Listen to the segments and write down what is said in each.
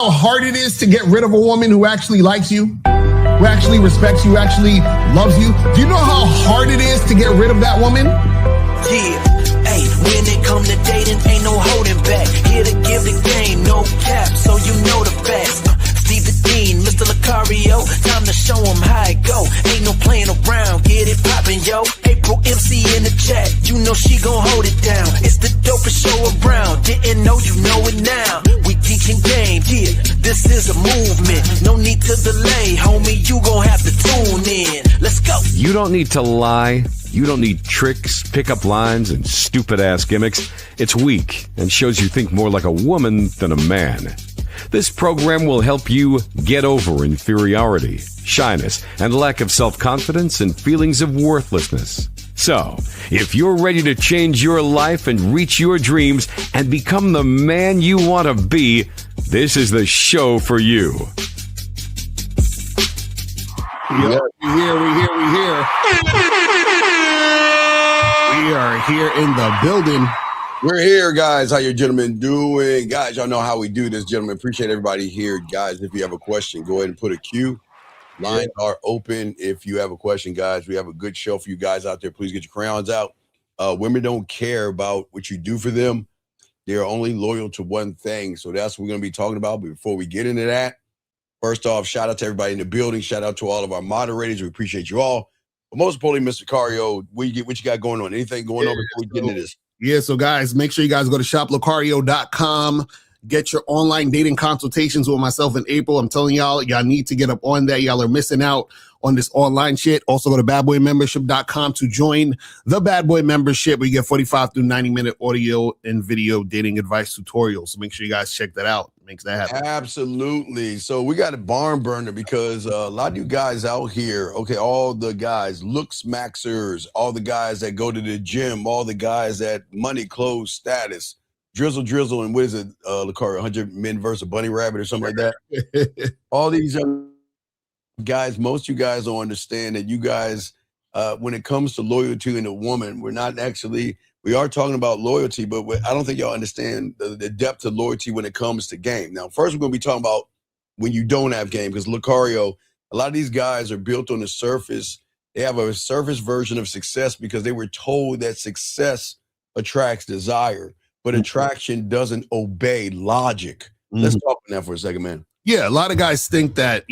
how hard it is to get rid of a woman who actually likes you, who actually respects you, actually loves you? Do you know how hard it is to get rid of that woman? Yeah, hey, when it come to dating, ain't no holding back. Here to give the game, no cap, so you know the facts. Steve the Dean, Mr. Lucario, time to show him how it go. Ain't no playing around, get it poppin', yo. April MC in the chat, you know she gon' hold it down. It's the dopest show around, didn't know, you know it now. We teaching game, yeah, this is a movement. No need to delay, homie, you gon' have to tune in. Let's go. You don't need to lie. You don't need tricks, pickup lines, and stupid-ass gimmicks. It's weak and shows you think more like a woman than a man. This program will help you get over inferiority, shyness, and lack of self-confidence and feelings of worthlessness. So, if you're ready to change your life and reach your dreams and become the man you want to be, this is the show for you. Yeah, we here. We are here in the building. We're here, guys. How you gentlemen doing? Guys, y'all know how we do this, gentlemen. Appreciate everybody here. Guys, if you have a question, go ahead and put a Q. Lines are open. If you have a question, guys, we have a good show for you guys out there. Please get your crayons out. Women don't care about what you do for them. They're only loyal to one thing. So that's what we're going to be talking about. But before we get into that, first off, shout out to everybody in the building. Shout out to all of our moderators. We appreciate you all. But most importantly, Mr. Cario, what you got going on? Anything going on before we get into this? Yeah, so guys, make sure you guys go to shoplucario.com. Get your online dating consultations with myself in April. I'm telling y'all need to get up on that. Y'all are missing out on this online shit. Also go to badboymembership.com to join the Bad Boy membership. We get 45 through 90-minute audio and video dating advice tutorials. So make sure you guys check that out. Makes that happen. Absolutely. So we got a barn burner because a lot of you guys out here, okay, all the guys, looks maxers, all the guys that go to the gym, all the guys that money, clothes, status, drizzle, and what is it, Lucario, 100 men versus a bunny rabbit or something like that. All these guys, most of you guys don't understand that you guys, when it comes to loyalty in a woman, we are talking about loyalty, but I don't think y'all understand the depth of loyalty when it comes to game. Now, first we're going to be talking about when you don't have game, because Lucario, a lot of these guys are built on the surface. They have a surface version of success because they were told that success attracts desire, but attraction doesn't obey logic. Let's talk on that for a second, man. Yeah, a lot of guys think that,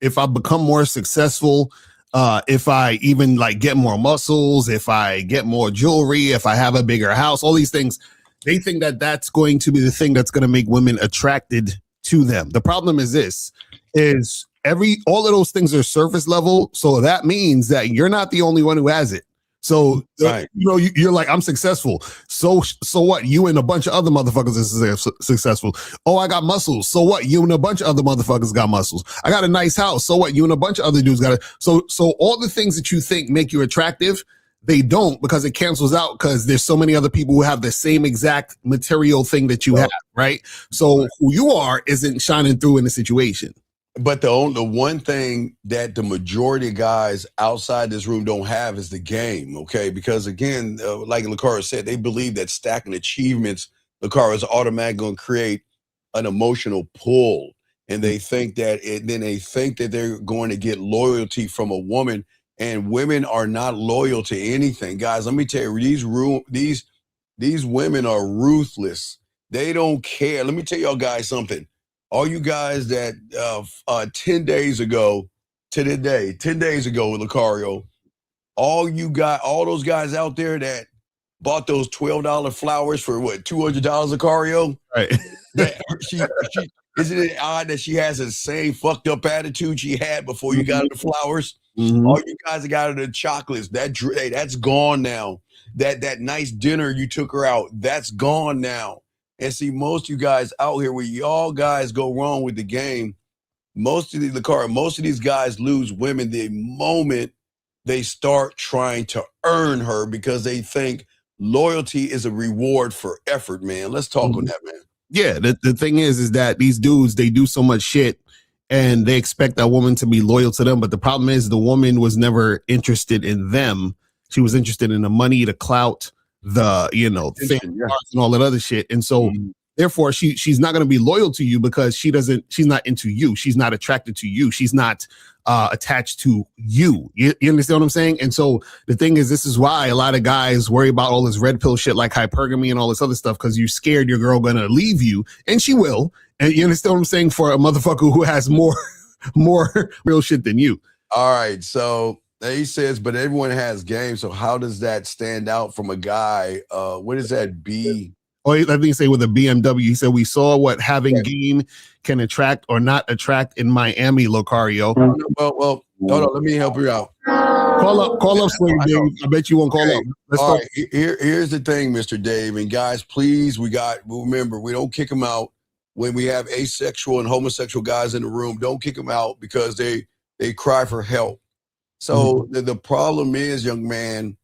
if I become more successful, if I even get more muscles, if I get more jewelry, if I have a bigger house, all these things, they think that that's going to be the thing that's going to make women attracted to them. The problem is all of those things are surface level. So that means that you're not the only one who has it. So, right. You're like, I'm successful. So what? You and a bunch of other motherfuckers are successful. Oh, I got muscles. So what? You and a bunch of other motherfuckers got muscles. I got a nice house. So what? You and a bunch of other dudes got it. So all the things that you think make you attractive, they don't, because it cancels out because there's so many other people who have the same exact material thing that you have, right? So who you are isn't shining through in the situation. But the one thing that the majority of guys outside this room don't have is the game, okay? Because again, like Lucario said, they believe that stacking achievements, Lucario, is automatically going to create an emotional pull, and they think that they're going to get loyalty from a woman, and women are not loyal to anything, guys. Let me tell you, these women are ruthless. They don't care. Let me tell y'all guys something. All you guys that 10 days ago to today, 10 days ago with Lucario, all those guys out there that bought those $12 flowers for what, $200, Lucario? Right. Isn't it odd that she has the same fucked up attitude she had before you got her the flowers? Mm-hmm. All you guys that got her the chocolates, that's gone now. That nice dinner you took her out, that's gone now. And see, most of you guys out here, where y'all guys go wrong with the game, most of these guys lose women the moment they start trying to earn her, because they think loyalty is a reward for effort, man. Let's talk on that, man. Yeah, the thing is that these dudes, they do so much shit and they expect that woman to be loyal to them. But the problem is the woman was never interested in them. She was interested in the money, the clout, the fame, and all that other shit. And so Therefore, she's not going to be loyal to you because she's not into you. She's not attracted to you. She's not attached to you. You understand what I'm saying? And so the thing is, this is why a lot of guys worry about all this red pill shit like hypergamy and all this other stuff, because you're scared your girl going to leave you, and she will. And you understand what I'm saying? For a motherfucker who has more real shit than you. All right. So he says, but everyone has game. So how does that stand out from a guy? What is that B? Or let me say with a BMW, he said, we saw what having game can attract or not attract in Miami, Locario. Well, hold on, let me help you out. Call up, Slim Dave. I bet you won't call up. All right, here's the thing, Mr. Dave. And guys, please, remember, we don't kick them out when we have asexual and homosexual guys in the room. Don't kick them out because they cry for help. So the problem is, young man,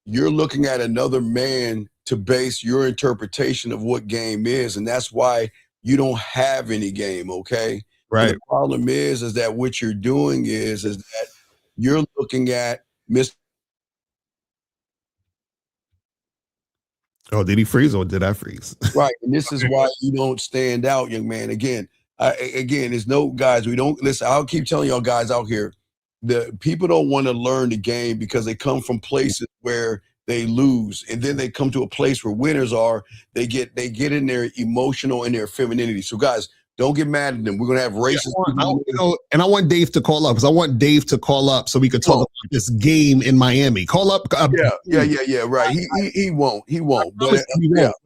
you're looking at another man to base your interpretation of what game is, and that's why you don't have any game, okay? Right. And the problem is that what you're doing is that you're looking at Mr. Oh, did he freeze or did I freeze? Right, and this is why you don't stand out, young man. Again, there's no guys. We don't listen. I'll keep telling y'all guys out here, the people don't want to learn the game because they come from places where they lose, and then they come to a place where winners are. They get in their emotional and their femininity. So guys, don't get mad at them. We're gonna have races. And I want Dave to call up because I want Dave to call up so we could talk about this game in Miami. Call up. Yeah. Right. He won't. But,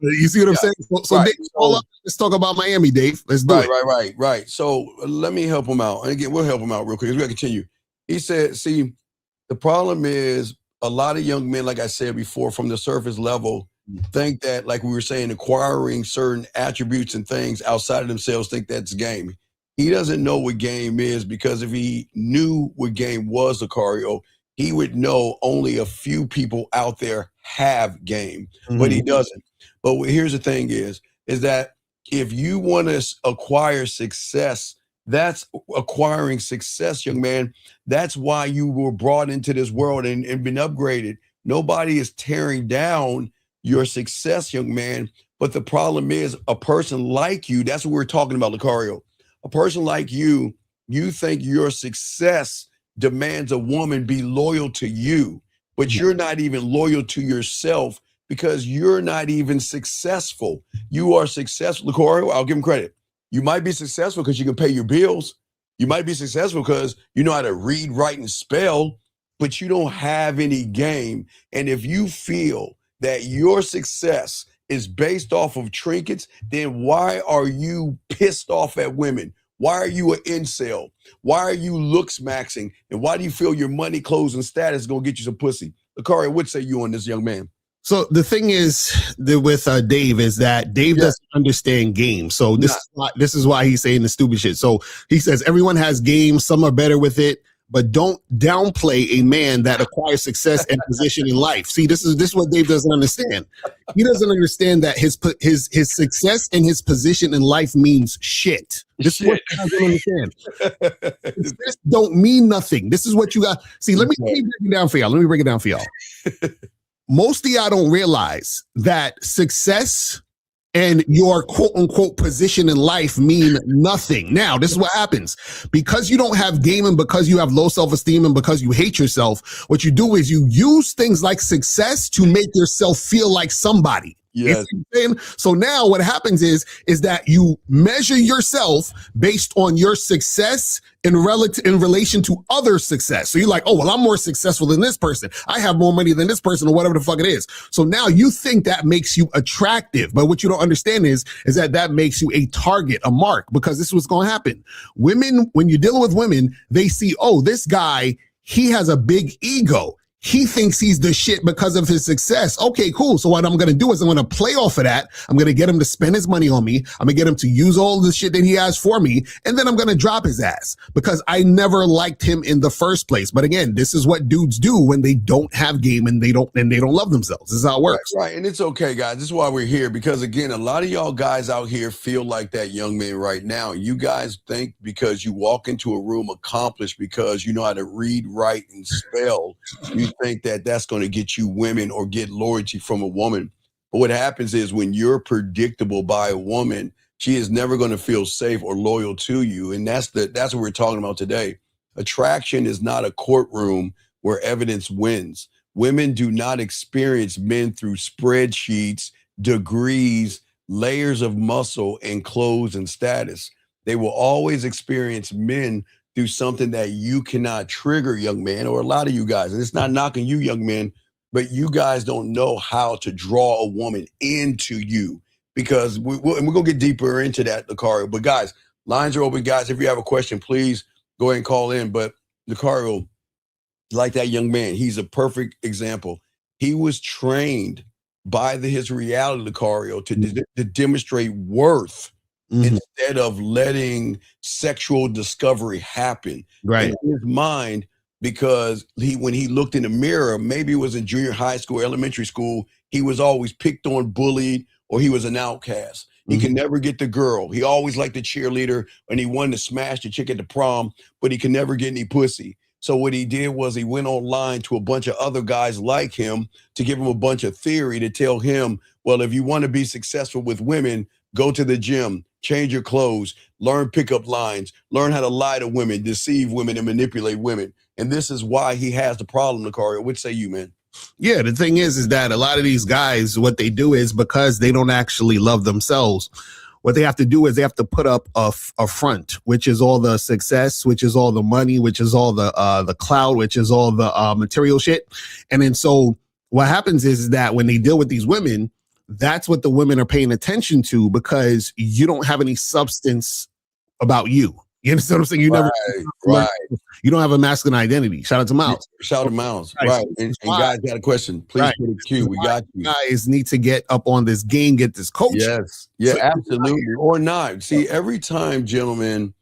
you see what I'm saying? So right. Dave, call up. Let's talk about Miami, Dave. Let's do it. Right. So let me help him out. And again, we'll help him out real quick. We're gonna continue. He said, see, the problem is a lot of young men, like I said before, from the surface level, think that, like we were saying, acquiring certain attributes and things outside of themselves, think that's game. He doesn't know what game is, because if he knew what game was, Lucario, he would know only a few people out there have game, but he doesn't. But here's the thing is that if you want to acquire success, that's acquiring success, young man. That's why you were brought into this world and been upgraded. Nobody is tearing down your success, young man. But the problem is a person like you, that's what we're talking about, Lucario. A person like you think your success demands a woman be loyal to you, but you're not even loyal to yourself because you're not even successful. You are successful, Lucario. I'll give him credit. You might be successful because you can pay your bills. You might be successful because you know how to read, write, and spell, but you don't have any game. And if you feel that your success is based off of trinkets, then why are you pissed off at women? Why are you an incel? Why are you looks maxing? And why do you feel your money, clothes, and status is going to get you some pussy? Lucario, what say you on this, young man? So the thing is with Dave is that Dave doesn't understand games. So this is why he's saying the stupid shit. So he says everyone has games. Some are better with it, but don't downplay a man that acquires success and position in life. See, this is what Dave doesn't understand. He doesn't understand that his success and his position in life means shit. This is what he doesn't understand. This don't mean nothing. This is what you got. See, let me break it down for y'all. Most of y'all don't realize that success and your quote unquote position in life mean nothing. Now, this is what happens. Because you don't have game and because you have low self-esteem and because you hate yourself, what you do is you use things like success to make yourself feel like somebody. Yes. So now what happens is that you measure yourself based on your success in relation to other success. So you're like, oh, well, I'm more successful than this person. I have more money than this person, or whatever the fuck it is. So now you think that makes you attractive. But what you don't understand is that makes you a target, a mark, because this is what's going to happen. Women, when you're dealing with women, they see, oh, this guy, he has a big ego. He thinks he's the shit because of his success. Okay, cool. So what I'm going to do is I'm going to play off of that. I'm going to get him to spend his money on me. I'm going to get him to use all the shit that he has for me. And then I'm going to drop his ass because I never liked him in the first place. But again, this is what dudes do when they don't have game and they don't love themselves. This is how it works. Right. And it's okay, guys. This is why we're here, because again, a lot of y'all guys out here feel like that young man right now. You guys think because you walk into a room accomplished because you know how to read, write, and spell, you think that that's going to get you women or get loyalty from a woman. But what happens is when you're predictable by a woman, she is never going to feel safe or loyal to you. And that's what we're talking about today. Attraction is not a courtroom where evidence wins. Women do not experience men through spreadsheets, degrees, layers of muscle, and clothes and status. They will always experience men through something that you cannot trigger, young man, or a lot of you guys. And it's not knocking you, young men, but you guys don't know how to draw a woman into you, because and we're going to get deeper into that, Lucario. But guys, lines are open. Guys, if you have a question, please go ahead and call in. But Lucario, like that young man, he's a perfect example. He was trained by his reality, Lucario, to demonstrate worth instead of letting sexual discovery happen. Right. In his mind, because when he looked in the mirror, maybe it was in junior high school, elementary school, he was always picked on, bullied, or he was an outcast. He could never get the girl. He always liked the cheerleader, and he wanted to smash the chick at the prom, but he could never get any pussy. So what he did was he went online to a bunch of other guys like him to give him a bunch of theory to tell him, well, if you want to be successful with women, go to the gym, change your clothes, learn pickup lines, learn how to lie to women, deceive women, and manipulate women. And this is why he has the problem, Lucario. What say you, man? Yeah, the thing is that a lot of these guys, what they do is, because they don't actually love themselves, what they have to do is they have to put up a front, which is all the success, which is all the money, which is all the clout, which is all the material shit. And then so what happens is that when they deal with these women, that's what the women are paying attention to, because you don't have any substance about you. You understand what I'm saying? You don't have a masculine identity. Shout out to Miles. Shout out to Miles. Right. And guys got a question. Please put a Q. We got you. Guys need to get up on this game, get this coach. Yes. Yeah, so, absolutely. Or not. See, every time, gentlemen,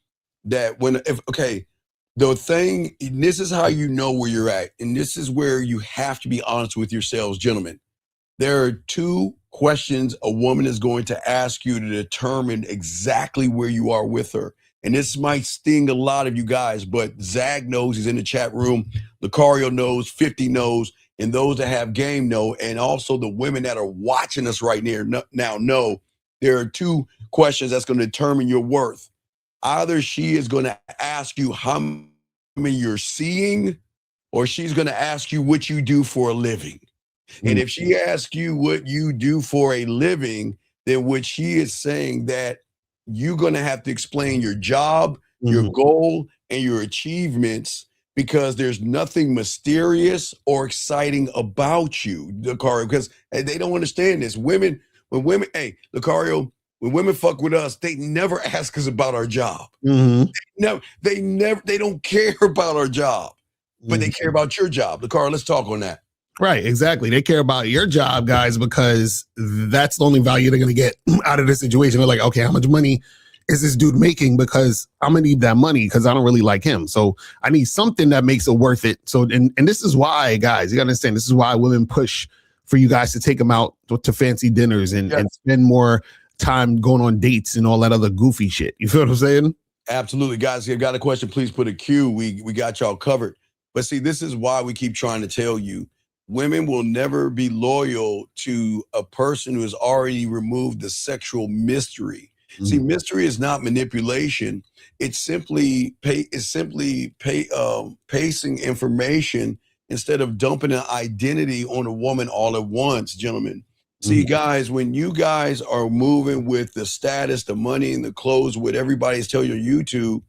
that the thing, this is how you know where you're at. And this is where you have to be honest with yourselves, gentlemen. There are two questions a woman is going to ask you to determine exactly where you are with her. And this might sting a lot of you guys, but Zag knows, he's in the chat room. Lucario knows, 50 knows, and those that have game know. And also the women that are watching us right now know there are two questions that's going to determine your worth. Either she is going to ask you how many you're seeing, or she's going to ask you what you do for a living. And if she asks you what you do for a living, then what she is saying that you're going to have to explain your job, your goal, and your achievements, because there's nothing mysterious or exciting about you, Lucario, because they don't understand this. Lucario, when women fuck with us, they never ask us about our job. They don't care about our job, but they care about your job. Lucario, let's talk on that. Right, exactly. They care about your job, guys, because that's the only value they're going to get out of this situation. They're like, okay, how much money is this dude making? Because I'm going to need that money because I don't really like him. So I need something that makes it worth it. So, and this is why, guys, you got to understand, this is why women push for you guys to take them out to fancy dinners and spend more time going on dates and all that other goofy shit. You feel what I'm saying? Absolutely. Guys, if you got a question, please put a Q. We got y'all covered. But see, this is why we keep trying to tell you, women will never be loyal to a person who has already removed the sexual mystery. See, mystery is not manipulation. It's simply pacing information instead of dumping an identity on a woman all at once, gentlemen. See, guys, when you guys are moving with the status, the money, and the clothes, what everybody's telling you on YouTube,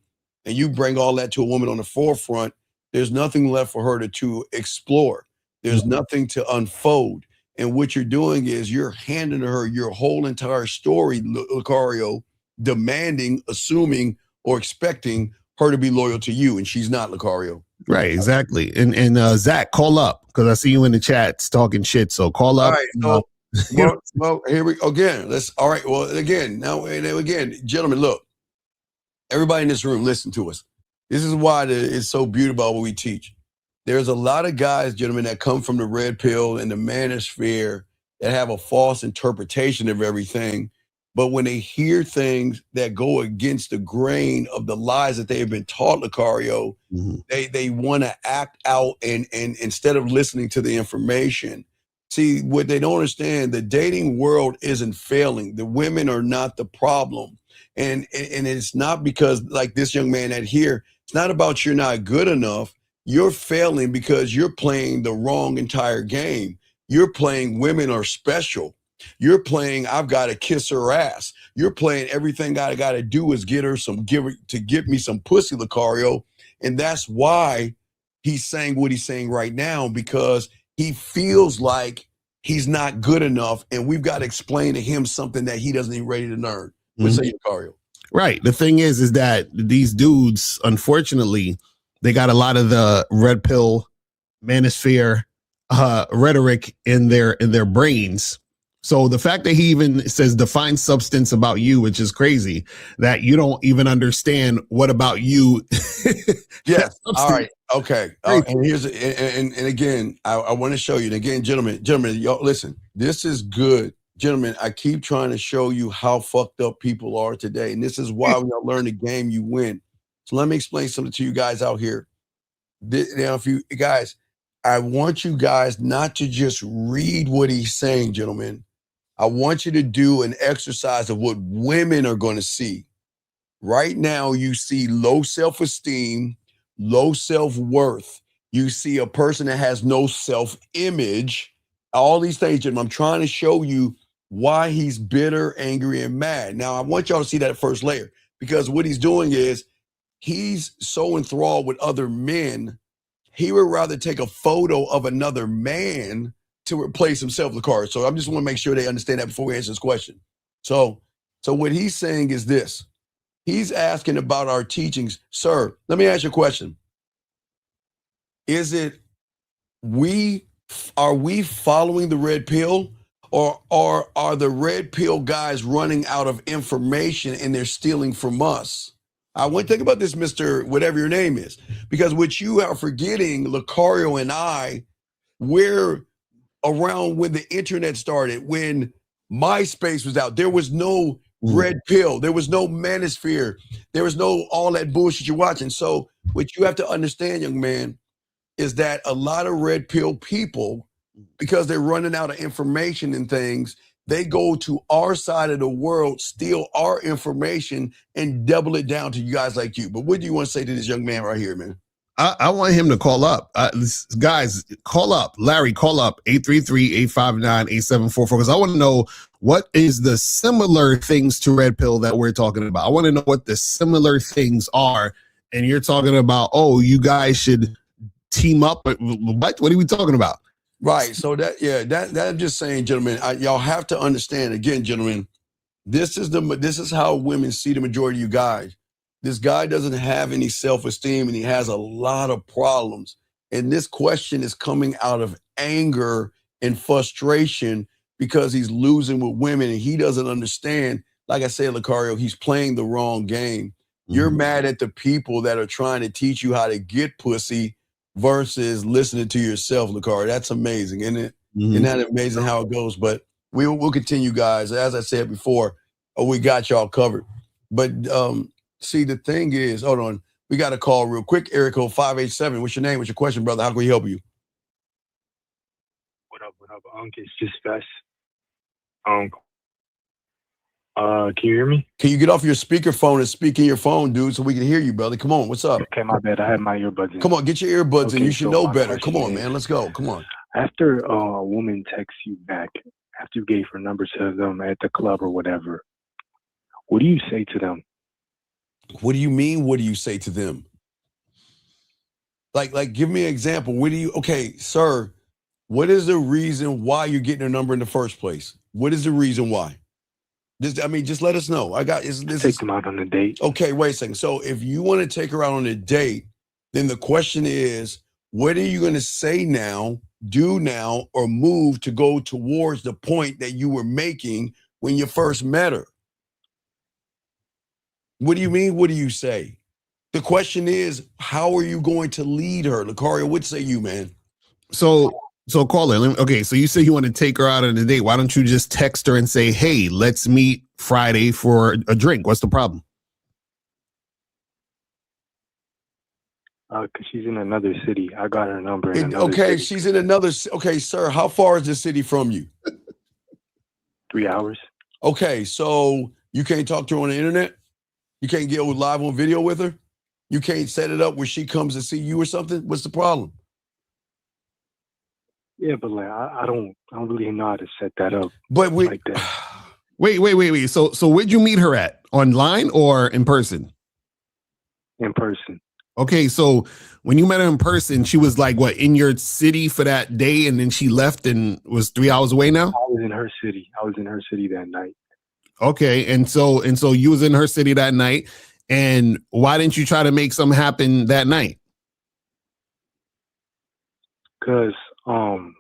and you bring all that to a woman on the forefront, there's nothing left for her to explore. There's nothing to unfold. And what you're doing is you're handing her your whole entire story, Lucario, demanding, assuming, or expecting her to be loyal to you. And she's not, Lucario. Right, exactly. And Zach, call up, because I see you in the chats talking shit. So call up. All right. Well, here we go again. All right. Well, again, gentlemen, look, everybody in this room, listen to us. This is why it's so beautiful about what we teach. There's a lot of guys, gentlemen, that come from the red pill and the manosphere that have a false interpretation of everything. But when they hear things that go against the grain of the lies that they have been taught, Lucario, they want to act out and instead of listening to the information. See, what they don't understand, the dating world isn't failing. The women are not the problem. And it's not because, like this young man at here, it's not about you're not good enough. You're failing because you're playing the wrong entire game. You're playing women are special. You're playing I've got to kiss her ass. You're playing everything I got to do is get me some pussy, Lucario. And that's why he's saying what he's saying right now, because he feels like he's not good enough, and we've got to explain to him something that he doesn't even ready to learn. What say you, Lucario? Right. The thing is that these dudes, unfortunately, they got a lot of the red pill manosphere rhetoric in their brains. So the fact that he even says define substance about you, which is crazy, that you don't even understand what about you. Yes. All right. Okay. And here's and again, I want to show you. And again, gentlemen, y'all listen. This is good, gentlemen. I keep trying to show you how fucked up people are today, and this is why when you learn the game, you win. So let me explain something to you guys out here. Now, if you guys, I want you guys not to just read what he's saying, gentlemen. I want you to do an exercise of what women are going to see. Right now, you see low self-esteem, low self-worth. You see a person that has no self-image. All these things, gentlemen, I'm trying to show you why he's bitter, angry, and mad. Now, I want y'all to see that first layer, because what he's doing is he's so enthralled with other men, he would rather take a photo of another man to replace himself, Lucario. So I just want to make sure they understand that before we answer this question. So what he's saying is this. He's asking about our teachings. Sir, let me ask you a question. Are we following the red pill, or are the red pill guys running out of information and they're stealing from us? I want to think about this, Mr. Whatever your name is, because what you are forgetting, Lucario and I, we're around when the internet started, when MySpace was out. There was no red pill. There was no manosphere. There was no all that bullshit you're watching. So what you have to understand, young man, is that a lot of red pill people, because they're running out of information and things, they go to our side of the world, steal our information, and double it down to you guys like you. But what do you want to say to this young man right here, man? I want him to call up. Guys, call up. Larry, call up 833-859-8744, because I want to know what is the similar things to red pill that we're talking about. I want to know what the similar things are. And you're talking about, oh, you guys should team up. What are we talking about? Right. So that I'm just saying, gentlemen, y'all have to understand again, gentlemen, this is how women see the majority of you guys. This guy doesn't have any self-esteem, and he has a lot of problems. And this question is coming out of anger and frustration because he's losing with women, and he doesn't understand. Like I said, Lucario, he's playing the wrong game. You're mad at the people that are trying to teach you how to get pussy versus listening to yourself, Lucario. That's amazing, isn't it? Isn't that amazing how it goes? But we'll continue, guys. As I said before, we got y'all covered. But see, the thing is, hold on, we got a call real quick. Area code 587. What's your name? What's your question, brother? How can we help you? What up, It's just Fess. Can you hear me? Can you get off your speakerphone and speak in your phone, dude, so we can hear you, brother? Come on, what's up? Okay, my bad. I have my earbuds in. Come on, get your earbuds in. You should know better. Come on, is, man. Let's go. Come on. After a woman texts you back, after you gave her number to them at the club or whatever, what do you say to them? What do you mean? What do you say to them? Like, give me an example. Okay, sir, what is the reason why you're getting her number in the first place? What is the reason why? Just let us know. Take them out on a date. Okay, wait a second. So if you want to take her out on a date, then the question is, what are you going to say now, do now, or move to go towards the point that you were making when you first met her? What do you mean? What do you say? The question is, how are you going to lead her? Lucario, what say you, man? So caller, okay, so you say you want to take her out on a date. Why don't you just text her and say, hey, let's meet Friday for a drink? What's the problem? Cause she's in another city. I got her number in another Okay, city. she's in another. Okay, sir, how far is this city from you? 3 hours. Okay, so you can't talk to her on the internet? You can't get live on video with her? You can't set it up where she comes to see you or something? What's the problem? Yeah, but like I don't really know how to set that up But we like that. Wait. So where'd you meet her at? Online or in person? In person. Okay, so when you met her in person, she was like what, in your city for that day, and then she left and was 3 hours away now? I was in her city. That night. Okay, and so you was in her city that night, and why didn't you try to make something happen that night? Cause when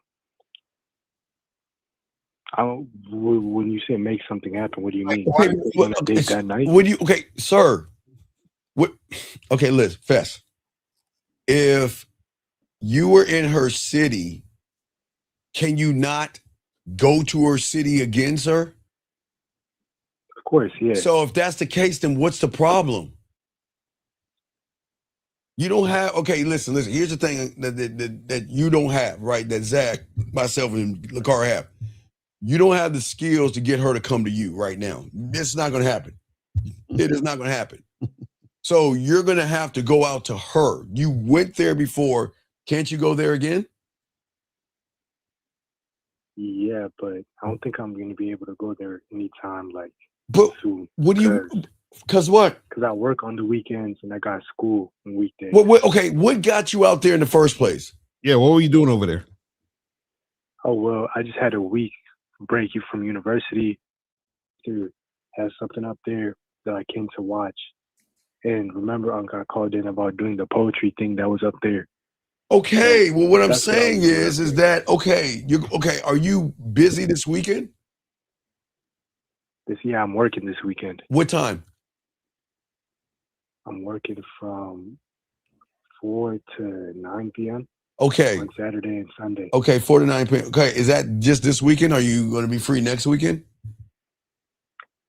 you say make something happen, what do you mean? Okay, On a date that night? okay, sir. What? Okay, Liz, Fess. If you were in her city, can you not go to her city again, sir? Of course, yeah. So if that's the case, then what's the problem? You don't have, okay, listen, here's the thing that you don't have, right? That Zach, myself, and Lakara have. You don't have the skills to get her to come to you right now. It's not going to happen. It is not going to happen. So you're going to have to go out to her. You went there before. Can't you go there again? Yeah, but I don't think I'm going to be able to go there anytime like But soon. what do you, because what? Because I work on the weekends and I got school on weekdays. Okay, what got you out there in the first place? Yeah, what were you doing over there? Oh, well, I just had a week break from university to have something up there that I came to watch. And remember, Uncle, I called in about doing the poetry thing that was up there. Okay, well, what I'm That's what I saying was doing is up that, okay, are you busy this weekend? Yeah, I'm working this weekend. What time? I'm working from 4 to 9 p.m. Okay. on Saturday and Sunday. Okay, 4 to 9 p.m. Okay, is that just this weekend? Are you going to be free next weekend?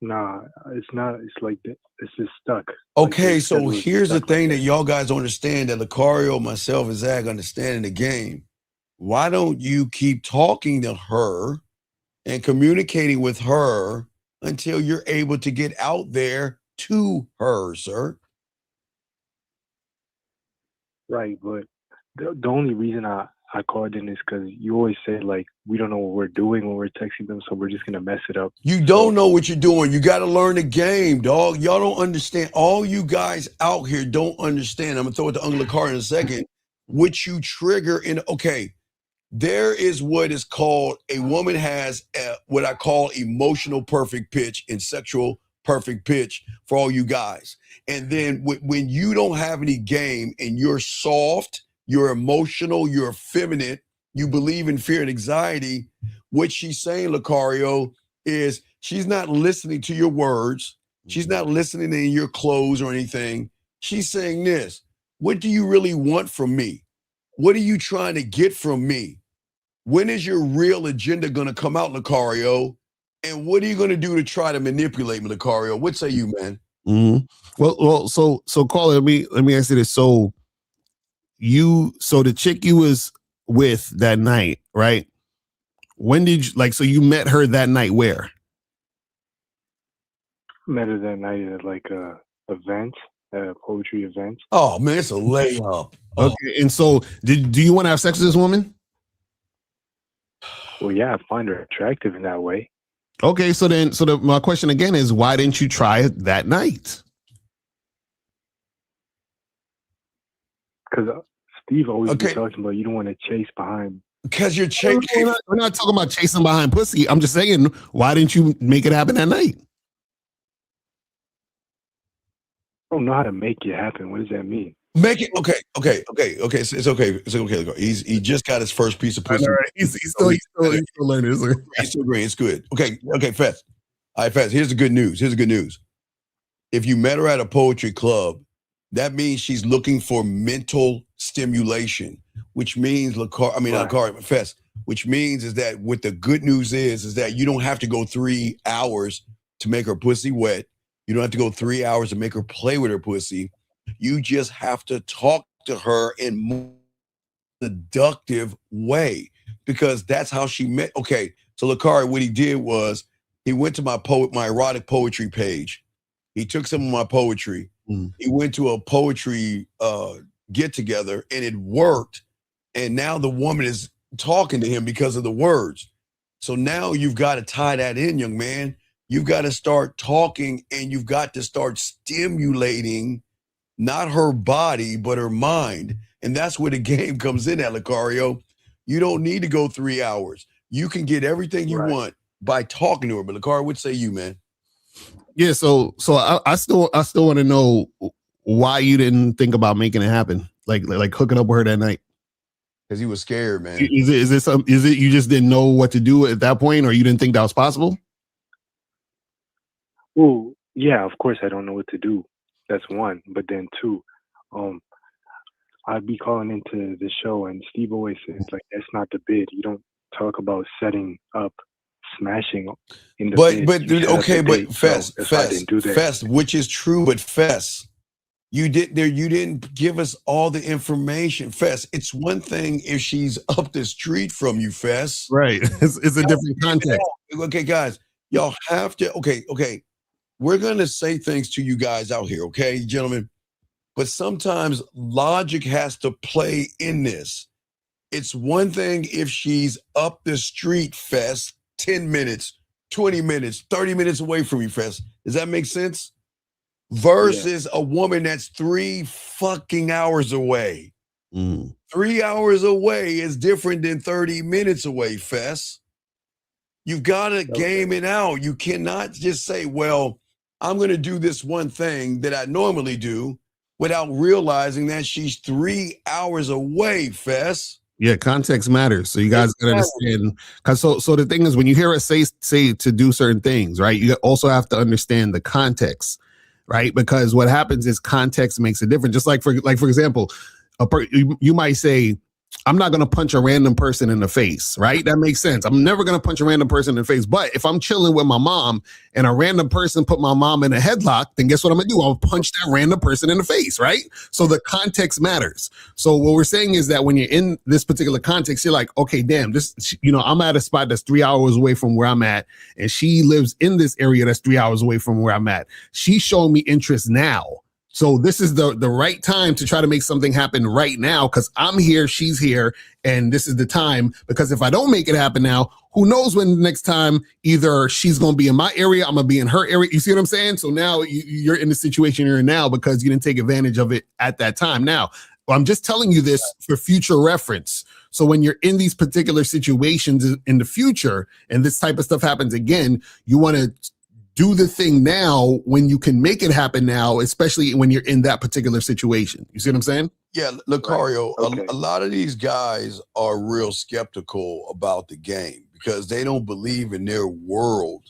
Nah, it's not. It's like it's just stuck. Okay, Like, so schedule is here's the stuck thing like that y'all guys don't understand, that Lucario, myself, and Zach understand in the game. Why don't you keep talking to her and communicating with her until you're able to get out there to her, sir? Right, but the only reason I called in is because you always say like we don't know what we're doing when we're texting them, so we're just gonna mess it up. You don't know what you're doing. You got to learn the game, dog. Y'all don't understand. All you guys out here don't understand. I'm gonna throw it to Uncle Lakar in a second. What you trigger in, okay, there is what is called, a woman has what I call emotional perfect pitch and sexual perfect pitch for all you guys. And then when you don't have any game and you're soft, you're emotional, you're effeminate, you believe in fear and anxiety, what she's saying, Lucario, is she's not listening to your words. She's not listening to your clothes or anything. She's saying this: what do you really want from me? What are you trying to get from me? When is your real agenda going to come out, Lucario? And what are you going to do to try to manipulate me, Lucario? What say you, man? Mm-hmm. Well, so Carla, let me ask you this. So the chick you was with that night, right? When did you so you met her that night where? Met her that night at like a event, a poetry event. Oh man, it's a layup. Okay, and so do you want to have sex with this woman? Well, yeah, I find her attractive in that way. Okay, my question again is, why didn't you try it that night? Because Steve always be talking about you don't want to chase behind. Because you're chasing. We're not talking about chasing behind pussy. I'm just saying, why didn't you make it happen that night? I don't know how to make it happen. What does that mean? Make it okay. It's okay. It's okay. He just got his first piece of pussy. Right. He's still learning. He's still green. It's good. Okay, Fez. All right, Fez. Here's the good news. If you met her at a poetry club, that means she's looking for mental stimulation, which means Fez. Which means is that what the good news is that you don't have to go 3 hours to make her pussy wet. You don't have to go 3 hours to make her play with her pussy. You just have to talk to her in more seductive way, because that's how she met. Okay, so Lakari, what he did was he went to my erotic poetry page. He took some of my poetry. He went to a poetry get together, and it worked. And now the woman is talking to him because of the words. So now you've got to tie that in, young man. You've got to start talking, and you've got to start stimulating not her body, but her mind. And that's where the game comes in at, Lucario. You don't need to go 3 hours. You can get everything you want by talking to her. But Lucario, what say you, man? Yeah, so I still want to know why you didn't think about making it happen, like hooking up with her that night. Because he was scared, man. Is it you just didn't know what to do at that point, or you didn't think that was possible? Well, yeah, of course I don't know what to do. That's one. But then two, I'd be calling into the show, and Steve always says, like, that's not the bid. You don't talk about setting up, smashing in the bid. But Fest, which is true, but Fest, you didn't give us all the information. Fest, it's one thing if she's up the street from you, Fest. Right. It's a different context. Okay, guys, y'all have to, okay. We're going to say things to you guys out here, okay, gentlemen? But sometimes logic has to play in this. It's one thing if she's up the street, Fest, 10 minutes, 20 minutes, 30 minutes away from you, Fest. Does that make sense? Versus a woman that's 3 fucking hours away. 3 hours away is different than 30 minutes away, Fest. You've got to game it out. You cannot just say, well, I'm going to do this one thing that I normally do without realizing that she's 3 hours away, Fest. Yeah, context matters. So you guys gotta understand. Because so the thing is, when you hear us say to do certain things, right, you also have to understand the context, right? Because what happens is context makes a difference. Just like for example, you might say, I'm not going to punch a random person in the face, right? That makes sense. I'm never going to punch a random person in the face. But if I'm chilling with my mom and a random person put my mom in a headlock, then guess what I'm going to do? I'll punch that random person in the face, right? So the context matters. So what we're saying is that when you're in this particular context, you're like, okay, damn, I'm at a spot that's 3 hours away from where I'm at. And she lives in this area that's 3 hours away from where I'm at. She's showing me interest now. So this is the right time to try to make something happen right now, because I'm here, she's here, and this is the time. Because if I don't make it happen now, who knows when the next time either she's going to be in my area, I'm going to be in her area. You see what I'm saying? So now you're in the situation you're in now because you didn't take advantage of it at that time. Now, I'm just telling you this for future reference. So when you're in these particular situations in the future and this type of stuff happens again, you want to do the thing now when you can make it happen now, especially when you're in that particular situation. You see what I'm saying? Yeah, Lucario, a lot of these guys are real skeptical about the game because they don't believe in their world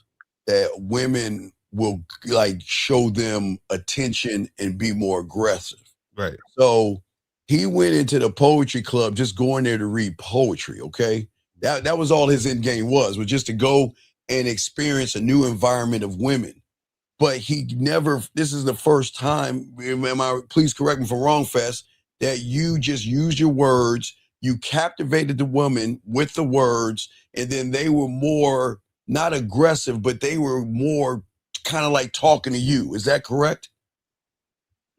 that women will like show them attention and be more aggressive. Right. So he went into the poetry club just going there to read poetry, okay? That was all his end game was just to go and experience a new environment of women. But he never, this is the first time, please correct me if I'm wrong, Fest, that you just used your words, you captivated the woman with the words, and then they were more, not aggressive, but they were more kind of like talking to you. Is that correct?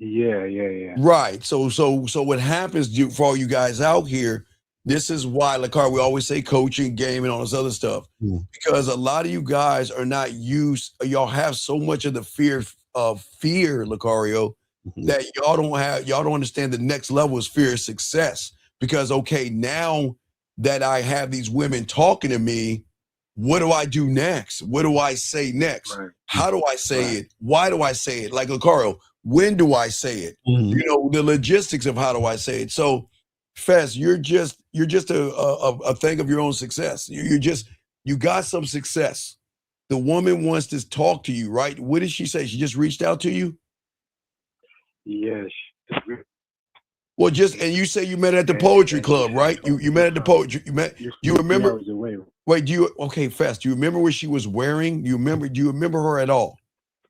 Yeah. Right. So what happens for all you guys out here, this is why, Lakar, we always say coaching, game, and all this other stuff. Because a lot of you guys are not used, y'all have so much of the fear, Lucario, that y'all don't understand the next level is fear of success. Because, okay, now that I have these women talking to me, what do I do next? What do I say next? Right. How do I say it? Why do I say it? Like Lucario, when do I say it? You know, the logistics of how do I say it? So, Fez, you're just a thing of your own success. You got some success. The woman wants to talk to you, right? What did she say? She just reached out to you? Yes. Well, and you say you met at the poetry club, right? You met at the poetry. You remember? Wait, okay, Fez, do you remember what she was wearing? Do you remember her at all?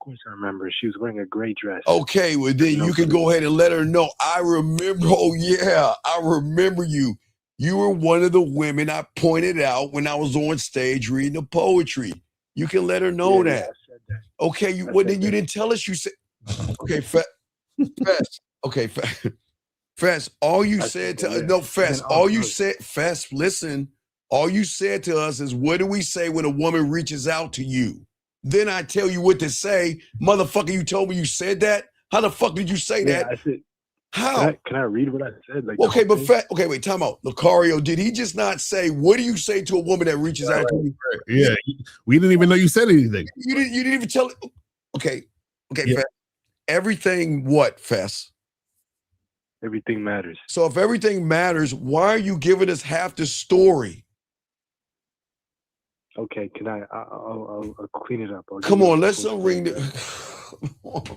course I remember. She was wearing a gray dress. Okay, well then you can go ahead and let her know. I remember. Oh yeah, I remember you. You were one of the women I pointed out when I was on stage reading the poetry. You can let her know that. I said that. Okay, you didn't tell us. You said, okay, Fest. Okay, Fest. All you said to us, no, Fest. All you said, Fest. Listen, all you said to us is, what do we say when a woman reaches out to you? Then I tell you what to say, motherfucker. You told me you said that. How the fuck did you say that? I said, how? Can I read what I said? Like, okay, but okay, wait, time out. Lucario, did he just not say, what do you say to a woman that reaches out to you? Yeah, we didn't even know you said anything. You didn't even tell it. Okay, Yeah. Fest. Everything what, Fest? everything matters. So if everything matters, why are you giving us half the story? Okay, can I'll clean it up. Come on, let's ring the.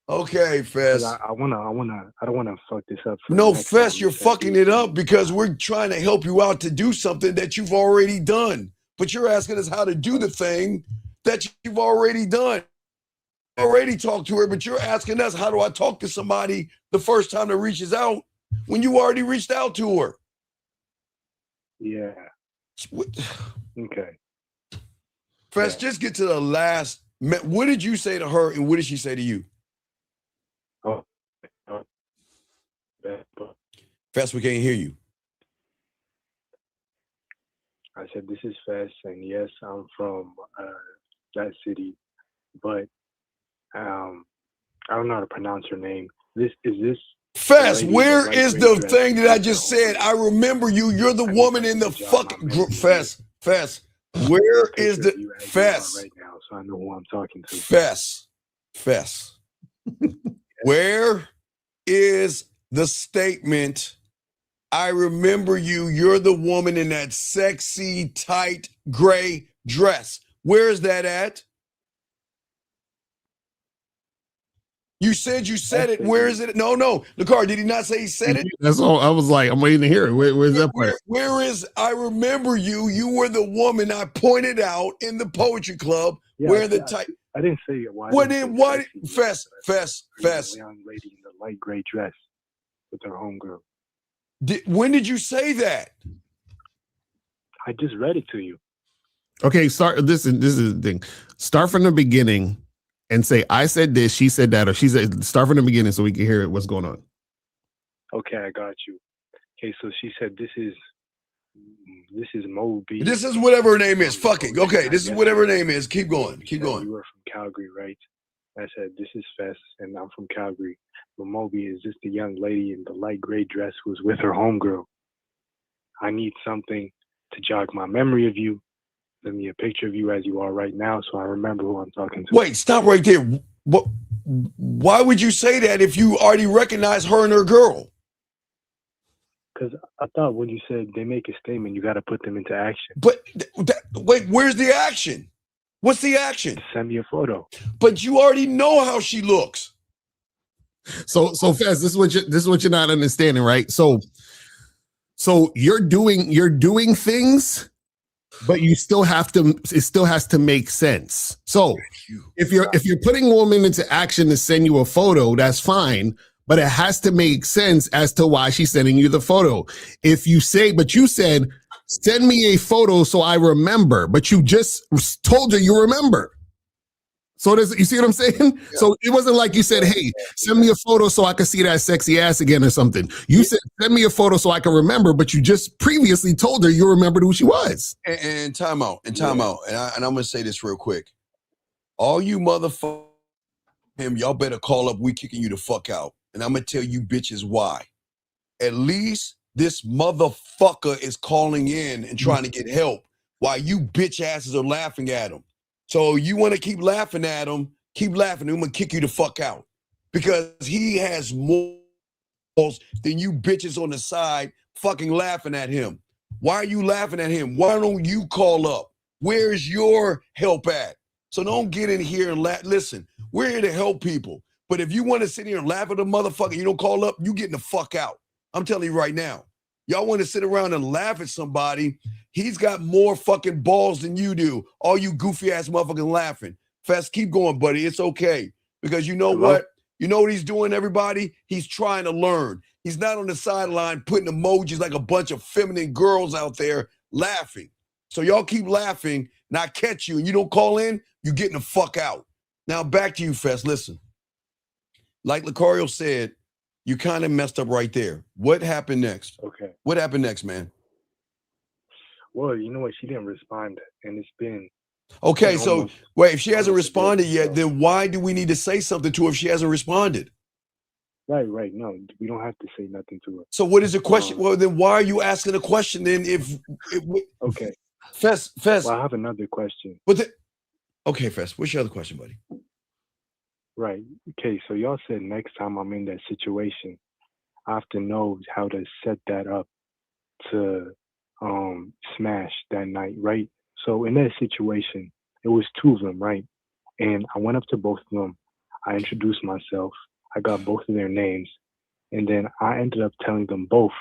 Okay, Fest. I don't wanna fuck this up. No, Fest, you're fucking it up because we're trying to help you out to do something that you've already done. But you're asking us how to do the thing that you've already done. Already talked to her, but you're asking us, how do I talk to somebody the first time that reaches out when you already reached out to her? Yeah. Okay. Fest, just get to the last. What did you say to her and what did she say to you? Oh. Fest, we can't hear you. I said, this is Fest, and yes, I'm from that city, but I don't know how to pronounce her name. Is this Fest, where is the thing that I just said? I remember you. You're the woman in the fucking group. Fest. Where is the Fest? Right now, so I know who I'm talking to. Fest. Where is the statement? I remember you. You're the woman in that sexy, tight, gray dress. Where is that at? You said it. Where is it? No. Lucar, did he not say he said it? That's all. I was like, I'm waiting to hear it. Where's that part? Where is I remember you? You were the woman I pointed out in the poetry club. Wearing the tight. I didn't say it. Why? Fest. A young lady in the light gray dress with her homegirl. When did you say that? I just read it to you. Okay, start. This is the thing. Start from the beginning and say, I said this, she said that, or she said, start from the beginning so we can hear what's going on. Okay, I got you. Okay, so she said, this is Mo B. This is whatever her name is. Fuck it. Okay, this is whatever her name is. Keep going. You were from Calgary, right? I said, this is Fest, and I'm from Calgary. But Moby is just the young lady in the light gray dress who was with her homegirl. I need something to jog my memory of you. Send me a picture of you as you are right now so I remember who I'm talking to. Wait, stop right there. What? Why would you say that if you already recognize her and her girl? Because I thought when you said they make a statement, you got to put them into action. But wait, where's the action? What's the action? Send me a photo. But you already know how she looks. So Fez, this is what you're not understanding, right? So you're doing things, but you still have to. It still has to make sense. So if you're putting a woman into action to send you a photo, that's fine. But it has to make sense as to why she's sending you the photo. If you say, but you said, send me a photo so I remember, but you just told her you remember. So you see what I'm saying? Yeah. So it wasn't like you said, hey, send me a photo so I can see that sexy ass again or something. You said, send me a photo so I can remember, but you just previously told her you remembered who she was. And time out. And I'm going to say this real quick. All you motherfuckers, y'all better call up. We kicking you the fuck out. And I'm going to tell you bitches why. At least this motherfucker is calling in and trying to get help while you bitch asses are laughing at him. So you want to keep laughing at him, keep laughing. I'm going to kick you the fuck out because he has more than you bitches on the side fucking laughing at him. Why are you laughing at him? Why don't you call up? Where's your help at? So don't get in here and laugh. Listen, we're here to help people. But if you want to sit here and laugh at a motherfucker, you don't call up, you getting the fuck out. I'm telling you right now. Y'all want to sit around and laugh at somebody. He's got more fucking balls than you do. All you goofy ass motherfucking laughing. Fest, keep going, buddy. It's okay. Because you know Hello? what? You know what he's doing, everybody? He's trying to learn. He's not on the sideline putting emojis like a bunch of feminine girls out there laughing. So y'all keep laughing, and I catch you, and you don't call in, you're getting the fuck out. Now back to you, Fest. Listen. Like Lucario said, you kind of messed up right there. What happened next? Okay. What happened next, man? Well, you know what? She didn't respond, and it's been Okay, It's so almost- wait, if she hasn't almost a day, responded yet, so- then why do we need to say something to her if she hasn't responded? right. No, we don't have to say nothing to her. So what is the question? Um, Well, then why are you asking a question then if Okay. Fest, Well, I have another question. okay, Fest, what's your other question, buddy? Right. Okay. So y'all said next time I'm in that situation, I have to know how to set that up to smash that night, right? So in that situation, it was two of them, right? And I went up to both of them. I introduced myself. I got both of their names. And then I ended up telling them both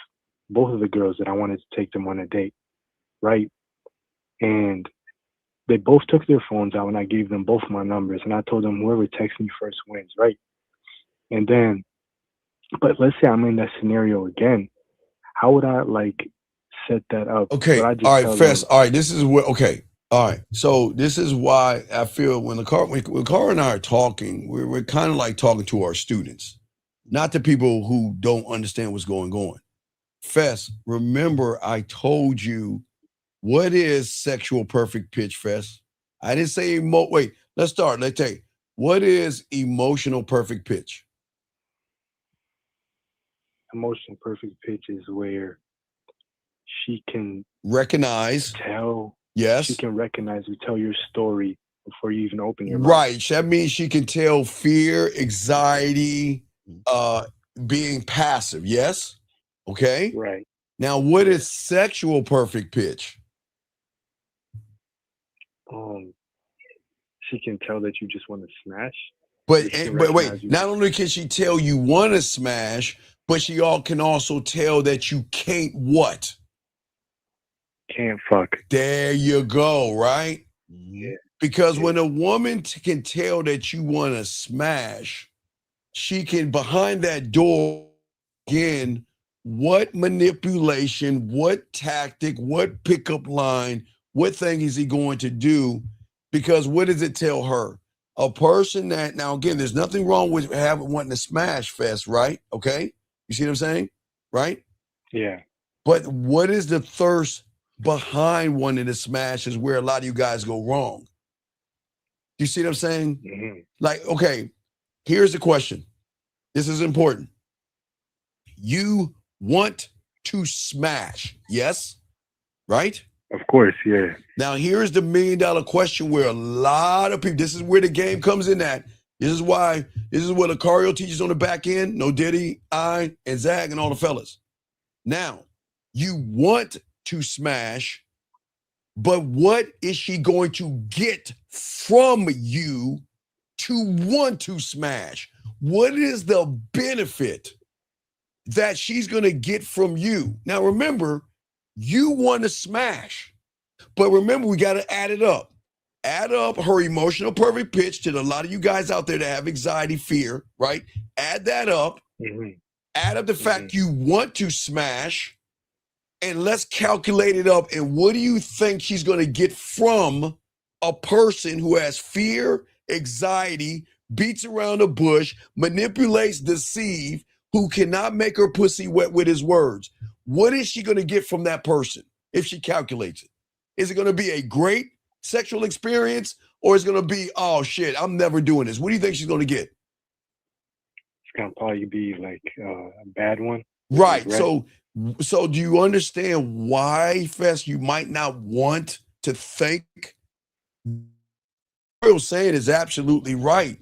of the girls that I wanted to take them on a date, right? And they both took their phones out and I gave them both my numbers and I told them whoever texts me first wins, right? And then, but let's say I'm in that scenario again. How would I like set that up? Okay, Would I all just right, tell Fest. them- All right, this is what. Okay, all right. So this is why I feel when Cara and I are talking, we're kind of like talking to our students, not to people who don't understand what's going on. Fest, remember I told you what is sexual perfect pitch, Fest? I didn't say wait, let's start. Let's take what is emotional perfect pitch? Emotional perfect pitch is where she can Recognize, tell, yes. she can recognize you, tell your story before you even open your mouth. Right. That means she can tell fear, anxiety, being passive. Yes. Okay. Right. Now, what is sexual perfect pitch? She can tell that you just want to smash. But She can wait, recognize you. not only can she tell you want to smash, but she can also tell that you can't what? Can't fuck. There you go, right? Yeah. Because when a woman can tell that you want to smash, she can, behind that door, again, what manipulation, what tactic, what pickup line, what thing is he going to do? Because what does it tell her? A person that, now again, there's nothing wrong with wanting to smash Fest, right? Okay? You see what I'm saying? Right? Yeah. But what is the thirst behind wanting to smash is where a lot of you guys go wrong. Do you see what I'm saying? hmm Like, okay, here's the question. This is important. You want to smash, yes? Right? Of course, yeah. Now, here's the $1 million question where a lot of people, this is where the game comes in at. This is what Lucario teaches on the back end. No Diddy, I, and Zach, and all the fellas. Now, you want to smash, but what is she going to get from you to want to smash? What is the benefit that she's going to get from you? Now, remember, you want to smash, but remember, we got to add it up. Add up her emotional perfect pitch to a lot of you guys out there that have anxiety, fear, right? Add that up. hmm Add up the fact you want to smash, and let's calculate it up. And what do you think she's going to get from a person who has fear, anxiety, beats around the bush, manipulates, deceive, who cannot make her pussy wet with his words? What is she going to get from that person if she calculates it? Is it going to be a great sexual experience, or is it going to be, oh shit, I'm never doing this? What do you think she's going to get? It's gonna probably be like a bad one. Right. Regret. So do you understand why, Fest, you might not want to think? What you're saying is absolutely right.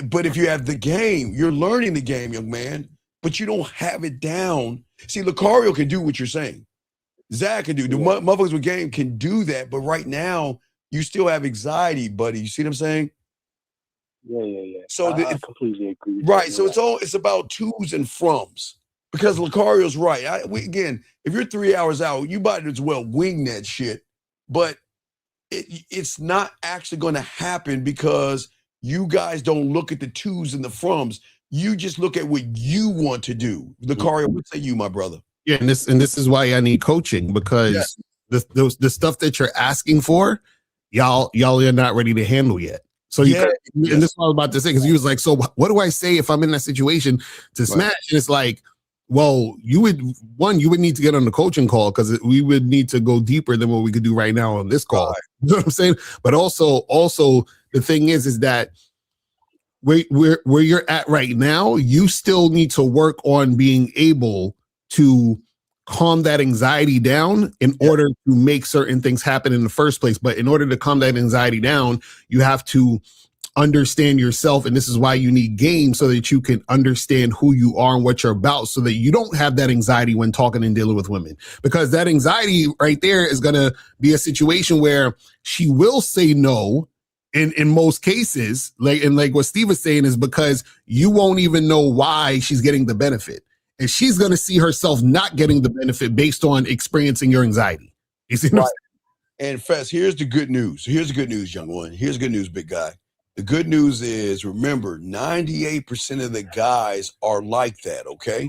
But if you have the game, you're learning the game, young man, but you don't have it down. See, Lucario can do what you're saying. Zach can do. The motherfuckers with game can do that. But right now, you still have anxiety, buddy. You see what I'm saying? Yeah. So I completely agree. with right. you. So it's about twos and froms. Because Lucario's right. Again, if you're 3 hours out, you might as well wing that shit. But it's not actually going to happen because you guys don't look at the to's and the froms. You just look at what you want to do. Lucario, what say you, my brother? Yeah, and this is why I need coaching, because the stuff that you're asking for, y'all are not ready to handle yet. So and this is what I was about to say, because he was like, so what do I say if I'm in that situation to smash? And it's like, well, you would need to get on the coaching call, because we would need to go deeper than what we could do right now on this call. Right. You know what I'm saying? But also the thing is that where you're at right now, you still need to work on being able to calm that anxiety down in order to make certain things happen in the first place. But in order to calm that anxiety down, you have to understand yourself. And this is why you need games, so that you can understand who you are and what you're about, so that you don't have that anxiety when talking and dealing with women. Because that anxiety right there is going to be a situation where she will say no in most cases, like what Steve was saying, is because you won't even know why she's getting the benefit. And she's going to see herself not getting the benefit based on experiencing your anxiety. You see what I'm saying? And Fess, here's the good news. Here's the good news, young one. Here's the good news, big guy. The good news is, remember, 98% of the guys are like that, okay?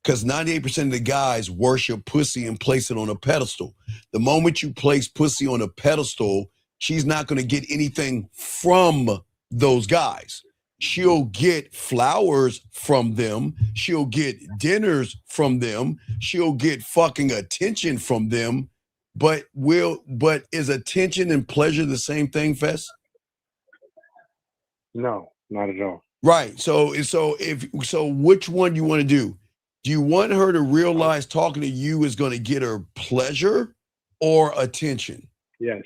Because 98% of the guys worship pussy and place it on a pedestal. The moment you place pussy on a pedestal, she's not going to get anything from those guys. She'll get flowers from them. She'll get dinners from them. She'll get fucking attention from them. But is attention and pleasure the same thing, Fess? No, not at all. Right. So which one you want to do? Do you want her to realize talking to you is going to get her pleasure or attention? Yes.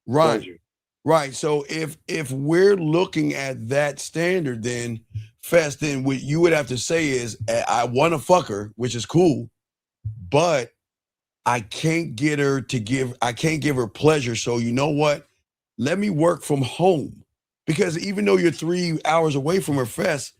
Right. Pleasure. Right. So if we're looking at that standard, then Fess, then what you would have to say is, I want to fuck her, which is cool, but I can't give her pleasure. So you know what? Let me work from home, because even though you're 3 hours away from her, Fess,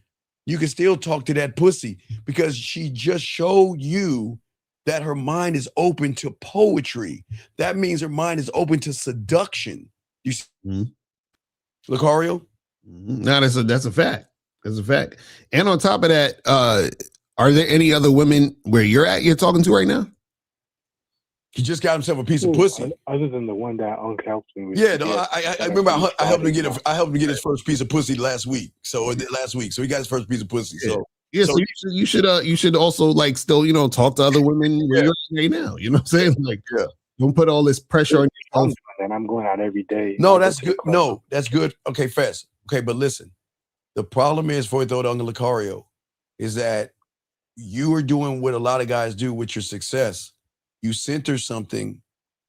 you can still talk to that pussy, because she just showed you that her mind is open to poetry. That means her mind is open to seduction. You see, Lucario? No, that's a fact. That's a fact. And on top of that, are there any other women where you're talking to right now? He just got himself a piece of pussy. Other than the one that Unc helped me with. Yeah, no, I remember I helped him get his first piece of pussy last week. So he got his first piece of pussy. So so you should also like still talk to other women where you're right now. You know what I'm saying? Like, don't put all this pressure on yourself. And I'm going out every day. No, that's good. No, that's good. Okay, Fess. Okay, but listen, the problem is for the Uncle Lucario is that you are doing what a lot of guys do with your success. You sent her something,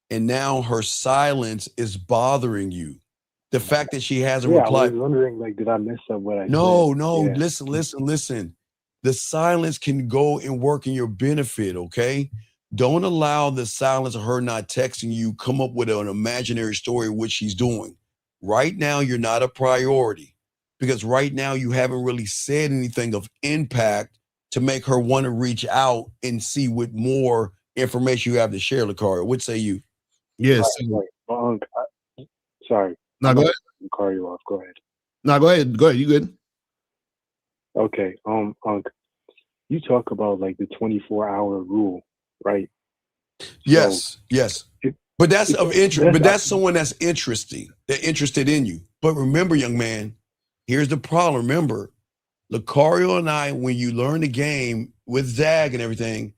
and now her silence is bothering you. The fact that she hasn't replied. I was wondering, like, did I mess up what I said? No. Listen. The silence can go and work in your benefit, okay? Don't allow the silence of her not texting you come up with an imaginary story of what she's doing. Right now, you're not a priority, because right now you haven't really said anything of impact to make her want to reach out and see what more information you have to share, Lucario. What say you? Yes. Sorry. No, go ahead. Call you off. Go ahead. No, go ahead. Go ahead. You good? Okay. You talk about like the 24-hour rule, right? Yes. But that's of interest. But that's someone that's interesting. They're interested in you. But remember, young man, here's the problem. Remember, Lucario and I, when you learn the game with Zag and everything,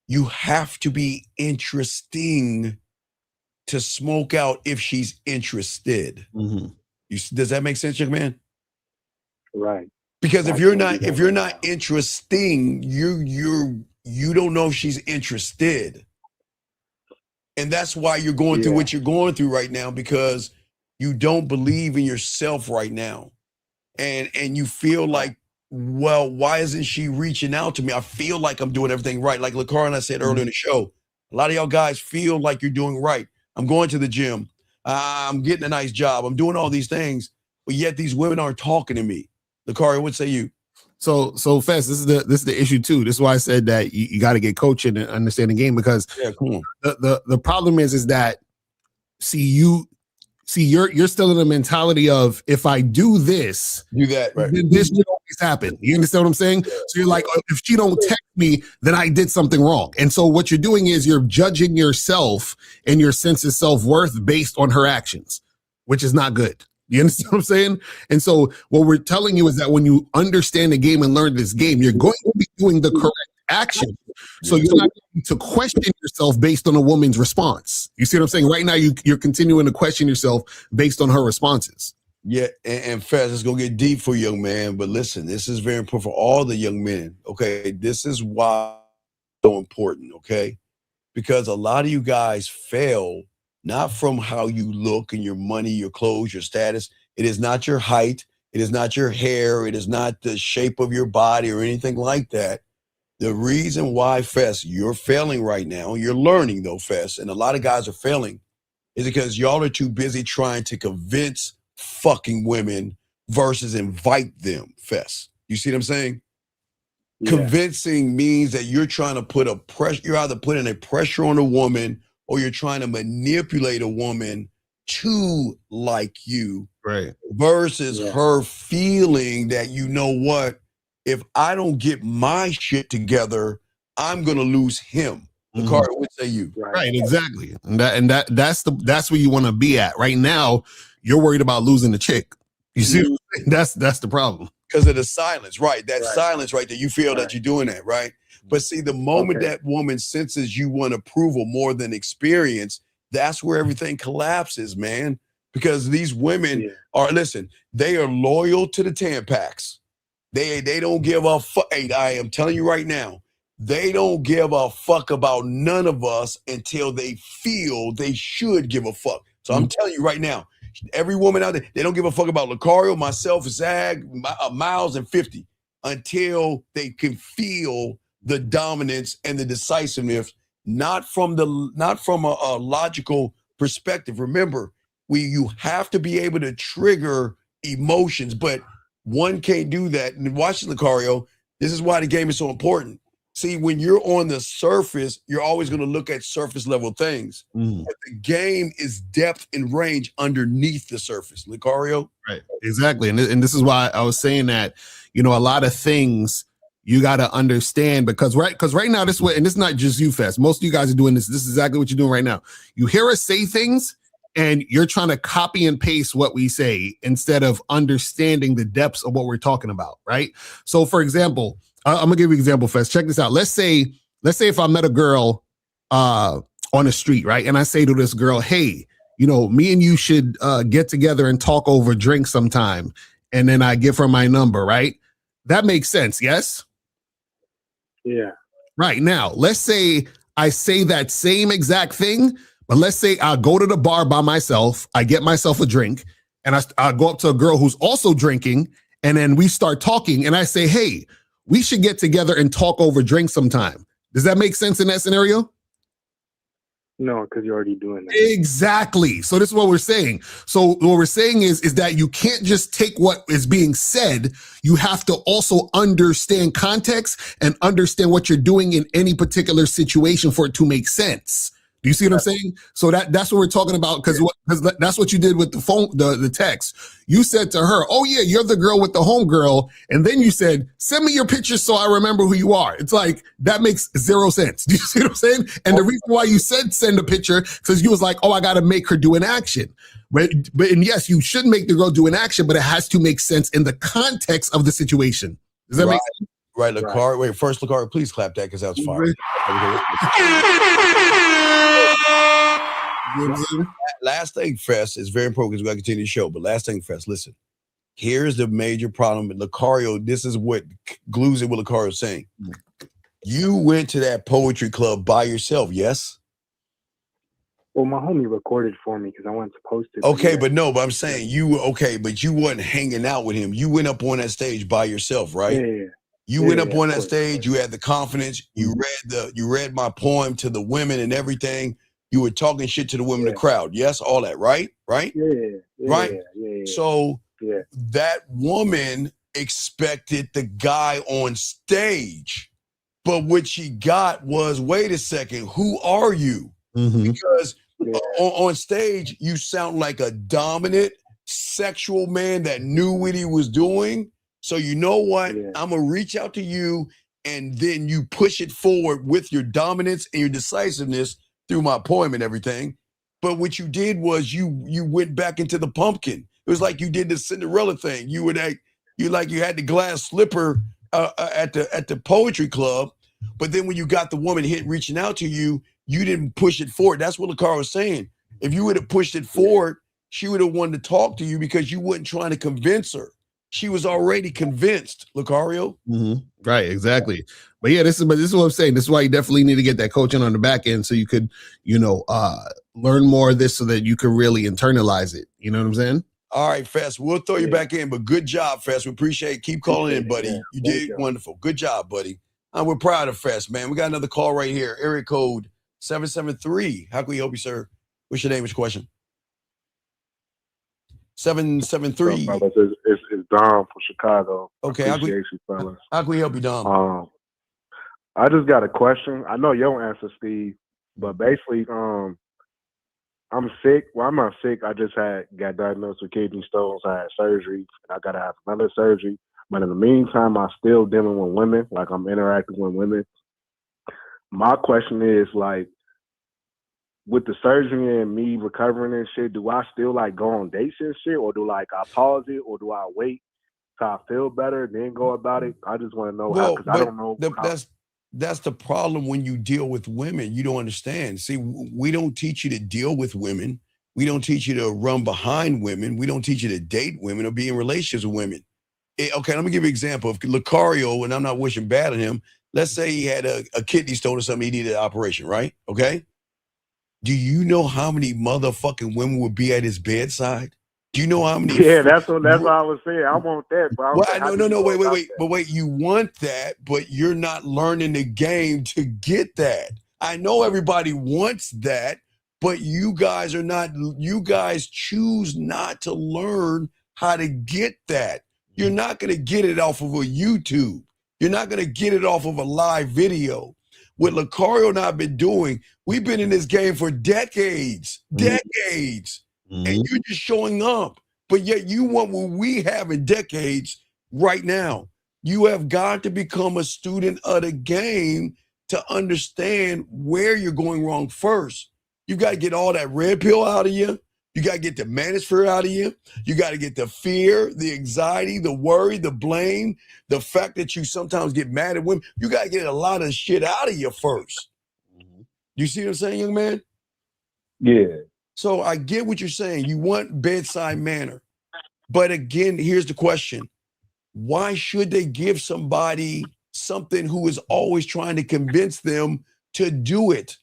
you have to be interesting to smoke out if she's interested. Mm-hmm. Does that make sense, young man? Right. Because if you're not interesting, you don't know if she's interested. And that's why you're going through what you're going through right now, because you don't believe in yourself right now. And you feel like, well, why isn't she reaching out to me? I feel like I'm doing everything right. Like Lucario and I said earlier in the show, a lot of y'all guys feel like you're doing right. I'm going to the gym. I'm getting a nice job. I'm doing all these things, but yet these women aren't talking to me. Lucario, what say you? So Fess, this is the issue too. This is why I said that you got to get coaching and understand the game, because come on. The problem is that you're still in the mentality of if I do this, Do that, right? then this should always happen. You understand what I'm saying? So you're like, oh, if she don't text me, then I did something wrong. And so what you're doing is you're judging yourself and your sense of self-worth based on her actions, which is not good. You understand what I'm saying? And so what we're telling you is that when you understand the game and learn this game, you're going to be doing the correct action. So you're not going to question yourself based on a woman's response. You see what I'm saying? Right now, you're continuing to question yourself based on her responses. Yeah, and Fez, it's gonna get deep for young man, but listen, this is very important for all the young men. Okay, this is why it's so important. Okay, because a lot of you guys fail not from how you look and your money, your clothes, your status. It is not your height. It is not your hair. It is not the shape of your body or anything like that. The reason why, Fess, you're failing right now, you're learning though, Fess, and a lot of guys are failing, is because y'all are too busy trying to convince fucking women versus invite them, Fess. You see what I'm saying? Yeah. Convincing means that you're trying to put a pressure, you're either putting a pressure on a woman or you're trying to manipulate a woman to like you, Right. versus her feeling that, you know what, if I don't get my shit together, I'm gonna lose him. Mhm. Lakari, what say you? Right, exactly. And that's where you want to be at. Right now, you're worried about losing the chick. You see, what I'm saying? That's the problem. Because of the silence, right? That silence right there, you feel that you're doing that, right? But see, the moment that woman senses you want approval more than experience, that's where everything collapses, man. Because these women are, listen, they are loyal to the Tampax. They don't give a fuck. Hey, I am telling you right now, they don't give a fuck about none of us until they feel they should give a fuck. So I'm telling you right now, every woman out there, they don't give a fuck about Lucario, myself, Zag, Miles, and 50 until they can feel the dominance and the decisiveness, not from a logical perspective. Remember, you have to be able to trigger emotions, but one can't do that. And watch Lucario, this is why the game is so important. See, when you're on the surface, you're always going to look at surface level things. But the game is depth and range underneath the surface. Lucario? Right. Exactly. And this is why I was saying that, a lot of things you got to understand because right now this way, and it's not just you, Fest. Most of you guys are doing this. This is exactly what you're doing right now. You hear us say things and you're trying to copy and paste what we say instead of understanding the depths of what we're talking about, right? So, for example, I'm gonna give you an example, Fest. Check this out. Let's say if I met a girl on the street, right, and I say to this girl, "Hey, me and you should get together and talk over drinks sometime," and then I give her my number, right? That makes sense, yes? Yeah. Right. Now, let's say I say that same exact thing, but let's say I go to the bar by myself, I get myself a drink, and I go up to a girl who's also drinking, and then we start talking, and I say, "Hey, we should get together and talk over drinks sometime." Does that make sense in that scenario? No, because you're already doing that. Exactly. So this is what we're saying. So what we're saying is that you can't just take what is being said. You have to also understand context and understand what you're doing in any particular situation for it to make sense. Do you see what I'm saying? So that's what we're talking about because that's what you did with the phone, the text. You said to her, "Oh yeah, you're the girl with the homegirl," and then you said, "Send me your picture so I remember who you are." It's like that makes zero sense. Do you see what I'm saying? And the reason why you said send a picture because you was like, "Oh, I got to make her do an action." But and yes, you should make the girl do an action, but it has to make sense in the context of the situation. Does that make sense? Right, Lucario. Wait, first, Lucario, please clap that because that was fire. Last thing, Fest, is very important because we got to continue the show. But last thing, Fest, listen. Here's the major problem with Lucario. This is what glues it with Lucario saying. You went to that poetry club by yourself, yes? Well, my homie recorded for me because I wanted to post it. Okay, but I'm saying but you wasn't hanging out with him. You went up on that stage by yourself, right? Yeah. You went up on that stage. You had the confidence. You read my poem to the women and everything. You were talking shit to the women in the crowd. Yes, all that, right? Right? Right? So that woman expected the guy on stage. But what she got was, wait a second, who are you? Because on stage, you sound like a dominant sexual man that knew what he was doing. So you know what? Yeah. I'm gonna reach out to you, and then you push it forward with your dominance and your decisiveness through my poem and everything. But what you did was you went back into the pumpkin. It was like you did the Cinderella thing. You had the glass slipper at the poetry club, but then when you got the woman reaching out to you, you didn't push it forward. That's what Lucario was saying. If you would have pushed it forward, she would have wanted to talk to you because you weren't trying to convince her. She was already convinced, Lucario. Mm-hmm. Right, exactly. But yeah, this is what I'm saying. This is why you definitely need to get that coaching on the back end so you could, learn more of this so that you can really internalize it. You know what I'm saying? All right, Fest. We'll throw you back in, but good job, Fest. We appreciate it. Keep calling in, buddy. You did wonderful. Good job, buddy. We're proud of Fest, man. We got another call right here. Area code 773. How can we help you, sir? What's your name? What's your question? 773. It's Dom from Chicago. Okay, how can we help you, Dom? I just got a question. I know you don't answer, Steve, but basically, I'm sick. Well, I'm not sick. I just got diagnosed with kidney stones. I had surgery. I gotta have another surgery. But in the meantime, I'm still dealing with women. Like, I'm interacting with women. My question is, like, with the surgery and me recovering and shit, do I still go on dates and shit, or do I pause it, or do I wait till I feel better then go about it? I just want to know how, because I don't know. That's the problem when you deal with women. You don't understand. See, we don't teach you to deal with women. We don't teach you to run behind women. We don't teach you to date women or be in relationships with women. Okay, let me give you an example. If Lucario, and I'm not wishing bad on him, let's say he had a kidney stone or something, he needed an operation, right? Okay? Do you know how many motherfucking women would be at his bedside? Do you know how many? Yeah, that's what I was saying. I want that. But Wait. But wait, you want that, but you're not learning the game to get that. I know everybody wants that, but you guys choose not to learn how to get that. You're not going to get it off of a YouTube. You're not going to get it off of a live video. What Lucario and I have been doing, we've been in this game for decades. And you're just showing up. But yet you want what we have in decades right now. You have got to become a student of the game to understand where you're going wrong first. You got to get all that red pill out of you. You got to get the manosphere out of you. You got to get the fear, the anxiety, the worry, the blame, the fact that you sometimes get mad at women. You got to get a lot of shit out of you first. You see what I'm saying, young man? Yeah. So I get what you're saying. You want bedside manner. But again, here's the question. Why should they give somebody something who is always trying to convince them to do it?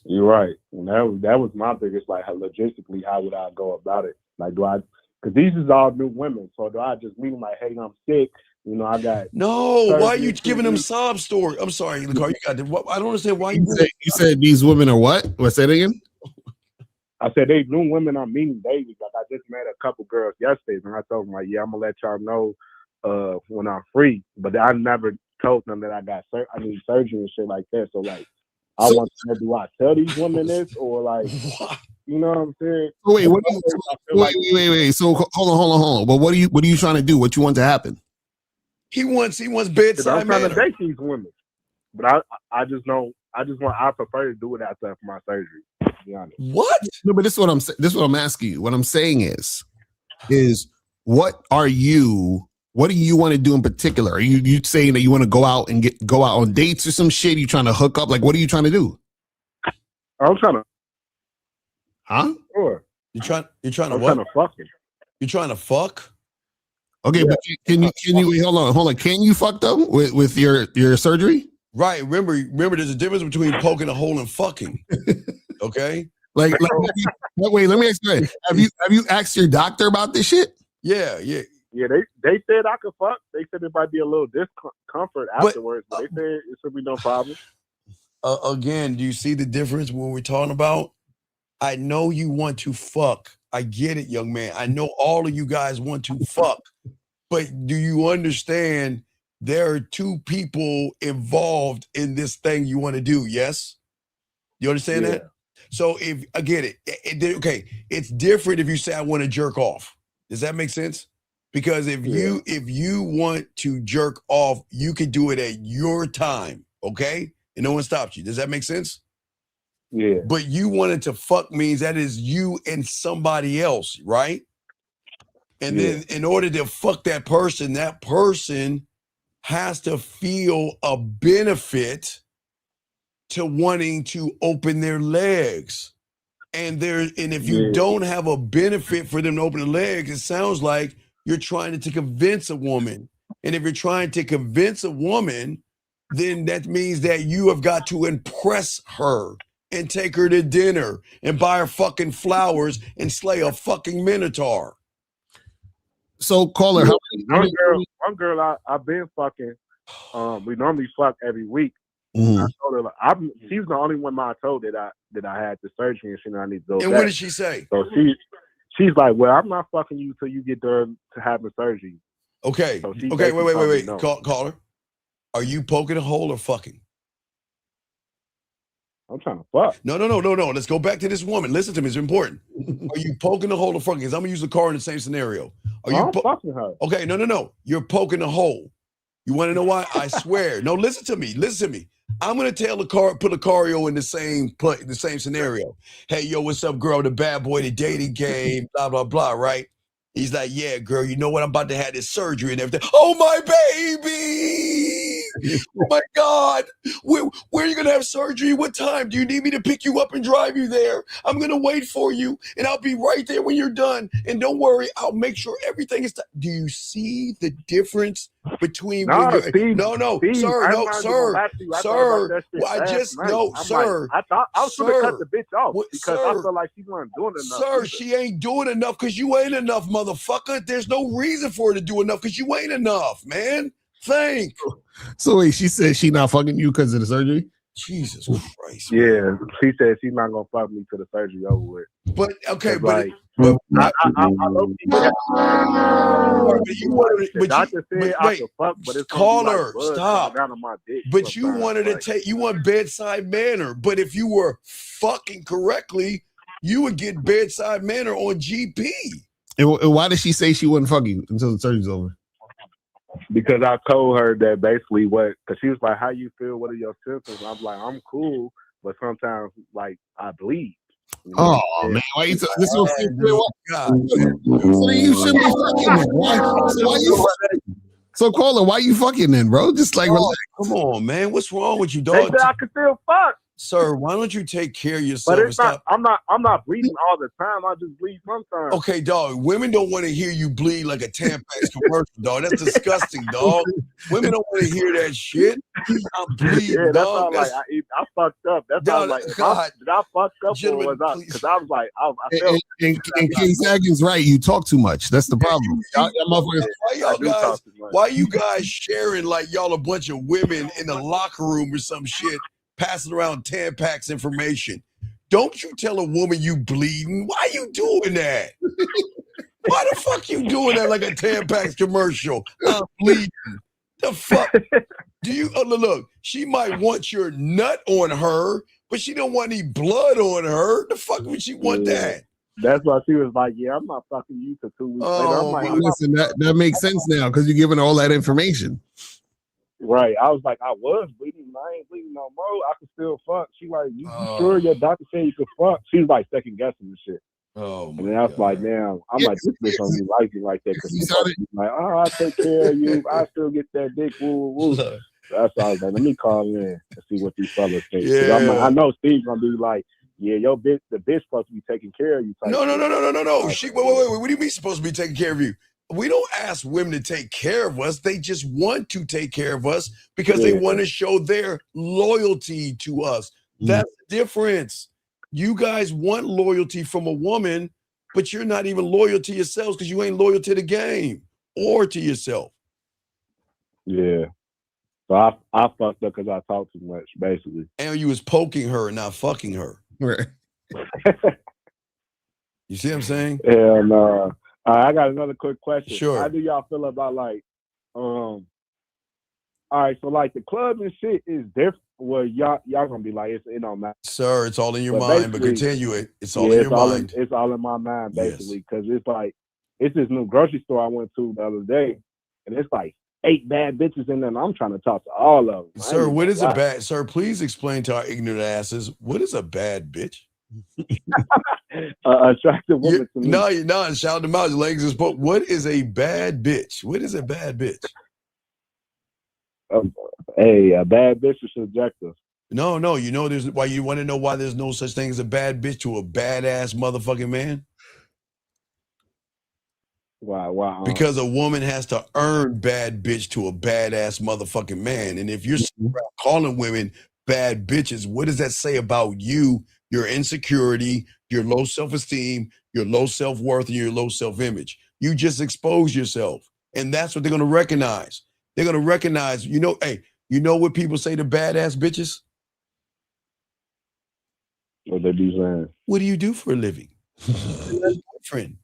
You're right. And that was my biggest, logistically, how would I go about it? Because these is all new women. So do I just meet them hey, I'm sick? I got. No, why are you giving them sob story? I'm sorry, Lucario, I don't understand why you said these women are what? What's that again? I said they new women I'm meeting daily. I just met a couple girls yesterday, and I told them I'm gonna let y'all know when I'm free. But I never told them that I need surgery and shit like that. So I want to know, do I tell these women this or what? You know what I'm saying? Wait. So hold on. But what are you trying to do? What you want to happen? He wants bedside manner. I'm trying to date these women, but I prefer to do it after my surgery. To be honest. What? No, but this is what I'm asking you. What I'm saying is what do you want to do in particular? Are you saying that you want to go out on dates or some shit? You trying to hook up? What are you trying to do? I'm trying to. Huh? Sure. You're trying to what? I'm trying to fuck him. You're trying to fuck? Okay, yeah. But can you wait, hold on. Can you fuck them with your surgery? Right. Remember, there's a difference between poking a hole and fucking. Okay. Wait, let me explain. Have you asked your doctor about this shit? Yeah. Yeah, they said I could fuck. They said it might be a little discomfort afterwards, but they said it should be no problem. Again, do you see the difference when we're talking about? I know you want to fuck. I get it, young man. I know all of you guys want to fuck. But do you understand there are two people involved in this thing you want to do, yes? You understand that? So if I get it, okay, it's different if you say I want to jerk off. Does that make sense? Because if you want to jerk off, you can do it at your time, okay? And no one stops you. Does that make sense? Yeah. But you wanted to fuck means that is you and somebody else, right? And then in order to fuck that person has to feel a benefit to wanting to open their legs. And if you don't have a benefit for them to open their legs, it sounds like you're trying to convince a woman. And if you're trying to convince a woman, then that means that you have got to impress her and take her to dinner and buy her fucking flowers and slay a fucking minotaur. So, caller, one girl I've been fucking. We normally fuck every week. Mm-hmm. I told her she's the only one I told that I had the surgery and she I need to go. And back. what did she say? So she's like, well, I'm not fucking you till you get done to having surgery. Okay. So okay. Wait. No. Caller, are you poking a hole or fucking? I'm trying to fuck. No. Let's go back to this woman. Listen to me. It's important. Are you poking a hole or fucking? Because I'm gonna use the car in the same scenario. Are you fucking her? Okay. No. You're poking a hole. You want to know why? I swear. No, listen to me. I'm gonna put Lucario in the same scenario. Hey, yo, what's up, girl? The bad boy, the dating game, blah blah blah. Right? He's like, yeah, girl. You know what? I'm about to have this surgery and everything. Oh my baby! Oh my God! Where are you gonna have surgery? What time? Do you need me to pick you up and drive you there? I'm gonna wait for you, and I'll be right there when you're done. And don't worry, I'll make sure everything is done. Do you see the difference between sir. I thought I was gonna cut the bitch off because I feel like she wasn't doing enough. Sir, she ain't doing enough because you ain't enough, motherfucker. There's no reason for her to do enough because you ain't enough, man. Think. So wait, she said she not fucking you because of the surgery? Jesus Christ. Yeah, she said she's not gonna fuck me till the surgery over with. But okay, but you caller, stop. But you wanted to take, you want bedside manner. But if you were fucking correctly, you would get bedside manner on GP. And why did she say she wouldn't fuck you until the surgery's over? Because I told her that basically because she was like, how you feel? What are your symptoms? I'm like, I'm cool, but sometimes like I bleed. You know? Oh man, why you this was God. So you shouldn't be fucking then. Why you so caller, why you fucking then, bro? Just like relax. Come on, man. What's wrong with you, dog? They said I could still fuck. Sir, why don't you take care of yourself? But it's not. I'm not bleeding all the time. I just bleed sometimes. Okay, dog. Women don't want to hear you bleed like a Tampax commercial, dog. That's disgusting, dog. Women don't want to hear that shit. I'm bleeding, yeah, that's dog. Like I fucked up. That's how like. Did I fuck up or was I? Because I was like, I felt. And King Sagan's right. You talk too much. That's the problem. Why you guys sharing like y'all a bunch of women in the locker room or some shit? Passing around Tampax information. Don't you tell a woman you bleeding. Why you doing that? Why the fuck you doing that like a Tampax commercial? I'm bleeding. The fuck? Do you look? She might want your nut on her, but she don't want any blood on her. The fuck would she want that? That's why she was like, "Yeah, I'm not fucking you for 2 weeks later." I'm like, listen, that makes sense now because you're giving all that information. Right. I was like, I was bleeding. I ain't bleeding no more. I can still fuck. She like, you sure your doctor said you could fuck? She was like second guessing the shit. Oh, and then I was like, damn. I'm like, this bitch don't be like you like that. Because she's like, oh, I take care of you. I still get that dick. Woo, woo. So that's why I was like, let me call in and see what these fellas think. Yeah. I'm like, I know Steve's gonna be like, yeah, your bitch, the bitch supposed to be taking care of you. No. She, wait. What do you mean supposed to be taking care of you? We don't ask women to take care of us. They just want to take care of us because they want to show their loyalty to us. That's the difference. You guys want loyalty from a woman, but you're not even loyal to yourselves because you ain't loyal to the game or to yourself. Yeah. So I fucked up because I talked too much, basically. And you was poking her and not fucking her. Right. You see what I'm saying? Hell no. I got another quick question. Sure. How do y'all feel about like all right, so like the club and shit is different. Well, y'all gonna be like, it don't matter. Sir, it's all in your But mind, but basically, continue it. It's all in your mind. It's all in my mind, Yes. basically, because it's like, it's this new grocery store I went to the other day, and it's like 8 bad bitches in there, and I'm trying to talk to all of them. Sir, what is a bad, sir, please explain to our ignorant asses, what is a bad bitch? Attractive woman to me. No, you're not. Shout them out. Your legs is put. What is a bad bitch? What is a bad bitch? Hey, a bad bitch is subjective. No. You know there's why you want to know why there's no such thing as a bad bitch to a badass motherfucking man? Wow. Because a woman has to earn bad bitch to a badass motherfucking man. And if you're calling women bad bitches, what does that say about you, your insecurity, your low self-esteem, your low self-worth, and your low self-image? You just expose yourself. And that's what they're going to recognize. They're going to recognize, hey, you know what people say to badass bitches? What they be saying? What do you do for a living? Boyfriend.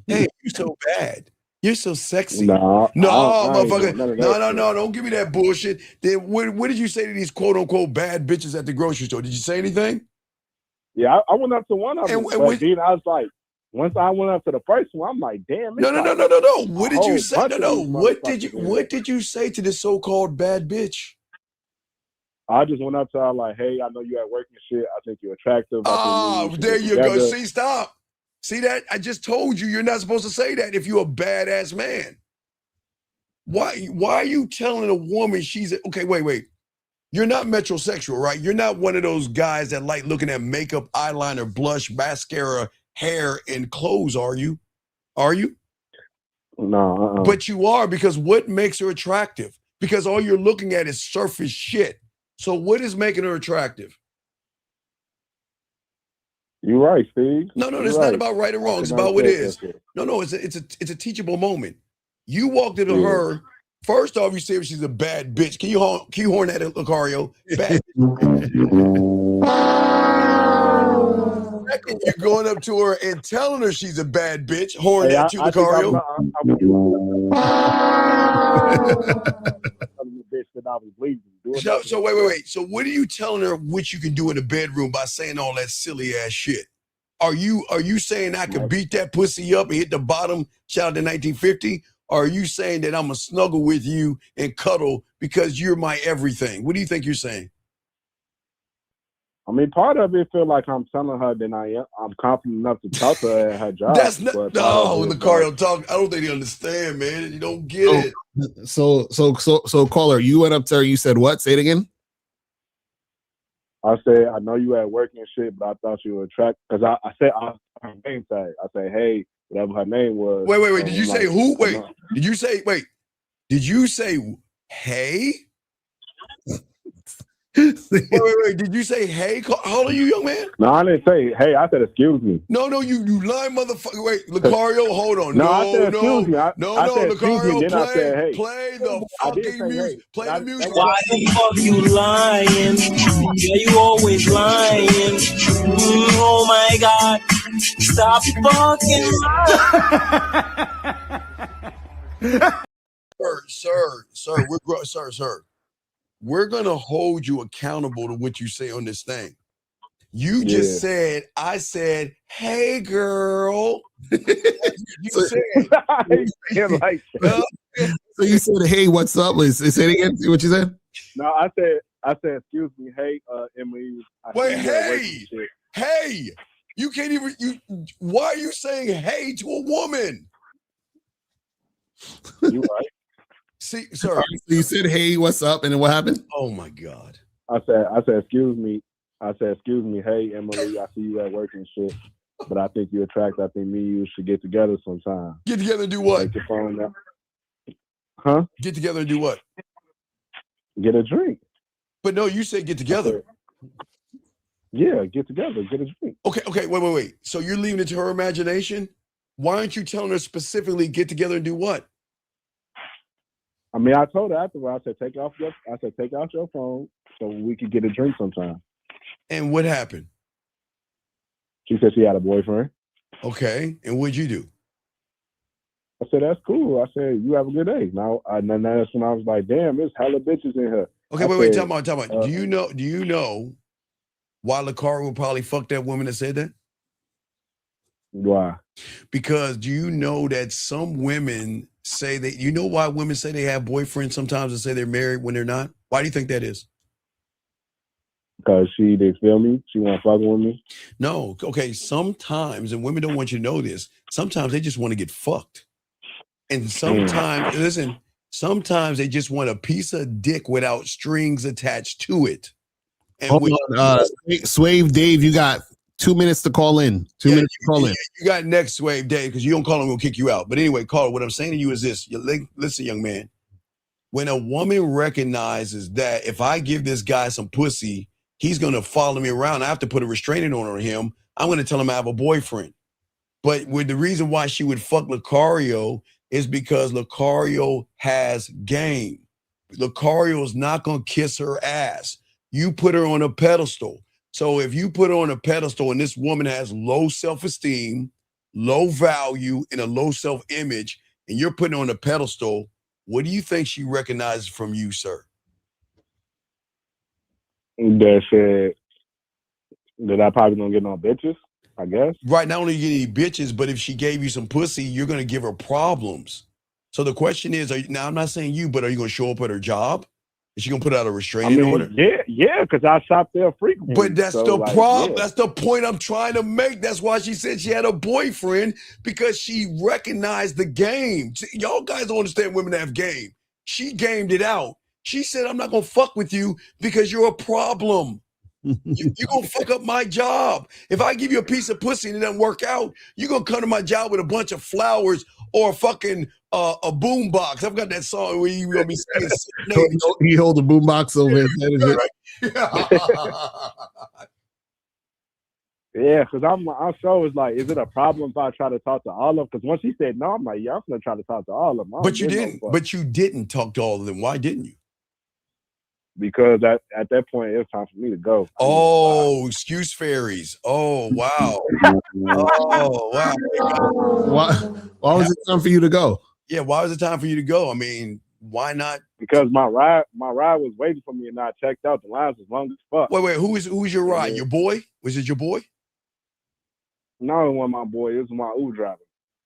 Hey, you're so bad. You're so sexy. No, motherfucker. No. Don't give me that bullshit. Then what did you say to these quote unquote bad bitches at the grocery store? Did you say anything? Yeah, I went up to one of them. But then I was like, once I went up to the first one, I'm like, damn. No. What did you say? No. What did you say to this so-called bad bitch? I just went up to her like, hey, I know you at work and shit. I think you're attractive. There you go. See, stop. See that? I just told you you're not supposed to say that if you're a badass man. Why are you telling a woman she's okay, wait. You're not metrosexual, right? You're not one of those guys that like looking at makeup, eyeliner, blush, mascara, hair, and clothes, are you? Are you? No. But you are, because what makes her attractive? Because all you're looking at is surface shit. So what is making her attractive? You're right, Steve. No, it's not about right or wrong. It's about what it is. No, it's a teachable moment. You walked into her. First off, you said she's a bad bitch. Can you horn that at Lucario? Bad Second, you're going up to her and telling her she's a bad bitch. Horn that to Lucario. So wait. So what are you telling her what you can do in the bedroom by saying all that silly ass shit? Are you saying I could beat that pussy up and hit the bottom, shout out to 1950? Or are you saying that I'm gonna snuggle with you and cuddle because you're my everything? What do you think you're saying? I mean, part of it feel like I'm telling her that I'm confident enough to talk to her at her job. That's not Lucario talk. I don't think they understand, man. You don't get it. So caller, you went up to her, you said what? Say it again. I said, I know you at work and shit, but I thought you were attractive. Because I said her name tag. I said, hey, whatever her name was. Wait. Did you say who? Wait. Did you say hey? Wait. Did you say hey? How old are you, young man? No, I didn't say hey. I said excuse me. No, you lying motherfucker. Wait, Lucario, hold on. I said excuse me. No, said, Lucario, then I said, hey. play the fucking music. Hey. Play the music. Why the fuck you lying? Yeah, you always lying. Oh my God. Stop fucking lying. Sir. We're gonna hold you accountable to what you say on this thing. You just said, I said, hey girl. So you said, hey, what's up? Say it again. See what you said? No, I said, excuse me, hey, Emily. Hey. You can't even. Why are you saying hey to a woman? You right. See, sir. So you said, hey, what's up? And then what happened? Oh my God. I said, excuse me. I said, excuse me. Hey, Emily, I see you at work and shit, but I think you're attractive. I think me and you should get together sometime. Get together and do what? Take your phone out. Huh? Get together and do what? Get a drink. But no, you said get together. Yeah, get together, get a drink. Okay, wait. So you're leaving it to her imagination? Why aren't you telling her specifically get together and do what? I mean, I told her afterwards, I said, take out your phone so we could get a drink sometime. And what happened? She said she had a boyfriend. Okay, and what'd you do? I said, that's cool. I said, you have a good day. Now, and then that's when I was like, damn, there's hella bitches in here. Okay, I wait, said, time out. Do you know why Lakari would probably fuck that woman that said that? why? Because do you know that some women say that, you know why women say they have boyfriends sometimes and say they're married when they're not? Why do you think that is? Because they feel me? She want to fuck with me? No, okay, sometimes, and women don't want you to know this, sometimes they just want to get fucked. And sometimes, listen, sometimes they just want a piece of dick without strings attached to it. And Hold on, Swave Dave, you got 2 minutes to call in. 2 minutes to call in. You got next, Swave Dave, because you don't call him, we'll kick you out. But anyway, Carl, what I'm saying to you is this. Listen, young man, when a woman recognizes that if I give this guy some pussy, he's going to follow me around, I have to put a restraining order on him, I'm going to tell him I have a boyfriend. But with the reason why she would fuck Lucario is because Lucario has game. Lucario is not going to kiss her ass. You put her on a pedestal. So if you put her on a pedestal and this woman has low self-esteem, low value, and a low self-image, and you're putting her on a pedestal, what do you think she recognizes from you, sir? That said that I probably don't get no bitches, I guess. Right, not only you get any bitches, but if she gave you some pussy, you're going to give her problems. So the question is, now I'm not saying you, but are you going to show up at her job? Is she going to put out a restraining order? Yeah, because I shop there frequently. But that's the problem. Yeah. That's the point I'm trying to make. That's why she said she had a boyfriend, because she recognized the game. Y'all guys don't understand women that have game. She gamed it out. She said, I'm not going to fuck with you because you're a problem. You're going to fuck up my job. If I give you a piece of pussy and it doesn't work out, you're going to come to my job with a bunch of flowers or fucking a boom box. I've got that song where you're going to be saying, He hold the boom box over his head. Yeah, because I'm so it's like, is it a problem if I try to talk to all of them? Because once she said no, I'm like, yeah, I'm gonna try to talk to all of them. But you didn't. But you didn't talk to all of them. Why didn't you? Because at that point, it was time for me to go. Oh, excuse fairies. Oh, wow. Oh, wow. Why was it time for you to go? Yeah, why was it time for you to go? I mean, why not? Because my ride was waiting for me and I checked out. The lines was long as fuck. Wait, who's your ride? Your boy? Was it your boy? No, it wasn't my boy. It was my Uber driver.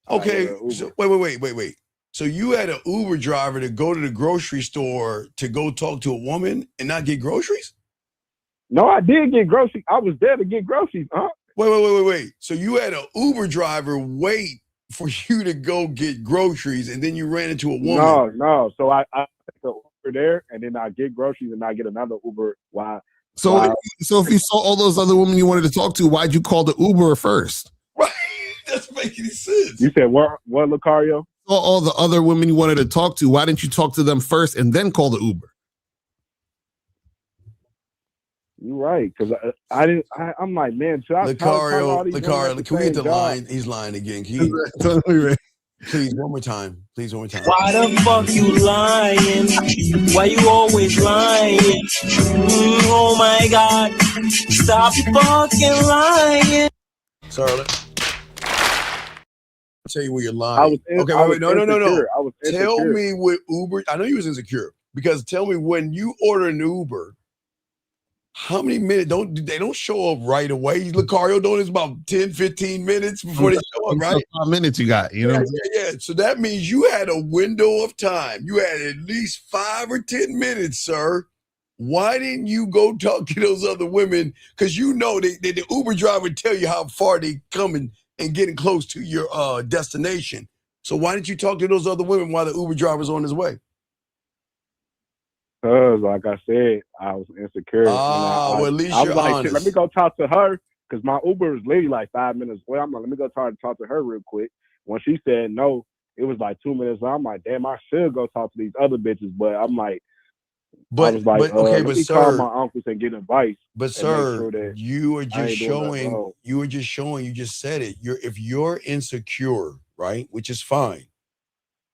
Okay, so wait. So you had an Uber driver to go to the grocery store to go talk to a woman and not get groceries? No, I did get groceries. I was there to get groceries, huh? Wait. So you had an Uber driver wait for you to go get groceries, and then you ran into a woman? No. So I take the Uber there, and then I get groceries, and I get another Uber. So if you saw all those other women you wanted to talk to, why'd you call the Uber first? Right. Doesn't make any sense. You said what, Lucario? All the other women you wanted to talk to, why didn't you talk to them first and then call the Uber? You're right, because I didn't. I'm like, man, Lucario, can we get the line? He's lying again. Can you, please, one more time. Why the fuck you lying? Why you always lying? Oh my God, stop fucking lying. Sorry. I'll tell you where you're lying. No. Tell me what Uber. I know you was insecure, because tell me, when you order an Uber, how many minutes? They don't show up right away. Lucario, it's about 10, 15 minutes before they show up, right? 5 minutes you got, you know? Yeah. So that means you had a window of time. You had at least 5 or 10 minutes, sir. Why didn't you go talk to those other women? Because you know the Uber driver would tell you how far they coming and getting close to your destination. So why didn't you talk to those other women while the Uber driver's on his way? Because, like I said, I was insecure. Well, at least you're honest. Let me go talk to her, because my Uber was literally like 5 minutes away. I'm like, let me go talk to her real quick. When she said no, it was like 2 minutes. I'm like, damn, I should go talk to these other bitches. But I'm like, let me call my uncles and get advice. But sir, you are just showing. You just said it. If you're insecure, right, which is fine.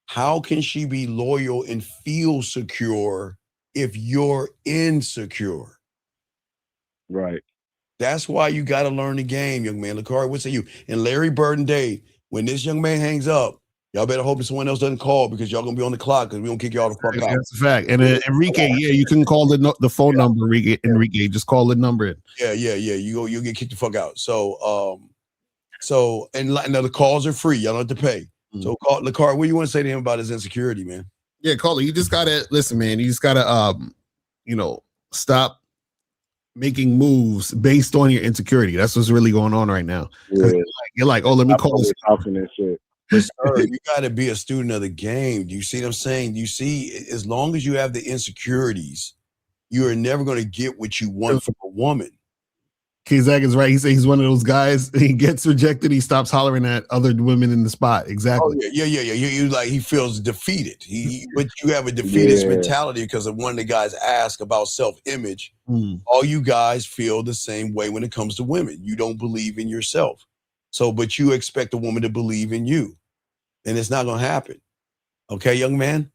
How can she be loyal and feel secure if you're insecure? Right. That's why you got to learn the game, young man. Lucario, what say you? And Larry Bird and Dave, when this young man hangs up, Y'all better hope someone else doesn't call because y'all gonna be on the clock because we gonna kick y'all the fuck out. That's a fact. And Enrique, yeah, you can call the phone number. Enrique, just call the number in. Yeah. You'll get kicked the fuck out. So and now the calls are free. Y'all don't have to pay. So call Lakari. What do you want to say to him about his insecurity, man? Yeah, Caller, you just gotta listen, man. You just gotta stop making moves based on your insecurity. That's what's really going on right now. Yeah. You're like, oh, let me call this. Talking that shit. But sir, you got to be a student of the game. Do you see what I'm saying? Do you see, as long as you have the insecurities, you are never going to get what you want from a woman. Kazak is right. He said he's one of those guys. He gets rejected. He stops hollering at other women in the spot. Exactly. Oh, yeah. You like he feels defeated. But you have a defeatist mentality because of one of the guys asked about self-image. All you guys feel the same way when it comes to women. You don't believe in yourself. So, but you expect a woman to believe in you, and it's not going to happen. Okay, young man.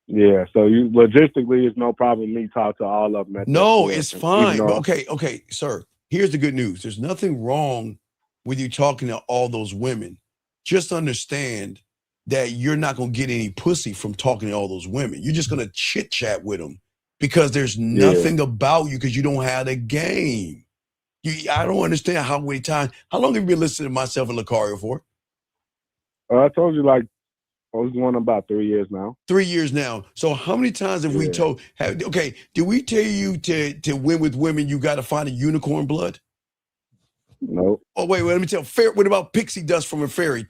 Yeah. So you logistically, it's no problem. Me talk to all of them. No, it's fine. Okay, sir. Here's the good news. There's nothing wrong with you talking to all those women. Just understand that you're not going to get any pussy from talking to all those women. You're just going to chit chat with them because there's nothing about you because you don't have the game. I don't understand how many times. How long have you been listening to myself and Lucario for? I told you like I was going about 3 years now. 3 years now. So how many times have we told? Okay, did we tell you to win with women? You got to find a unicorn blood. No. Oh wait, let me tell. What about pixie dust from a fairy?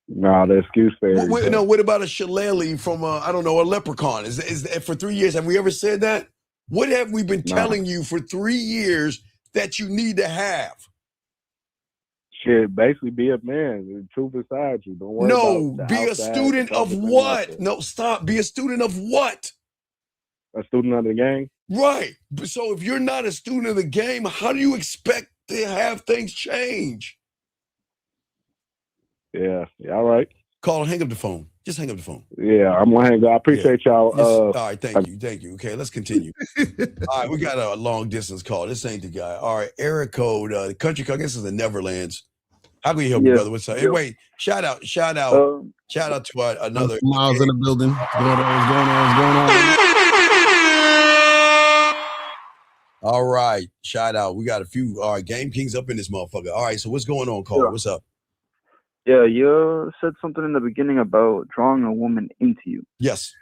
No, the excuse fairy. What about a shillelagh from I don't know, a leprechaun? Is for 3 years? Have we ever said that? What have we been telling you for 3 years that you need to have? Shit, basically be a man. The truth beside you. Don't worry about be a student of what? No, stop. Be a student of what? A student of the game? Right. So if you're not a student of the game, how do you expect to have things change? Yeah, all right. Call, hang up the phone. Just hang up the phone. Yeah, I'm gonna hang up. I appreciate y'all. All right, thank you. Okay, let's continue. All right, we got a long distance call. This ain't the guy. All right, area code, the country code. I guess is the Neverlands. How can you help me, brother? What's up? Hey, wait, shout out to another Miles in the building. What's going on? All right, shout out. We got a few. All right, Game Kings up in this motherfucker. All right, so what's going on, Cole? What's up? Yeah, you said something in the beginning about drawing a woman into you. Yes.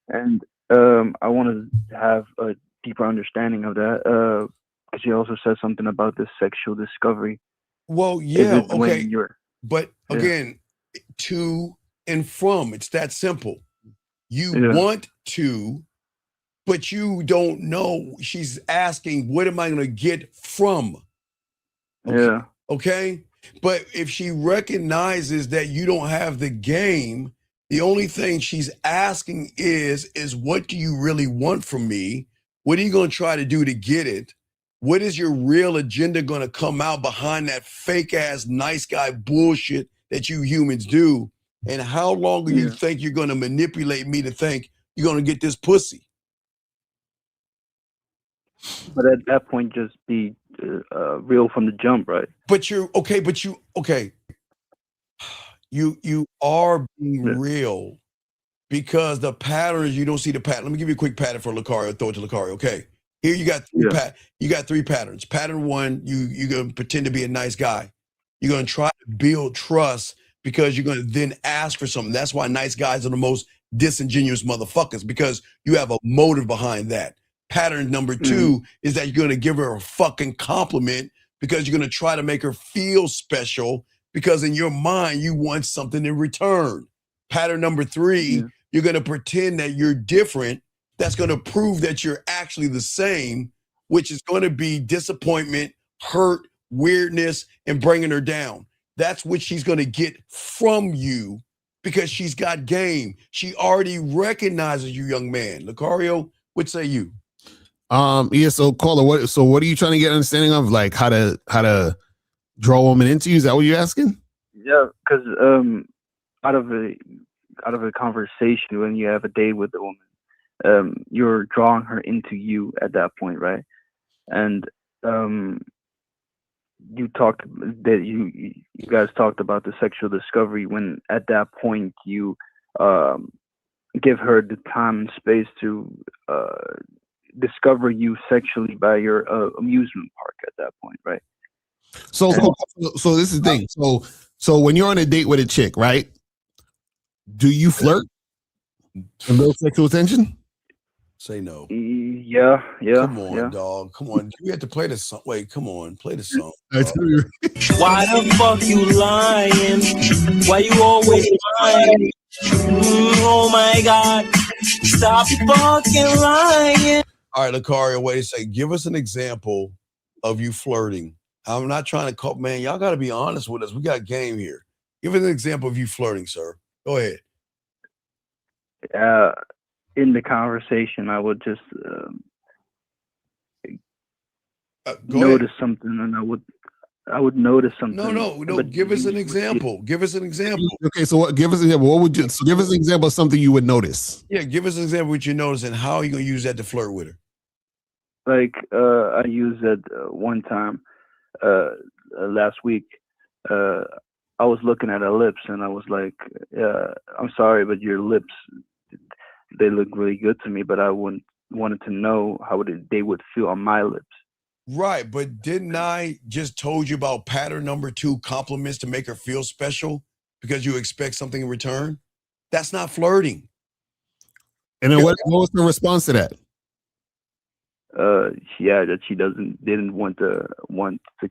And I want to have a deeper understanding of that because you also said something about this sexual discovery. Well, yeah, okay. But again, to and from, it's that simple. You want to, but you don't know. She's asking, what am I going to get from? Okay. Yeah. Okay? But if she recognizes that you don't have the game, the only thing she's asking is what do you really want from me? What are you going to try to do to get it? What is your real agenda going to come out behind that fake ass nice guy bullshit that you humans do? And how long do you think you're going to manipulate me to think you're going to get this pussy? But at that point, just be real from the jump, right? But you are being real because the patterns, you don't see the pattern. Let me give you a quick pattern for Lucario. Throw it to Lucario. Okay. Here you got three patterns. Pattern one, you're going to pretend to be a nice guy. You're going to try to build trust because you're going to then ask for something. That's why nice guys are the most disingenuous motherfuckers, because you have a motive behind that. Pattern number two is that you're going to give her a fucking compliment because you're going to try to make her feel special because in your mind, you want something in return. Pattern number three, you're going to pretend that you're different. That's going to prove that you're actually the same, which is going to be disappointment, hurt, weirdness, and bringing her down. That's what she's going to get from you because she's got game. She already recognizes you, young man. Lucario, what say you? So caller, what are you trying to get understanding of? Like how to draw a woman into you? Is that what you're asking? Yeah, because out of a conversation, when you have a date with a woman, you're drawing her into you at that point, right? And you talked that you guys talked about the sexual discovery when at that point you give her the time and space to discover you sexually by your amusement park at that point, right? So this is the thing. So when you're on a date with a chick, right? Do you flirt and build sexual tension? Say no. Yeah. Come on, dog. Come on. You have to play the song. Wait, come on. Play the song. Why the fuck you lying? Why you always lying? Oh my God. Stop fucking lying. All right, Lucario, wait a second. Give us an example of you flirting. I'm not trying to call, man, y'all got to be honest with us. We got game here. Give us an example of you flirting, sir. Go ahead. In the conversation, I would just notice something, and I would notice something. No. Give us an example. Give us an example. Okay, so give us an example. What would you? So give us an example of something you would notice. Yeah, give us an example of what you notice, and how are you gonna use that to flirt with her? Like I used that one time last week. I was looking at her lips, and I was like, "I'm sorry, but your lips." They look really good to me, but I wanted to know how they would feel on my lips. Right, but didn't I just told you about pattern number 2, compliments to make her feel special because you expect something in return? That's not flirting. And then what was the response to that? Yeah, that she didn't want to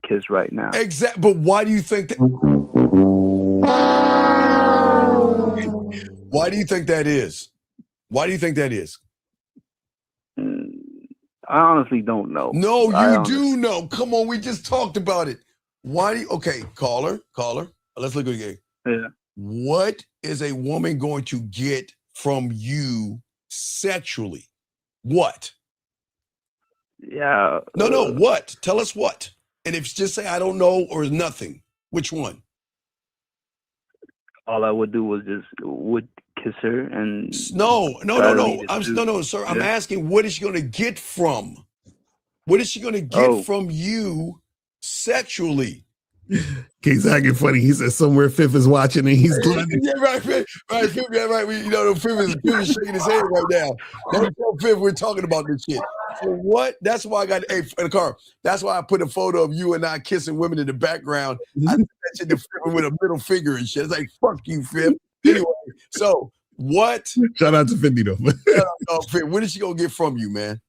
kiss right now. Exactly, but why do you think that? Why do you think that is? Why do you think that is? I honestly don't know. No, you do know. Come on, we just talked about it. Why do you, okay, caller. Let's look again. Yeah. What is a woman going to get from you sexually? What? Yeah. No, what? Tell us what. And if just say I don't know or nothing, which one? All I would do was would kiss her and no, sir. I'm asking, what is she gonna get from? What is she gonna get from you sexually? K's acting funny. He said somewhere Fifth is watching and he's glad. Yeah, right, Fifth. Yeah, right. Fifth is shaking his head right now. Don't tell Fifth we're talking about this shit. So what? That's why I got in the car. That's why I put a photo of you and I kissing women in the background. I mentioned the Fifth with a middle finger and shit. It's like, fuck you, Fifth. Anyway, so what? Shout out to 50 though. Fifth, what is she gonna get from you, man?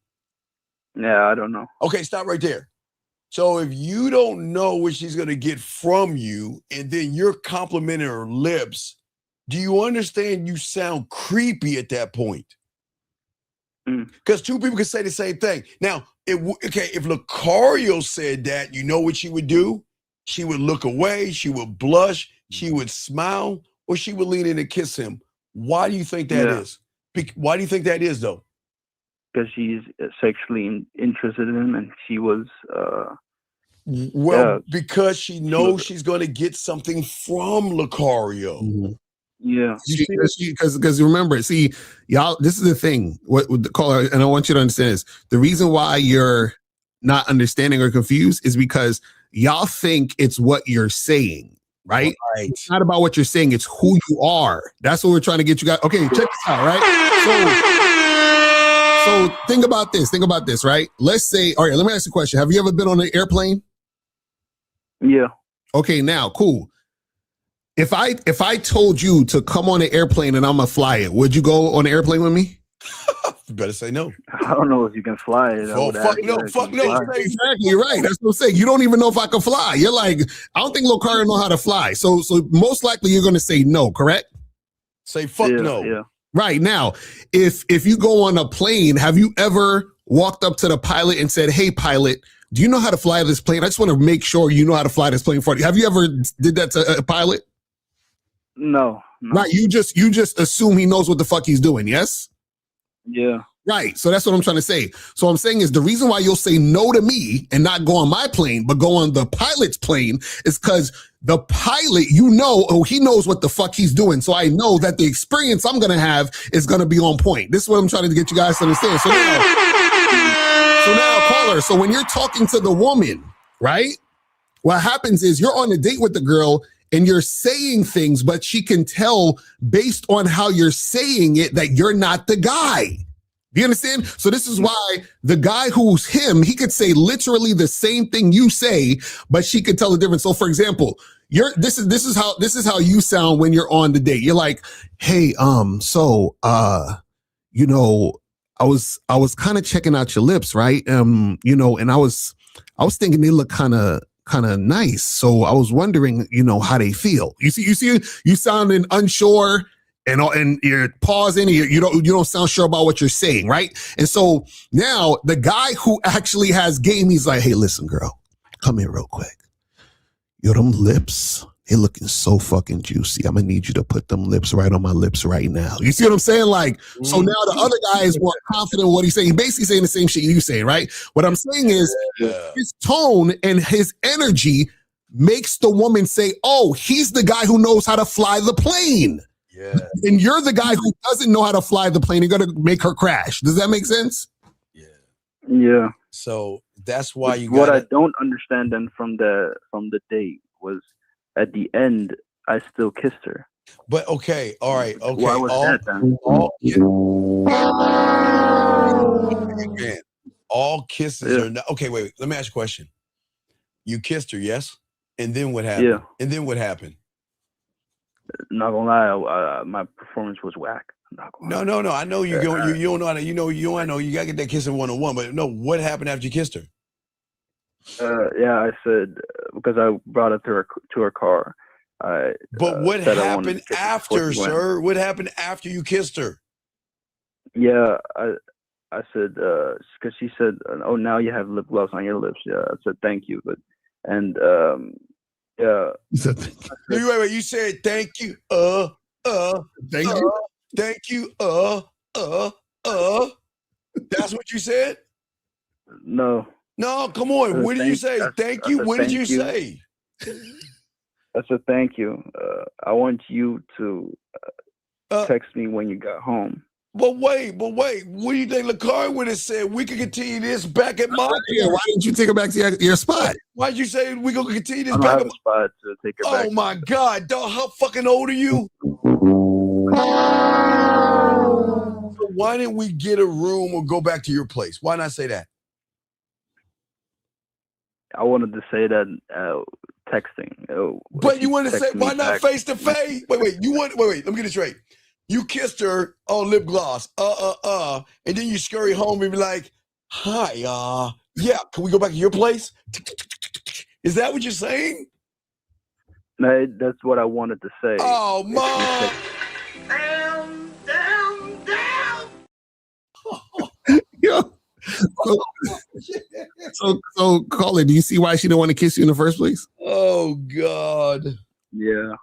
Yeah, I don't know. Okay, stop right there. So if you don't know what she's going to get from you and then you're complimenting her lips, do you understand you sound creepy at that point? Because two people can say the same thing. Now, if Lucario said that, you know what she would do? She would look away, she would blush, she would smile, or she would lean in and kiss him. Why do you think that is? Why do you think that is, though? Because she's sexually interested in him, and she was. Because she knows she's going to get something from Lucario. Mm-hmm. Yeah, because remember, see, y'all. This is the thing. What the caller, and I want you to understand this. The reason why you're not understanding or confused is because y'all think it's what you're saying. Right? It's not about what you're saying. It's who you are. That's what we're trying to get you guys. Okay, check this out. Right? So think about this, right? Let's say, all right, let me ask you a question. Have you ever been on an airplane? Yeah. Okay, now, cool. If I told you to come on an airplane and I'm gonna fly it, would you go on an airplane with me? You better say no. I don't know if you can fly it. Oh, fuck no. Exactly, you're right. That's what I'm saying. You don't even know if I can fly. You're like, I don't think Lucario know how to fly. So most likely you're gonna say no, correct? Say fuck no. Yeah. Right now, if you go on a plane, have you ever walked up to the pilot and said, "Hey, pilot, do you know how to fly this plane? I just want to make sure you know how to fly this plane for you." Have you ever did that to a pilot? No. Right. You just assume he knows what the fuck he's doing. Yes. Yeah. Right. So that's what I'm trying to say. So what I'm saying is the reason why you'll say no to me and not go on my plane, but go on the pilot's plane is because the pilot, he knows what the fuck he's doing. So I know that the experience I'm going to have is going to be on point. This is what I'm trying to get you guys to understand. So now, caller, so when you're talking to the woman, right? what happens is you're on a date with the girl and you're saying things, but she can tell based on how you're saying it that you're not the guy. Do you understand? So this is why the guy who's him, he could say literally the same thing you say, but she could tell the difference. So for example, this is how you sound when you're on the date. You're like, hey, you know, I was kind of checking out your lips, right? You know, and I was thinking they look kind of nice. So I was wondering, you know, how they feel. You see, you sounding unsure. And you're pausing. You don't sound sure about what you're saying, right? And so now the guy who actually has game, he's like, "Hey, listen, girl, come here real quick. Yo, them lips, they looking so fucking juicy. I'm gonna need you to put them lips right on my lips right now." You see what I'm saying? Like, so now the other guy is more confident in what he's saying. He's basically saying the same shit you say, right? What I'm saying is his tone and his energy makes the woman say, "Oh, he's the guy who knows how to fly the plane." Yeah. And you're the guy who doesn't know how to fly the plane. You're going to make her crash. Does that make sense? Yeah. Yeah. So that's why you What I don't understand then from the date was at the end I still kissed her. But okay, all right, okay. Why was that then? All kisses are not okay. Wait, let me ask you a question. You kissed her, yes? And then what happened? Yeah. And then what happened? Not gonna lie, my performance was whack. No. I know you don't. You don't know how to. I know you gotta get that kissing 101. But no, what happened after you kissed her? Yeah, I said because I brought it to her car. But what happened after, sir? What happened after you kissed her? Yeah, I said because she said, "Oh, now you have lip gloss on your lips." Yeah, I said thank you, but yeah. Wait. You said thank you. Thank you. Thank you. That's what you said? No. No, come on. What did you say? Thank you. What did you say? I said thank you. I want you to text me when you got home. But wait. What do you think Lakari would have said? We could continue this back at my Yeah, why didn't you take her back to your spot? Why'd you say we gonna continue this I don't back have at a spot to take her back. Oh my God, dog, how fucking old are you? So why didn't we get a room or go back to your place? Why not say that? I wanted to say that texting. But you wanted to say why not face to face? Wait. Wait. Let me get it straight. You kissed her on lip gloss, and then you scurry home and be like, "Hi, yeah, can we go back to your place?" Is that what you're saying? No, that's what I wanted to say. Oh, Mom. Yo. So, Colin, do you see why she didn't want to kiss you in the first place? Oh, God. Yeah.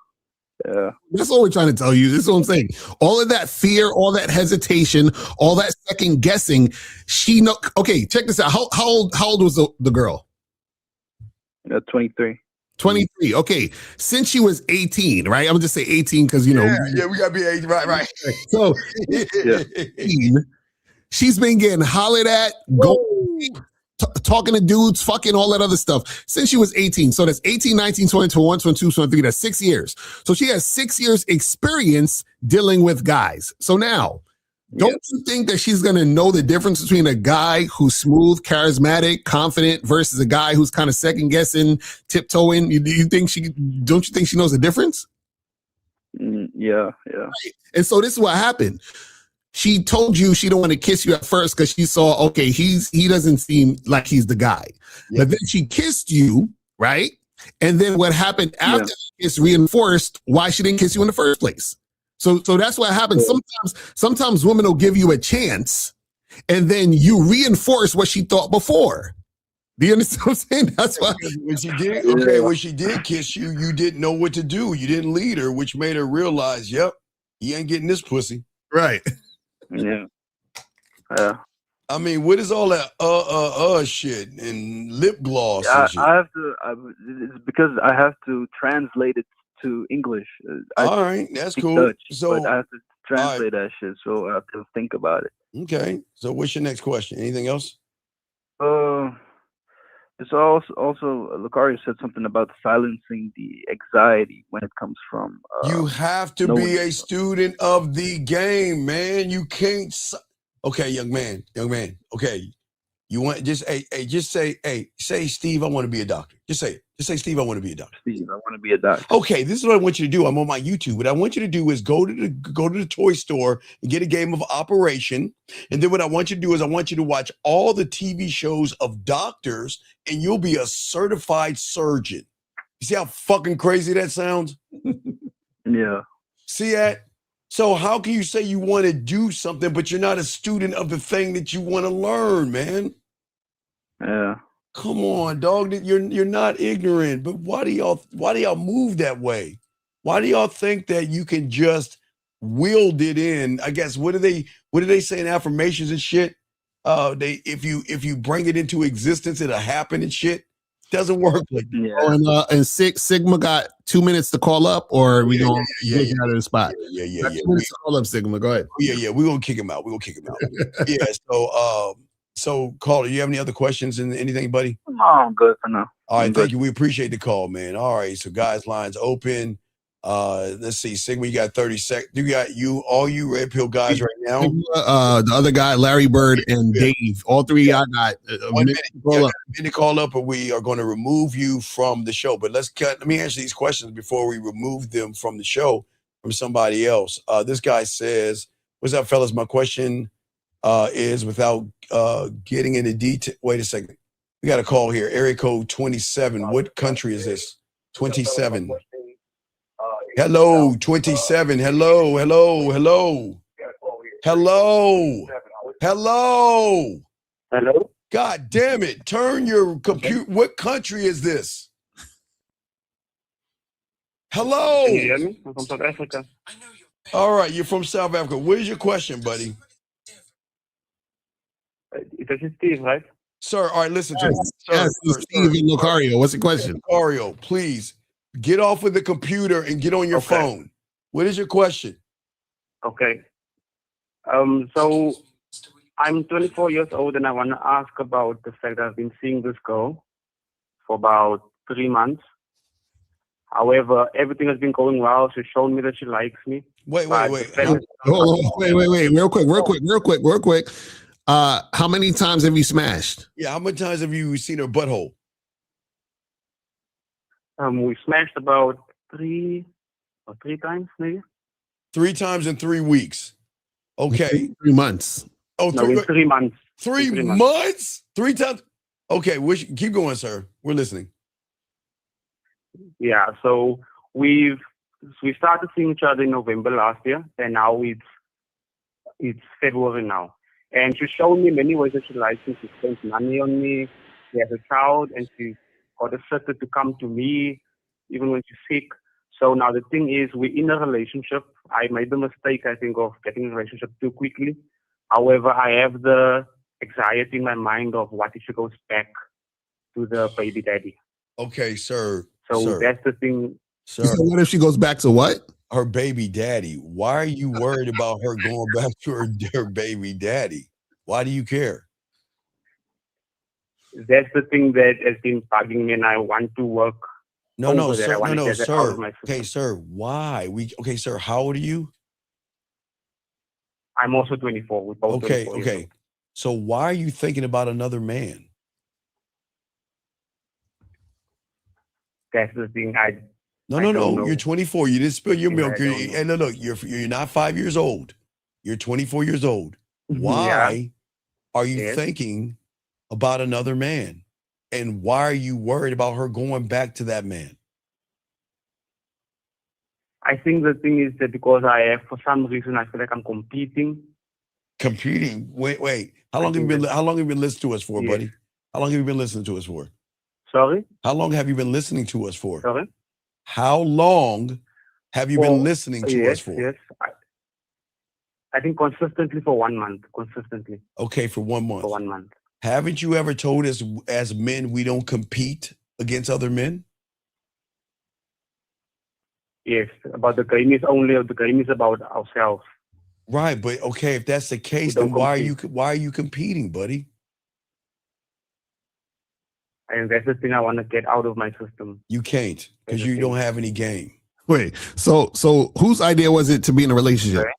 That's what we're trying to tell you. This is what I'm saying. All of that fear, all that hesitation, all that second guessing. Okay, check this out. How old was the girl? 23. 23. Okay. Since she was 18, right? I'm gonna just say 18 because Yeah, we gotta be 18. Right. So 18, she's been getting hollered at, talking to dudes, fucking all that other stuff since she was 18. So that's 18, 19, 20, 21, 22, 23. That's 6 years. So she has 6 years experience dealing with guys. So now, don't you think that she's going to know the difference between a guy who's smooth, charismatic, confident versus a guy who's kind of second guessing, tiptoeing? Don't you think she knows the difference? Yeah. Right. And so this is what happened. She told you she don't want to kiss you at first because she saw, okay, he doesn't seem like he's the guy. Yeah. But then she kissed you, right? And then what happened after the kiss reinforced why she didn't kiss you in the first place. So that's what happens. Sometimes women will give you a chance and then you reinforce what she thought before. Do you understand what I'm saying? That's why when she did kiss you, you didn't know what to do. You didn't lead her, which made her realize, yep, he ain't getting this pussy. Right. Yeah. I mean, what is all that shit and lip gloss? Yeah, and shit? I have to. It's because I have to translate it to English. All right, that's cool. Dutch, so but I have to translate that shit, so I have to think about it. Okay. So what's your next question? Anything else? It's also Lucario said something about silencing the anxiety when it comes from. You have to knowing be a yourself. student of the game, man. You can't. Okay, young man. Okay, you want just say Steve, I want to be a doctor. Just say it. Just say Steve, I want to be a doctor. Steve, I want to be a doctor. Okay, this is what I want you to do. I'm on my YouTube. What I want you to do is go to the toy store and get a game of Operation. And then what I want you to do is I want you to watch all the TV shows of doctors, and you'll be a certified surgeon. You see how fucking crazy that sounds? Yeah. See that? So how can you say you want to do something, but you're not a student of the thing that you want to learn, man? Yeah. Come on, dog. You're not ignorant, but why do y'all move that way? Why do y'all think that you can just wield it in? I guess what do they say in affirmations and shit? If you bring it into existence, it'll happen and shit. Doesn't work like that. Yeah. Oh, and Sigma got 2 minutes to call up, or are we gonna get out of the spot? Yeah. Got 2 minutes to call up, Sigma. Go ahead. Yeah. We're gonna kick him out. Yeah. So caller, you have any other questions and anything, buddy? No, I'm good for now. All right, I'm thank good. you. We appreciate the call, man. All right, so guys, lines open. Let's see, Sigma, you got 30 seconds. You got all you Red Pill guys right now. The other guy, Larry Bird and Dave, all three. I got a 1 minute minute. to call up. Minute call up, or we are going to remove you from the show. But let me answer these questions before we remove them from the show from somebody else. This guy says, "What's up, fellas? My question is without getting into detail." Wait a second. We got a call here. Area code 27. What country is this? 27. Hello, 27. Hello. Hello? God damn it. Turn your computer. What country is this? Hello. Can you hear me? I'm from South Africa. All right, you're from South Africa. What is your question, buddy? This is Steve, right? Sir, all right, listen to me. Yes, Steve and Lucario. What's the question? Mario, please get off of the computer and get on your Okay. phone. What is your question? Okay. So I'm 24 years old and I want to ask about the fact that I've been seeing this girl for about 3 months. However, everything has been going well. She's shown me that she likes me. Wait. But the fact that- Wait. Real quick. How many times have you smashed? Yeah, how many times have you seen her butthole? We smashed about three times, maybe. 3 times in 3 weeks. Okay. 3 months. Oh, No, in 3 months. 3 3 months. months? 3 times? Okay, keep going, sir. We're listening. Yeah, so we started seeing each other in November last year, and now it's February now. And she showed me many ways that she likes me. She spends money on me. She has a child, and she got a sister to come to me, even when she's sick. So now the thing is, we're in a relationship. I made the mistake, I think, of getting in a relationship too quickly. However, I have the anxiety in my mind of what if she goes back to the baby daddy. Okay, sir. So sir, that's the thing. sir. So what if she goes back to what? Her baby daddy. Why are you worried about her going back to her baby daddy? Why do you care? That's the thing that has been bugging me, and I want to work. No, over that. I sir. want to No, get that out of sir. my system. Okay, sir. Why? Okay, sir. How old are you? I'm also 24. We're both Okay, 24 years okay. old. So why are you thinking about another man? That's the thing. No. I don't know. You're 24. You didn't spill your Yeah, milk. I don't know. Hey, look. You're not 5 years old. You're 24 years old. Yeah. Why are you Yes. thinking about another man? And why are you worried about her going back to that man? I think the thing is that because for some reason, I feel like I'm competing. Competing. Wait. How long have you been listening to us for, Yes. buddy? How long have you been listening to us for? Sorry? How long have you been listening to us for? Sorry? How long have you been listening to us for? Yes. I think consistently for 1 month. Consistently Okay, for 1 month. for 1 month. Haven't you ever told us as men we don't compete against other men? Yes. About the game is about ourselves. Right, but okay, if that's the case, don't then why are you competing, buddy? And that's the thing I want to get out of my system. You can't because you don't have any game. Wait, so whose idea was it to be in a relationship? Sorry?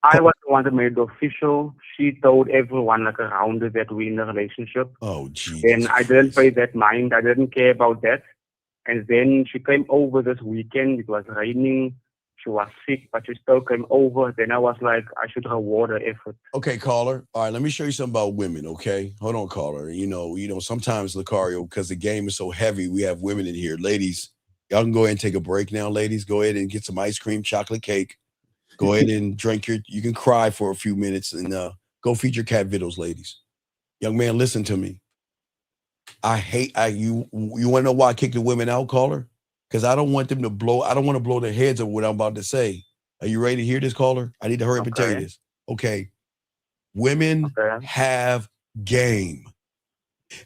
I was the one that made it official. She told everyone like around her that we're in a relationship. Oh, geez. And I didn't pay that mind. I didn't care about that. And then she came over this weekend. It was raining. She was sick, but she still came over. Then I was like, I should reward her effort. Okay, caller. All right, let me show you something about women, okay? Hold on, caller. You know, sometimes, Lucario, because the game is so heavy, we have women in here. Ladies, y'all can go ahead and take a break now, ladies. Go ahead and get some ice cream, chocolate cake. Go ahead and drink you can cry for a few minutes and go feed your cat vittles, ladies. Young man, listen to me. You want to know why I kick the women out, caller? Because I don't want them to I don't want to blow their heads over what I'm about to say. Are you ready to hear this, caller? I need to hurry up and tell you this. Okay. Women have game.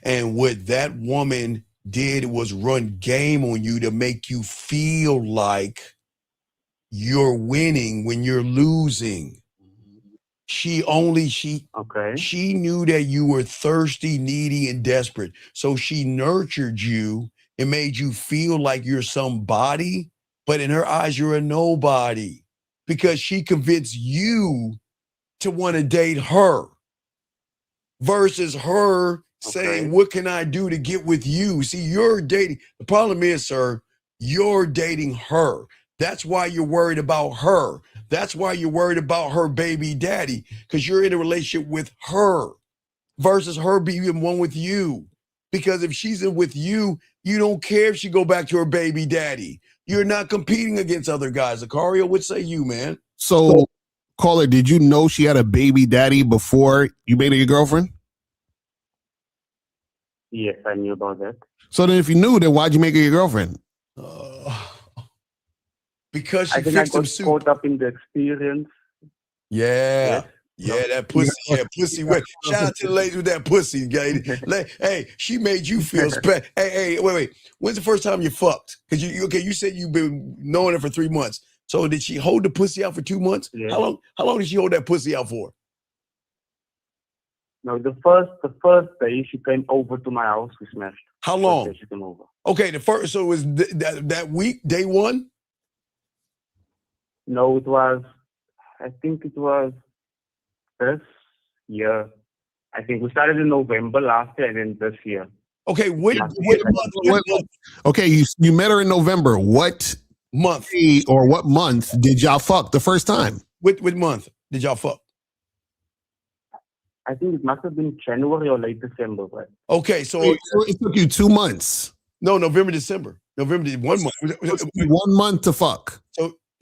And what that woman did was run game on you to make you feel like you're winning when you're losing. She knew that you were thirsty, needy, and desperate. So she nurtured you and made you feel like you're somebody, but in her eyes, you're a nobody because she convinced you to want to date her versus her saying, what can I do to get with you? See, you're dating. The problem is, sir, you're dating her. That's why you're worried about her. That's why you're worried about her baby daddy, because you're in a relationship with her versus her being one with you. Because if she's in with you, you don't care if she go back to her baby daddy. You're not competing against other guys. Lucario, what say you, man? So, caller, did you know she had a baby daddy before you made her your girlfriend? Yes, I knew about that. So then if you knew, then why'd you make her your girlfriend? Because she I think fixed I him got soup. caught up in the experience. Yeah. Yeah, that pussy. Yeah, pussy wet. Shout out to the ladies with that pussy, guy. Hey, she made you feel special. Hey, wait. When's the first time you fucked? Because you said you've been knowing her for 3 months. So did she hold the pussy out for 2 months? Yeah. How long did she hold that pussy out for? No, the first day she came over to my house, we smashed. How long? First day she came over. Okay, the first. So it was that week, day one. No, I think it was this year. I think we started in November last year and then this year. Okay, what month? Okay, you met her in November. What month or what month did y'all fuck the first time? What month did y'all fuck? I think it must have been January or late December. But okay, so it took you 2 months. No, November, December. November, 1 month. 1 month to fuck.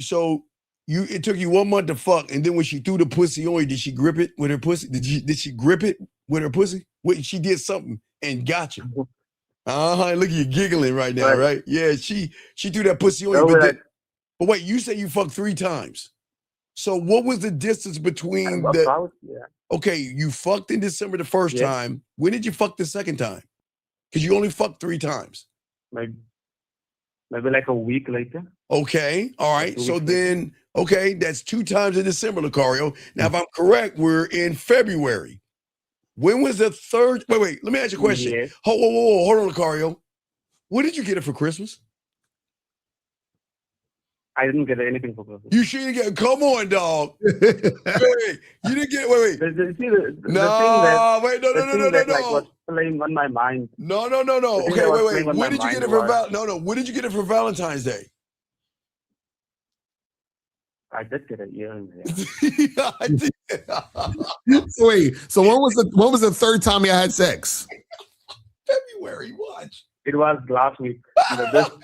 So it took you 1 month to fuck, and then when she threw the pussy on you, did she grip it with her pussy? Did she grip it with her pussy? She did something and got you. Look at you giggling right now, right? Yeah, she threw that pussy on you. But wait, you say you fucked 3 times. So what was the distance between Okay, you fucked in December the first time. When did you fuck the second time? Because you only fucked 3 times. Maybe like a week later. Okay, all right. So then, that's 2 times in December, Lucario. Now, if I'm correct, we're in February. When was the third? Wait. Let me ask you a question. Yes. Whoa, hold on, Lucario. What did you get her for Christmas? I didn't get anything for Christmas. You shouldn't get. Come on, dog. Wait, you didn't get. Wait. The thing that was playing on my mind. No. Okay, wait. When did you get it for When did you get it for Valentine's Day? I did get it earring. I did. Wait. So when was the third time you had sex? February. Watch. It was last week. Last week.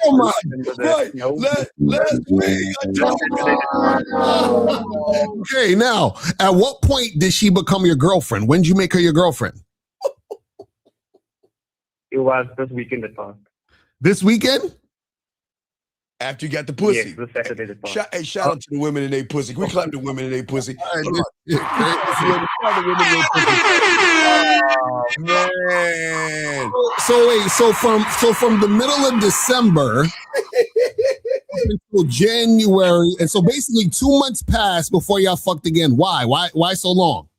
Okay, now, at what point did she become your girlfriend? When did you make her your girlfriend? It was this weekend that passed. This weekend? After you got the pussy. Yes, the Saturday that passed. Shout out to the women in their pussy. Can we clap the women in their pussy? Oh, man. So from the middle of December until January, and so basically 2 months passed before y'all fucked again. Why so long?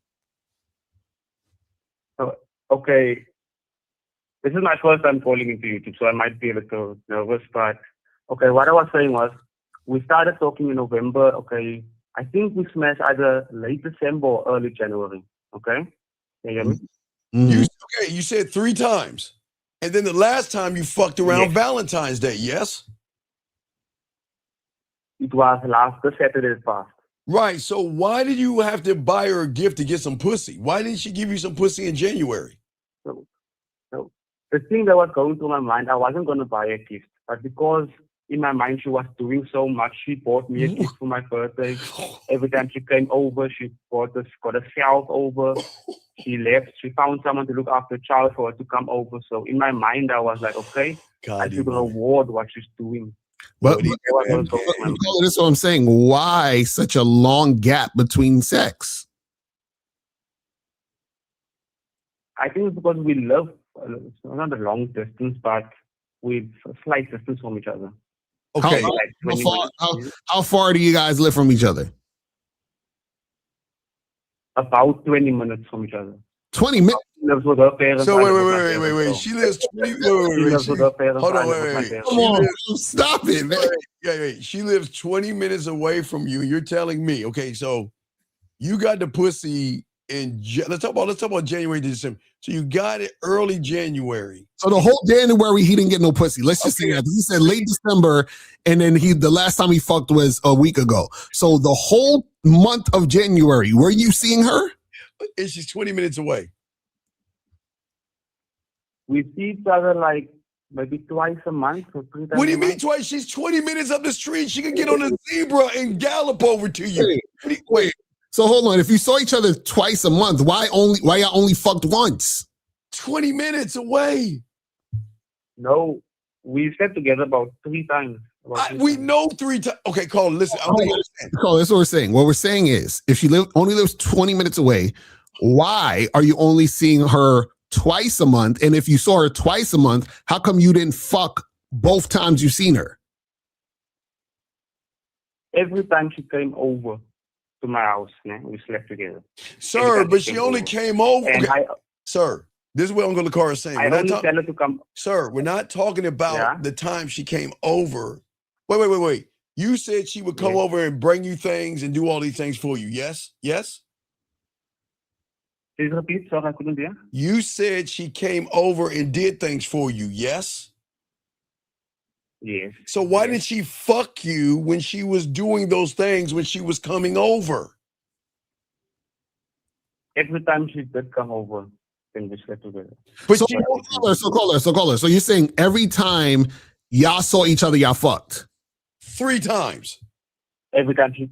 okay, this is my first time calling into YouTube, so I might be a little nervous. But okay, what I was saying was, we started talking in November. Okay, I think we smashed either late December or early January. Okay, can you hear me? Mhm. You said 3 times. And then the last time you fucked around Yes. Valentine's Day, yes? It was last Saturday past. Right. So why did you have to buy her a gift to get some pussy? Why didn't she give you some pussy in January? So the thing that was going through my mind, I wasn't going to buy a gift, but because in my mind she was doing so much, she bought me a gift for my birthday. Every time she came over, she got a shelf over. She left. She found someone to look after the child for her to come over. So in my mind, I was like, okay, I God, should reward what she's doing. But, Buddy, but, That was man. going through my mind. that's what I'm saying. Why such a long gap between sex? I think it's because we love, it's not a long distance, but with a slight distance from each other. Okay. How- Like How 20 far, minutes. how far do you guys live from each other? About 20 minutes from each other. 20 minutes. She lives with her parents. So I wait. live with my parents, so She lives 20. She lives with her parents. Hold I on, live with my wait. parents. Come on, stop it, man. Wait. She lives 20 minutes away from you. You're telling me, okay, so you got the pussy in let's talk about January to December. So you got it early January. So the whole January he didn't get no pussy. Let's just say Okay. that. He said late December, and then the last time he fucked was a week ago. So the whole month of January, were you seeing her? And she's 20 minutes away. We see each other like maybe twice a month or 3 times What do you a mean month. twice? She's 20 minutes up the street. She can get on a zebra and gallop over to you. Wait. So hold on. If you saw each other twice a month, why y'all only fucked once? 20 minutes away. No, we slept together about 3 times. We know 3 times. Okay, Carl, listen. I don't understand. Cole, that's what we're saying. What we're saying is, if she only lives 20 minutes away, why are you only seeing her twice a month? And if you saw her twice a month, how come you didn't fuck both times you seen her? Every time she came over to my house, we slept together. Sir, but she only came over. And Okay. Sir, this is what Uncle Lakar is saying. I only tell her to come. Sir, we're not talking about the time she came over. Wait. You said she would come over and bring you things and do all these things for you. Yes? Yes? Please repeat, sir. I couldn't hear. You said she came over and did things for you. Yes? Yes. So why didn't she fuck you when she was doing those things when she was coming over? Every time she did come over, then we slept together. But So caller. So you're saying every time y'all saw each other, y'all fucked? 3 times. Every time she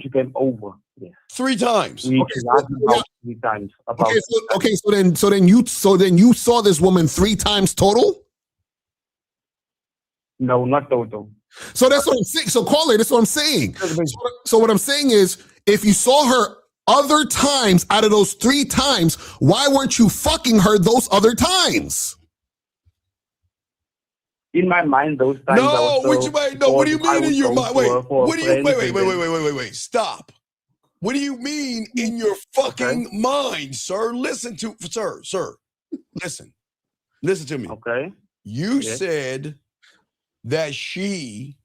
came over, yes. 3 times. We about 3 times. About So then you saw this woman 3 times total? No, not total. So that's what I'm saying. So caller, that's what I'm saying. So what I'm saying is, if you saw her other times out of those 3 times, why weren't you fucking her those other times? In my mind, those times. No, what do you mean in your mind? Wait. Stop. What do you mean in your fucking mind, sir? Listen to me. Okay. You said that she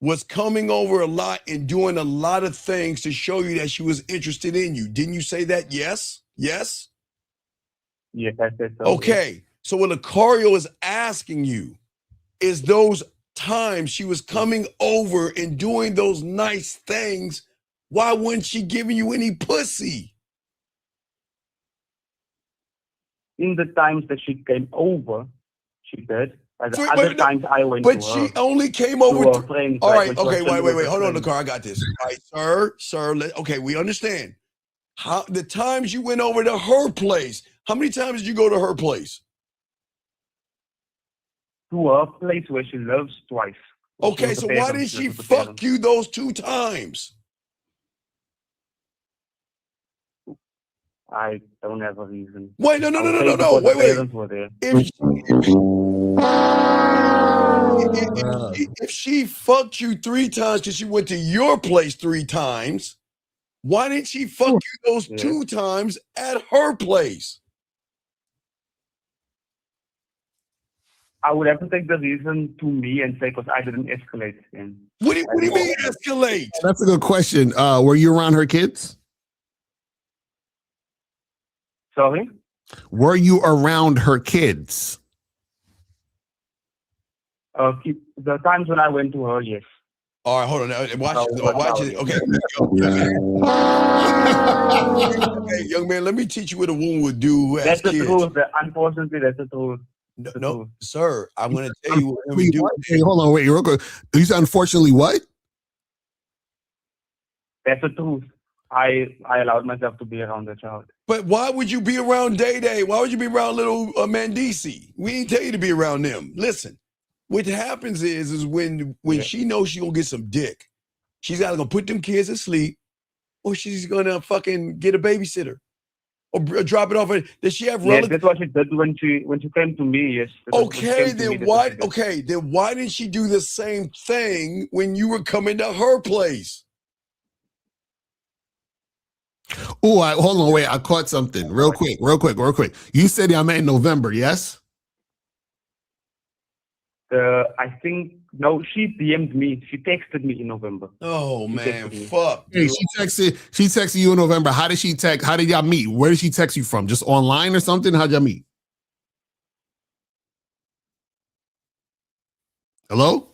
was coming over a lot and doing a lot of things to show you that she was interested in you. Didn't you say that? Yes? Yes, I said so. Okay. So what Lucario is asking you is those times she was coming over and doing those nice things, why wasn't she giving you any pussy? In the times that she came over, she did. But the other times I went to her. But she only came over. her friends, All like right. when Okay. she was Wait. Hold on, friends. Lucario. I got this. All right, sir. Okay, we understand. How the times you went over to her place? How many times did you go to her place? To her place where she lives twice. Okay, so why did she fuck you those 2 times? I don't have a reason. Wait, no. Wait. Wait. Were there. If she fucked you 3 times because she went to your place 3 times, why didn't she fuck you those 2 times at her place? I would have to take the reason to me and say because I didn't escalate. And What do you mean escalate? That's a good question. Were you around her kids? sorry. Were you around her kids? The times when I went to her, yes. All right, hold on. Watch it. Okay. Okay, young man, let me teach you what a woman would do who has That's the kids. truth. Unfortunately, that's the truth. No, sir, I'm going to tell you what women do. Hey, hold on, wait, real quick. You said unfortunately what? That's the truth. I allowed myself to be around the child. But why would you be around Day Day? Why would you be around little Mandisi? We didn't tell you to be around them. Listen, what happens is when she knows she gonna get some dick, she's either gonna put them kids to sleep, or she's gonna fucking get a babysitter, or drop it off. Does she have Yes, relatives? that's what she did when she came to me. Yes. That's what she Okay, came to me, then that's why? what she did. Okay, then why didn't she do the same thing when you were coming to her place? Oh, hold on, wait. I caught something real quick. You said y'all met in November, yes? I think no, she DM'd me. She texted me in November. Oh She man, texted me. fuck. Hey, she texted you in November. How did she text? How did y'all meet? Where did she text you from? Just online or something? How'd y'all meet? Hello?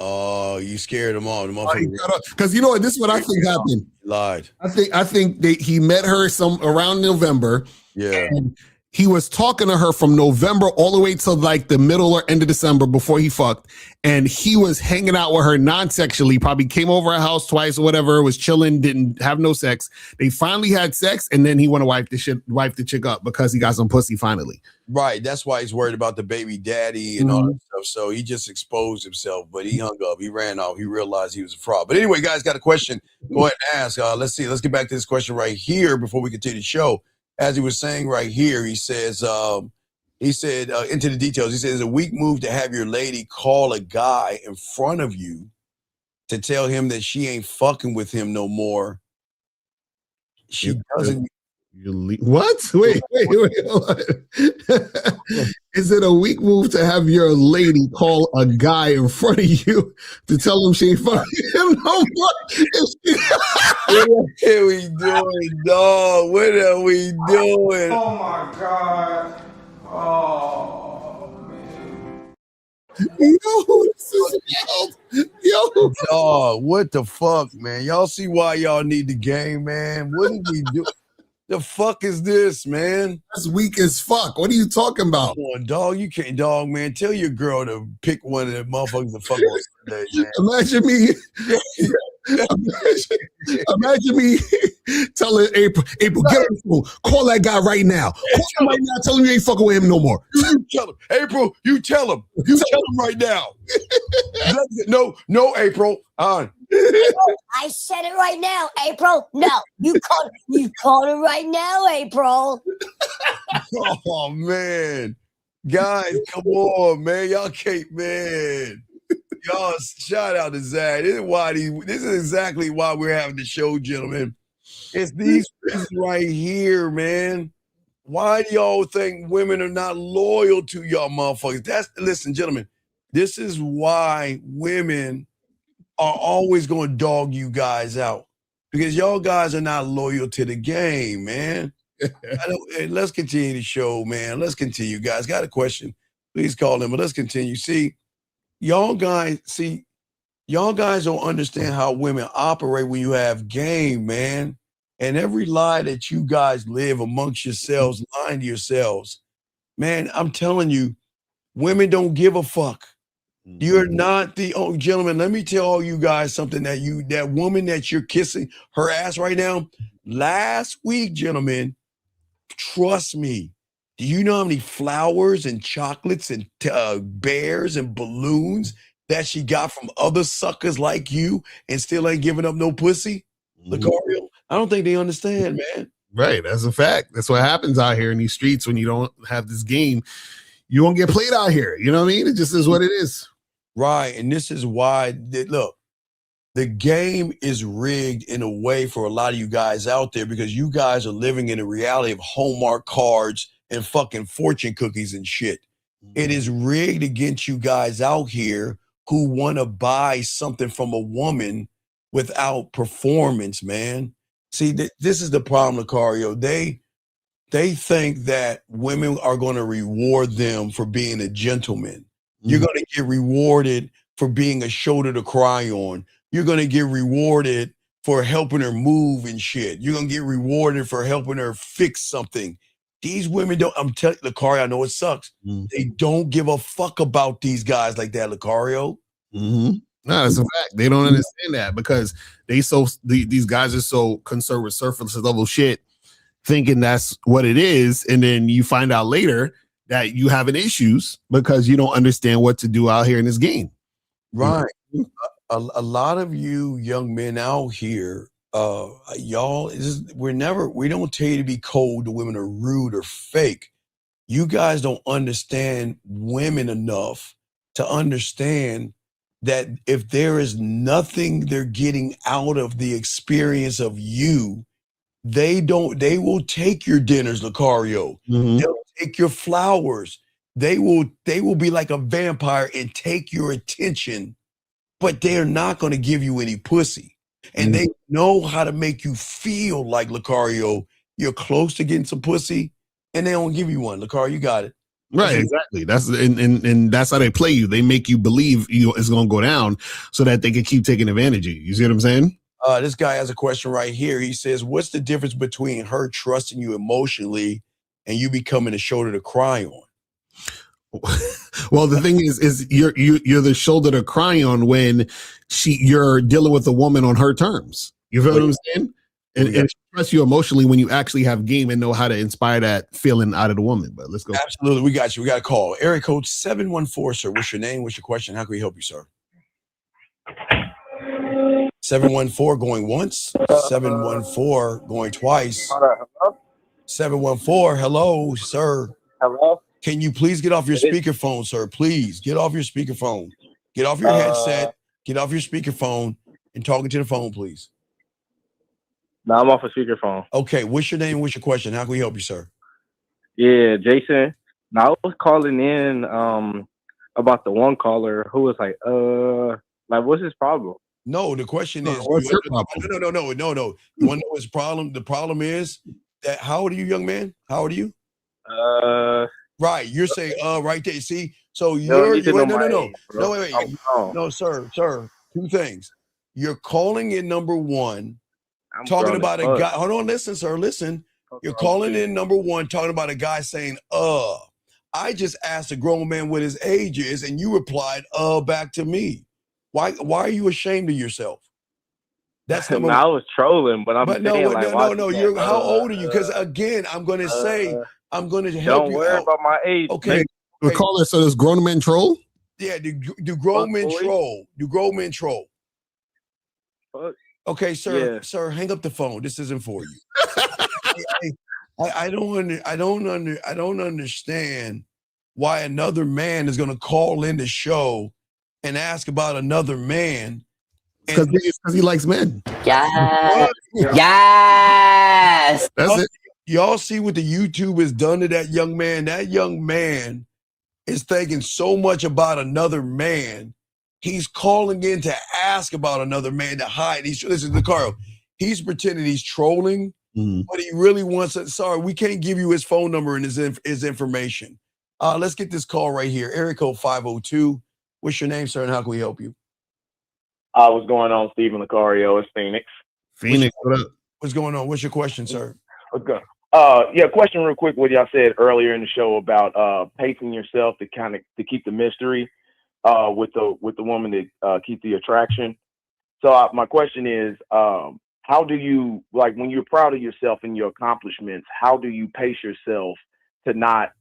Oh, you scared them all. The Because you know what? This is what I think happened. lied. I think he met her around November. Yeah. And he was talking to her from November all the way to like the middle or end of December before he fucked. And he was hanging out with her non-sexually, probably came over her house twice or whatever, was chilling, didn't have no sex. They finally had sex, and then he want to wipe the chick up because he got some pussy finally. Right. That's why he's worried about the baby daddy and all that stuff. So he just exposed himself, but he hung up. He ran off. He realized he was a fraud. But anyway, guys, got a question. Go ahead and ask. Let's see. Let's get back to this question right here before we continue the show. As he was saying right here, he says, into the details, he says, it's a weak move to have your lady call a guy in front of you to tell him that she ain't fucking with him no more. She doesn't. What? Wait. Hold on. Is it a weak move to have your lady call a guy in front of you to tell him she ain't fucking him no more? What are we doing, dog? What are we doing? Oh my God. Oh, man. Yo. Dog, what the fuck, man? Y'all see why y'all need the game, man? What did we do? The fuck is this, man? That's weak as fuck. What are you talking about? Come on, dog. You can't, dog, man. Tell your girl to pick one of the motherfuckers to fuck with today, man. Imagine me telling April, get on the phone. Call that guy right now. Call him right now. Tell him you ain't fucking with him no more. You tell him. April, you tell him. You tell him right now. No, April. I said it right now, April. No, you called it right now, April. Oh, man. Guys, come on, man. Y'all can't, man. Y'all, shout out to Zach. This is exactly why we're having the show, gentlemen. It's these reasons right here, man. Why do y'all think women are not loyal to y'all motherfuckers? Listen, gentlemen, this is why women are always going to dog you guys out, because y'all guys are not loyal to the game, man. Let's continue the show, man. Let's continue, guys. Got a question? Please call in, but let's continue. Y'all guys don't understand how women operate when you have game, man. And every lie that you guys live amongst yourselves, lying to yourselves, man, I'm telling you, women don't give a fuck. You're not the only gentleman. Let me tell all you guys something that woman that you're kissing her ass right now, last week, gentlemen, trust me. Do you know how many flowers and chocolates and bears and balloons that she got from other suckers like you and still ain't giving up no pussy? Lucario, I don't think they understand, man. Right, that's a fact. That's what happens out here in these streets when you don't have this game. You won't get played out here. You know what I mean? It just is what it is. Right, and this is why, look, the game is rigged in a way for a lot of you guys out there, because you guys are living in a reality of Hallmark cards and fucking fortune cookies and shit. It is rigged against you guys out here who want to buy something from a woman without performance, man. See, this is the problem, Lucario. They think that women are going to reward them for being a gentleman. You're going to get rewarded for being a shoulder to cry on. You're going to get rewarded for helping her move and shit. You're going to get rewarded for helping her fix something. These women don't, I'm telling you, Lucario, I know it sucks. They don't give a fuck about these guys like that, Lucario. No, that's a fact. They don't understand that because these guys are so concerned with surface level shit, thinking that's what it is, and then you find out later that you having issues because you don't understand what to do out here in this game. Right. A lot of you young men out here, y'all, we don't tell you to be cold to women or rude or fake. You guys don't understand women enough to understand that if there is nothing they're getting out of the experience of you, they will take your dinners, Lucario. They'll take your flowers. They will be like a vampire and take your attention, but they're not going to give you any pussy. And they know how to make you feel like, Lucario, you're close to getting some pussy, and they don't give you one. Lucario, you got it. Right, exactly. That's and that's how they play you. They make you believe it's going to go down so that they can keep taking advantage of you. You see what I'm saying? This guy has a question right here. He says, what's the difference between her trusting you emotionally and you becoming a shoulder to cry on? Well, the thing is you're the shoulder to cry on when you're dealing with a woman on her terms. You feel what I'm saying? And she trusts you emotionally when you actually have game and know how to inspire that feeling out of the woman. But let's go. Absolutely. We got you. We got a call. Area code 714, sir. What's your name? What's your question? How can we help you, sir? 714 going once. 714 going twice. 714. Hello, sir. Hello. Can you please get off your speakerphone, sir? Please get off your speakerphone. Get off your headset. Get off your speakerphone and talking to the phone, please. No, I'm off a speakerphone. Okay. What's your name? What's your question? How can we help you, sir? Yeah, Jason. Now I was calling in about the one caller who was like, what's his problem? No, the question is, what's your problem? No. You want to know his problem? The problem is that, how old are you, young man? How old are you? Right. You're saying, right there. See, so wait. No, sir. Two things. You're calling in number one, talking about a guy. Hold on, listen, sir. Listen. You're calling in number one, talking about a guy saying, I just asked a grown man what his age is, and you replied, back to me. Why are you ashamed of yourself? That's number one. I was trolling, but no. You're how old are you? Because again, I'm going to say, I'm going to help you. Don't worry about my age. Okay. We call it so there's grown men troll. Yeah. Do grown men troll? Do grown men troll? Okay, sir. Yeah. Sir, hang up the phone. This isn't for you. I don't understand why another man is going to call in the show and ask about another man. Because he likes men. Yes. Yes. That's it. Y'all see what the YouTube has done to that young man? That young man is thinking so much about another man. He's calling in to ask about another man to hide. Listen to Carl. He's pretending he's trolling, but he really wants it. Sorry, we can't give you his phone number and his information. Let's get this call right here. Area code 502. What's your name, sir, and how can we help you? What's going on, Stephen Lucario? It's Phoenix. Phoenix, what up? What's going on? What's your question, sir? Okay. Question real quick. What y'all said earlier in the show about pacing yourself to keep the mystery with the woman to keep the attraction. So my question is, how do you, like, when you're proud of yourself and your accomplishments, how do you pace yourself to not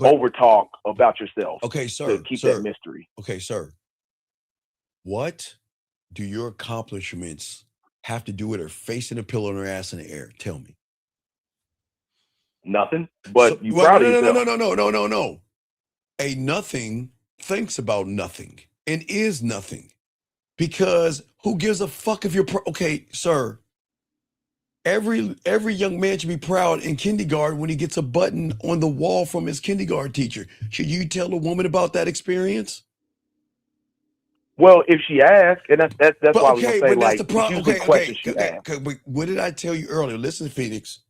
overtalk about yourself? Okay, sir. To keep that mystery. Okay, sir. What do your accomplishments have to do with her facing a pillow and her ass in the air? Tell me. Nothing. But you proud of yourself. No. A nothing thinks about nothing and is nothing. Because who gives a fuck if you're okay, sir? Every young man should be proud in kindergarten when he gets a button on the wall from his kindergarten teacher. Should you tell a woman about that experience? Well, if she asks, and that's But why I was okay, gonna say, but that's like, the it's problem. usually Okay, questions she okay. asks. But what did I tell you earlier? Listen, Phoenix.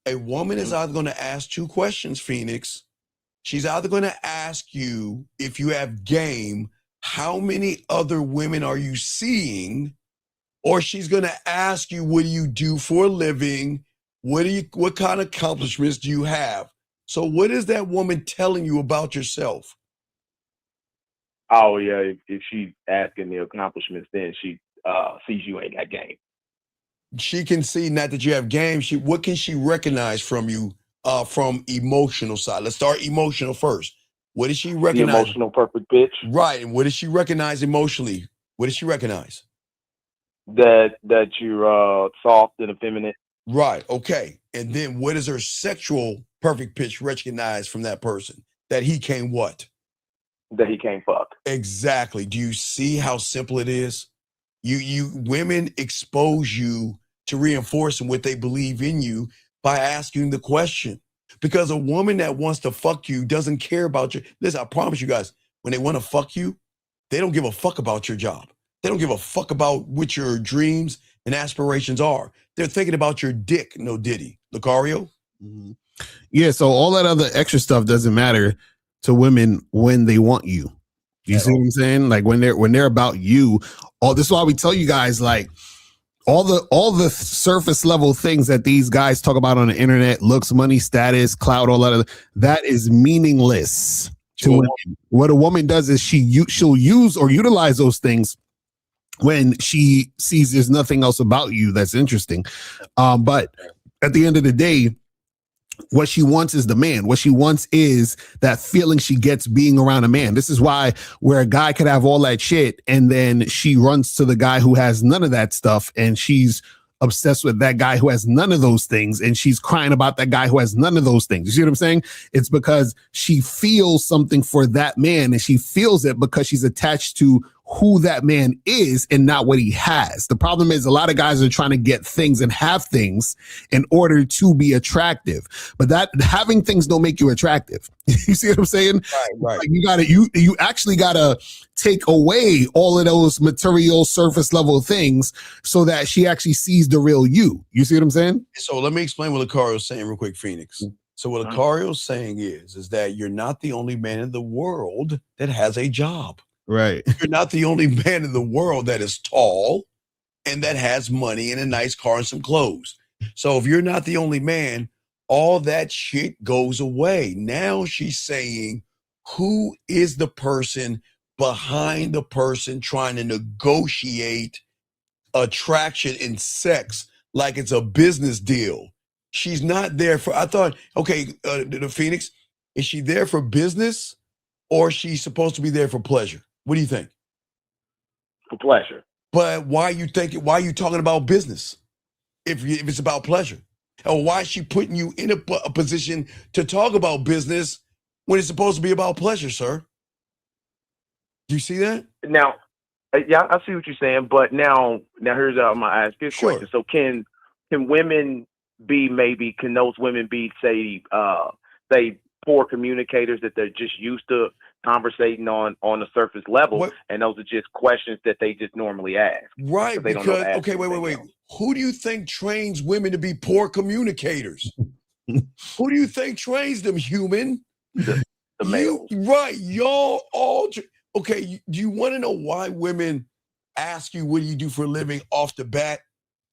A woman is either going to ask two questions, Phoenix. She's either going to ask you, if you have game, how many other women are you seeing? Or she's going to ask you, what do you do for a living? What kind of accomplishments do you have? So what is that woman telling you about yourself? Oh yeah, if she's asking the accomplishments, then she sees you ain't got game. She can see not that you have game. What can she recognize from you from emotional side? Let's start emotional first. What does she The recognize? emotional perfect bitch Right. And what does she recognize emotionally? What does she recognize? that you're soft and effeminate. Right. Okay. And then what does her sexual perfect pitch recognize from that person? That he can what? That he can't fuck. Exactly. Do you see how simple it is? You women expose you to reinforcing what they believe in you by asking the question. Because a woman that wants to fuck you doesn't care about you. Listen, I promise you guys, when they want to fuck you, they don't give a fuck about your job. They don't give a fuck about what your dreams and aspirations are. They're thinking about your dick, no diddy. Lucario? Mm-hmm. Yeah, so all that other extra stuff doesn't matter to women when they want you. You see what I'm saying? Like when they're about you. This is why we tell you guys, like, all the surface level things that these guys talk about on the internet, looks, money, status, clout, all that is meaningless to women. What a woman does is she'll use or utilize those things when she sees there's nothing else about you that's interesting. But at the end of the day, what she wants is the man. What she wants is that feeling she gets being around a man. This is why where a guy could have all that shit and then she runs to the guy who has none of that stuff and she's obsessed with that guy who has none of those things and she's crying about that guy who has none of those things. You see what I'm saying? It's because she feels something for that man and she feels it because she's attached to who that man is and not what he has. The problem is a lot of guys are trying to get things and have things in order to be attractive, but that having things don't make you attractive. You see what I'm saying? Right. Like you actually gotta take away all of those material surface level things so that she actually sees the real you. You see what I'm saying? So let me explain what Lucario's saying real quick, Phoenix. So what Lucario's saying is that you're not the only man in the world that has a job. Right. You're not the only man in the world that is tall and that has money and a nice car and some clothes. So if you're not the only man, all that shit goes away. Now she's saying, who is the person behind the person trying to negotiate attraction and sex like it's a business deal? She's not there for, I thought, okay, the Phoenix, is she there for business or is she supposed to be there for pleasure? What do you think? For pleasure. But why are you talking about business if it's about pleasure? Or why is she putting you in a position to talk about business when it's supposed to be about pleasure, sir? Do you see that? Now, yeah, I see what you're saying, but now here's how I'm gonna ask this question. So can women be can those women be say poor communicators that they're just used to conversating on the surface level, and those are just questions that they just normally ask? Right, they because, don't know okay, wait. Who do you think trains women to be poor communicators? Who do you think trains them, human? The males. Right, y'all all, okay, do you want to know why women ask you, what do you do for a living off the bat?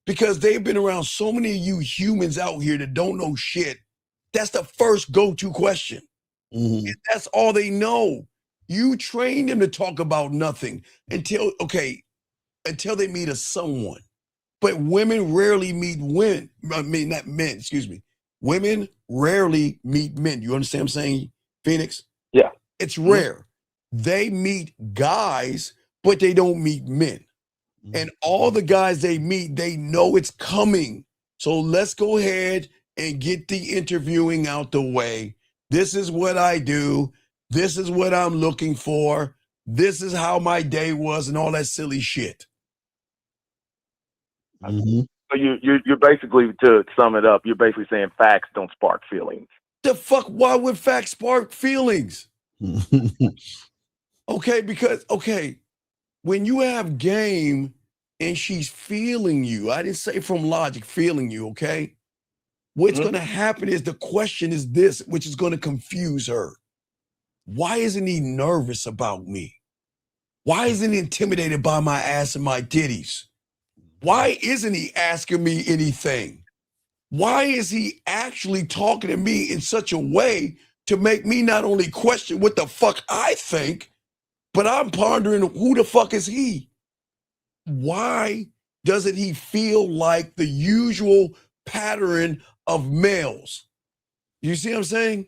Because they've been around so many of you humans out here that don't know shit. That's the first go-to question. Mm-hmm. And that's all they know. You train them to talk about nothing until they meet a someone. But women rarely meet women. I mean, not men, excuse me. Women rarely meet men. You understand what I'm saying, Phoenix? Yeah. It's rare. They meet guys, but they don't meet men. And all the guys they meet, they know it's coming. So let's go ahead and get the interviewing out the way. This is what I do. This is what I'm looking for. This is how my day was and all that silly shit. Mm-hmm. So you're basically, to sum it up, you're basically saying facts don't spark feelings. The fuck? Why would facts spark feelings? Okay, because when you have game and she's feeling you, I didn't say from logic, feeling you, okay? What's going to happen is the question is this, which is going to confuse her. Why isn't he nervous about me? Why isn't he intimidated by my ass and my titties? Why isn't he asking me anything? Why is he actually talking to me in such a way to make me not only question what the fuck I think, but I'm pondering who the fuck is he? Why doesn't he feel like the usual pattern of males? You see what I'm saying?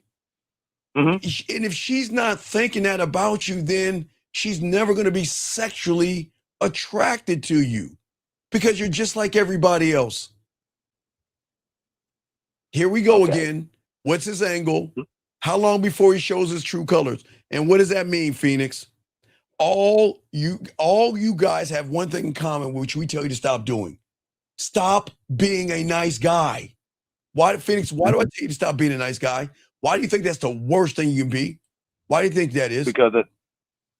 And if she's not thinking that about you, then she's never going to be sexually attracted to you because you're just like everybody else. Here we go again. What's his angle? How long before he shows his true colors? And what does that mean, Phoenix? All you guys have one thing in common, which we tell you to stop doing. Stop being a nice guy. Why, Phoenix, why do I tell you to stop being a nice guy? Why do you think that's the worst thing you can be? Why do you think that is? Because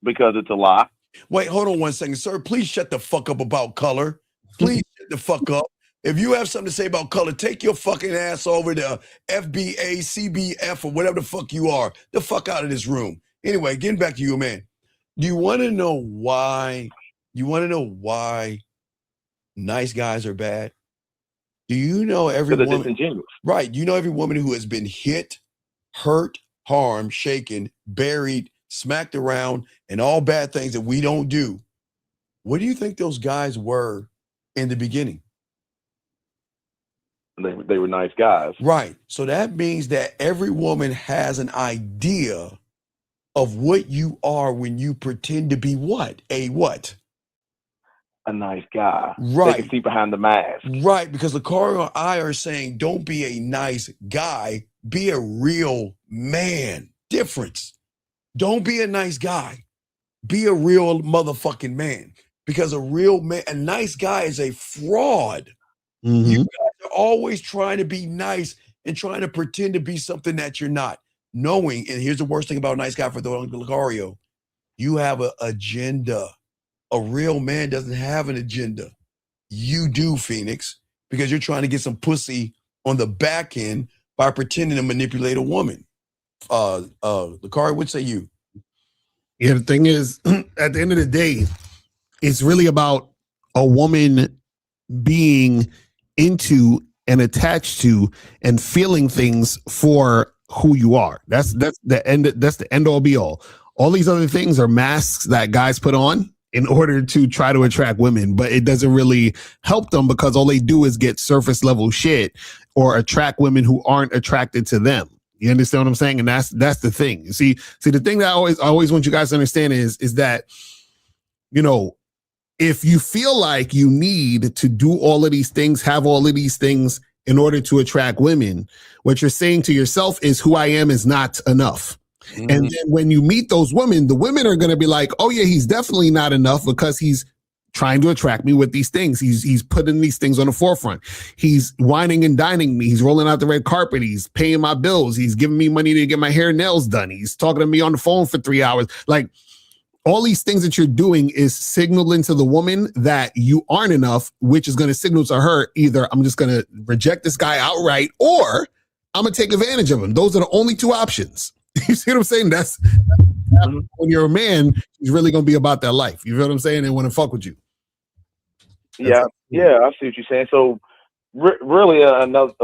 it's a lie. Wait, hold on one second, sir. Please shut the fuck up about color. Please shut the fuck up. If you have something to say about color, take your fucking ass over to FBA, CBF, or whatever the fuck you are. The fuck out of this room. Anyway, getting back to you, man. Do you want to know why? You want to know why nice guys are bad? Do you know every woman? Disingenuous. Right. You know every woman who has been hit, hurt, harmed, shaken, buried, smacked around, and all bad things that we don't do. What do you think those guys were in the beginning? They were nice guys. Right. So that means that every woman has an idea of what you are when you pretend to be what? A what? A nice guy. Right. They can see behind the mask. Right. Because Lucario and I are saying, don't be a nice guy, be a real man. Difference. Don't be a nice guy. Be a real motherfucking man. Because a real man, a nice guy is a fraud. You guys are always trying to be nice and trying to pretend to be something that you're not. Knowing, and here's the worst thing about a nice guy for the Lucario, you have an agenda. A real man doesn't have an agenda. You do, Phoenix, because you're trying to get some pussy on the back end by pretending to manipulate a woman. Lucario, what say you? Yeah, the thing is, at the end of the day, it's really about a woman being into and attached to and feeling things for who you are. That's the end. That's the end all be all. All these other things are masks that guys put on in order to try to attract women, but it doesn't really help them because all they do is get surface level shit or attract women who aren't attracted to them. You understand what I'm saying? And that's the thing. See, the thing that I always want you guys to understand is that, you know, if you feel like you need to do all of these things, have all of these things in order to attract women, what you're saying to yourself is who I am is not enough. And then when you meet those women, the women are going to be like, oh yeah, he's definitely not enough because he's trying to attract me with these things. He's putting these things on the forefront. He's whining and dining me. He's rolling out the red carpet. He's paying my bills. He's giving me money to get my hair and nails done. He's talking to me on the phone for 3 hours. Like, all these things that you're doing is signaling to the woman that you aren't enough, which is going to signal to her either I'm just going to reject this guy outright or I'm going to take advantage of him. Those are the only two options. You see what I'm saying? That's when you're a man, he's really going to be about that life. You feel what I'm saying? And want to fuck with you. Yeah, I see what you're saying. So really another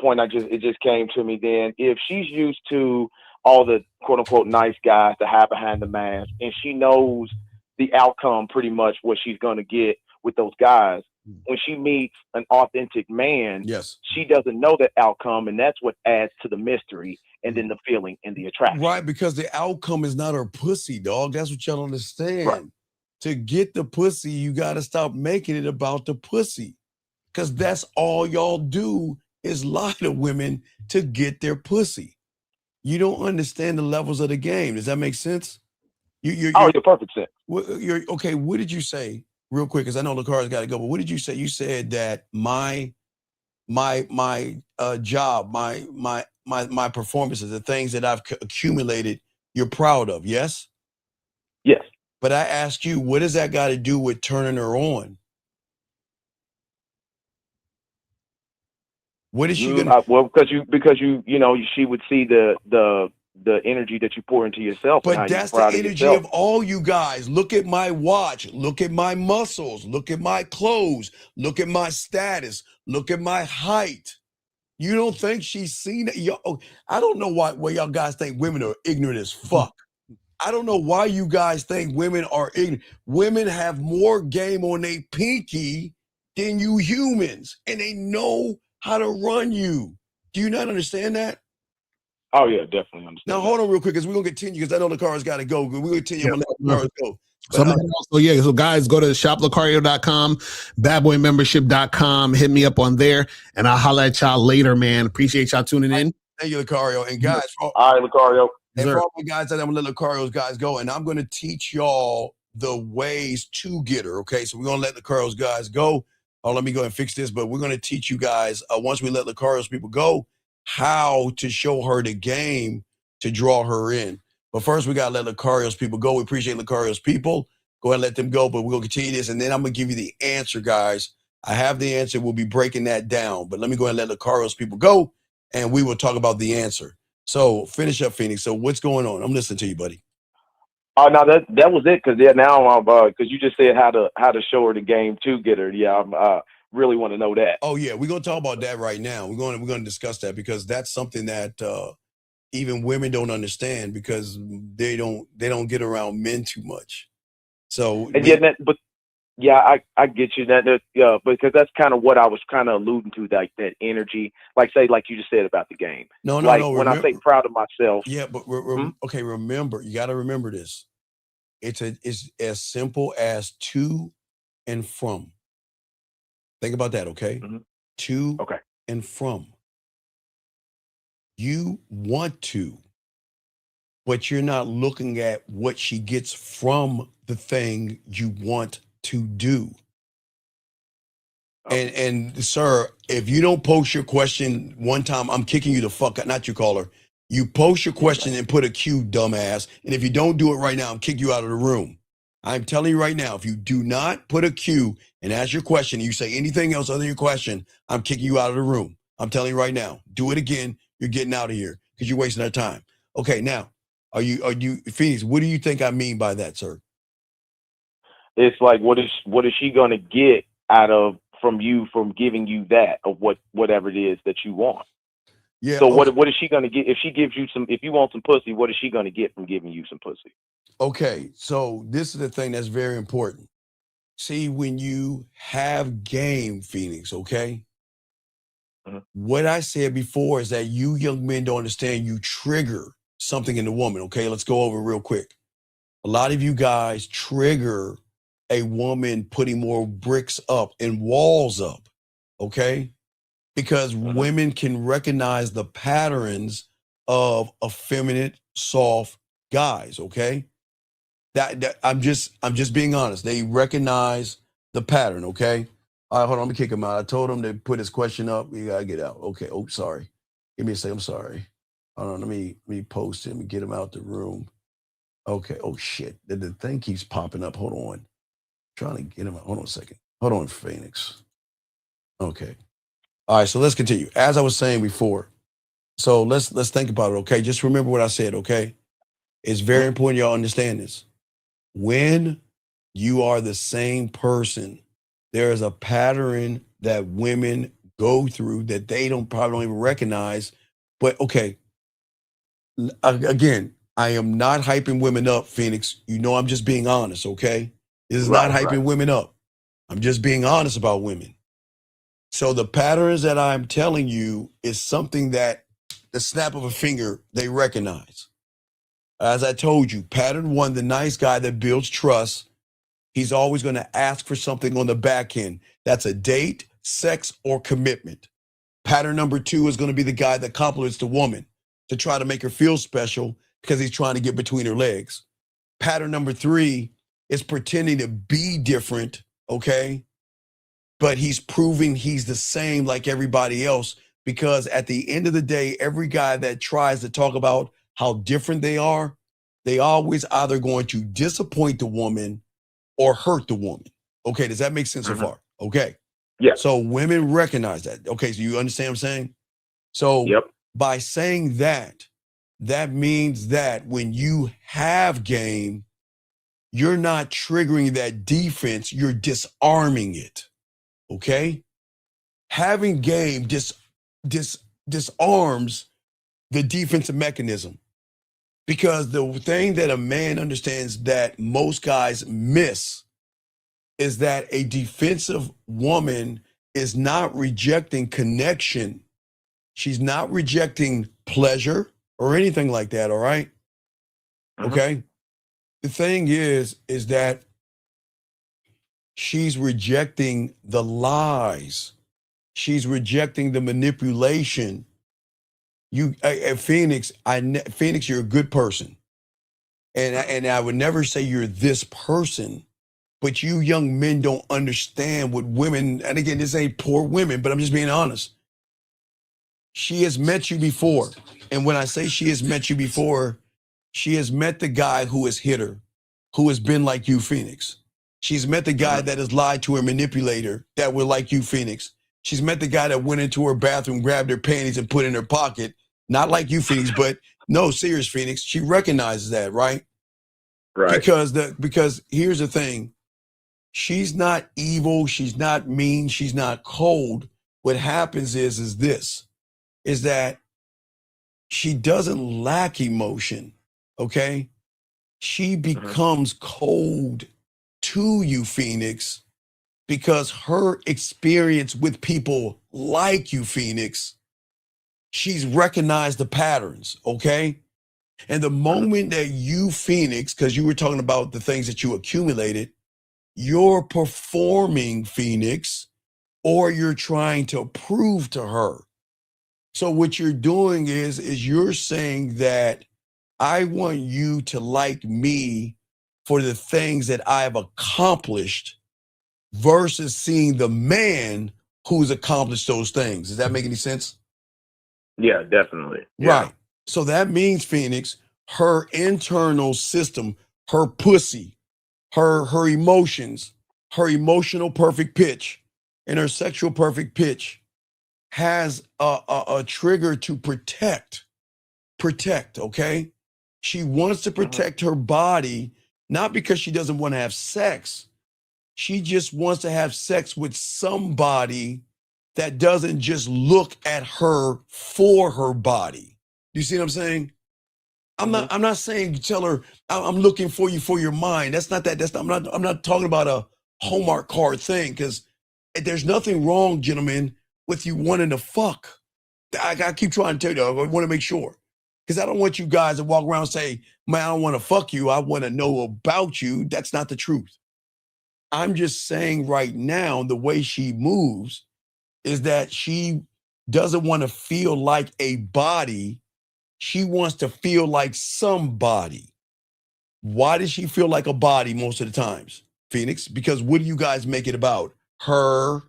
point it just came to me then. If she's used to all the quote unquote nice guys to hide behind the mask, and she knows the outcome pretty much what she's going to get with those guys. When she meets an authentic man, yes, she doesn't know that outcome, and that's what adds to the mystery and then the feeling and the attraction. Right, because the outcome is not her pussy, dog. That's what y'all understand. Right. To get the pussy, you got to stop making it about the pussy, because that's all y'all do is lie to women to get their pussy. You don't understand the levels of the game. Does that make sense? You're perfect sense. Okay, what did you say? real quick, because I know Lakara's got to go. But what did you say? You said that my job, my performances, the things that I've accumulated, you're proud of. Yes. Yes. But I asked you, what does that got to do with turning her on? What is she gonna? Well, because you know, she would see the energy that you pour into yourself. But that's the energy of all you guys. Look at my watch. Look at my muscles. Look at my clothes. Look at my status. Look at my height. You don't think she's seen it? I don't know why y'all guys think women are ignorant as fuck. I don't know why you guys think women are ignorant. Women have more game on their pinky than you humans, and they know how to run you. Do you not understand that? Oh yeah, definitely understand. Now hold on real quick, because we're gonna continue, because I know Lakara's got to go. We're gonna continue. I'm gonna let Lakara go. So guys, go to shoplacario.com, badboymembership.com. Hit me up on there, and I'll holler at y'all later, man. Appreciate y'all tuning in. Thank you, Lacario. And guys, all right, Lacario. And for all my guys, I'm gonna let Lacario's guys go, and I'm gonna teach y'all the ways to get her. Okay, so we're gonna let Lacario's guys go. Oh, let me go and fix this. But we're gonna teach you guys once we let Lacario's people go, how to show her the game to draw her in. But first, we gotta let Lacario's people go. We appreciate Lacario's people. Go ahead and let them go. But we're gonna continue this, and then I'm gonna give you the answer, guys. I have the answer. We'll be breaking that down. But let me go ahead and let Lacario's people go, and we will talk about the answer. So finish up, Phoenix. So what's going on? I'm listening to you, buddy. Oh no, that was it. Because now I'm because you just said how to show her the game to get her. Yeah, I really want to know that. Oh yeah, we're gonna talk about that right now. We're gonna discuss that, because that's something that even women don't understand, because they don't get around men too much. So I get you that. Yeah, because that's kind of what I was kind of alluding to, like that energy, like you just said about the game. No. When I say proud of myself. Yeah, but okay. Remember, you got to remember this. It's as simple as to and from. Think about that, okay? Mm-hmm. To and from. You want to, but you're not looking at what she gets from the thing you want to do. And sir, if you don't post your question one time, I'm kicking you the fuck out. Not you, caller. You post your question and put a Q, dumbass. And if you don't do it right now, I'm kicking you out of the room. I'm telling you right now, if you do not put a Q and ask your question, and you say anything else other than your question, I'm kicking you out of the room. I'm telling you right now. Do it again. You're getting out of here, because you're wasting our time. Okay, now, are you Phoenix? What do you think I mean by that, sir? It's like, what is she gonna get out of from giving you that, of whatever it is that you want? Yeah. So what is she gonna get if she gives you if you want some pussy? What is she gonna get from giving you some pussy? Okay, so this is the thing that's very important. See, when you have game, Phoenix, okay? Mm-hmm. What I said before is that you young men don't understand, you trigger something in the woman, okay? Let's go over it real quick. A lot of you guys trigger a woman putting more bricks up and walls up, okay? Because women can recognize the patterns of effeminate, soft guys, okay? That I'm just being honest. They recognize the pattern, okay? All right, hold on, let me kick him out. I told him to put his question up. You gotta get out. Okay. Oh, sorry. Give me a second. I'm sorry. Hold on, let me post him and get him out the room. Okay. Oh shit. The thing keeps popping up. Hold on. Trying to get him out. Hold on a second. Hold on, Phoenix. Okay. All right, so let's continue. As I was saying before, so let's think about it, okay? Just remember what I said, okay? It's very important y'all understand this. When you are the same person, there is a pattern that women go through that they probably don't even recognize. But okay, again, I am not hyping women up, Phoenix. You know I'm just being honest, okay? This is not hyping women up. I'm just being honest about women. So the patterns that I'm telling you is something that the snap of a finger, they recognize. As I told you, pattern one, the nice guy that builds trust, he's always going to ask for something on the back end. That's a date, sex, or commitment. Pattern number two is going to be the guy that compliments the woman to try to make her feel special because he's trying to get between her legs. Pattern number three is pretending to be different okay? But he's proving he's the same like everybody else, because at the end of the day, every guy that tries to talk about how different they are, they always either going to disappoint the woman or hurt the woman. Okay, does that make sense so far? Okay. Yeah. So women recognize that. Okay, so you understand what I'm saying? So by saying that, that means that when you have game, you're not triggering that defense, you're disarming it. Okay? Having game disarms the defensive mechanism, because the thing that a man understands that most guys miss is that a defensive woman is not rejecting connection. She's not rejecting pleasure or anything like that, all right? Okay? The thing is that she's rejecting the lies. She's rejecting the manipulation. You, Phoenix, Phoenix, you're a good person. And I would never say you're this person, but you young men don't understand what women, and again, this ain't poor women, but I'm just being honest. She has met you before. And when I say she has met you before, she has met the guy who has hit her, who has been like you, Phoenix. She's met the guy that has lied to her, manipulator, that were like you, Phoenix. She's met the guy that went into her bathroom, grabbed her panties and put in her pocket. Not like you, Phoenix, but no, serious, Phoenix. She recognizes that, right? Right. Because here's the thing. She's not evil. She's not mean. She's not cold. What happens is that she doesn't lack emotion, okay? She becomes cold to you, Phoenix, because her experience with people like you, Phoenix, she's recognized the patterns, okay? And the moment that you, Phoenix, because you were talking about the things that you accumulated, you're performing, Phoenix, or you're trying to prove to her. So what you're doing is you're saying that I want you to like me for the things that I've accomplished versus seeing the man who's accomplished those things. Does that make any sense? Yeah, definitely. Yeah. Right. So that means, Phoenix, her internal system, her pussy, her emotions, her emotional perfect pitch, and her sexual perfect pitch has a trigger to protect, okay? She wants to protect her body, not because she doesn't want to have sex. She just wants to have sex with somebody that doesn't just look at her for her body. You see what I'm saying? I'm not saying tell her I'm looking for you for your mind. That's not that. I'm not talking about a Hallmark card thing, because there's nothing wrong, gentlemen, with you wanting to fuck. I keep trying to tell you, I want to make sure. Because I don't want you guys to walk around and say, man, I don't want to fuck you. I want to know about you. That's not the truth. I'm just saying right now, the way she moves is that she doesn't want to feel like a body. She wants to feel like somebody. Why does she feel like a body most of the times, Phoenix? Because what do you guys make it about? Her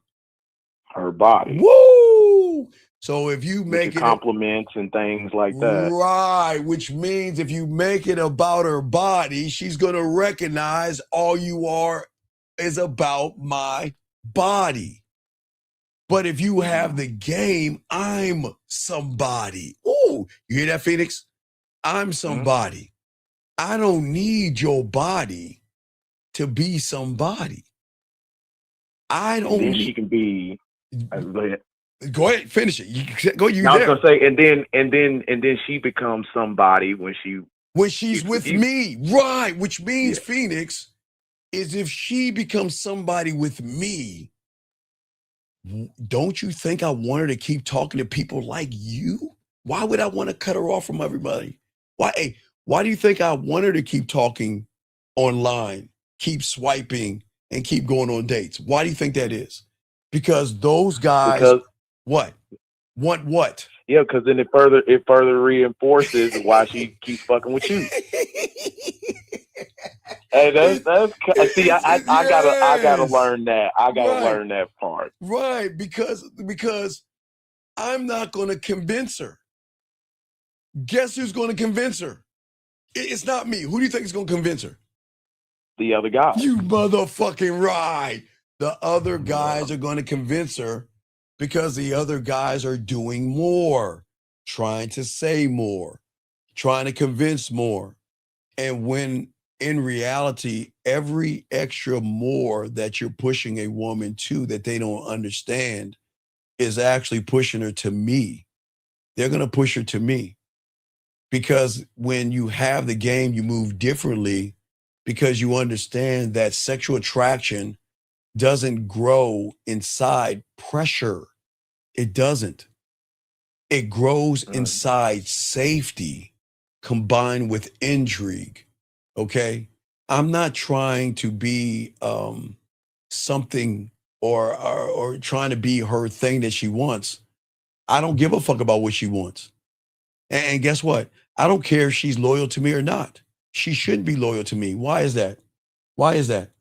body. Woo! So if you make it compliments and things like that. Right, which means if you make it about her body, she's going to recognize all you are is about my body. But if you have the game, I'm somebody. Ooh, you hear that, Phoenix? I'm somebody. I don't need your body to be somebody. I don't need. She can be. Go ahead, finish it. I was gonna say, and then she becomes somebody when she's with me, right? Which means, Phoenix, is if she becomes somebody with me, don't you think I want her to keep talking to people like you? Why would I want to cut her off from everybody? Why do you think I want her to keep talking online, keep swiping, and keep going on dates? Why do you think that is? Because those guys, what? Want what? Yeah, because then it further reinforces why she keeps fucking with you. Hey, that's see, I gotta Yes. learn that. I gotta Right. learn that part. Right, because I'm not going to convince her. Guess who's going to convince her? It's not me. Who do you think is going to convince her? The other guy. You motherfucking right. The other guys are going to convince her because the other guys are doing more, trying to say more, trying to convince more. And when in reality, every extra more that you're pushing a woman to that they don't understand is actually pushing her to me. They're going to push her to me because when you have the game, you move differently because you understand that sexual attraction doesn't grow inside pressure. It doesn't. It grows inside safety combined with intrigue. Okay. I'm not trying to be something or trying to be her thing that she wants. I don't give a fuck about what she wants. And guess what? I don't care if she's loyal to me or not. She shouldn't be loyal to me. Why is that? Why is that?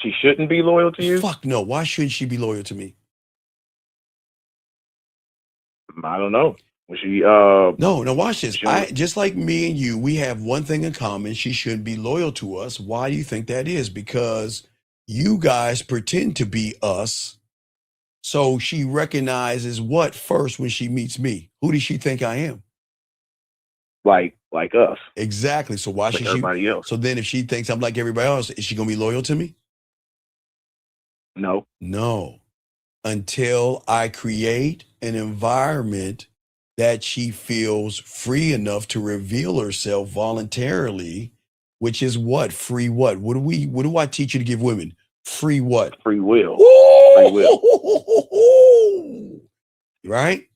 She shouldn't be loyal to you? Fuck no. Why shouldn't she be loyal to me? I don't know. Was she No, watch this. Sure. Just like me and you, we have one thing in common. She shouldn't be loyal to us. Why do you think that is? Because you guys pretend to be us. So she recognizes what first when she meets me? Who does she think I am? like us? Exactly. So why Like should she? everybody else. So then if she thinks I'm like everybody else, is she going to be loyal to me? No. No. Until I create an environment that she feels free enough to reveal herself voluntarily, which is what? Free what? What do I teach you to give women? Free what? Free will. Free will. Right?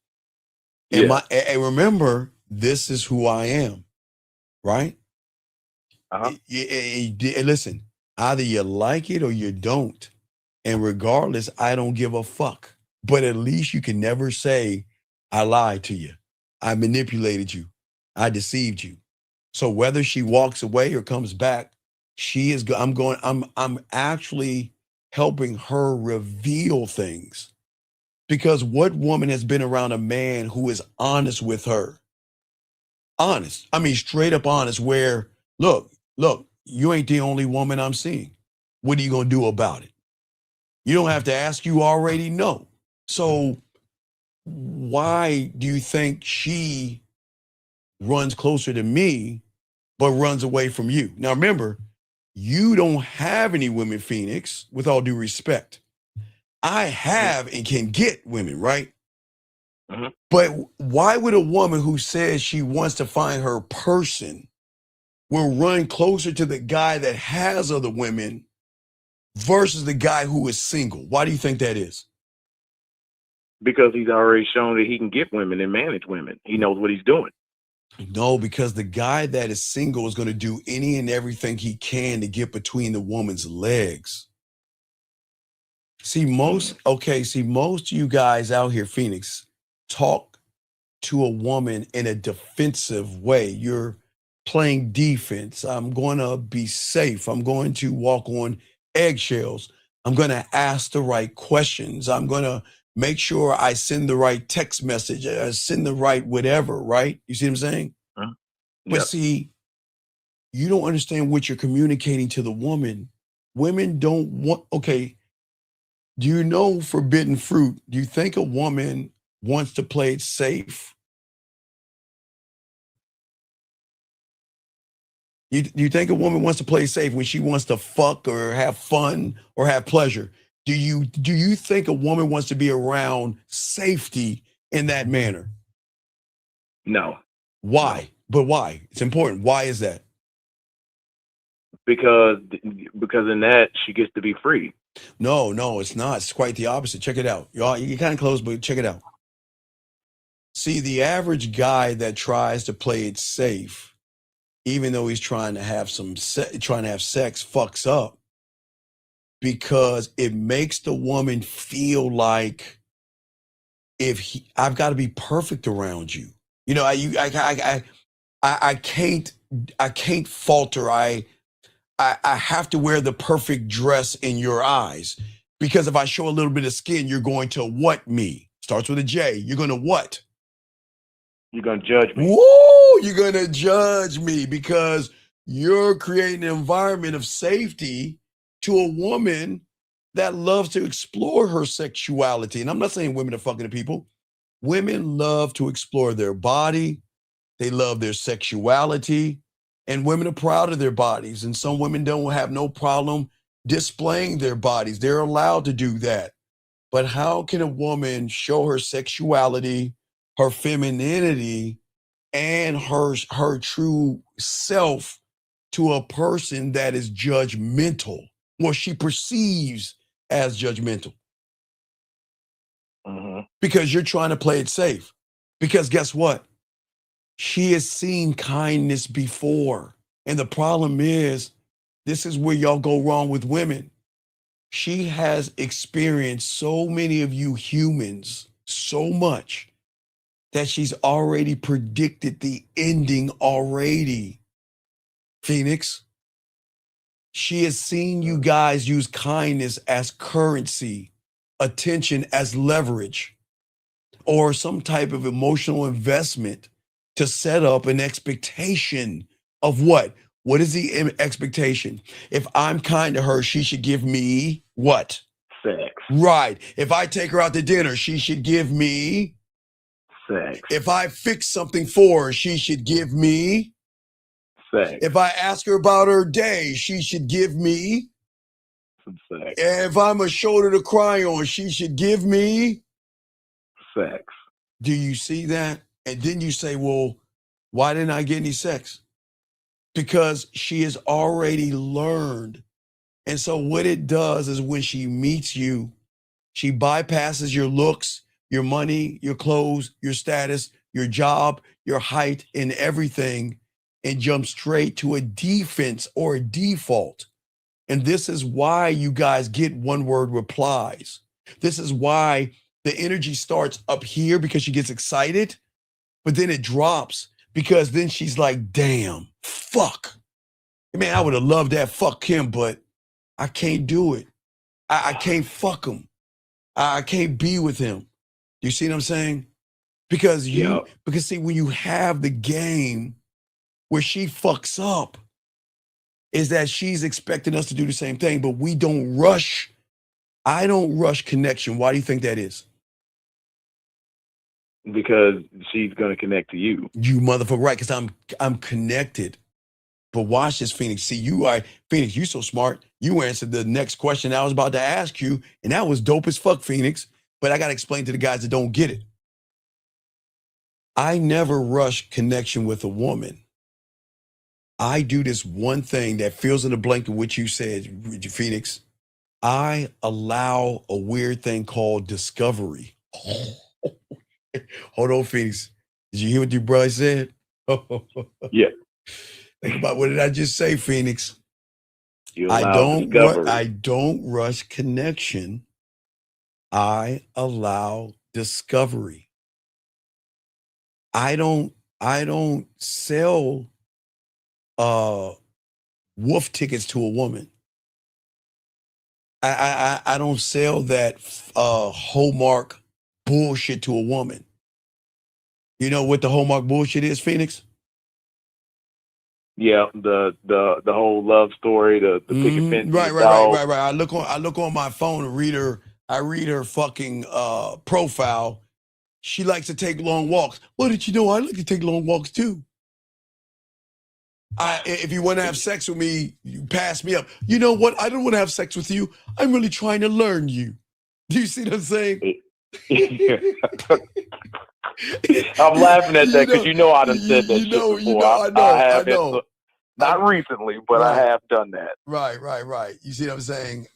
Yeah. And remember, this is who I am. Right? Uh-huh. Listen, either you like it or you don't. And regardless, I don't give a fuck. But at least you can never say, I lied to you. I manipulated you. I deceived you. So whether she walks away or comes back, I'm actually helping her reveal things. Because what woman has been around a man who is honest with her? Honest. I mean, straight up honest, where, look, you ain't the only woman I'm seeing. What are you going to do about it? You don't have to ask, you already know. So why do you think she runs closer to me, but runs away from you? Now, remember, you don't have any women, Phoenix, with all due respect. I have and can get women, right? Mm-hmm. But why would a woman who says she wants to find her person will run closer to the guy that has other women versus the guy who is single? Why do you think that is? Because he's already shown that he can get women and manage women. He knows what he's doing. No, because the guy that is single is going to do any and everything he can to get between the woman's legs. See, most of you guys out here, Phoenix, talk to a woman in a defensive way. You're playing defense. I'm going to be safe. I'm going to walk on eggshells. I'm going to ask the right questions. I'm going to make sure I send the right text message, send the right whatever, right? You see what I'm saying? Yep. But see, you don't understand what you're communicating to the woman. Women don't want, okay, do you know forbidden fruit? Do you think a woman wants to play it safe? You think a woman wants to play safe when she wants to fuck or have fun or have pleasure? Do you think a woman wants to be around safety in that manner? No. Why? But why? It's important. Why is that? Because in that she gets to be free. No, it's not. It's quite the opposite. Check it out. You're kind of close, but check it out. See, the average guy that tries to play it safe, even though he's trying to have sex, fucks up because it makes the woman feel like I've got to be perfect around you. You know, I can't falter. I have to wear the perfect dress in your eyes. Because if I show a little bit of skin, you're going to what me? Starts with a J. You're going to what? You're going to judge me. Woo! You're going to judge me because you're creating an environment of safety to a woman that loves to explore her sexuality. And I'm not saying women are fucking people. Women love to explore their body. They love their sexuality. And women are proud of their bodies. And some women don't have no problem displaying their bodies. They're allowed to do that. But how can a woman show her sexuality, her femininity, and her true self to a person that is judgmental, or she perceives as judgmental? Because you're trying to play it safe. Because guess what? She has seen kindness before. And the problem is, this is where y'all go wrong with women. She has experienced so many of you humans so much that she's already predicted the ending already. Phoenix, she has seen you guys use kindness as currency, attention as leverage, or some type of emotional investment to set up an expectation of what? What is the expectation? If I'm kind to her, she should give me what? Sex. Right. If I take her out to dinner, she should give me sex. If I fix something for her, she should give me sex. If I ask her about her day, she should give me some sex. If I'm a shoulder to cry on, she should give me sex. Do you see that? And then you say, well, why didn't I get any sex? Because she has already learned. And so what it does is when she meets you, she bypasses your looks, your money, your clothes, your status, your job, your height, and everything, and jumps straight to a defense or a default. And this is why you guys get one-word replies. This is why the energy starts up here because she gets excited, but then it drops because then she's like, damn, fuck. Man, I would have loved that fuck him, but I can't do it. I can't fuck him. I can't be with him. You see what I'm saying? Because because see, when you have the game where she fucks up, is that she's expecting us to do the same thing, but we don't rush. I don't rush connection. Why do you think that is? Because she's gonna connect to you. You motherfucker, right? Because I'm connected. But watch this, Phoenix. See, Phoenix, you so smart. You answered the next question I was about to ask you, and that was dope as fuck, Phoenix. But I gotta explain to the guys that don't get it. I never rush connection with a woman. I do this one thing that fills in the blank of what you said, Phoenix. I allow a weird thing called discovery. Hold on, Phoenix. Did you hear what your brother said? Yeah. Think about what did I just say, Phoenix? I don't rush connection. I allow discovery. I don't sell wolf tickets to a woman. I don't sell that Hallmark bullshit to a woman. You know what the Hallmark bullshit is, Phoenix? Yeah, the whole love story, the picket fence. Right. I look on my phone and read her fucking profile. She likes to take long walks. Well, did you know I like to take long walks too? If you want to have sex with me, you pass me up. You know what? I don't want to have sex with you. I'm really trying to learn you. Do you see what I'm saying? I'm laughing at that because I done said that shit before. I know. Not recently, but I have done that. Right. You see what I'm saying?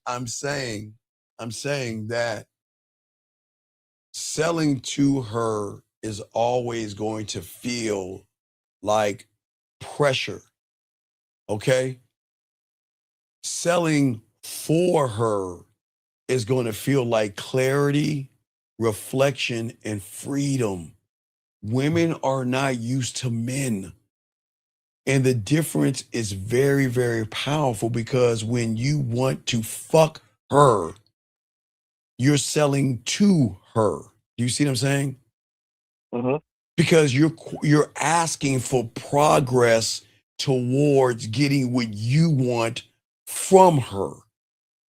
I'm saying that selling to her is always going to feel like pressure. Okay? Selling for her is going to feel like clarity, reflection, and freedom. Women are not used to men. And the difference is very, very powerful because when you want to fuck her, you're selling to her. Do you see what I'm saying? Mm-hmm. Because you're asking for progress towards getting what you want from her.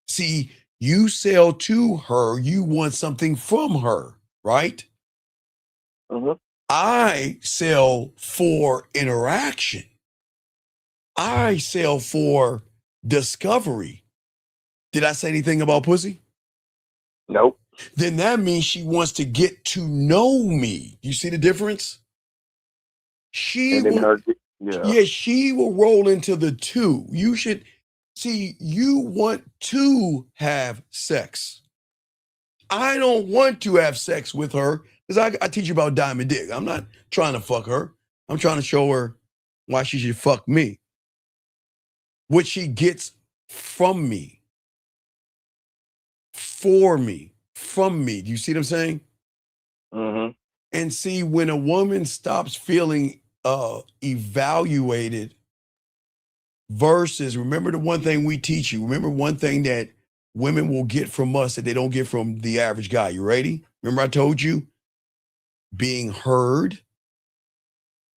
See, you sell to her, you want something from her, right? Mm-hmm. I sell for interaction. I sell for discovery. Did I say anything about pussy? Nope. Then that means she wants to get to know me. You see the difference? She And then will, yeah. she will roll into the two. You should see, you want to have sex. I don't want to have sex with her because I teach you about diamond dick. I'm not trying to fuck her. I'm trying to show her why she should fuck me. What she gets from me, for me, from me. Do you see what I'm saying? Mm-hmm. And see, when a woman stops feeling evaluated versus, remember the one thing we teach you, remember one thing that women will get from us that they don't get from the average guy. You ready? Remember I told you? Being heard,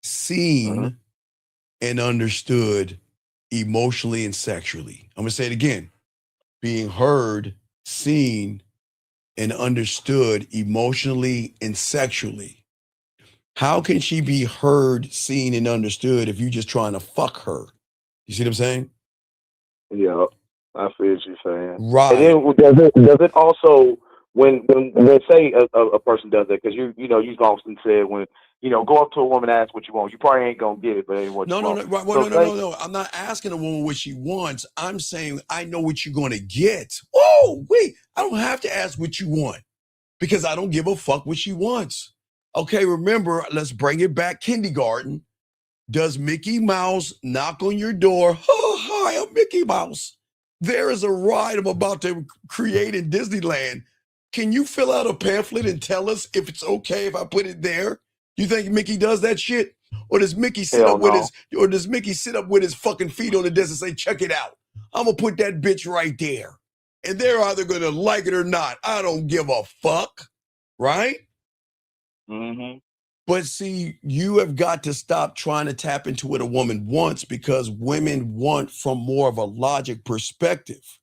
seen, and understood emotionally and sexually. I'm going to say it again. Being heard, seen, and understood emotionally and sexually. How can she be heard, seen, and understood if you're just trying to fuck her? You see what I'm saying? Yeah, I feel what you're saying. Right. And then does it also when let's say a person does that, because you often said when go up to a woman and ask what you want, you probably ain't gonna get it, but ain't what you want. Right. Well, no. I'm not asking a woman what she wants. I'm saying I know what you're gonna get. Oh, wait, I don't have to ask what you want because I don't give a fuck what she wants. Okay, remember, let's bring it back kindergarten. Does Mickey Mouse knock on your door? Oh, hi, I'm Mickey Mouse. There is a ride I'm about to create in Disneyland. Can you fill out a pamphlet and tell us if it's okay if I put it there? You think Mickey does that shit? Or does Mickey sit up with his fucking feet on the desk and say, check it out? I'm gonna put that bitch right there. And they're either gonna like it or not. I don't give a fuck. Right? Mm-hmm. But see, you have got to stop trying to tap into what a woman wants because women want from more of a logic perspective.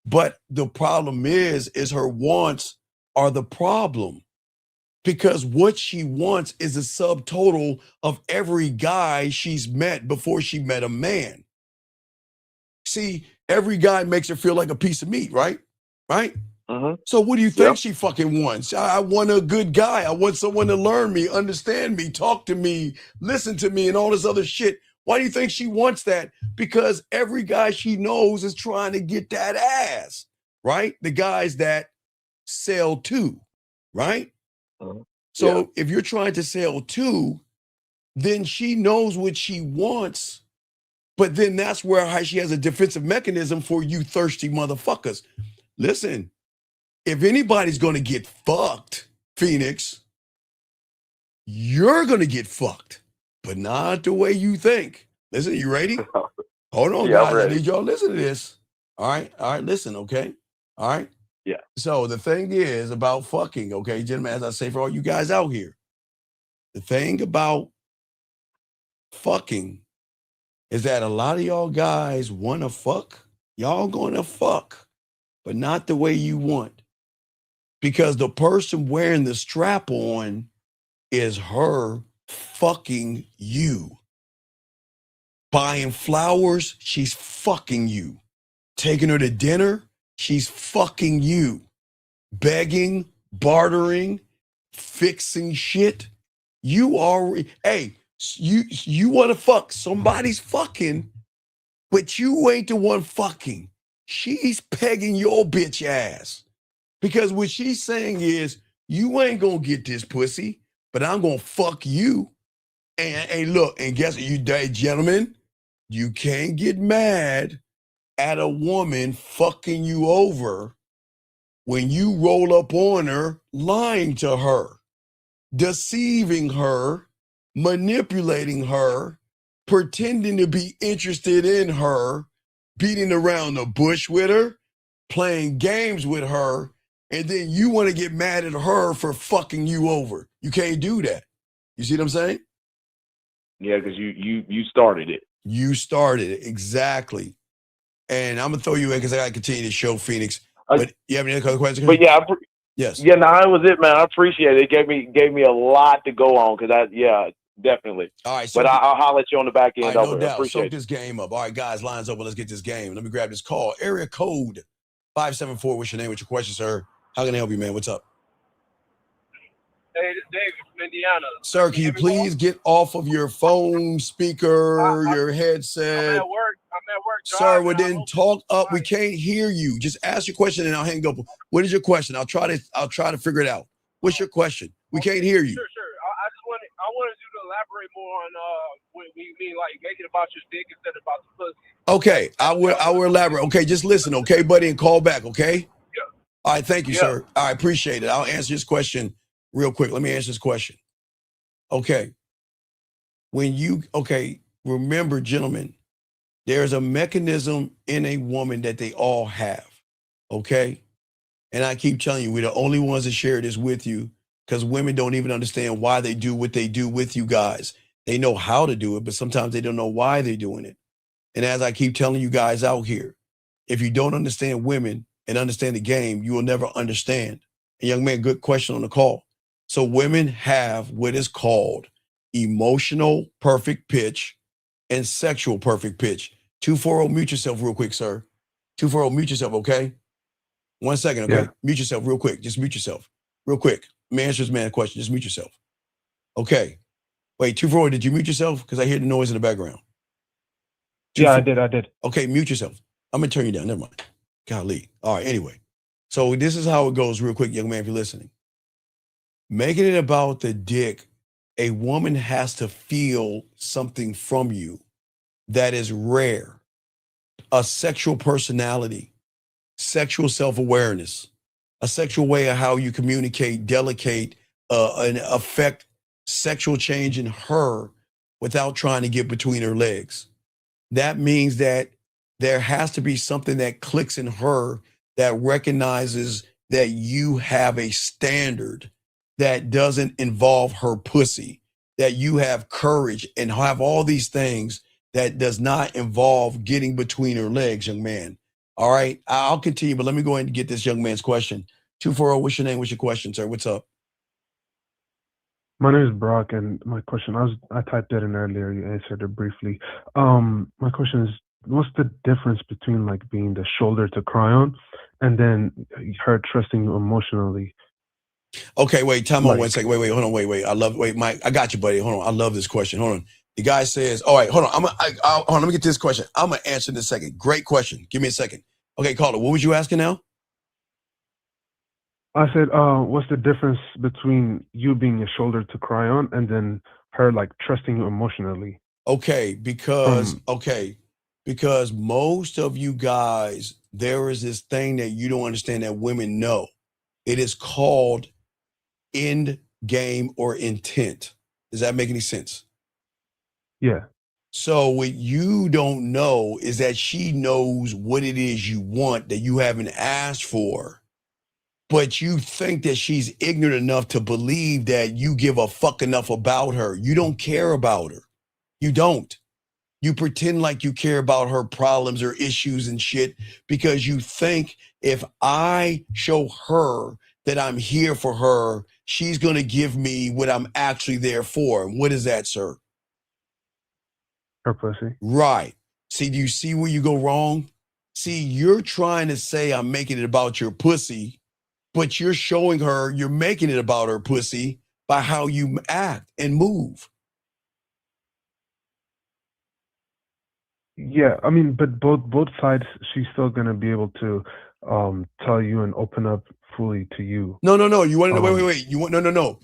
But the problem is her wants are the problem. Because what she wants is a subtotal of every guy she's met before she met a man. See, every guy makes her feel like a piece of meat, right? Right? Mm-hmm. So what do you think she fucking wants? I want a good guy. I want someone to learn me, understand me, talk to me, listen to me, and all this other shit. Why do you think she wants that? Because every guy she knows is trying to get that ass, right? The guys that sell to, right? Mm-hmm. So if you're trying to sell to, then she knows what she wants, but then that's where she has a defensive mechanism for you thirsty motherfuckers. Listen. If anybody's going to get fucked, Phoenix, you're going to get fucked, but not the way you think. Listen, you ready? Hold on, guys. I need y'all to listen to this. All right, listen, okay? All right? Yeah. So the thing is about fucking, okay, gentlemen, as I say for all you guys out here, the thing about fucking is that a lot of y'all guys want to fuck. Y'all going to fuck, but not the way you want. Because the person wearing the strap on is her fucking you. Buying flowers, she's fucking you. Taking her to dinner, she's fucking you. Begging, bartering, fixing shit. You want to fuck. Somebody's fucking, but you ain't the one fucking. She's pegging your bitch ass. Because what she's saying is, you ain't gonna get this pussy, but I'm gonna fuck you. And look, and guess what, you gentlemen, you can't get mad at a woman fucking you over when you roll up on her, lying to her, deceiving her, manipulating her, pretending to be interested in her, beating around the bush with her, playing games with her, and then you want to get mad at her for fucking you over. You can't do that. You see what I'm saying? Yeah, because you started it. You started it, exactly. And I'm gonna throw you in because I gotta continue to show Phoenix. But you have any other questions? But yeah, yes. Yeah, no, that was it, man. I appreciate it. It gave me a lot to go on because definitely. All right, but I'll holler at you on the back end. All right, no over. doubt. Appreciate Soak this game up. All right, guys, lines open. Let's get this game. Let me grab this call. Area code 574. What's your name? What's your question, sir? How can I help you, man? What's up? Hey, this is David from Indiana. Sir, can you please get off of your phone speaker, your headset? I'm at work. Sir, well then talk up. We can't hear you. Just ask your question and I'll hang up. What is your question? I'll try to figure it out. What's your question? We can't hear you. Sure. I wanted you to elaborate more on what you mean, like make it about your dick instead of about the pussy. Okay, I will elaborate. Okay, just listen, okay, buddy, and call back, okay? Yeah. All right, thank you, sir. I appreciate it. I'll answer this question real quick. Let me answer this question. Okay. Remember, gentlemen, there's a mechanism in a woman that they all have, okay? And I keep telling you, we're the only ones that share this with you because women don't even understand why they do what they do with you guys. They know how to do it, but sometimes they don't know why they're doing it. And as I keep telling you guys out here, if you don't understand women and understand the game, you will never understand. And young man, good question on the call. So women have what is called emotional perfect pitch and sexual perfect pitch. 240, mute yourself real quick, sir. 240, mute yourself, okay? 1 second, okay? Yeah. Mute yourself real quick. Just mute yourself real quick. Let me answer this man a question. Just mute yourself. Okay. Wait, 240, did you mute yourself? Because I hear the noise in the background. Yeah, I did. Okay, mute yourself. I'm going to turn you down. Never mind. Golly. All right, anyway. So this is how it goes real quick, young man, if you're listening. Making it about the dick, a woman has to feel something from you that is rare. A sexual personality, sexual self-awareness, a sexual way of how you communicate, delegate, and affect sexual change in her without trying to get between her legs. That means that there has to be something that clicks in her that recognizes that you have a standard that doesn't involve her pussy, that you have courage and have all these things that does not involve getting between her legs, young man. All right, I'll continue, but let me go ahead and get this young man's question. 240, what's your name? What's your question, sir? What's up? My name is Brock, and my question, I typed that in earlier. You answered it briefly. My question is, what's the difference between like being the shoulder to cry on and then her trusting you emotionally? Okay, wait, time on 1 second. Wait, hold on, Mike, I got you, buddy. Hold on, I love this question. Hold on. The guy says, all right, hold on. Hold on, let me get to this question. I'm going to answer in a second. Great question. Give me a second. Okay, caller, what was you asking now? I said, what's the difference between you being a shoulder to cry on and then her like trusting you emotionally? Okay, because most of you guys, there is this thing that you don't understand that women know. It is called end game or intent. Does that make any sense? Yeah. So what you don't know is that she knows what it is you want that you haven't asked for, but you think that she's ignorant enough to believe that you give a fuck enough about her. You don't care about her. You don't. You pretend like you care about her problems or issues and shit because you think if I show her that I'm here for her, she's going to give me what I'm actually there for. And what is that, sir? Her pussy. Right. See, do you see where you go wrong? See, you're trying to say I'm making it about your pussy, but you're showing her you're making it about her pussy by how you act and move. Yeah, I mean, but both sides, she's still gonna be able to tell you and open up fully to you. No. You want to know? Wait. You want no.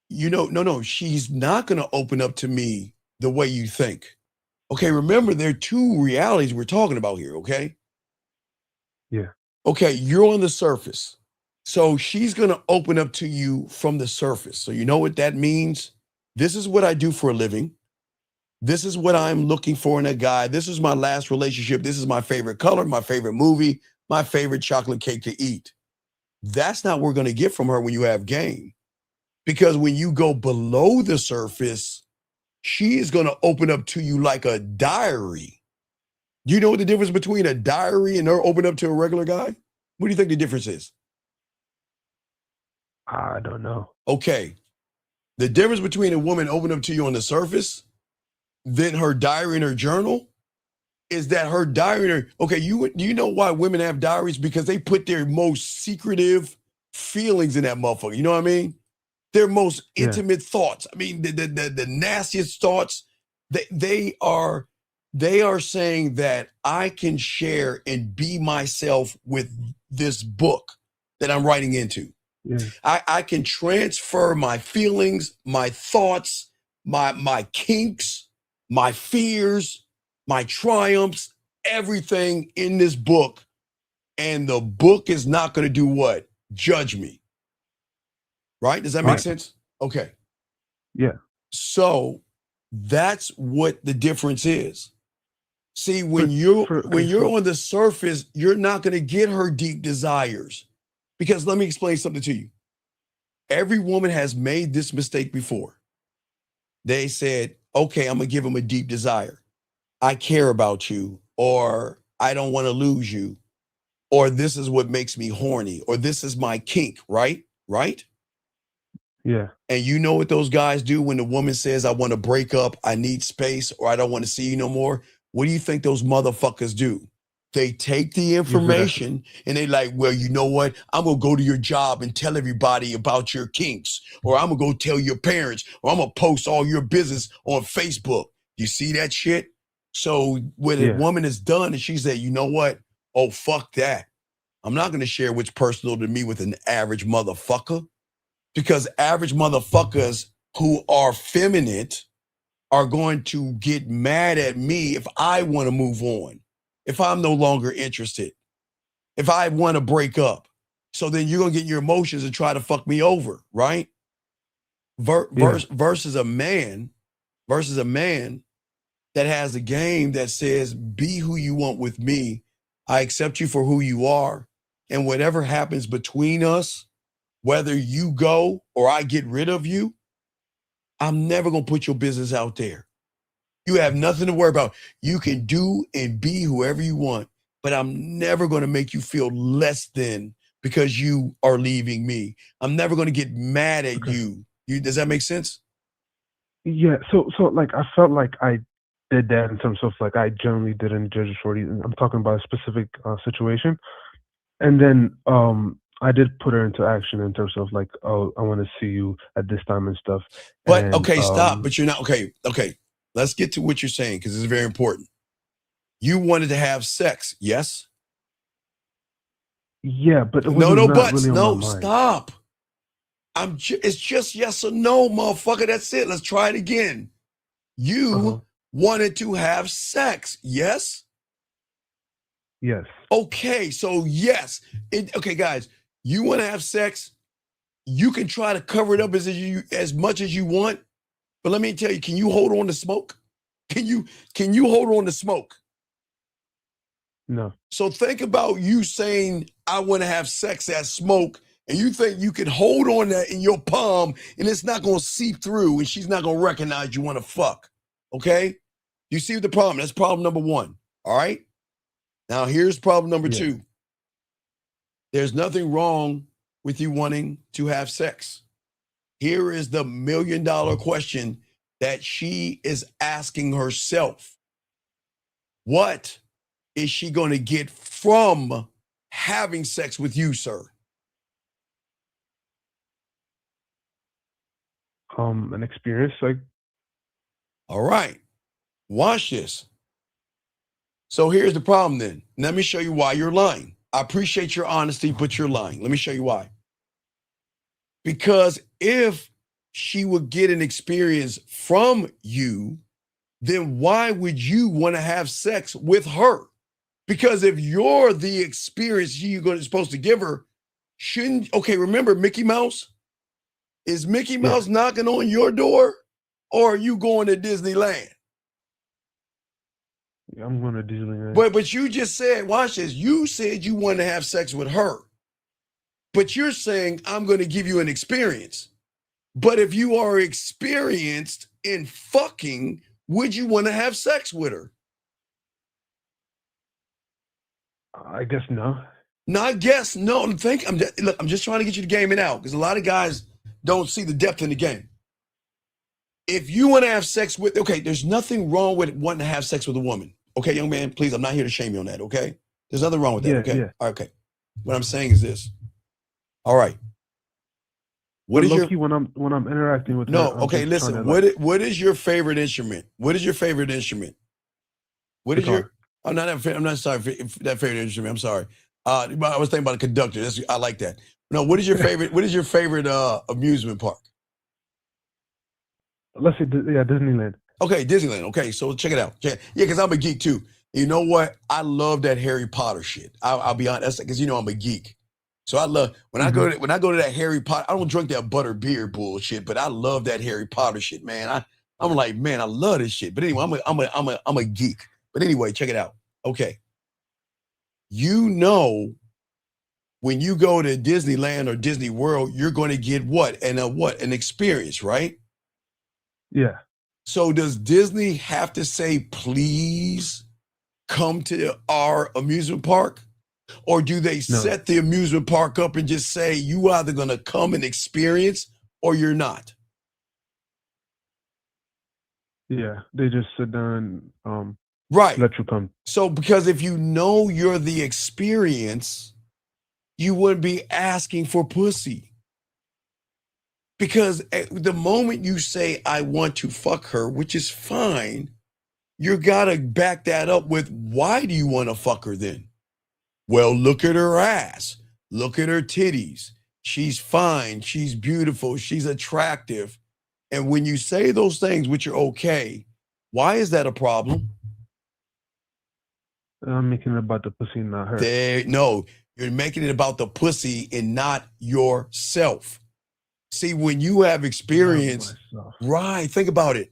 You know, no. She's not gonna open up to me the way you think. Okay, remember there are two realities we're talking about here. Okay. Yeah. Okay, you're on the surface, so she's gonna open up to you from the surface. So you know what that means? This is what I do for a living. This is what I'm looking for in a guy. This is my last relationship. This is my favorite color, my favorite movie, my favorite chocolate cake to eat. That's not what we're going to get from her when you have game. Because when you go below the surface, she is going to open up to you like a diary. Do you know what the difference between a diary and her open up to a regular guy? What do you think the difference is? I don't know. Okay. The difference between a woman opening up to you on the surface than her diary and her journal is that her diary and her, okay, do you know why women have diaries? Because they put their most secretive feelings in that motherfucker. You know what I mean? Their most intimate thoughts. I mean, the nastiest thoughts. They are saying that I can share and be myself with this book that I'm writing into. Yeah. I can transfer my feelings, my thoughts, my kinks, my fears, my triumphs, everything in this book. And the book is not going to do what? Judge me. Right? Does that make sense? Okay. Yeah. So that's what the difference is. See, when you're on the surface, you're not going to get her deep desires. Because let me explain something to you. Every woman has made this mistake before. They said, okay, I'm going to give him a deep desire. I care about you, or I don't want to lose you, or this is what makes me horny, or this is my kink, right? Right? Yeah. And you know what those guys do when the woman says, I want to break up, I need space, or I don't want to see you no more? What do you think those motherfuckers do? They take the information and they like, well, you know what? I'm going to go to your job and tell everybody about your kinks, or I'm going to go tell your parents, or I'm going to post all your business on Facebook. You see that shit? So what a woman has done is she said, you know what? Oh, fuck that. I'm not going to share what's personal to me with an average motherfucker, because average motherfuckers who are feminine are going to get mad at me if I want to move on, if I'm no longer interested, if I want to break up. So then you're going to get your emotions and try to fuck me over, right? Versus a man that has a game that says, be who you want with me. I accept you for who you are. And whatever happens between us, whether you go or I get rid of you, I'm never going to put your business out there. You have nothing to worry about. You can do and be whoever you want, but I'm never going to make you feel less than because you are leaving me. I'm never going to get mad at you. Does that make sense? Yeah. So like I felt like I did that in terms of like I generally didn't judge a shorty. I'm talking about a specific situation. And then I did put her into action in terms of like, oh, I want to see you at this time and stuff. But and, okay, stop. But you're not okay. Let's get to what you're saying, because it's very important. You wanted to have sex, yes? Yeah, but it no wasn't buts. really No, on my mind. stop. It's just yes or no, motherfucker. That's it. Let's try it again. You wanted to have sex, yes? Yes. Okay, so yes. Okay, guys, you want to have sex. You can try to cover it up as much as you want. But let me tell you, can you hold on to smoke? Can you hold on to smoke? No. So think about you saying, I want to have sex as smoke, and you think you can hold on that in your palm and it's not going to seep through and she's not going to recognize you want to fuck. Okay? You see the problem? That's problem number one. All right? Now here's problem number two. There's nothing wrong with you wanting to have sex. Here is the $1 million question that she is asking herself. What is she going to get from having sex with you, sir? An experience, like. All right. Watch this. So here's the problem then. Let me show you why you're lying. I appreciate your honesty, but you're lying. Let me show you why. Because if she would get an experience from you, then why would you want to have sex with her? Because if you're the experience you're supposed to give her, remember Mickey Mouse? Is Mickey Mouse knocking on your door, or are you going to Disneyland? I'm going to Disneyland. But you just said, watch this. You said you wanted to have sex with her. But you're saying, I'm going to give you an experience. But if you are experienced in fucking, would you want to have sex with her? I guess no. No, I guess no. I'm just trying to get you to game it out because a lot of guys don't see the depth in the game. If you want to have sex with, okay, there's nothing wrong with wanting to have sex with a woman. Okay, young man, please, I'm not here to shame you on that, okay? There's nothing wrong with that, okay? Yeah. Okay. What I'm saying is this. All right. What is your when I'm interacting with her, I'm okay, just listen. trying to, What is your favorite instrument? What is your favorite instrument? What is Guitar. I'm not sorry for that favorite instrument. I'm sorry. I was thinking about a conductor. I like that. No, what is your favorite amusement park? Let's say Disneyland. Okay, Disneyland. Okay, so check it out. Yeah, because I'm a geek too. You know what? I love that Harry Potter shit. I'll be honest, because I'm a geek. So I love when I go to that Harry Potter. I don't drink that butter beer bullshit, but I love that Harry Potter shit, man. I'm like, man, I love this shit. But anyway, I'm a geek. But anyway, check it out. Okay, when you go to Disneyland or Disney World, you're going to get what? An experience, right? Yeah. So does Disney have to say, please come to our amusement park? Or do they set the amusement park up and just say, you either going to come and experience or you're not? Yeah, they just sit down, right. let you come. So because if you know you're the experience, you wouldn't be asking for pussy. Because the moment you say, I want to fuck her, which is fine, you got to back that up with, why do you want to fuck her then? Well, look at her ass. Look at her titties. She's fine. She's beautiful. She's attractive. And when you say those things, which are okay, why is that a problem? I'm making it about the pussy, not her. No, you're making it about the pussy and not yourself. See, when you have experience, right? Think about it.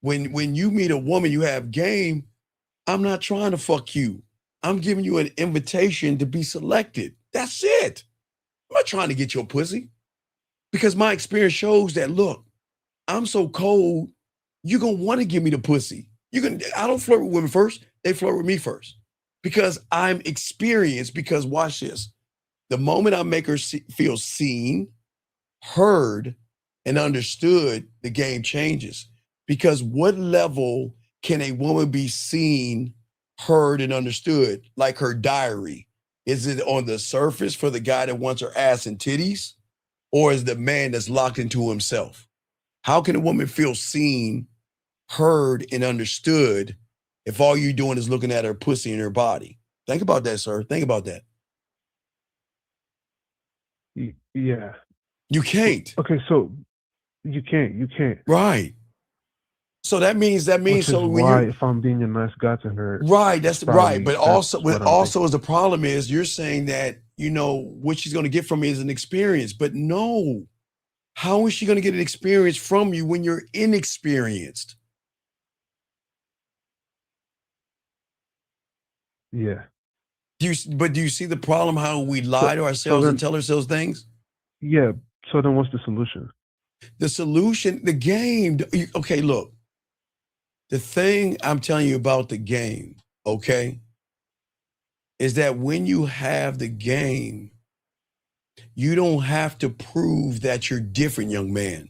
When you meet a woman, you have game. I'm not trying to fuck you. I'm giving you an invitation to be selected. That's it. I'm not trying to get your pussy because my experience shows that, look, I'm so cold, you're going to want to give me the pussy. I don't flirt with women first. They flirt with me first because I'm experienced. Because watch this. The moment I make her feel seen, heard, and understood, the game changes. Because what level can a woman be seen, heard, and understood? Like her diary. Is it on the surface for the guy that wants her ass and titties? Or is the man that's locked into himself? How can a woman feel seen, heard, and understood if all you're doing is looking at her pussy and her body? Think about that, sir. Think about that. Yeah. You can't. Okay, so you can't. Right. So that means Which so is when why you're if I'm being a nice guy to her, right, that's right. But also, what I'm is the problem is you're saying that what she's going to get from me is an experience. But no, how is she going to get an experience from you when you're inexperienced? Yeah. Do you see the problem? How we lie to ourselves and tell ourselves things? Yeah. So then, what's the solution? The solution, the game. Okay, look. The thing I'm telling you about the game, okay, is that when you have the game, you don't have to prove that you're different, young man.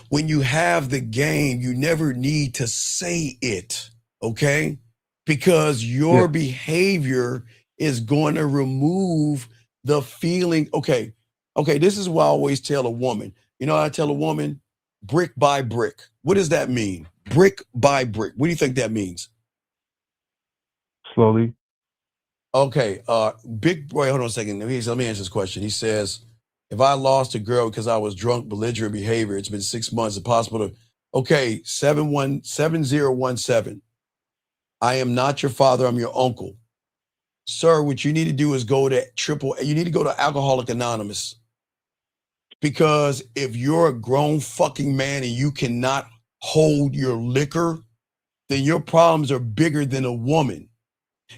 When you have the game, you never need to say it, okay? Because your behavior is going to remove the feeling. Okay, this is what I always tell a woman. I tell a woman, brick by brick. What does that mean? Brick by brick. What do you think that means? Slowly. Okay. Big boy, hold on a second. Let me answer this question. He says, if I lost a girl because I was drunk, belligerent behavior, it's been 6 months. It's possible to. Okay, 7017. I am not your father. I'm your uncle. Sir, what you need to do is go to you need to go to Alcoholic Anonymous. Because if you're a grown fucking man and you cannot hold your liquor, then your problems are bigger than a woman.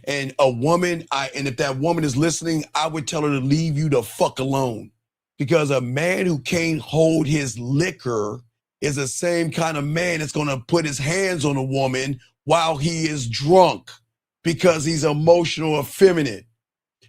And a woman, and if that woman is listening, I would tell her to leave you the fuck alone. Because a man who can't hold his liquor is the same kind of man that's going to put his hands on a woman while he is drunk because he's emotional, effeminate.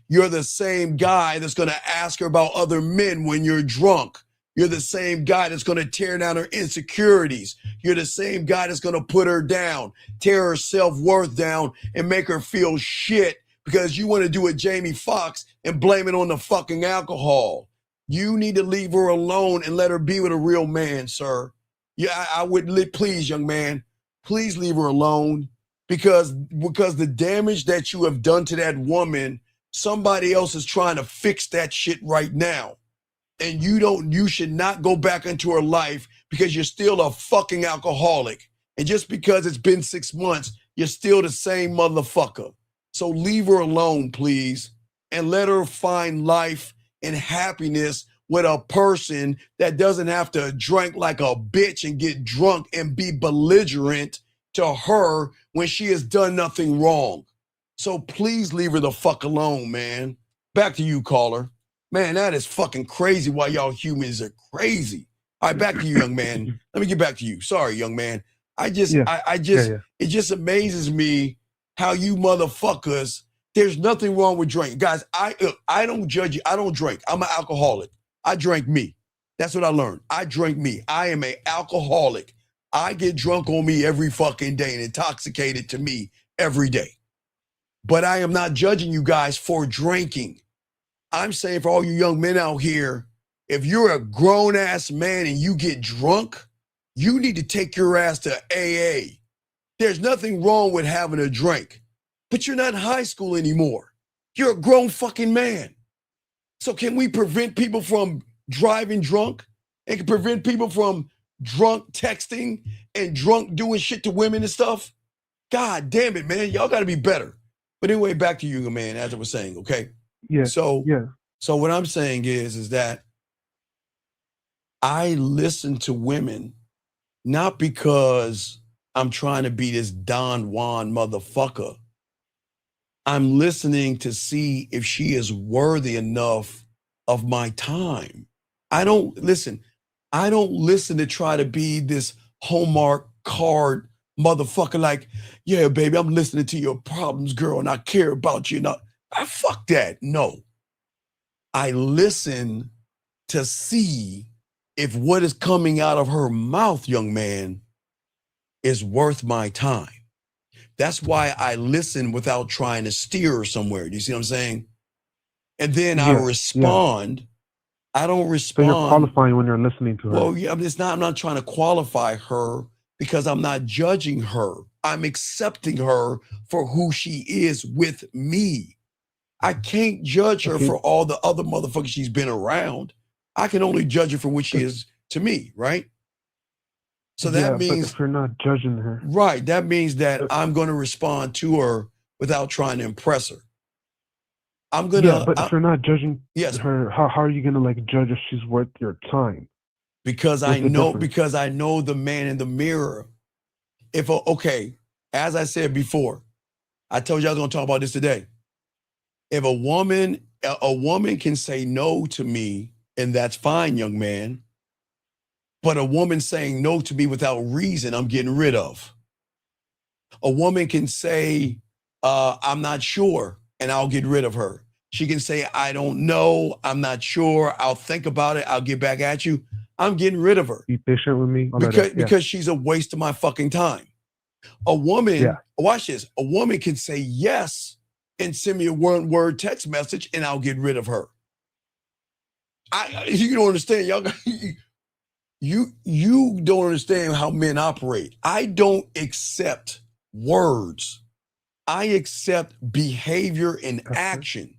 You're the same guy that's going to ask her about other men when you're drunk. You're the same guy that's going to tear down her insecurities. You're the same guy that's going to put her down, tear her self-worth down, and make her feel shit because you want to do a Jamie Foxx and blame it on the fucking alcohol. You need to leave her alone and let her be with a real man, sir. Yeah, I would, please, young man, please leave her alone because the damage that you have done to that woman, somebody else is trying to fix that shit right now. And you should not go back into her life because you're still a fucking alcoholic. And just because it's been 6 months, you're still the same motherfucker. So leave her alone, please, and let her find life and happiness with a person that doesn't have to drink like a bitch and get drunk and be belligerent to her when she has done nothing wrong. So please leave her the fuck alone, man. Back to you, caller. Man, that is fucking crazy why y'all humans are crazy. All right, back to you, young man. Let me get back to you. Sorry, young man. It just amazes me how you motherfuckers, there's nothing wrong with drinking. Guys, I don't judge you. I don't drink. I'm an alcoholic. I drank me. That's what I learned. I drank me. I am an alcoholic. I get drunk on me every fucking day and intoxicated to me every day. But I am not judging you guys for drinking. I'm saying for all you young men out here, if you're a grown-ass man and you get drunk, you need to take your ass to AA. There's nothing wrong with having a drink, but you're not in high school anymore. You're a grown fucking man. So can we prevent people from driving drunk and can prevent people from drunk texting and drunk doing shit to women and stuff? God damn it, man. Y'all got to be better. But anyway, back to you, man, as I was saying, okay? Yeah. So yeah. So what I'm saying is that I listen to women not because I'm trying to be this Don Juan motherfucker. I'm listening to see if she is worthy enough of my time. I don't listen to try to be this Hallmark card motherfucker like, yeah, baby, I'm listening to your problems, girl, and I care about you. Fuck that. No. I listen to see if what is coming out of her mouth, young man, is worth my time. That's why I listen without trying to steer her somewhere. Do you see what I'm saying? And then I respond. Yeah. I don't respond. So you're qualifying when you're listening to her. Well, yeah, I'm not trying to qualify her because I'm not judging her. I'm accepting her for who she is with me. I can't judge her for all the other motherfuckers she's been around. I can only judge her for what she is to me, right? So that means but if you're not judging her. Right. That means that I'm going to respond to her without trying to impress her. I'm going to. But if you're not judging her, how are you going to like judge if she's worth your time? Because I know the man in the mirror. Okay, as I said before, I told you I was going to talk about this today. If a woman can say no to me, and that's fine, young man. But a woman saying no to me without reason, I'm getting rid of. A woman can say, I'm not sure, and I'll get rid of her. She can say, I don't know, I'm not sure, I'll think about it, I'll get back at you. I'm getting rid of her. Be patient with me. Because she's a waste of my fucking time. A woman, watch this, a woman can say yes and send me a one-word text message, and I'll get rid of her. You don't understand, y'all. You don't understand how men operate. I don't accept words. I accept behavior and action.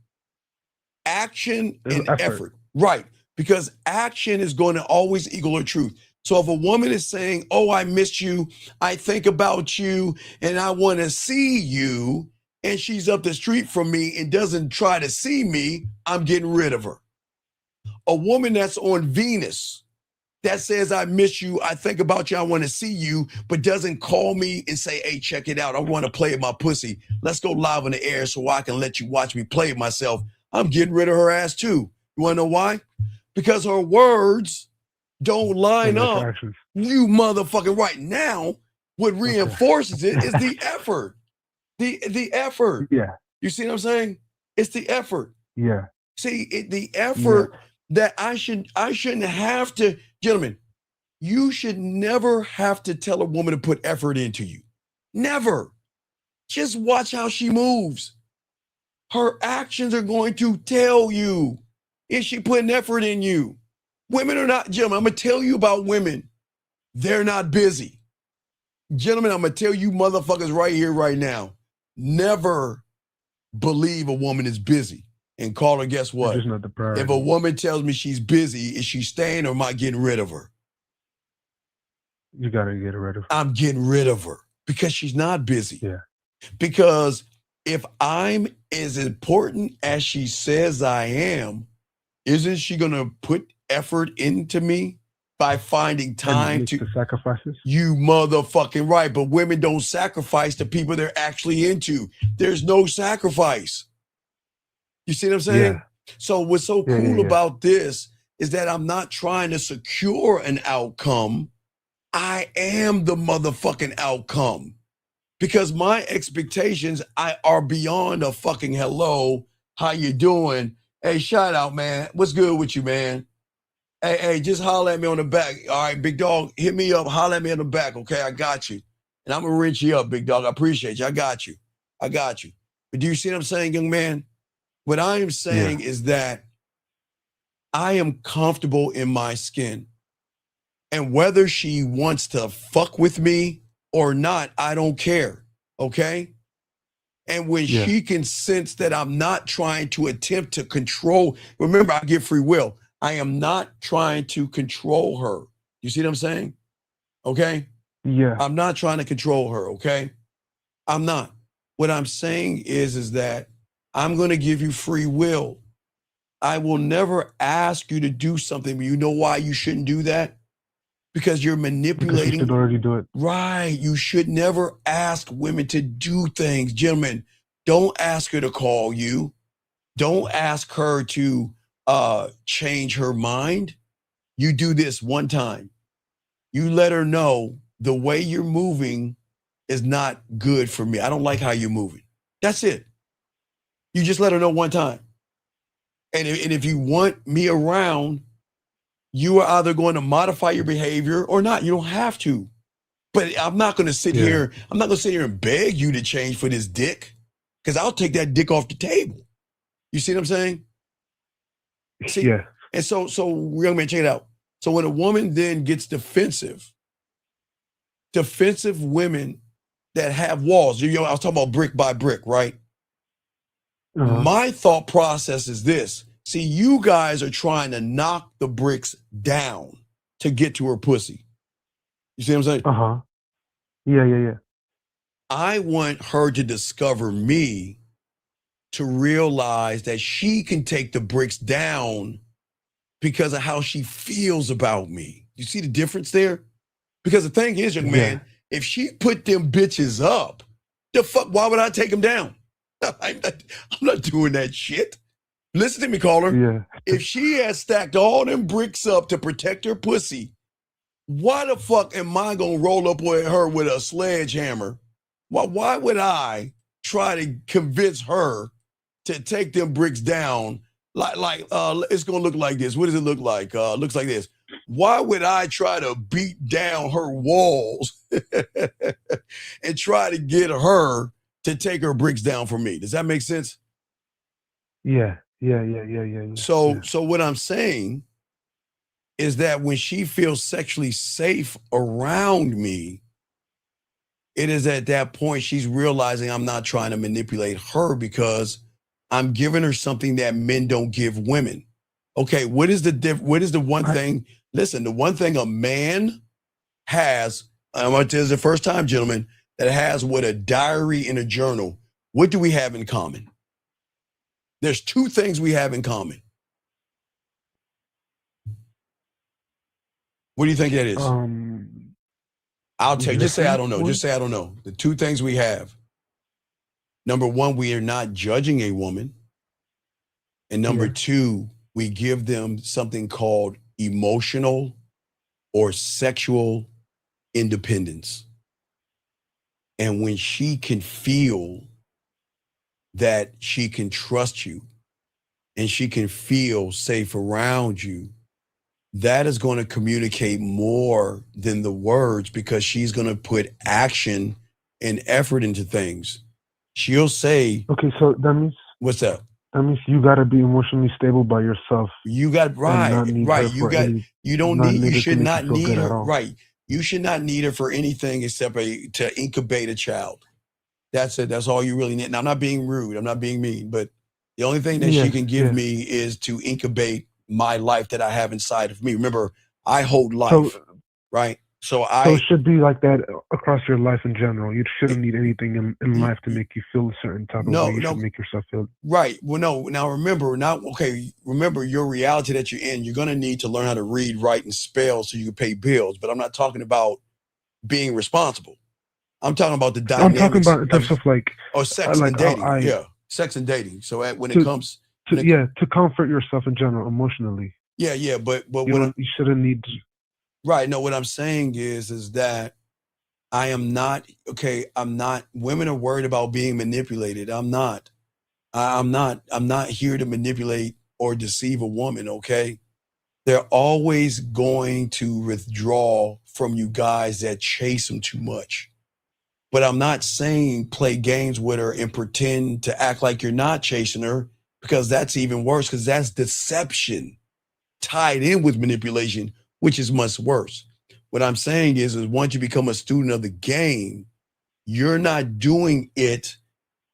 Action and effort. Right. Because action is going to always equal the truth. So if a woman is saying, oh, I miss you, I think about you, and I want to see you, and she's up the street from me and doesn't try to see me, I'm getting rid of her. A woman that's on Venus that says, I miss you, I think about you, I want to see you, but doesn't call me and say, hey, check it out. I want to play with my pussy. Let's go live on the air so I can let you watch me play with myself. I'm getting rid of her ass too. You want to know why? Because her words don't line up. You motherfucking right. Now, what reinforces it is the effort. The effort. Yeah. You see what I'm saying? It's the effort. Yeah. See, the effort that I shouldn't have to, gentlemen, you should never have to tell a woman to put effort into you. Never. Just watch how she moves. Her actions are going to tell you if she putting effort in you. Women are not, gentlemen, I'm going to tell you about women. They're not busy. Gentlemen, I'm going to tell you motherfuckers right here, right now, never believe a woman is busy. And Caller, guess what? It's just not the priority. If a woman tells me she's busy, is she staying or am I getting rid of her? You got to get rid of her. I'm getting rid of her because she's not busy. Yeah. Because if I'm as important as she says I am, isn't she going to put effort into me by finding time to sacrifices? You motherfucking right. But women don't sacrifice to people they're actually into. There's no sacrifice. You see what I'm saying? Yeah. So what's so cool about this is that I'm not trying to secure an outcome. I am the motherfucking outcome. Because my expectations are beyond a fucking hello, how you doing? Hey, shout out, man. What's good with you, man? Hey, just holler at me on the back. All right, big dog, hit me up, holler at me on the back, okay? I got you. And I'm gonna rinse you up, big dog. I appreciate you. I got you. But do you see what I'm saying, young man? What I am saying is that I am comfortable in my skin. And whether she wants to fuck with me or not, I don't care, okay? And when she can sense that I'm not trying to attempt to control, remember, I give free will. I am not trying to control her. You see what I'm saying? Okay? Yeah. I'm not trying to control her, okay? I'm not. What I'm saying is that I'm going to give you free will. I will never ask you to do something, but you know why you shouldn't do that? Because you're manipulating. Because you should already do it. Right. You should never ask women to do things. Gentlemen, don't ask her to call you. Don't ask her to change her mind. You do this one time. You let her know the way you're moving is not good for me. I don't like how you're moving. That's it. You just let her know one time. And if you want me around, you are either going to modify your behavior or not. You don't have to. But I'm not going to sit here. I'm not going to sit here and beg you to change for this dick, because I'll take that dick off the table. You see what I'm saying? See? Yeah. And so young man, check it out. So when a woman then gets defensive women that have walls, I was talking about brick by brick, right? My thought process is this. See, you guys are trying to knock the bricks down to get to her pussy. You see what I'm saying? Yeah. I want her to discover me, to realize that she can take the bricks down because of how she feels about me. You see the difference there? Because the thing is, young man, if she put them bitches up, the fuck, why would I take them down? I'm not doing that shit. Listen to me, caller. Yeah. If she has stacked all them bricks up to protect her pussy, why the fuck am I gonna roll up with her with a sledgehammer? Why would I try to convince her to take them bricks down? Like it's gonna look like this. What does it look like? Looks like this. Why would I try to beat down her walls and try to get her to take her bricks down for me? Does that make sense? Yeah. So what I'm saying is that when she feels sexually safe around me, it is at that point she's realizing I'm not trying to manipulate her, because I'm giving her something that men don't give women. Okay, what is the one thing? Listen, the one thing a man has, I'm going to tell you the first time, gentlemen, that has what a diary and a journal. What do we have in common? There's two things we have in common. What do you think that is? I'll tell you. Just say I don't know. Different Just say I don't know. The two things we have. Number one, we are not judging a woman. And number two, we give them something called emotional or sexual independence. And when she can feel that she can trust you and she can feel safe around you, that is going to communicate more than the words, because she's going to put action and effort into things. She'll say, okay, so that means, what's that? That means you got to be emotionally stable by yourself. You got right. You don't need. You should not need her. Right. You should not need her for anything except to incubate a child. That's it. That's all you really need. Now, I'm not being rude. I'm not being mean. But the only thing that she can give me is to incubate my life that I have inside of me. Remember, I hold life, right? So it should be like that across your life in general. You shouldn't need anything in life to make you feel a certain type of way. You should make yourself feel. Right. Well, no. Now remember, remember your reality that you're in. You're going to need to learn how to read, write, and spell so you can pay bills. But I'm not talking about being responsible. I'm talking about the dynamics. I'm talking about in terms of like sex and dating. Sex and dating. So when it comes to comfort yourself in general emotionally. Yeah. But you shouldn't need. Right. No, what I'm saying is that I am not, I'm not, women are worried about being manipulated. I'm not here to manipulate or deceive a woman. Okay. They're always going to withdraw from you guys that chase them too much. But I'm not saying play games with her and pretend to act like you're not chasing her, because that's even worse, because that's deception tied in with manipulation, which is much worse. What I'm saying is once you become a student of the game, you're not doing it,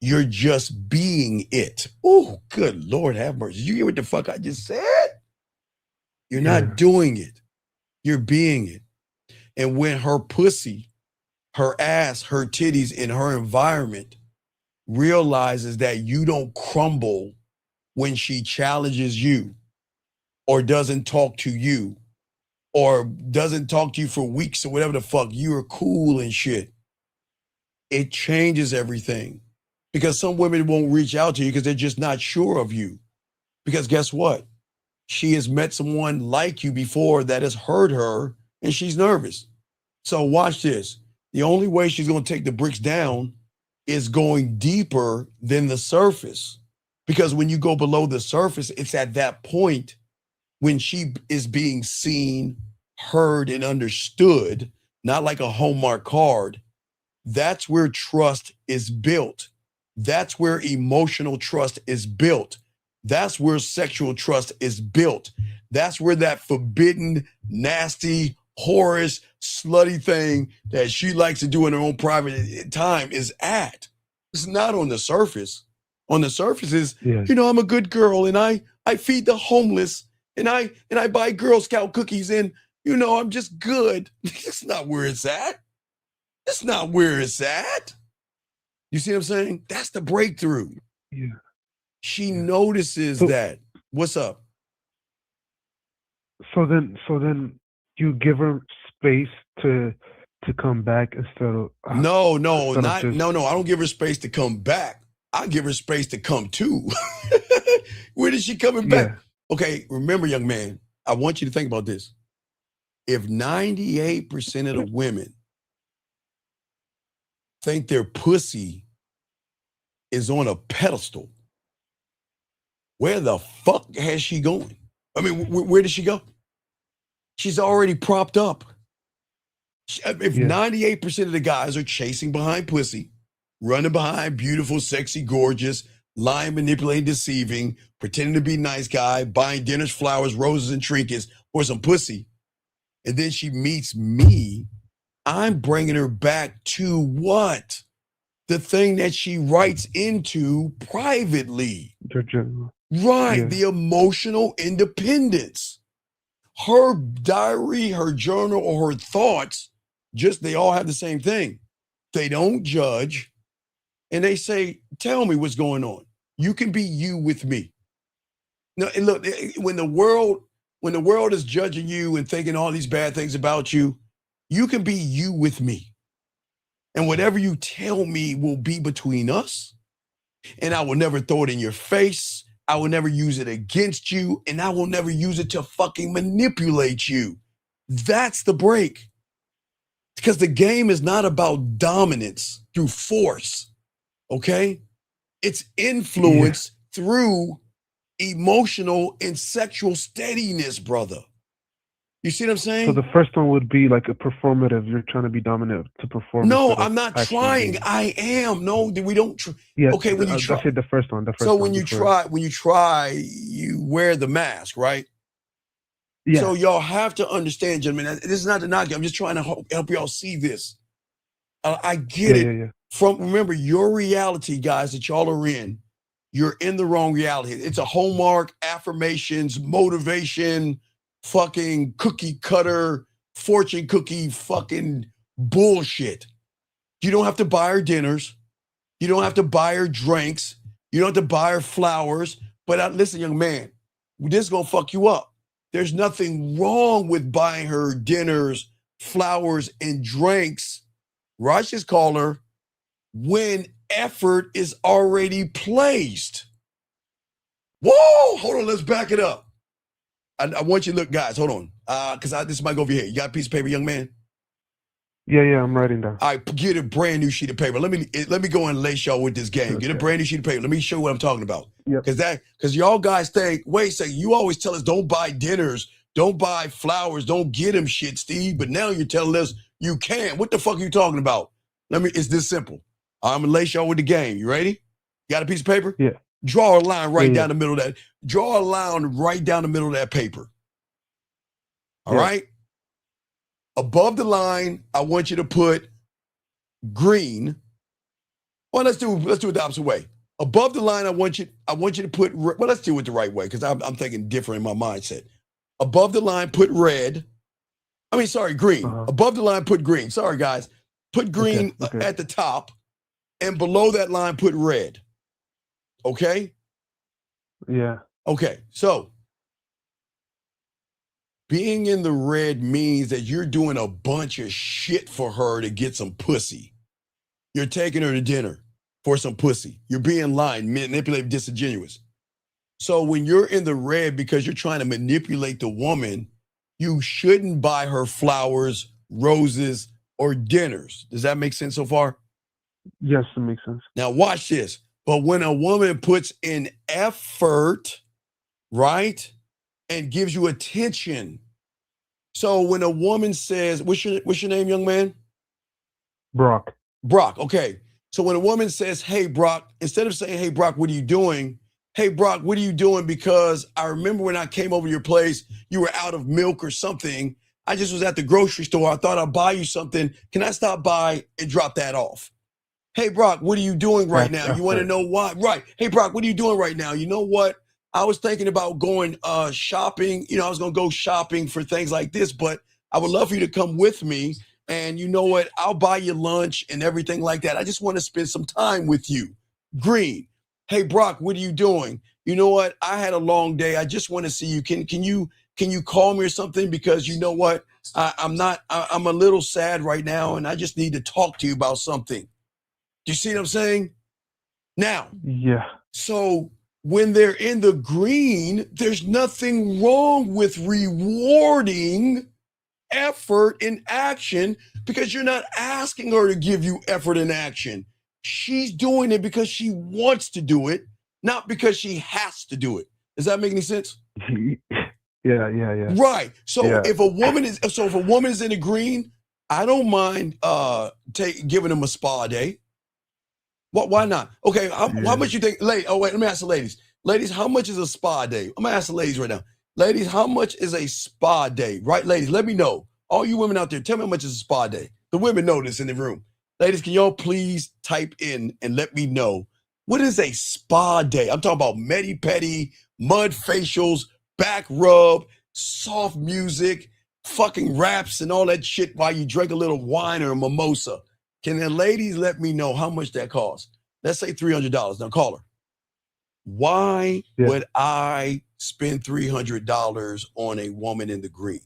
you're just being it. Oh, good Lord have mercy. You hear what the fuck I just said? You're not doing it, you're being it. And when her pussy, her ass, her titties in her environment realizes that you don't crumble when she challenges you or doesn't talk to you, or doesn't talk to you for weeks or whatever the fuck, you're cool and shit, it changes everything. Because some women won't reach out to you because they're just not sure of you. Because guess what? She has met someone like you before that has hurt her and she's nervous. So watch this. The only way she's going to take the bricks down is going deeper than the surface. Because when you go below the surface, it's at that point when she is being seen, heard, and understood, not like a Hallmark card. That's where trust is built. That's where emotional trust is built. That's where sexual trust is built. That's where that forbidden, nasty, whorish, slutty thing that she likes to do in her own private time is at. It's not on the surface. On the surface is, I'm a good girl and I feed the homeless. And I buy Girl Scout cookies and, I'm just good. It's not where it's at. It's not where it's at. You see what I'm saying? That's the breakthrough. Yeah. She notices that. What's up? So then you give her space to come back instead of No, I don't give her space to come back. I give her space to come to. Where is she coming back? Okay, remember, young man, I want you to think about this. If 98% of the women think their pussy is on a pedestal, where the fuck has she going? I mean, where did she go? She's already propped up. If 98% of the guys are chasing behind pussy, running behind beautiful, sexy, gorgeous, lying, manipulating, deceiving, pretending to be nice guy, buying dinners, flowers, roses, and trinkets for some pussy, and then she meets me, I'm bringing her back to what? The thing that she writes into privately. Right, the emotional independence. Her diary, her journal, or her thoughts, they all have the same thing. They don't judge, and they say, tell me what's going on. You can be you with me. Now, and look, when the world when the world is judging you and thinking all these bad things about you, you can be you with me. And whatever you tell me will be between us. And I will never throw it in your face. I will never use it against you. And I will never use it to fucking manipulate you. That's the break. Because the game is not about dominance through force. Okay? It's influence through emotional and sexual steadiness, brother. You see what I'm saying? So the first one would be like a performative. You're trying to be dominant to perform. No, I'm not trying. I am. No, we don't. Yeah. Okay, when you try. That's it, the first one. So when you try, you wear the mask, right? Yeah. So y'all have to understand, gentlemen. This is not to knock you. I'm just trying to help y'all see this. I get it. Yeah. Remember, your reality, guys, that y'all are in, you're in the wrong reality. It's a hallmark, affirmations, motivation, fucking cookie cutter, fortune cookie fucking bullshit. You don't have to buy her dinners. You don't have to buy her drinks. You don't have to buy her flowers. But listen, young man, this is going to fuck you up. There's nothing wrong with buying her dinners, flowers, and drinks. Righteous caller, when effort is already placed. Whoa, hold on, let's back it up. I want you to look, guys, hold on. Because this might go over here. You got a piece of paper, young man? Yeah, I'm writing down. All right, get a brand new sheet of paper. Let me go and lace y'all with this game. Okay. Get a brand new sheet of paper. Let me show you what I'm talking about. Yep. Because y'all guys think, wait a second, you always tell us don't buy dinners, don't buy flowers, don't get them shit, Steve. But now you're telling us you can. What the fuck are you talking about? It's this simple. I'm gonna lace y'all with the game. You ready? You got a piece of paper? Yeah. Draw a line right down the middle of that. Draw a line right down the middle of that paper. All right? Above the line, I want you to put green. Well, let's do it the opposite way. Above the line, I want you to put, let's do it the right way because I'm thinking different in my mindset. Above the line, put red. Green. Above the line, put green. Sorry, guys. Put green at the top, and below that line, put red. Okay? Yeah. Okay, so being in the red means that you're doing a bunch of shit for her to get some pussy. You're taking her to dinner for some pussy. You're being lying, manipulative, disingenuous. So when you're in the red because you're trying to manipulate the woman, you shouldn't buy her flowers, roses, or dinners. Does that make sense so far? Yes, it makes sense. Now watch this. But when a woman puts in effort, right, and gives you attention. So when a woman says, what's your name, young man? Brock. Brock, okay. So when a woman says, hey, Brock, instead of saying, hey, Brock, what are you doing? Hey, Brock, what are you doing? Because I remember when I came over to your place, you were out of milk or something. I just was at the grocery store. I thought I'd buy you something. Can I stop by and drop that off? Hey, Brock, what are you doing right now? You want to know why? Right. Hey, Brock, what are you doing right now? You know what? I was thinking about going shopping. I was going to go shopping for things like this, but I would love for you to come with me. And you know what? I'll buy you lunch and everything like that. I just want to spend some time with you. Green. Hey, Brock, what are you doing? You know what? I had a long day. I just want to see you. Can you call me or something? Because you know what? I'm a little sad right now, and I just need to talk to you about something. Do you see what I'm saying? Now, yeah. So when they're in the green, there's nothing wrong with rewarding effort and action because you're not asking her to give you effort and action. She's doing it because she wants to do it, not because she has to do it. Does that make any sense? Yeah. Right. So if a woman is in the green, I don't mind giving them a spa day. Why not? Okay, how much you think? Let me ask the ladies. Ladies, how much is a spa day? I'm gonna ask the ladies right now. Ladies, how much is a spa day? Right, ladies, let me know. All you women out there, tell me how much is a spa day. The women know this in the room. Ladies, can y'all please type in and let me know what is a spa day? I'm talking about medi-pedi, mud facials, back rub, soft music, fucking raps, and all that shit while you drink a little wine or a mimosa. Can the ladies let me know how much that costs? Let's say $300. Now call her. Why would I spend $300 on a woman in the green?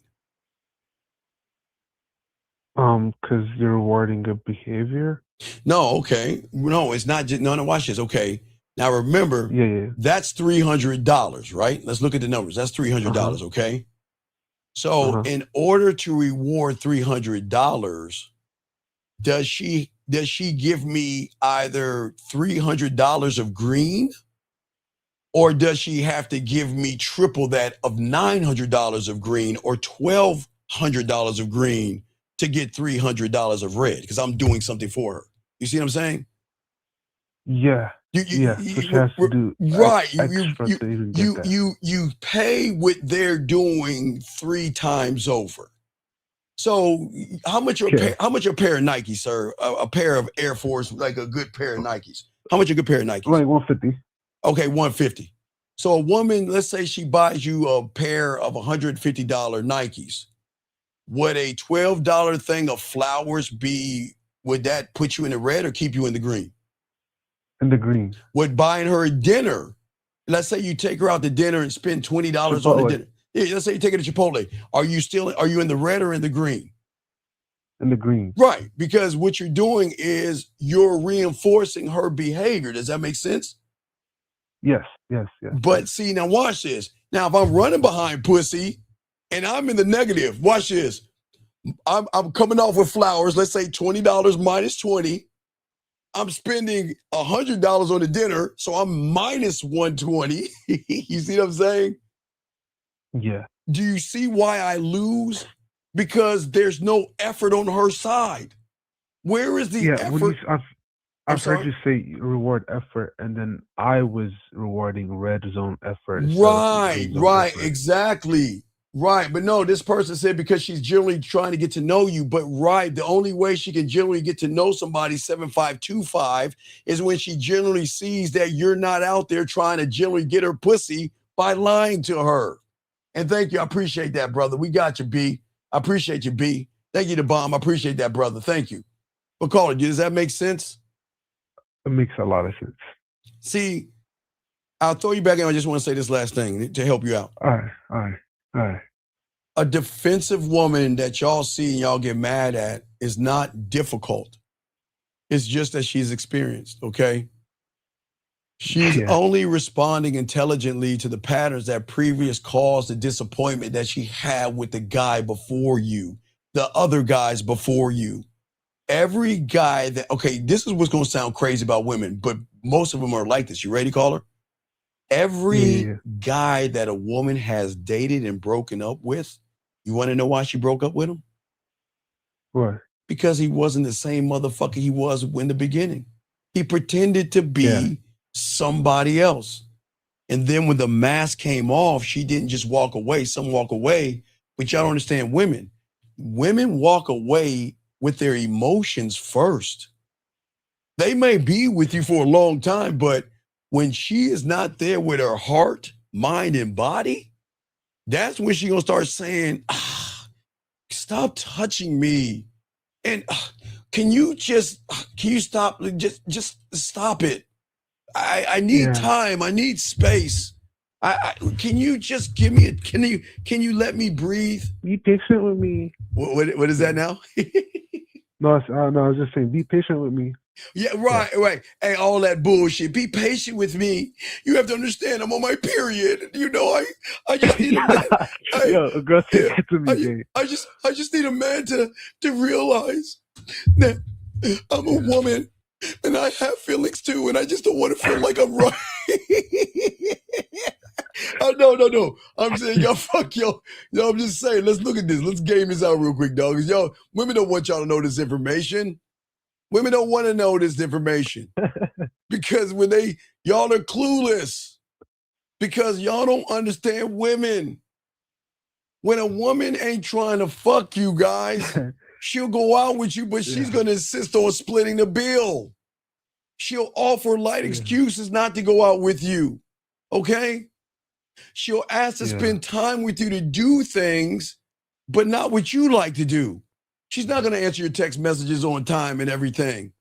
Because you're rewarding good behavior. No, okay. No, it's not just no, watch this. Okay. Now remember, Yeah. that's $300, right? Let's look at the numbers. That's $300, okay? So in order to reward $300, does she give me either $300 of green, or does she have to give me triple that of $900 of green, or $1,200 of green to get $300 of red? Because I'm doing something for her. You see what I'm saying? Yeah. So she has to do right. extra to even get that. You pay what they're doing 3 times over. So how much are a pair of Nikes, sir? A pair of Air Force, like a good pair of Nikes. How much a good pair of Nikes? Like $150. Okay, $150. So a woman, let's say she buys you a pair of $150 Nikes. Would a $12 thing of flowers would that put you in the red or keep you in the green? In the green. Would buying her a dinner, let's say you take her out to dinner and spend $20 on the dinner. Yeah, let's say you take her to Chipotle. Are you in the red or in the green? In the green. Right, because what you're doing is you're reinforcing her behavior. Does that make sense? Yes. But see, now watch this. Now, if I'm running behind pussy and I'm in the negative, watch this. I'm coming off with flowers, let's say $20 minus 20. I'm spending $100 on the dinner, so I'm minus 120. You see what I'm saying? Yeah. Do you see why I lose? Because there's no effort on her side. Where is the effort? I've heard you say reward effort, and then I was rewarding red zone effort. Right, exactly. Right, but no, this person said because she's generally trying to get to know you, but the only way she can generally get to know somebody 7525 is when she generally sees that you're not out there trying to generally get her pussy by lying to her. And thank you, I appreciate that, brother. We got you, B. I appreciate you, B. Thank you, the bomb. I appreciate that, brother. Thank you. But caller, does that make sense? It makes a lot of sense. See, I'll throw you back in. I just want to say this last thing to help you out. All right. A defensive woman that y'all see and y'all get mad at is not difficult. It's just that she's experienced, okay? She's only responding intelligently to the patterns that previous caused the disappointment that she had with the guy before you, the other guys before you. Every guy this is what's going to sound crazy about women, but most of them are like this. You ready, caller? Every guy that a woman has dated and broken up with, you want to know why she broke up with him? What? Because he wasn't the same motherfucker he was in the beginning. He pretended to be somebody else. And then when the mask came off, she didn't just walk away. Some walk away, but y'all don't understand women. Women walk away with their emotions first. They may be with you for a long time, but when she is not there with her heart, mind, and body, that's when she's going to start saying, stop touching me. And can you stop? Just stop it. I need time. I need space. Can you just give me can you let me breathe? Be patient with me. What is that now? No, I was just saying, be patient with me. Yeah, right. Hey, all that bullshit. Be patient with me. You have to understand, I'm on my period. You know, I just need a man. Girl, say that to me, Jay. I just need a man to realize that I'm a woman and I have feelings too, and I just don't want to feel like I'm right. No. I'm saying y'all fuck y'all. I'm just saying, let's look at this. Let's game this out real quick, dog. Because y'all, women don't want y'all to know this information. Women don't want to know this information because when y'all are clueless because y'all don't understand women. When a woman ain't trying to fuck you guys, she'll go out with you, but she's going to insist on splitting the bill. She'll offer light excuses not to go out with you. Okay? She'll ask to spend time with you to do things, but not what you like to do. She's not going to answer your text messages on time and everything.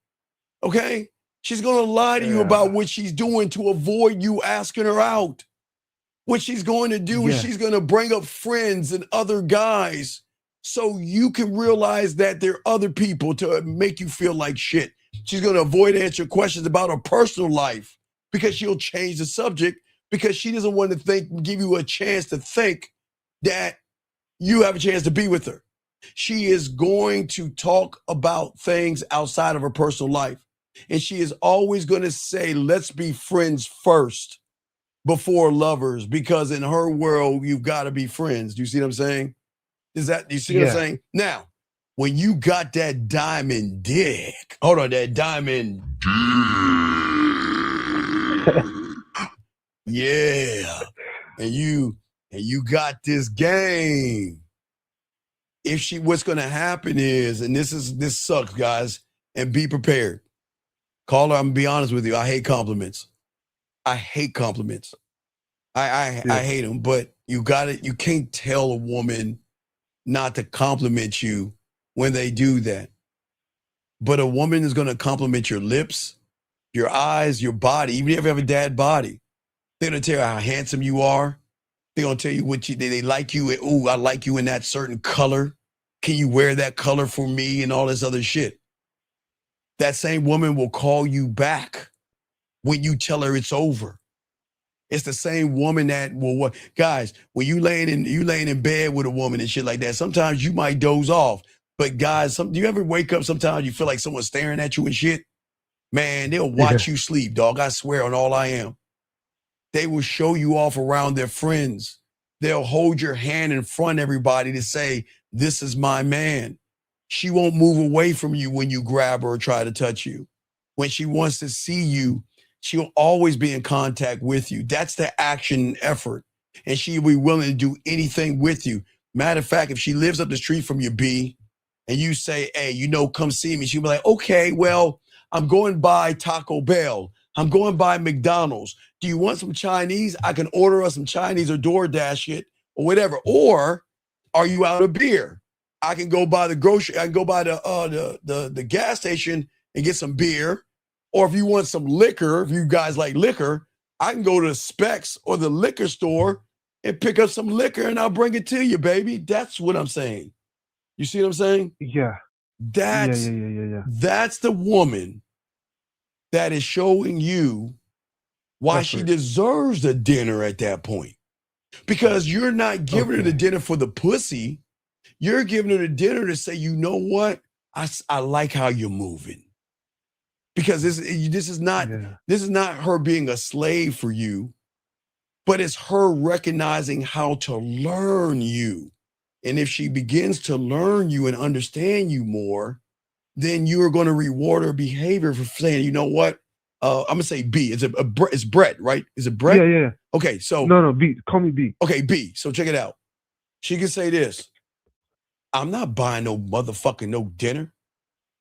Okay? She's going to lie to you about what she's doing to avoid you asking her out. What she's going to do is she's going to bring up friends and other guys so you can realize that there are other people to make you feel like shit. She's going to avoid answering questions about her personal life because she'll change the subject because she doesn't want to give you a chance to think that you have a chance to be with her. She is going to talk about things outside of her personal life. And she is always going to say, let's be friends first before lovers, because in her world, you've got to be friends. Do you see what I'm saying? You see what I'm saying? Now, when you got that diamond dick, hold on, that diamond yeah. And you got this game. What's gonna happen is, and this sucks, guys, and be prepared. Caller, I'm gonna be honest with you. I hate compliments. I hate compliments. I hate them, but you can't tell a woman not to compliment you when they do that. But a woman is gonna compliment your lips, your eyes, your body, even if you have a dad body. They're gonna tell you how handsome you are. They're gonna tell you they like you. Ooh, I like you in that certain color. Can you wear that color for me and all this other shit? That same woman will call you back when you tell her it's over. It's the same woman that will, guys, when you laying in bed with a woman and shit like that, sometimes you might doze off. But guys, do you ever wake up sometimes you feel like someone's staring at you and shit? Man, they'll watch you sleep, dog. I swear on all I am. They will show you off around their friends. They'll hold your hand in front of everybody to say, this is my man. She won't move away from you when you grab her or try to touch you. When she wants to see you, she'll always be in contact with you. That's the action and effort. And she'll be willing to do anything with you. Matter of fact, if she lives up the street from you, B, and you say, hey, come see me, she'll be like, okay, well, I'm going by Taco Bell. I'm going by McDonald's. Do you want some Chinese? I can order us some Chinese or DoorDash it or whatever. Or are you out of beer? I can go by the gas station and get some beer. Or if you want some liquor, if you guys like liquor, I can go to Specs or the liquor store and pick up some liquor and I'll bring it to you, baby. That's what I'm saying. You see what I'm saying? Yeah. That's the woman that is showing you why she deserves the dinner at that point. Because you're not giving her the dinner for the pussy. You're giving her the dinner to say, you know what? I like how you're moving. Because this is not her being a slave for you, but it's her recognizing how to learn you. And if she begins to learn you and understand you more, then you are going to reward her behavior for saying, you know what? I'm gonna say B. It's Brett, right? Is it Brett? Yeah. Okay, so no, B. Call me B. Okay, B. So check it out. She can say this: I'm not buying no motherfucking dinner,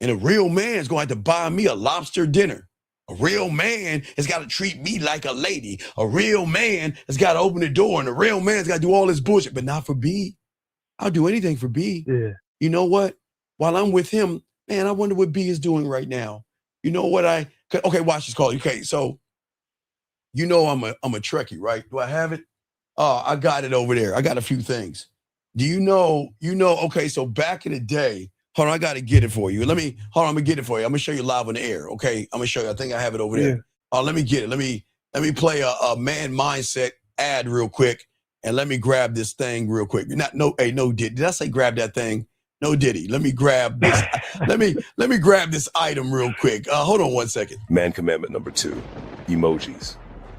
and a real man's going to have to buy me a lobster dinner. A real man has got to treat me like a lady. A real man has got to open the door, and a real man's got to do all this bullshit, but not for B. I'll do anything for B. Yeah. You know what? While I'm with him, man, I wonder what B is doing right now. You know what okay, watch this call. Okay, so I'm a Trekkie, right? Do I have it? Oh, I got it over there. I got a few things. Do you know, okay, so back in the day, hold on, I got to get it for you. I'm gonna get it for you. I'm gonna show you live on the air, okay? I'm gonna show you. I think I have it over there. Let me get it. Let me play a Man Mindset ad real quick, and let me grab this thing real quick. Did I say grab that thing? No Diddy. Let me grab this. let me grab this item real quick. Hold on 1 second. Man commandment number 2, emojis.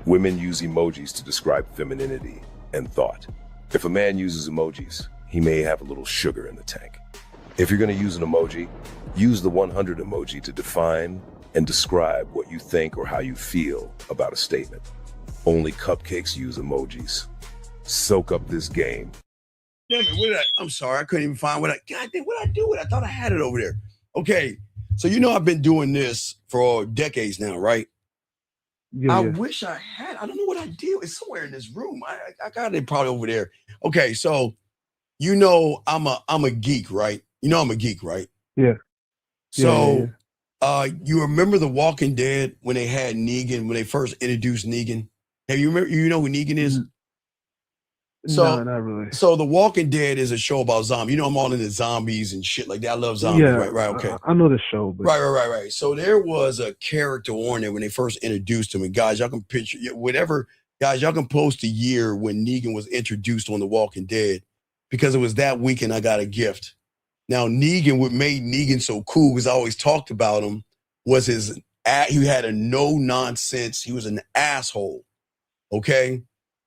Women use emojis to describe femininity and thought. If a man uses emojis, he may have a little sugar in the tank. If you're going to use an emoji, use the 100 emoji to define and describe what you think or how you feel about a statement. Only cupcakes use emojis. Soak up this game. Damn it, I'm sorry, I couldn't even find what I do with it? I thought I had it over there. Okay, so I've been doing this for decades now, right? I wish I had. I don't know what I did. It's somewhere in this room. I got it probably over there. Okay, so I'm a geek, right? I'm a geek, right? Yeah. So you remember The Walking Dead when they had Negan, when they first introduced Negan? Have you remember? You know who Negan is? So, no, not really. So The Walking Dead is a show about zombies. You know, I'm all into zombies and shit like that. I love zombies. Yeah, Right, okay. I know the show, but Right. So there was a character on there when they first introduced him. And guys, y'all can picture whatever. Guys, y'all can post a year when Negan was introduced on The Walking Dead, because it was that weekend I got a gift. Now, Negan, what made Negan so cool, because I always talked about him, was he had a no nonsense. He was an asshole. Okay.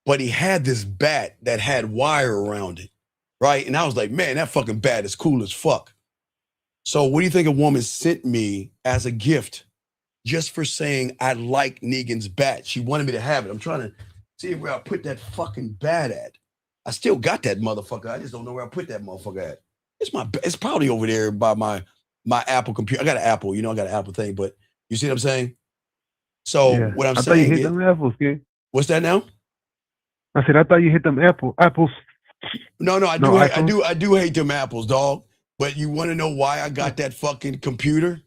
But he had this bat that had wire around it, right? And I was like, man, that fucking bat is cool as fuck. So what do you think a woman sent me as a gift just for saying I like Negan's bat? She wanted me to have it. I'm trying to see where I put that fucking bat at. I still got that motherfucker. I just don't know where I put that motherfucker at. It's probably over there by my Apple computer. I got an Apple, I got an Apple thing, but you see what I'm saying? So what I'm I saying thought you hit is, them apples, kid. What's that now? I said I thought you hit them apples. No, I do hate them apples, dog. But you want to know why I got that fucking computer?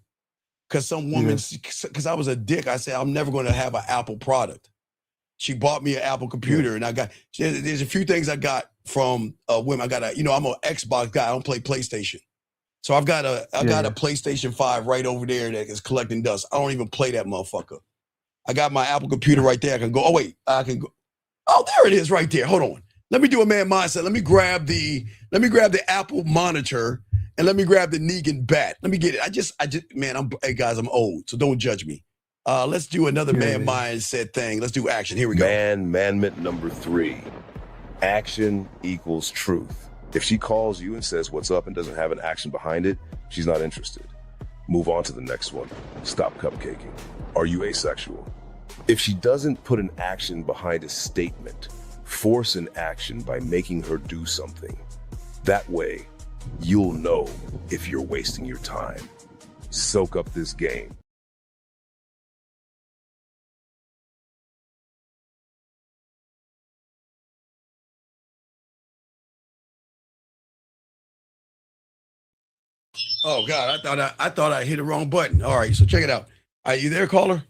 Because some woman, because I was a dick. I said I'm never going to have an Apple product. She bought me an Apple computer, and there's a few things I got from women. I got I'm an Xbox guy. I don't play PlayStation, so I've got a PlayStation 5 right over there that is collecting dust. I don't even play that motherfucker. I got my Apple computer right there. I can go. Oh wait, I can go. Oh, there it is right there. Hold on. Let me do a man mindset. Let me grab the Apple monitor and let me grab the Negan bat. Let me get it. Man, hey guys, I'm old, so don't judge me. Let's do another man mindset thing. Let's do action. Here we go. Manment number 3. Action equals truth. If she calls you and says what's up and doesn't have an action behind it, she's not interested. Move on to the next one. Stop cupcaking. Are you asexual? If she doesn't put an action behind a statement, force an action by making her do something. That way, you'll know if you're wasting your time. Soak up this game. Oh God, I thought I hit the wrong button. All right, so check it out. Are you there, caller?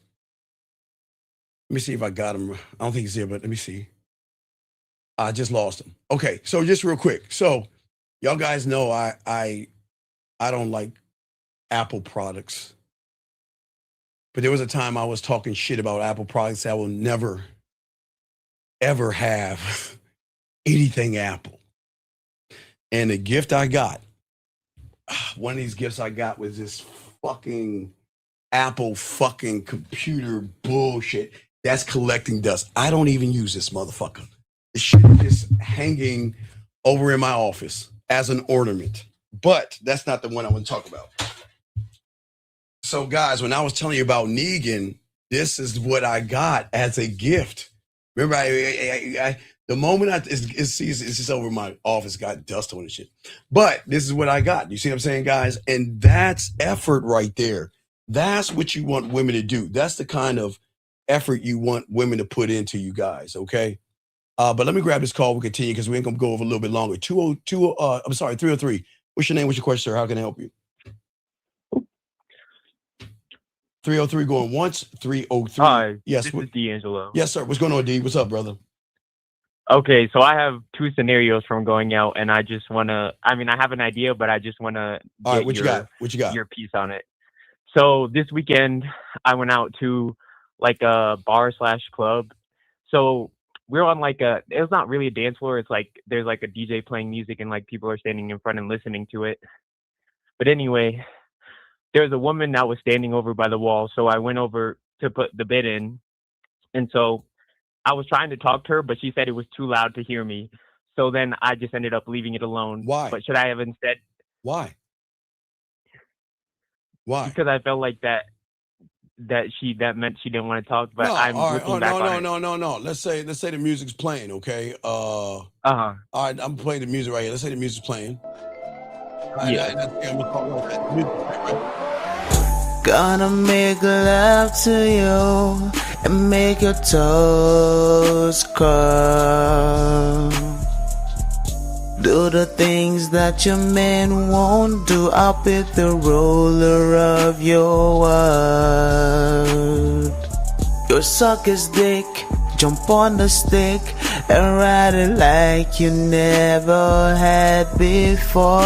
Let me see if I got him. I don't think he's here, but let me see. I just lost him. Okay, so just real quick. So y'all guys know I don't like Apple products. But there was a time I was talking shit about Apple products. I will never, ever have anything Apple. And the gift I got, one of these gifts I got was this fucking Apple fucking computer bullshit that's collecting dust. I don't even use this motherfucker. This shit is just hanging over in my office as an ornament. But that's not the one I want to talk about. So guys, when I was telling you about Negan, this is what I got as a gift. Remember, the moment it's just over my office, got dust on and shit. But this is what I got. You see what I'm saying, guys? And that's effort right there. That's what you want women to do. That's the kind of effort you want women to put into you guys, okay? But let me grab this call. We'll continue because we ain't going to go over a little bit longer. 303. What's your name? What's your question, sir? How can I help you? 303 going once. 303. Hi. Yes. This is D'Angelo. Yes, sir. What's going on, D? What's up, brother? Okay, so I have two scenarios from going out, and I just want to, I have an idea, but I just want to get what you got? Your piece on it. So this weekend, I went out to like a bar/club. So we're on it's not really a dance floor. It's like, there's like a DJ playing music and like people are standing in front and listening to it. But anyway, there's a woman that was standing over by the wall. So I went over to put the bid in. And so I was trying to talk to her, but she said it was too loud to hear me. So then I just ended up leaving it alone. Why? But should I have instead? Why? Why? Because I felt like that meant she didn't want to talk. But No. Let's say the music's playing, okay? All right, I'm playing the music right here. Let's say the music's playing. Gonna make love to you and make your toes curl. Do the things that your man won't do. I'll be the ruler of your world. Your sucker's dick, jump on the stick. and ride it like you never had before.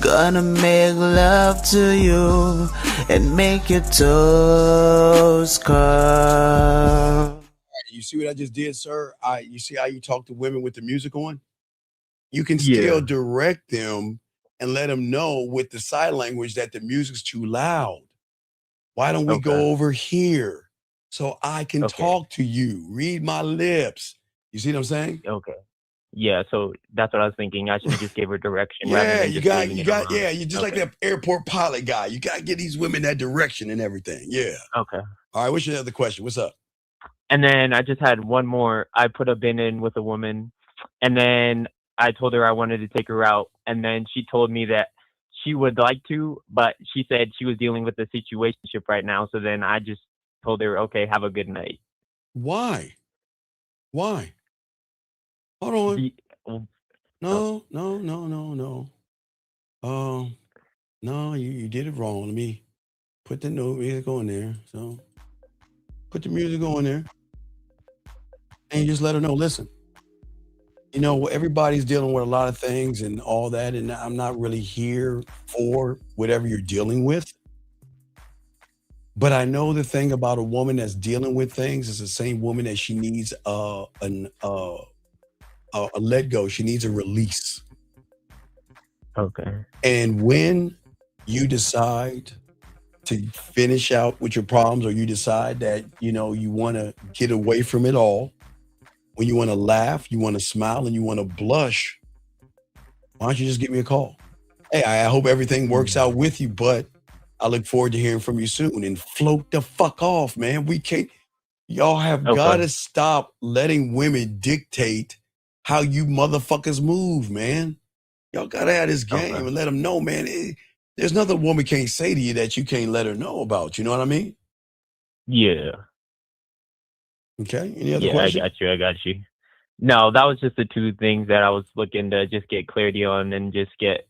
Gonna make love to you and make your toes curl. You see what I just did, sir? You see how you talk to women with the music on? You can still direct them and let them know with the sign language that the music's too loud. Why don't we go over here so I can talk to you? Read my lips. You see what I'm saying? Okay. Yeah, so that's what I was thinking. I should have just gave her direction. Yeah, you got, you're just like that airport pilot guy. You got to get these women that direction and everything. Yeah. Okay. All right, what's your other question? What's up? And then I just had one more. I put a bin in with a woman, and then I told her I wanted to take her out, and then she told me that she would like to, but she said she was dealing with a situationship right now. So then I just told her, okay, have a good night. Why? Hold on. No. No, you did it wrong. Let me put the music on there. So put the music on there. And you just let her know, listen, you know, everybody's dealing with a lot of things and all that, and I'm not really here for whatever you're dealing with. But I know the thing about a woman that's dealing with things is the same woman that she needs a let go. She needs a release. Okay. And when you decide to finish out with your problems, or you decide that, you know, you want to get away from it all, when you want to laugh, you want to smile, and you want to blush, why don't you just give me a call? Hey, I hope everything works out with you, but I look forward to hearing from you soon. And float the fuck off, man. We can't, y'all have got to stop letting women dictate how you motherfuckers move, man. Y'all got to have this game and let them know, man. There's nothing a woman can't say to you that you can't let her know about. You know what I mean? Yeah. Okay. Any other questions? I got you. No, that was just the two things that I was looking to just get clarity on and just get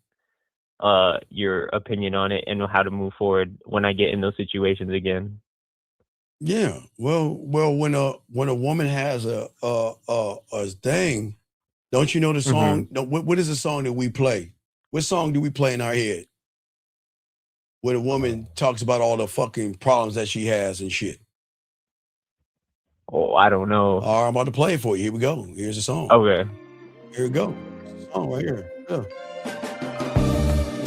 your opinion on it and how to move forward when I get in those situations again. Yeah. Well, when a woman has a thing, don't you know the song? No, what is the song that we play? What song do we play in our head? Where the woman talks about all the fucking problems that she has and shit. Oh, I don't know. All right, I'm about to play it for you. Here we go. Here's the song. Okay. Here we go. Here's the song right here. Yeah.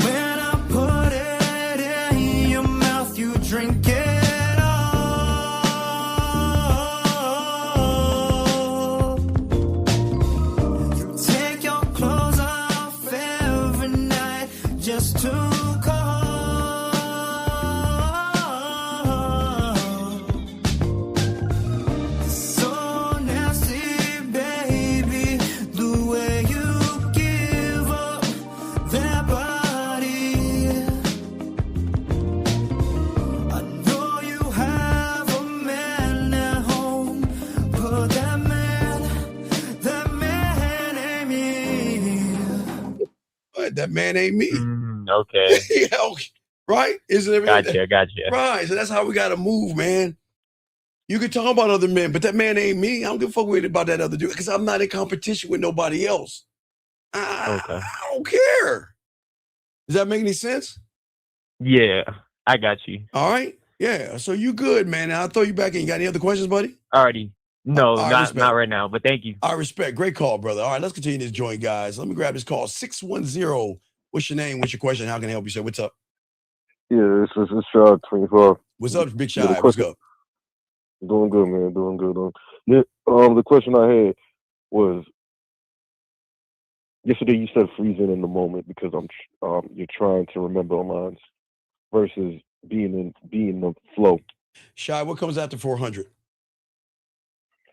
When I put it in your mouth, you drink it all. You take your clothes off every night just to call. So nasty, baby, the way you give up that body. I know you have a man at home, but that man ain't me. But that man ain't me. Okay. Yeah, okay. Right? Isn't it? Gotcha. Right. So that's how we got to move, man. You can talk about other men, but that man ain't me. I don't give a fuck about that other dude because I'm not in competition with nobody else. I don't care. Does that make any sense? Yeah, I got you. All right. Yeah. So you good, man. I'll throw you back in. You got any other questions, buddy? Alrighty. No, All right, not respect. right now, but thank you. I respect. Great call, brother. All right, let's continue this joint, guys. Let me grab this call. 610. What's your name? What's your question? How can I help you, sir? What's up? Yeah, it's Shy 25. What's up, Big Shy? Yeah, What's question- up? Doing good, man. Doing good. The question I had was yesterday. You said freezing in the moment because you're trying to remember lines versus being in the flow. Shy, what comes after 400?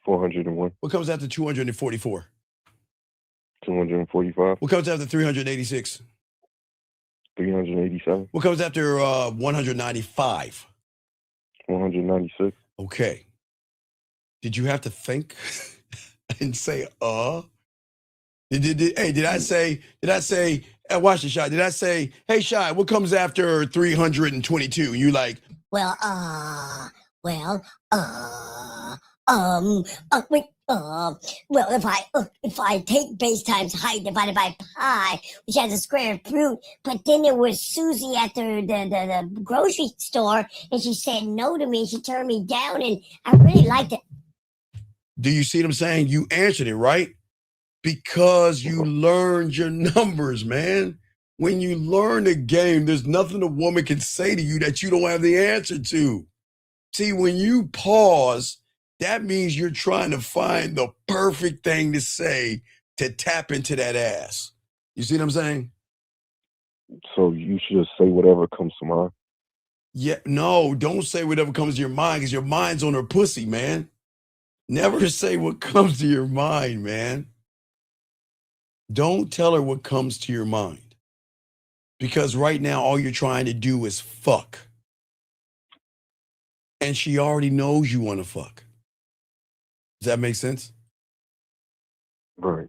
401, What comes after 244? 245, What comes after 386? 387, What comes after 195? 196. Okay. Did you have to think and say, Did I say, watch the Shy. Did I say, hey, Shy, what comes after 322? You like, Well, wait, Well, if I take base times height divided by pi, which has a square root, but then there was Susie at the grocery store, and she said no to me. She turned me down, and I really liked it. Do you see what I'm saying? You answered it, right? Because you learned your numbers, man. When you learn the game, there's nothing a woman can say to you that you don't have the answer to. See, when you pause, that means you're trying to find the perfect thing to say to tap into that ass. You see what I'm saying? So you should just say whatever comes to mind. Yeah, no, don't say whatever comes to your mind because your mind's on her pussy, man. Never say what comes to your mind, man. Don't tell her what comes to your mind. Because right now, all you're trying to do is fuck. And she already knows you want to fuck. Does that make sense? Right.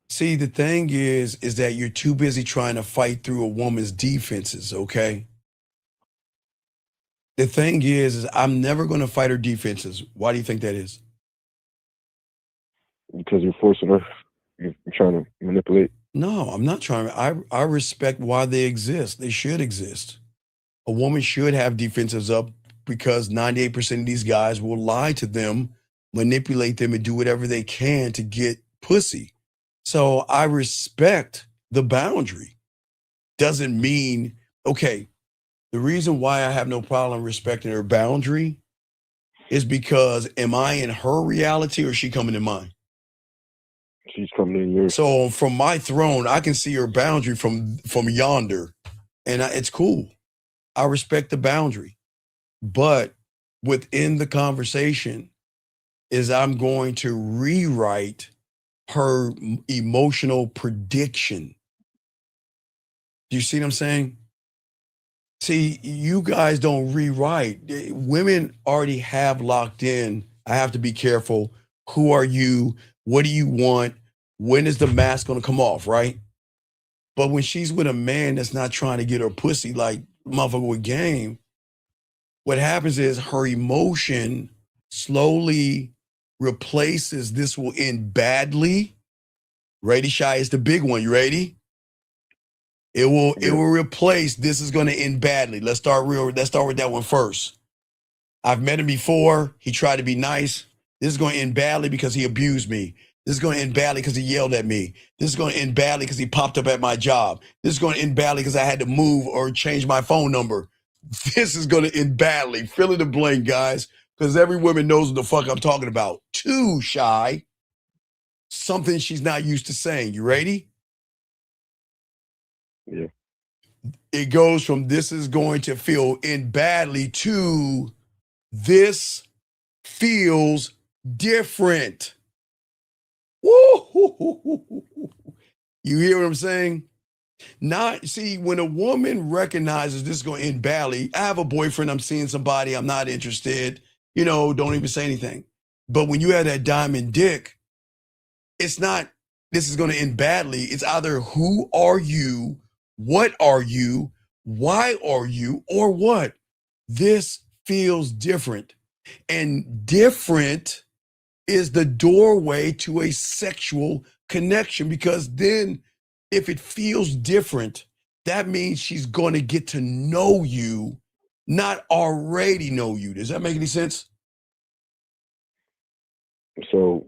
See, the thing is that you're too busy trying to fight through a woman's defenses, okay? The thing is I'm never going to fight her defenses. Why do you think that is? Because you're forcing her. You're trying to manipulate. No, I'm not trying to. I respect why they exist. They should exist. A woman should have defenses up because 98% of these guys will lie to them, manipulate them, and do whatever they can to get pussy. So I respect the boundary. Doesn't mean, okay, the reason why I have no problem respecting her boundary is because am I in her reality or is she coming in mine? She's coming in yours. So from my throne, I can see her boundary from yonder, and it's cool. I respect the boundary. But within the conversation is I'm going to rewrite her emotional prediction. Do you see what I'm saying? See, you guys don't rewrite. Women already have locked in. I have to be careful. Who are you? What do you want? When is the mask going to come off, right? But when she's with a man that's not trying to get her pussy like motherfucker with game, what happens is her emotion slowly replaces this will end badly. Ready, Shy? It's the big one. You ready? It will replace this is going to end badly. Let's start with that one first. I've met him before. He tried to be nice. This is going to end badly because he abused me. This is going to end badly because he yelled at me. This is going to end badly because he popped up at my job. This is going to end badly because I had to move or change my phone number. This is going to end badly. Fill in the blank, guys, because every woman knows what the fuck I'm talking about. Too Shy. Something she's not used to saying. You ready? Yeah. It goes from this is going to feel end badly to this feels different. Woo! You hear what I'm saying? See, when a woman recognizes this is going to end badly, I have a boyfriend, I'm seeing somebody, I'm not interested, don't even say anything. But when you have that diamond dick, it's not, this is going to end badly. It's either who are you, what are you, why are you, or what? This feels different. And different is the doorway to a sexual connection, because then if it feels different, that means she's going to get to know you, not already know you. Does that make any sense? So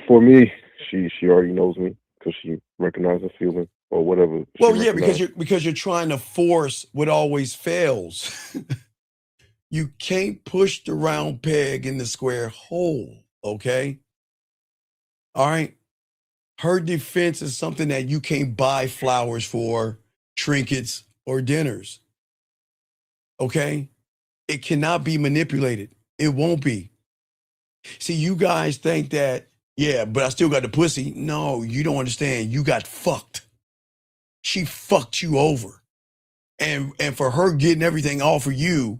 for me, she already knows me because she recognizes the feeling or whatever. Well, yeah, because you're trying to force what always fails. You can't push the round peg in the square hole, okay? All right? Her defense is something that you can't buy flowers for, trinkets, or dinners, okay? It cannot be manipulated. It won't be. See, you guys think that, yeah, but I still got the pussy. No, you don't understand. You got fucked. She fucked you over. And for her getting everything all for you,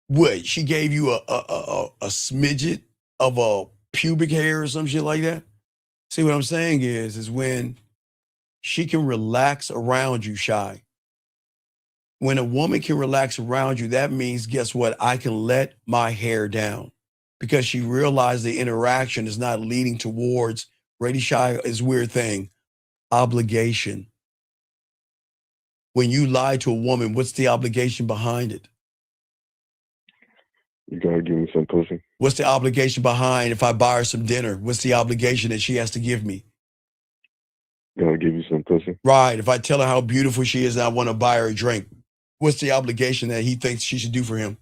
what, she gave you a smidget of a pubic hair or some shit like that? See, what I'm saying is when she can relax around you, Shy. When a woman can relax around you, that means, guess what? I can let my hair down. because she realized the interaction is not leading towards, ready, Shy, is a weird thing, obligation. When you lie to a woman, what's the obligation behind it? You gotta give me some pussy. What's the obligation behind if I buy her some dinner? What's the obligation that she has to give me? Gotta give you some pussy. Right. If I tell her how beautiful she is and I want to buy her a drink, what's the obligation that he thinks she should do for him?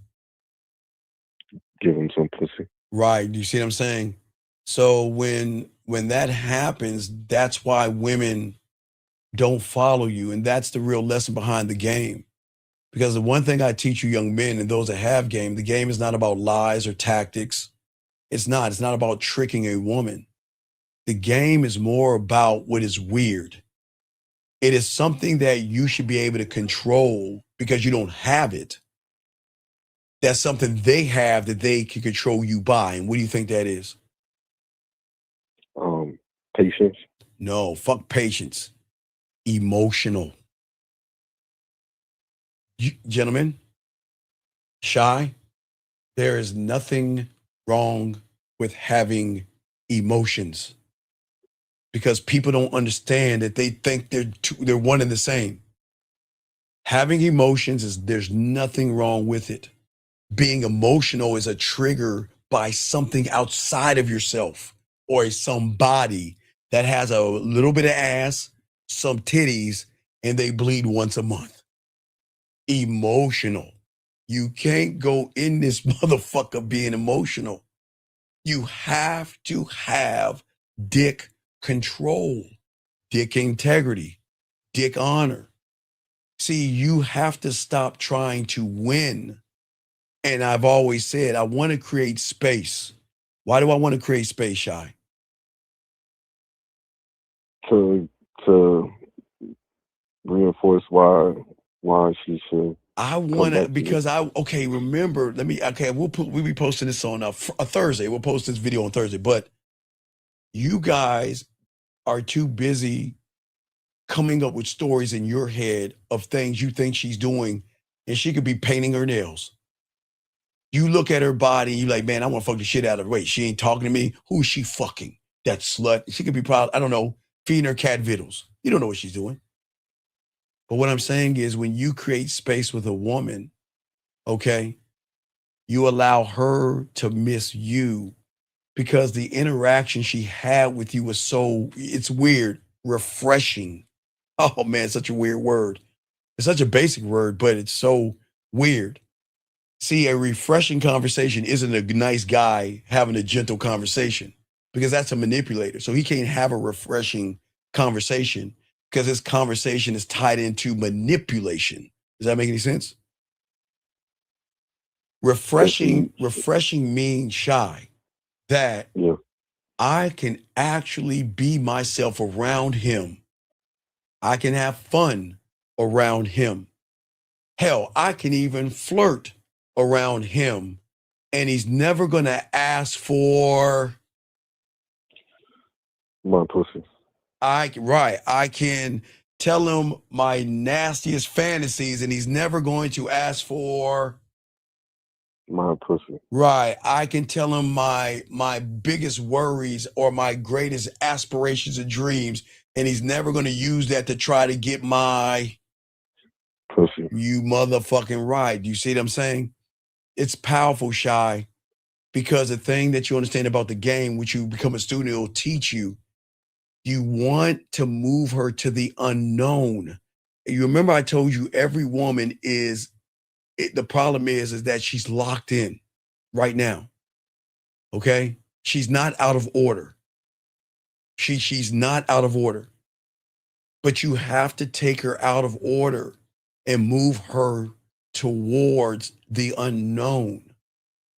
Give him some pussy. Right. You see what I'm saying? So when that happens, that's why women don't follow you. And that's the real lesson behind the game. Because the one thing I teach you young men and those that have game, the game is not about lies or tactics. It's not about tricking a woman. The game is more about what is weird. It is something that you should be able to control because you don't have it. That's something they have that they can control you by. And what do you think that is? Patience. No, fuck patience. Emotional. Gentlemen, Shy, there is nothing wrong with having emotions because people don't understand that they think they're one and the same. Having emotions there's nothing wrong with it. Being emotional is a trigger by something outside of yourself or somebody that has a little bit of ass, some titties, and they bleed once a month. Emotional. You can't go in this motherfucker being emotional. You have to have dick control, dick integrity, dick honor. See, you have to stop trying to win. And I've always said, I want to create space. Why do I want to create space, Shy? To reinforce why she should. I want to, because remember, we'll be posting this on a Thursday. We'll post this video on Thursday, but you guys are too busy coming up with stories in your head of things you think she's doing, and she could be painting her nails. You look at her body, you like, man, I want to fuck the shit out of her. Wait, she ain't talking to me? Who is she fucking? That slut. She could be proud, I don't know, feeding her cat vittles. You don't know what she's doing. But what I'm saying is when you create space with a woman, okay, you allow her to miss you because the interaction she had with you was it's weird, refreshing. Oh man, such a weird word. It's such a basic word, but it's so weird. See, a refreshing conversation isn't a nice guy having a gentle conversation because that's a manipulator. So he can't have a refreshing conversation because his conversation is tied into manipulation. Does that make any sense? Refreshing means, Shy, that I can actually be myself around him. I can have fun around him. Hell, I can even flirt around him, and he's never going to ask for my pussy. I can tell him my nastiest fantasies, and he's never going to ask for my pussy. Right. I can tell him my biggest worries or my greatest aspirations and dreams, and he's never going to use that to try to get my pussy. You motherfucking right. You see what I'm saying? It's powerful, Shy, because the thing that you understand about the game, which you become a student, it'll teach you. You want to move her to the unknown. You remember I told you every woman the problem is that she's locked in right now. Okay? She's not out of order. She's not out of order. But you have to take her out of order and move her towards the unknown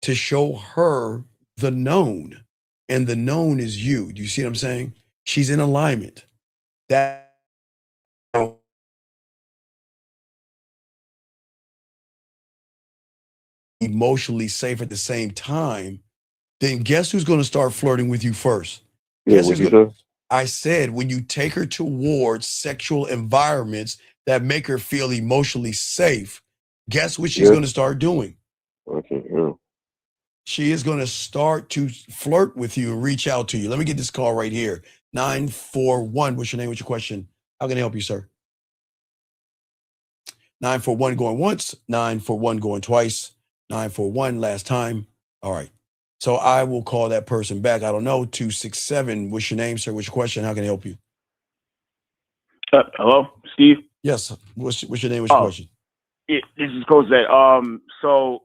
to show her the known. And the known is you. Do you see what I'm saying? She's in alignment. That emotionally safe at the same time, then guess who's going to start flirting with you first? I said, when you take her towards sexual environments that make her feel emotionally safe, guess what she's going to start doing? Okay, yeah. she is going to start to flirt with you and reach out to you. Let me get this call right here. 941. What's your name? What's your question? How can I help you, sir? 941 going once, 941 going twice, 941 last time. All right. So I will call that person back. I don't know. 267. What's your name, sir? What's your question? How can I help you? Hello, Steve. Yes. What's your name? What's your question? This is Cosette. So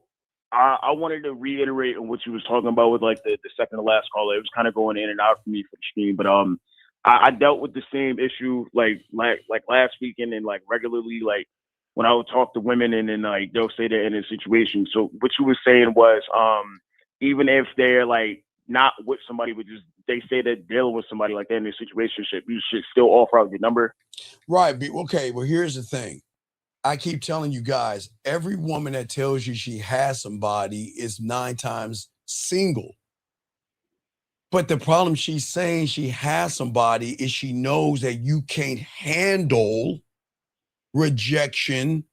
I wanted to reiterate on what you was talking about with like the second to last caller. It was kind of going in and out for me for the stream, but I dealt with the same issue like last weekend and like regularly, like when I would talk to women and then like they'll say they're in a situation. So what you were saying was even if they're like not with somebody, but just they say they're dealing with somebody like that in a situationship, you should still offer out your number. Right. Okay. Well, here's the thing. I keep telling you guys, every woman that tells you she has somebody is 9 times single. But the problem she's saying she has somebody is she knows that you can't handle rejection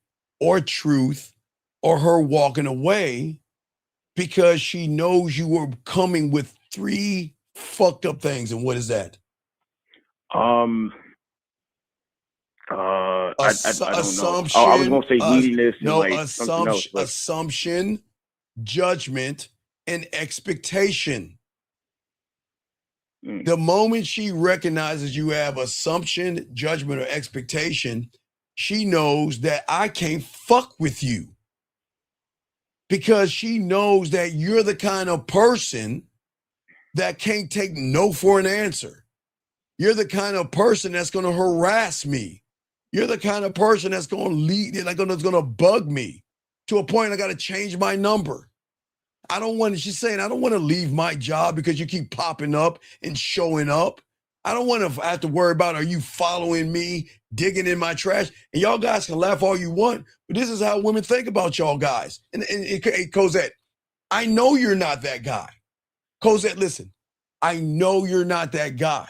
or truth or her walking away because she knows you were coming with 3 fucked up things. And what is that? I don't know. I was gonna say neediness and like something else. But Assumption, judgment, and expectation. The moment she recognizes you have assumption, judgment, or expectation, she knows that I can't fuck with you. Because she knows that you're the kind of person that can't take no for an answer. You're the kind of person that's going to harass me. You're the kind of person that's going to lead, that's going to bug me to a point I got to change my number. She's saying, I don't want to leave my job because you keep popping up and showing up. I don't want to have to worry about, are you following me, digging in my trash? And y'all guys can laugh all you want, but this is how women think about y'all guys. And Cosette, I know you're not that guy. Cosette, listen, I know you're not that guy.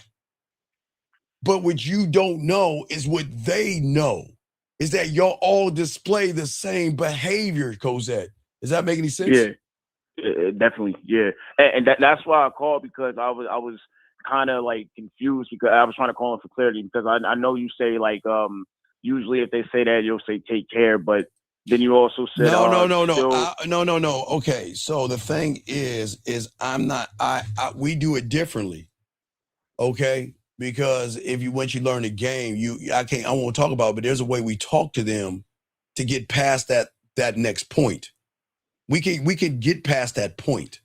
But what you don't know is what they know, is that y'all all display the same behavior, Cosette. Does that make any sense? Yeah, definitely. Yeah. And that's why I called, because I was kind of like confused, because I was trying to call in for clarity, because I know you say like usually if they say that, you'll say take care, but then you also said no. Okay, so the thing is I'm not. We do it differently. Okay, because once you learn the game, I won't talk about it, but there's a way we talk to them to get past that next point. We can get past that point.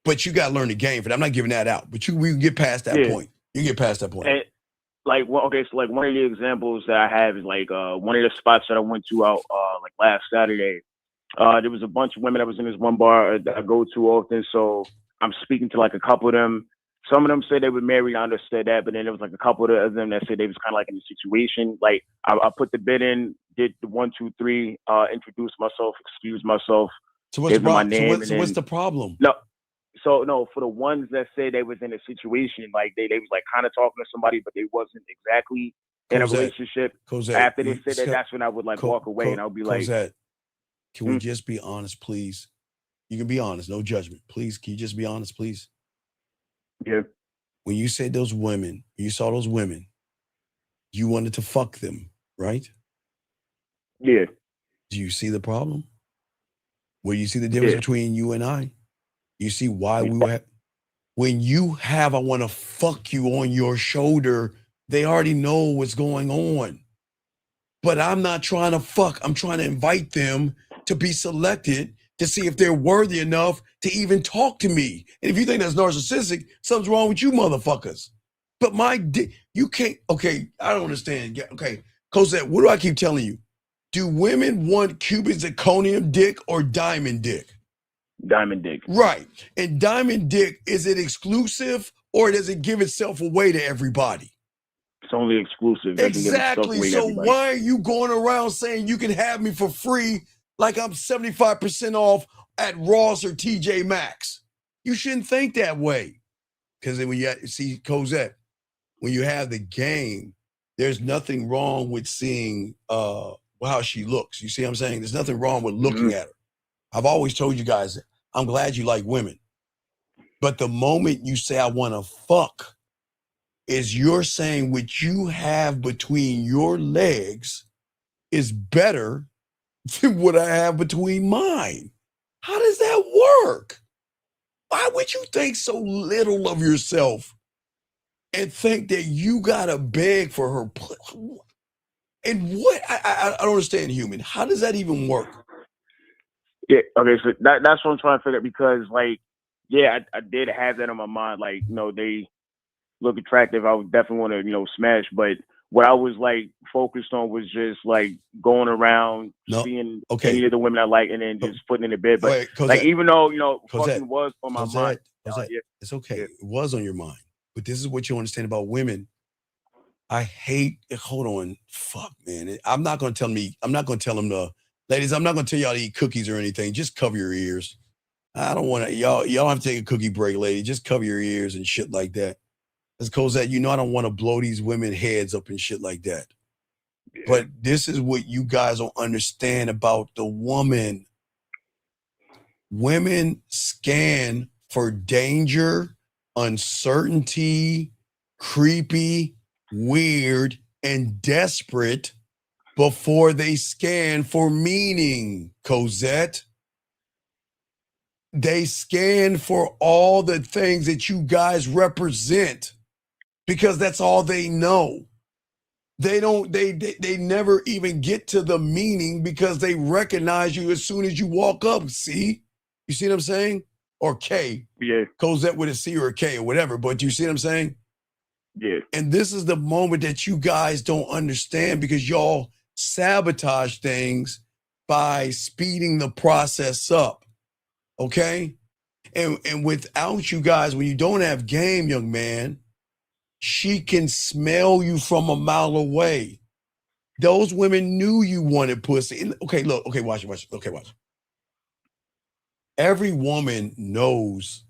But you got to learn the game for that. I'm not giving that out, but we can get past that point. You get past that point. And like, well, okay, so like one of the examples that I have is like one of the spots that I went to out like last Saturday. There was a bunch of women that was in this one bar that I go to often. So I'm speaking to like a couple of them. Some of them said they were married. I understood that, but then there was like a couple of them that said they was kind of like in a situation. Like I put the bid in, did the 1, 2, 3, introduced myself, excused myself. So what's the problem? So what's the problem? No. So no, for the ones that say they was in a situation, like they was like kind of talking to somebody, but they wasn't exactly in a relationship. After they said that, that's when I would like walk away and I would be like, can we just be honest, please? You can be honest, no judgment. Please, can you just be honest, please? Yeah. When you said those women, you saw those women, you wanted to fuck them, right? Yeah. Do you see the problem? Well, you see the difference between you and I? You see why we were. When you have, I want to fuck you on your shoulder, they already know what's going on. But I'm not trying to fuck. I'm trying to invite them to be selected to see if they're worthy enough to even talk to me. And if you think that's narcissistic, something's wrong with you motherfuckers. But you can't, okay, I don't understand. Okay, Cosette, what do I keep telling you? Do women want cubic zirconium dick or diamond dick? Diamond dick. Right. And diamond dick, is it exclusive or does it give itself away to everybody? It's only exclusive. Exactly. So why are you going around saying you can have me for free like I'm 75% off at Ross or TJ Maxx? You shouldn't think that way. Because when you see Cosette, when you have the game, there's nothing wrong with seeing how she looks. You see what I'm saying? There's nothing wrong with looking at her. I've always told you guys, I'm glad you like women. But the moment you say I want to fuck, is you're saying what you have between your legs is better than what I have between mine. How does that work? Why would you think so little of yourself and think that you gotta beg for her? And what? I don't understand, human. How does that even work? Yeah, okay, so that's what I'm trying to figure out because, like, yeah, I did have that in my mind. Like, you know, they look attractive. I would definitely want to, you know, smash. But what I was, like, focused on was just, like, going around, seeing any of the women I like and then just putting in the bed. But, Wait, like, Cosette, even though, you know, Cosette, fucking was on my mind. Cosette, it's okay. It was on your mind. But this is what you understand about women. I hate, hold on, fuck, man. I'm not going to tell them to, ladies, I'm not going to tell y'all to eat cookies or anything. Just cover your ears. I don't want to, y'all have to take a cookie break, lady. Just cover your ears and shit like that. As Cosette, you know I don't want to blow these women heads up and shit like that. Yeah. But this is what you guys don't understand about the woman. Women scan for danger, uncertainty, creepy, weird, and desperate before they scan for meaning, Cosette. They scan for all the things that you guys represent because that's all they know. They never even get to the meaning because they recognize you as soon as you walk up. See? You see what I'm saying? Or K. Yeah. Cosette with a C or a K or whatever. But you see what I'm saying? Yeah. And this is the moment that you guys don't understand because y'all sabotage things by speeding the process up. Okay? And without you guys, when you don't have game, young man, she can smell you from a mile away. Those women knew you wanted pussy. And, okay, look. Okay, watch it. Okay, watch. Every woman knows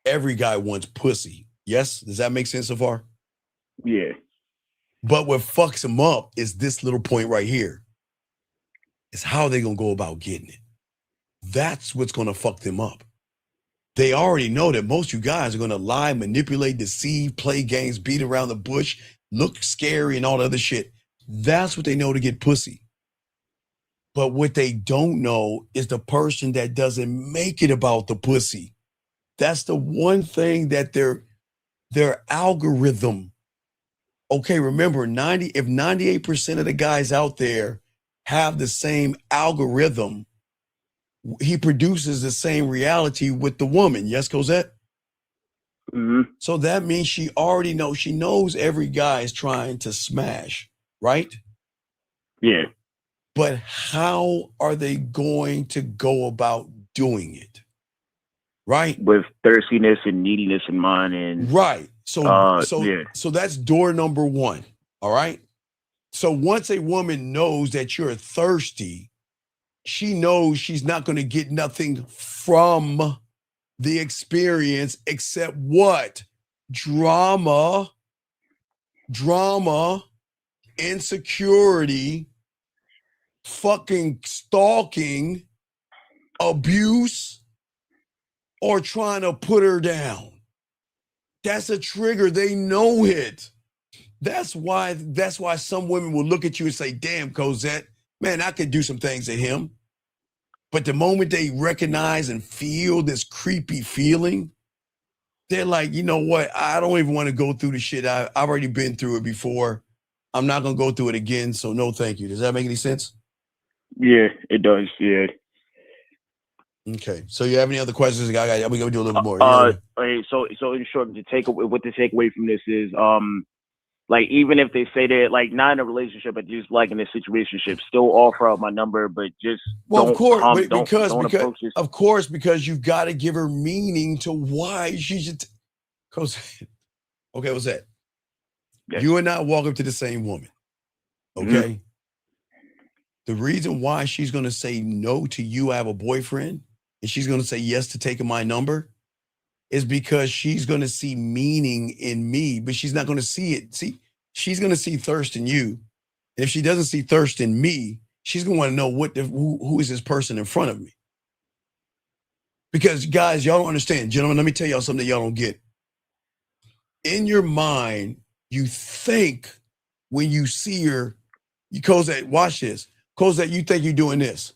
every guy wants pussy. Yes? Does that make sense so far? Yeah. But what fucks them up is this little point right here. It's how they going to go about getting it. That's what's going to fuck them up. They already know that most of you guys are going to lie, manipulate, deceive, play games, beat around the bush, look scary and all the other shit. That's what they know to get pussy. But what they don't know is the person that doesn't make it about the pussy. That's the one thing that their algorithm. Okay, remember, if 98% of the guys out there have the same algorithm, he produces the same reality with the woman. Yes, Cosette? Mm-hmm. So that means she already knows. She knows every guy is trying to smash, right? Yeah. But how are they going to go about doing it? Right? With thirstiness and neediness in mind. And right. So yeah. So that's door number one. All right. So once a woman knows that you're thirsty, she knows she's not going to get nothing from the experience except what? Drama, insecurity, fucking stalking, abuse, or trying to put her down. That's a trigger. They know it. That's why some women will look at you and say, damn, Cosette, man, I could do some things to him. But the moment they recognize and feel this creepy feeling, they're like, you know what? I don't even want to go through the shit. I've already been through it before. I'm not going to go through it again. So no, thank you. Does that make any sense? Yeah, it does. Yeah. Okay. So you have any other questions? We're going to do a little more. Okay, so in short, what the takeaway from this is, like, even if they say that, like, not in a relationship, but just like in a situationship, still offer out my number, but just because you've got to give her meaning to why she should. Okay, what's that? Yeah. You and I walk up to the same woman. Okay. Mm-hmm. The reason why she's going to say no to you, I have a boyfriend, and she's going to say yes to taking my number, is because she's going to see meaning in me, but she's not going to see it. See, she's going to see thirst in you. And if she doesn't see thirst in me, she's going to want to know who is this person in front of me. Because guys, y'all don't understand. Gentlemen, let me tell y'all something that y'all don't get. In your mind, you think when you see her, you Cosette, watch this. Cosette, you think you're doing this.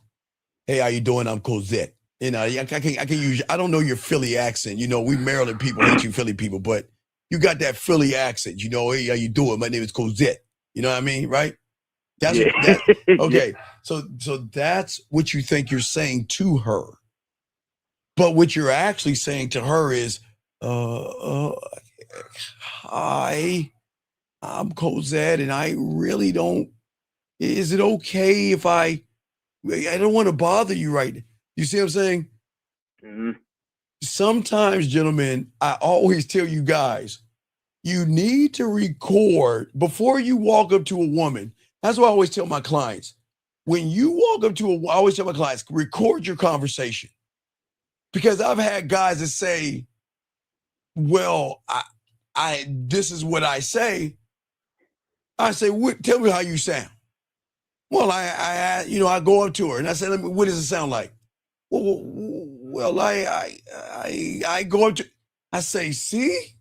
Hey, how you doing? I'm Cosette. You know, I can use, I don't know your Philly accent. You know, we Maryland people hate you Philly people, but you got that Philly accent. You know, hey, how you doing? My name is Cosette. You know what I mean? Right? That's okay. So that's what you think you're saying to her. But what you're actually saying to her is, hi, I'm Cosette, and I really don't, is it okay if I don't want to bother you right now. You see what I'm saying? Mm-hmm. Sometimes, gentlemen, I always tell you guys, you need to record before you walk up to a woman. That's what I always tell my clients. When you walk up to I always tell my clients, record your conversation. Because I've had guys that say, well, I this is what I say. I say, tell me how you sound. Well, I go up to her and I say, what does it sound like? Well, I go up to, I say, see,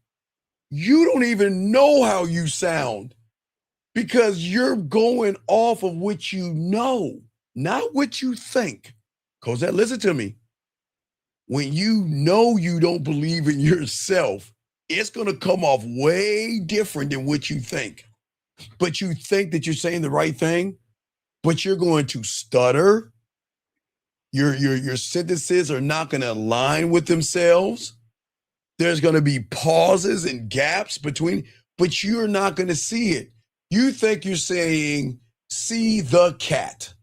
you don't even know how you sound because you're going off of what you know, not what you think. Cosette, listen to me. When you know you don't believe in yourself, it's going to come off way different than what you think. But you think that you're saying the right thing, but you're going to stutter. Your sentences are not going to align with themselves. There's going to be pauses and gaps between, but you're not going to see it. You think you're saying, see the cat.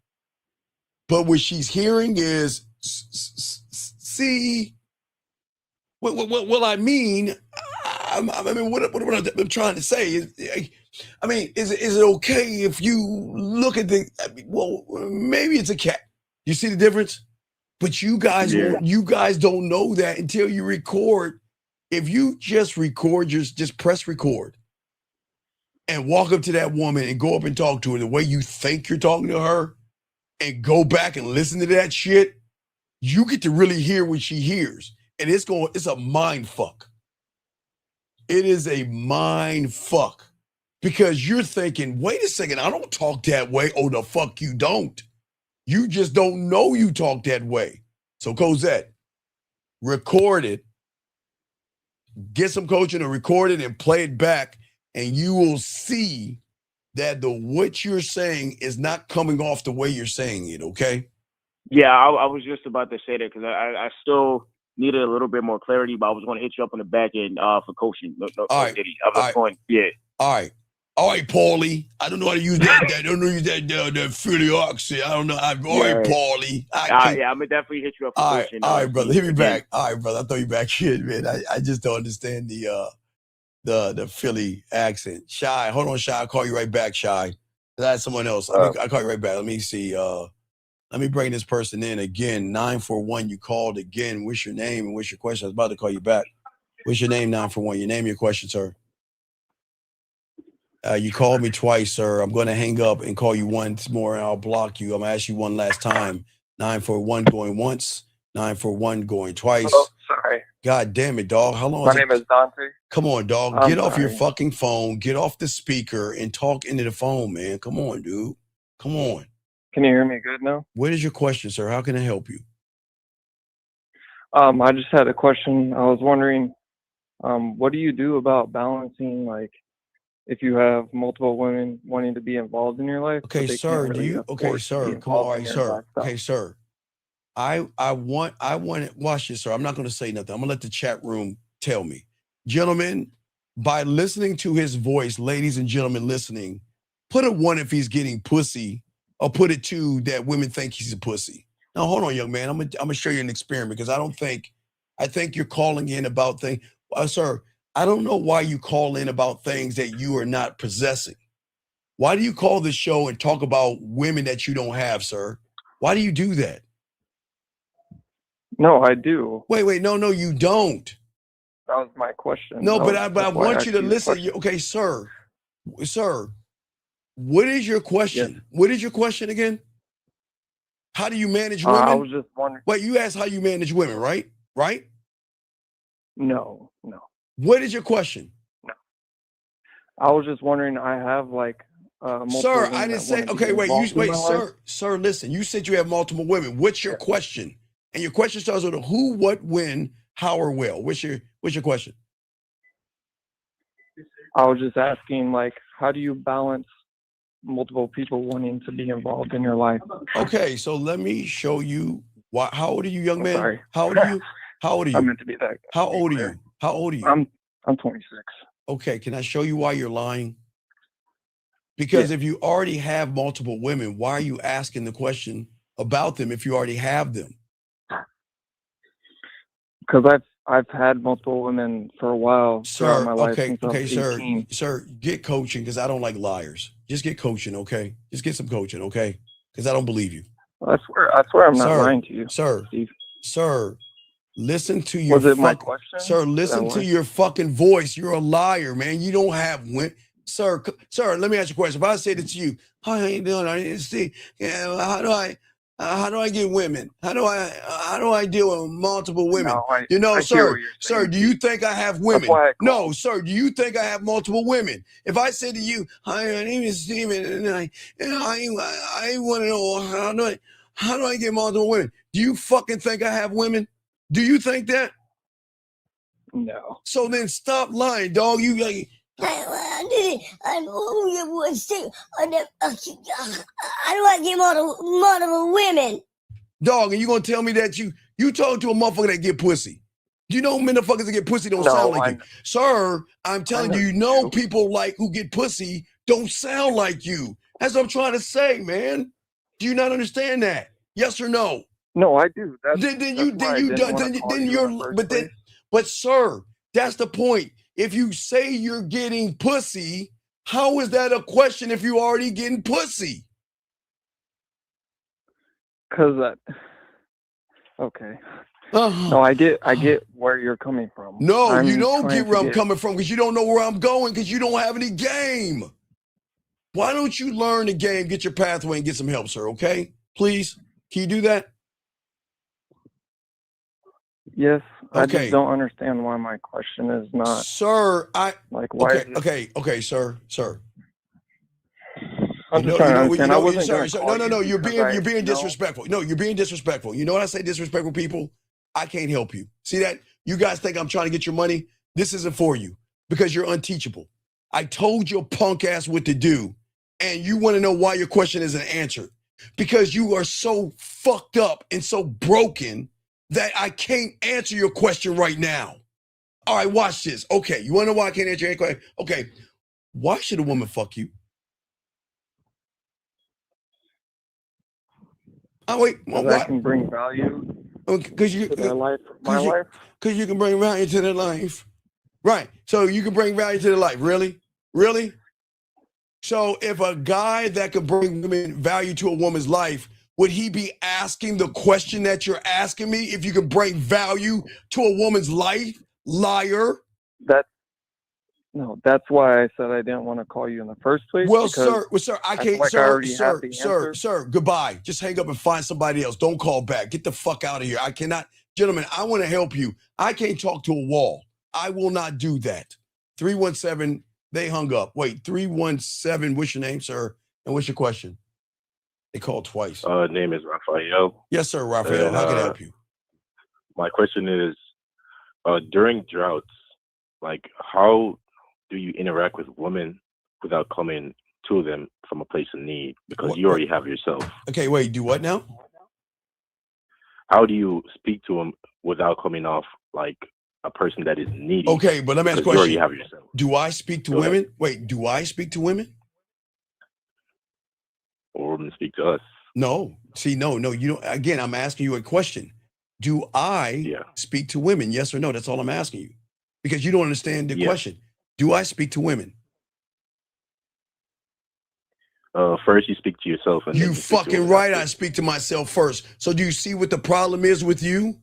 But what she's hearing is, see, well, I mean, what I'm trying to say is, I mean, is it okay if you look at well, maybe it's a cat. You see the difference? But you guys don't know that until you record. If you just record, just press record and walk up to that woman and go up and talk to her the way you think you're talking to her and go back and listen to that shit, you get to really hear what she hears. And it's a mind fuck. It is a mind fuck. Because you're thinking, wait a second, I don't talk that way. Oh, the fuck you don't. You just don't know you talk that way. So Cosette, record it. Get some coaching and record it and play it back. And you will see that what you're saying is not coming off the way you're saying it, okay? Yeah, I was just about to say that because I still needed a little bit more clarity, but I was going to hit you up on the back end for coaching. No, all right. All right, Paulie. I don't know how to use that. I don't know how to use that Philly accent. I don't know. All right, Paulie. I'm gonna definitely hit you up for coaching. All right, brother. Hit me back. All right, brother. I throw you back. Shit, man. I just don't understand the Philly accent. Shy, hold on, Shy. I'll call you right back, Shy. That's someone else. I'll call you right back. Let me see. Let me bring this person in again. 941. You called again. What's your name and what's your question? I was about to call you back. What's your name? 941. Your name, your question, sir. You called me twice, sir. I'm going to hang up and call you once more, and I'll block you. I'm going to ask you one last time. 941 going once, 941 going twice. Oh, sorry. God damn it, dog. How long? My name is Dante. Come on, dog. Get off your fucking phone. Get off the speaker and talk into the phone, man. Come on, dude. Come on. Can you hear me good now? What is your question, sir? How can I help you? I just had a question. I was wondering, what do you do about balancing, like, if you have multiple women wanting to be involved in your life? Okay, sir. Sir. Come on, all right, sir. Okay, sir. I want it. Watch this, sir. I'm not going to say nothing. I'm going to let the chat room tell me. Gentlemen, by listening to his voice, ladies and gentlemen listening, put a 1 if he's getting pussy, or put it 2 that women think he's a pussy. Now, hold on, young man. I'm gonna show you an experiment because I think you're calling in about things. Sir, I don't know why you call in about things that you are not possessing. Why do you call this show and talk about women that you don't have, sir? Why do you do that? No, I do. Wait. No, you don't. That was my question. No, but I want you to listen. Okay, sir. What is your question? Yes. What is your question again? How do you manage women? I was just wondering. Wait, you asked how you manage women, right? right? No. What is your question? I was just wondering. I have like multiple Sir, women I didn't that say, want to be okay, wait, involved in my life. sir, listen, you said you have multiple women. What's your question? And your question starts with a who, what, when, how, or will. What's your question? I was just asking, like, how do you balance multiple people wanting to be involved in your life? Okay, so let me show you why. How old are you, young man? Sorry. How old are you? How old are you? I meant to be that. How old are you? How old are you? I'm 26. Okay, can I show you why you're lying? Because if you already have multiple women, why are you asking the question about them if you already have them? Because I've had multiple women for a while throughout Sir, my life okay, since I was 18. sir, get coaching because I don't like liars. Just get coaching, okay? Just get some coaching, okay? Because I don't believe you. I swear I'm not Sir, lying to you, sir, Steve. sir, listen to your Was it my question? Sir, listen to your fucking voice. You're a liar, man. You don't have sir, let me ask you a question. If I said it to you, hi, how you doing? I didn't see. Yeah, how do I get women? How do I deal with multiple women? No, I You know, hear sir, what you're sir, saying, do you Steve. think I have That's women? why I No, sir, do you think I have multiple women? If I said to you, hi, my name is Steven, and I want to know how do I get multiple women? Do you fucking think I have women? Do you think that? No. So then stop lying, dog. You like, How do I get multiple women? dog, and you gonna tell me that you talk to a motherfucker that get pussy? You know motherfuckers that get pussy don't sound like you. Sir, I'm telling you, people like who get pussy don't sound like you. That's what I'm trying to say, man. Do you not understand that? Yes or no? No, I do. But sir, that's the point. If you say you're getting pussy, how is that a question if you already getting pussy? Because okay. No, I get where you're coming from. No, you I'm don't trying get where to I'm coming from because you don't know where I'm going because you don't have any game. Why don't you learn the game, get your pathway, and get some help, sir? Okay, please. Can you do that? Yes, I Okay. just don't understand why my question is not. Sir, like why. Okay, sir. I'm just trying to understand. I wasn't sorry, gonna sir. call No, you you're because being disrespectful. No, you're being disrespectful. You know when I say disrespectful people, I can't help you. See that? You guys think I'm trying to get your money? This isn't for you because you're unteachable. I told your punk ass what to do, and you want to know why your question isn't answered. Because you are so fucked up and so broken that I can't answer your question right now. All right, watch this. Okay, you want to know why I can't answer your question? Okay, why should a woman fuck you? Oh wait, because I can bring value to their life, my life. Because you can bring value to their life, right? So you can bring value to their life. Really? So if a guy that could bring value to a woman's life, would he be asking the question that you're asking me? If you could bring value to a woman's life, liar. No, that's why I said I didn't want to call you in the first place. Well, sir, I can't, like I already have the answer. sir, goodbye. Just hang up and find somebody else. Don't call back. Get the fuck out of here. I cannot, gentlemen, I want to help you. I can't talk to a wall. I will not do that. 317, they hung up. Wait, 317, what's your name, sir? And what's your question? They called twice. Name is Raphael. Yes, sir, Raphael. How can I help you? My question is, during droughts, like how do you interact with women without coming to them from a place of need? Because you already have yourself. Okay, wait, do what now? How do you speak to them without coming off like a person that is needy? Okay, but let me ask a Because question. you already have yourself. Do I speak to Go ahead. women? Wait, do I speak to women? Or women speak to us. No. See, no, you don't. Again, I'm asking you a question. Do I speak to women? Yes or no? That's all I'm asking you. Because you don't understand the question. Do I speak to women? First, you speak to yourself. And then You speak to fucking women right. after. I speak to myself first. So do you see what the problem is with you?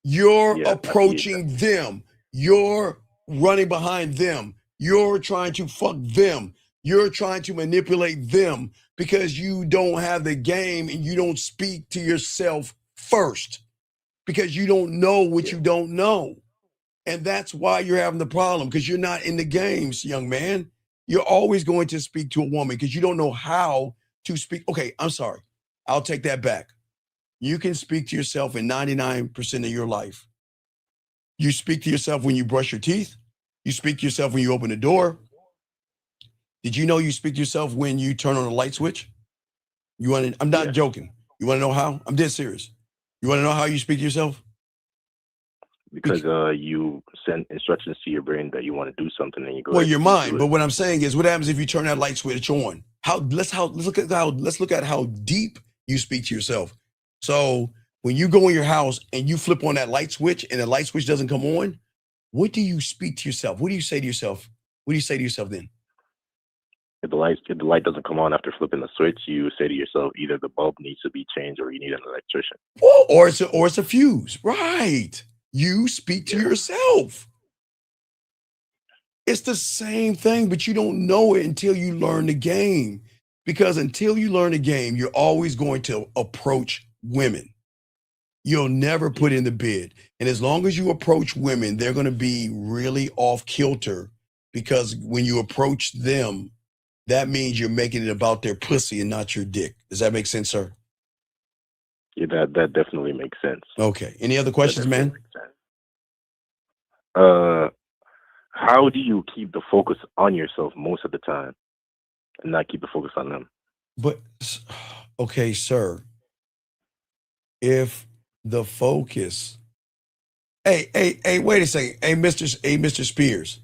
You're approaching them. You're running behind them. You're trying to fuck them. You're trying to manipulate them because you don't have the game and you don't speak to yourself first. because you don't know what you don't know. And that's why you're having the problem, because you're not in the games, young man. You're always going to speak to a woman because you don't know how to speak. Okay, I'm sorry. I'll take that back. You can speak to yourself in 99% of your life. You speak to yourself when you brush your teeth. You speak to yourself when you open the door. Did you know you speak to yourself when you turn on a light switch? I'm not joking. You want to know how? I'm dead serious. You want to know how you speak to yourself? Because you send instructions to your brain that you want to do something, and you go. Well, your mind. But what I'm saying is, what happens if you turn that light switch on? Let's look at how deep you speak to yourself. So when you go in your house and you flip on that light switch and the light switch doesn't come on, what do you speak to yourself? What do you say to yourself? What do you say to yourself then? If the light doesn't come on after flipping the switch, you say to yourself, either the bulb needs to be changed or you need an electrician. Well, or it's a fuse, right? You speak to yourself. It's the same thing, but you don't know it until you learn the game. Because until you learn the game, you're always going to approach women. You'll never put in the bid. And as long as you approach women, they're going to be really off kilter, because when you approach them, that means you're making it about their pussy and not your dick. Does that make sense, sir? Yeah, that definitely makes sense. Okay. Any other questions, man? How do you keep the focus on yourself most of the time and not keep the focus on them? But, okay, sir, if the focus, hey, wait a second. Hey, Mr. Spears,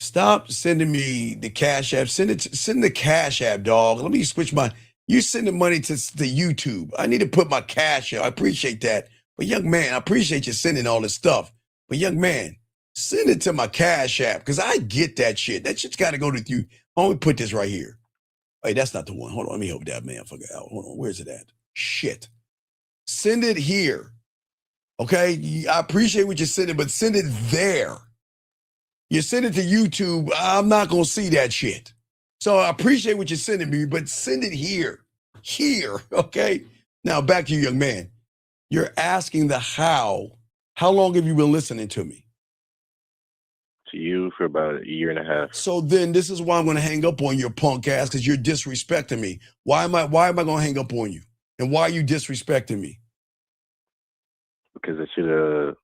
stop sending me the Cash App. Send the Cash App, dog. Let me switch you send the money to the YouTube. I need to put my Cash App. I appreciate that. But young man, I appreciate you sending all this stuff. But young man, send it to my Cash App, because I get that shit. That shit's got to go to you. Let me put this right here. Hey, that's not the one. Hold on. Let me help that motherfucker out. Hold on. Where's it at? Shit. Send it here. Okay? I appreciate what you're sending, but send it there. You send it to YouTube, I'm not going to see that shit. So I appreciate what you're sending me, but send it here. Here. Okay? Now, back to you, young man. You're asking the how. How long have you been listening to me? To you for about a year and a half. So then this is why I'm going to hang up on your punk ass, because you're disrespecting me. Why am I going to hang up on you? And why are you disrespecting me? Because I should have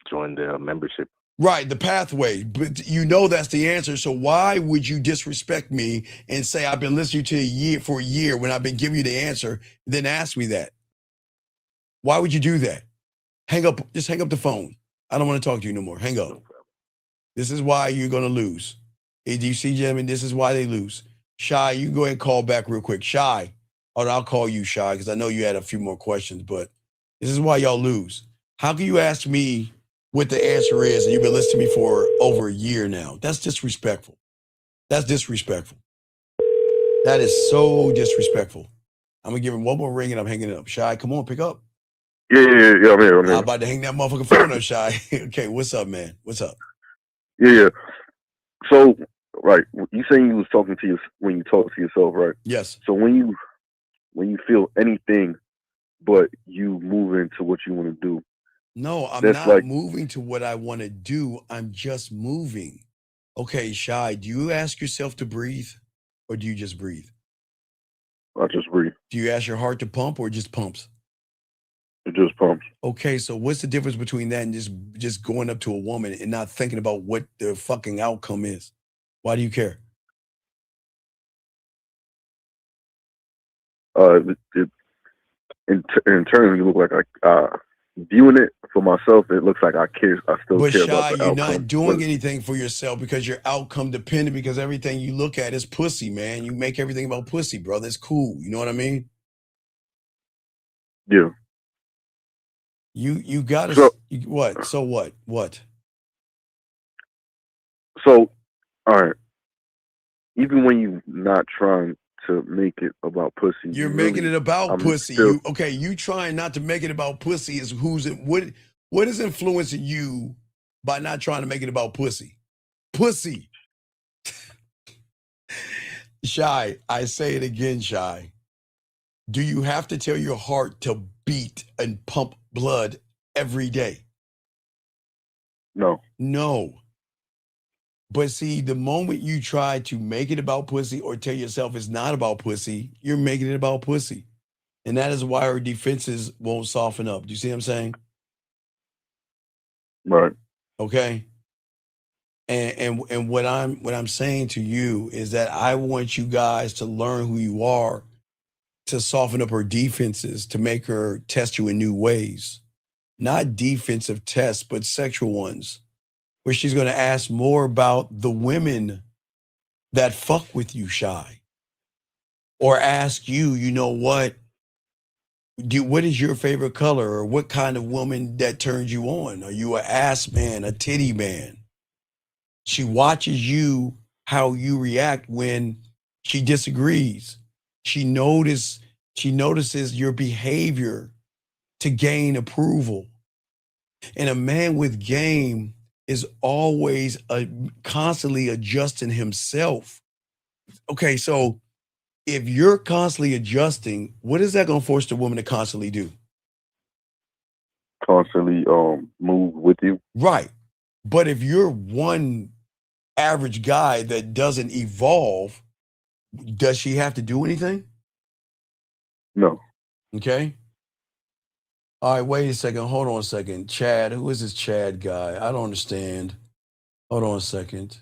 joined the membership. Right, the pathway. But you know that's the answer. So why would you disrespect me and say I've been listening to you for a year when I've been giving you the answer, then ask me that? Why would you do that? Hang up. Just hang up the phone. I don't want to talk to you no more. Hang up. This is why you're going to lose. Hey, do you see, gentlemen? This is why they lose. Shy, you can go ahead and call back real quick. Shy. Or I'll call you, Shy, because I know you had a few more questions, but this is why y'all lose. How can you ask me what the answer is and you've been listening to me for over a year now? That's disrespectful. That's disrespectful. That is so disrespectful. I'm going to give him one more ring and I'm hanging it up. Shy, come on, pick up. Yeah, I'm here. I'm about to hang that motherfucking phone up, Shy. Okay, what's up, man? What's up? Yeah. So, right, you saying you was talking to you when you talk to yourself, right? Yes. So when you feel anything, but you move into what you want to do. No, I'm not moving to what I want to do. I'm just moving. Okay, Shy, do you ask yourself to breathe, or do you just breathe? I just breathe. Do you ask your heart to pump, or it just pumps? It just pumps. Okay, so what's the difference between that and just going up to a woman and not thinking about what the fucking outcome is? Why do you care? In terms, you look like viewing it for myself. It looks like I care. I still But care Shy, about the you're outcome. not doing anything for yourself because you're outcome dependent. Because everything you look at is pussy, man. You make everything about pussy, brother. It's cool. You know what I mean? Yeah. You gotta what? So what? What? So, all right. Even when you're not trying to make it about pussy, You're making it about pussy. Still, You trying not to make it about pussy is what is influencing you by not trying to make it about pussy? Pussy. Shy, I say it again, Shy. Do you have to tell your heart to beat and pump blood every day? No. No. But see, the moment you try to make it about pussy or tell yourself it's not about pussy, you're making it about pussy. And that is why our defenses won't soften up. Do you see what I'm saying? Right. Okay. And what I'm saying to you is that I want you guys to learn who you are, to soften up her defenses, to make her test you in new ways. Not defensive tests, but sexual ones, where she's going to ask more about the women that fuck with you, Shy. Or ask you, you know what? What is your favorite color? Or what kind of woman that turns you on? Are you an ass man, a titty man? She watches you, how you react when she disagrees. She notices your behavior to gain approval. And a man with game is always constantly adjusting himself. Okay, so if you're constantly adjusting, what is that going to force the woman to constantly do? Constantly move with you. Right. But if you're one average guy that doesn't evolve, does she have to do anything? No. Okay. All right, wait a second. Hold on a second. Chad, who is this Chad guy? I don't understand. Hold on a second.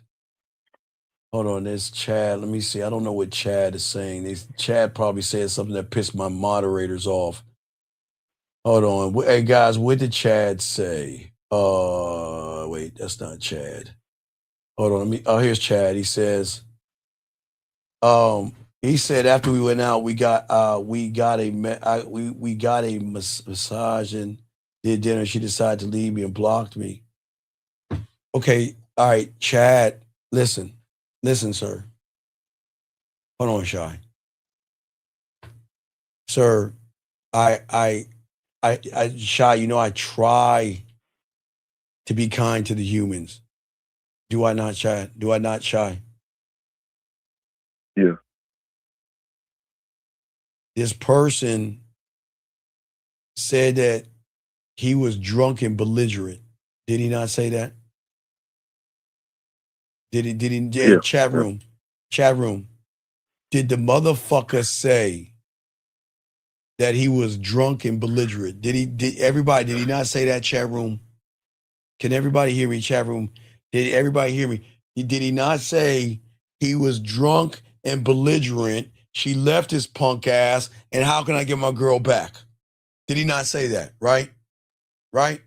Hold on, there's Chad. Let me see. I don't know what Chad is saying. Chad probably said something that pissed my moderators off. Hold on. Hey, guys, what did Chad say? Wait, that's not Chad. Hold on. Here's Chad. He says, he said after we went out, we got a massage and did dinner. She decided to leave me and blocked me. Okay, all right, Chad, listen, sir. Hold on, Shy. Sir, I Shy, you know I try to be kind to the humans. Do I not, Chad? Do I not, Shy? Yeah. This person said that he was drunk and belligerent. Did he not say that? Did he? Yeah. Chat room. Did the motherfucker say that he was drunk and belligerent? Did he not say that, chat room? Can everybody hear me, chat room? Did everybody hear me? Did he not say he was drunk and belligerent? She left his punk ass, and how can I get my girl back? Did he not say that? Right? Right.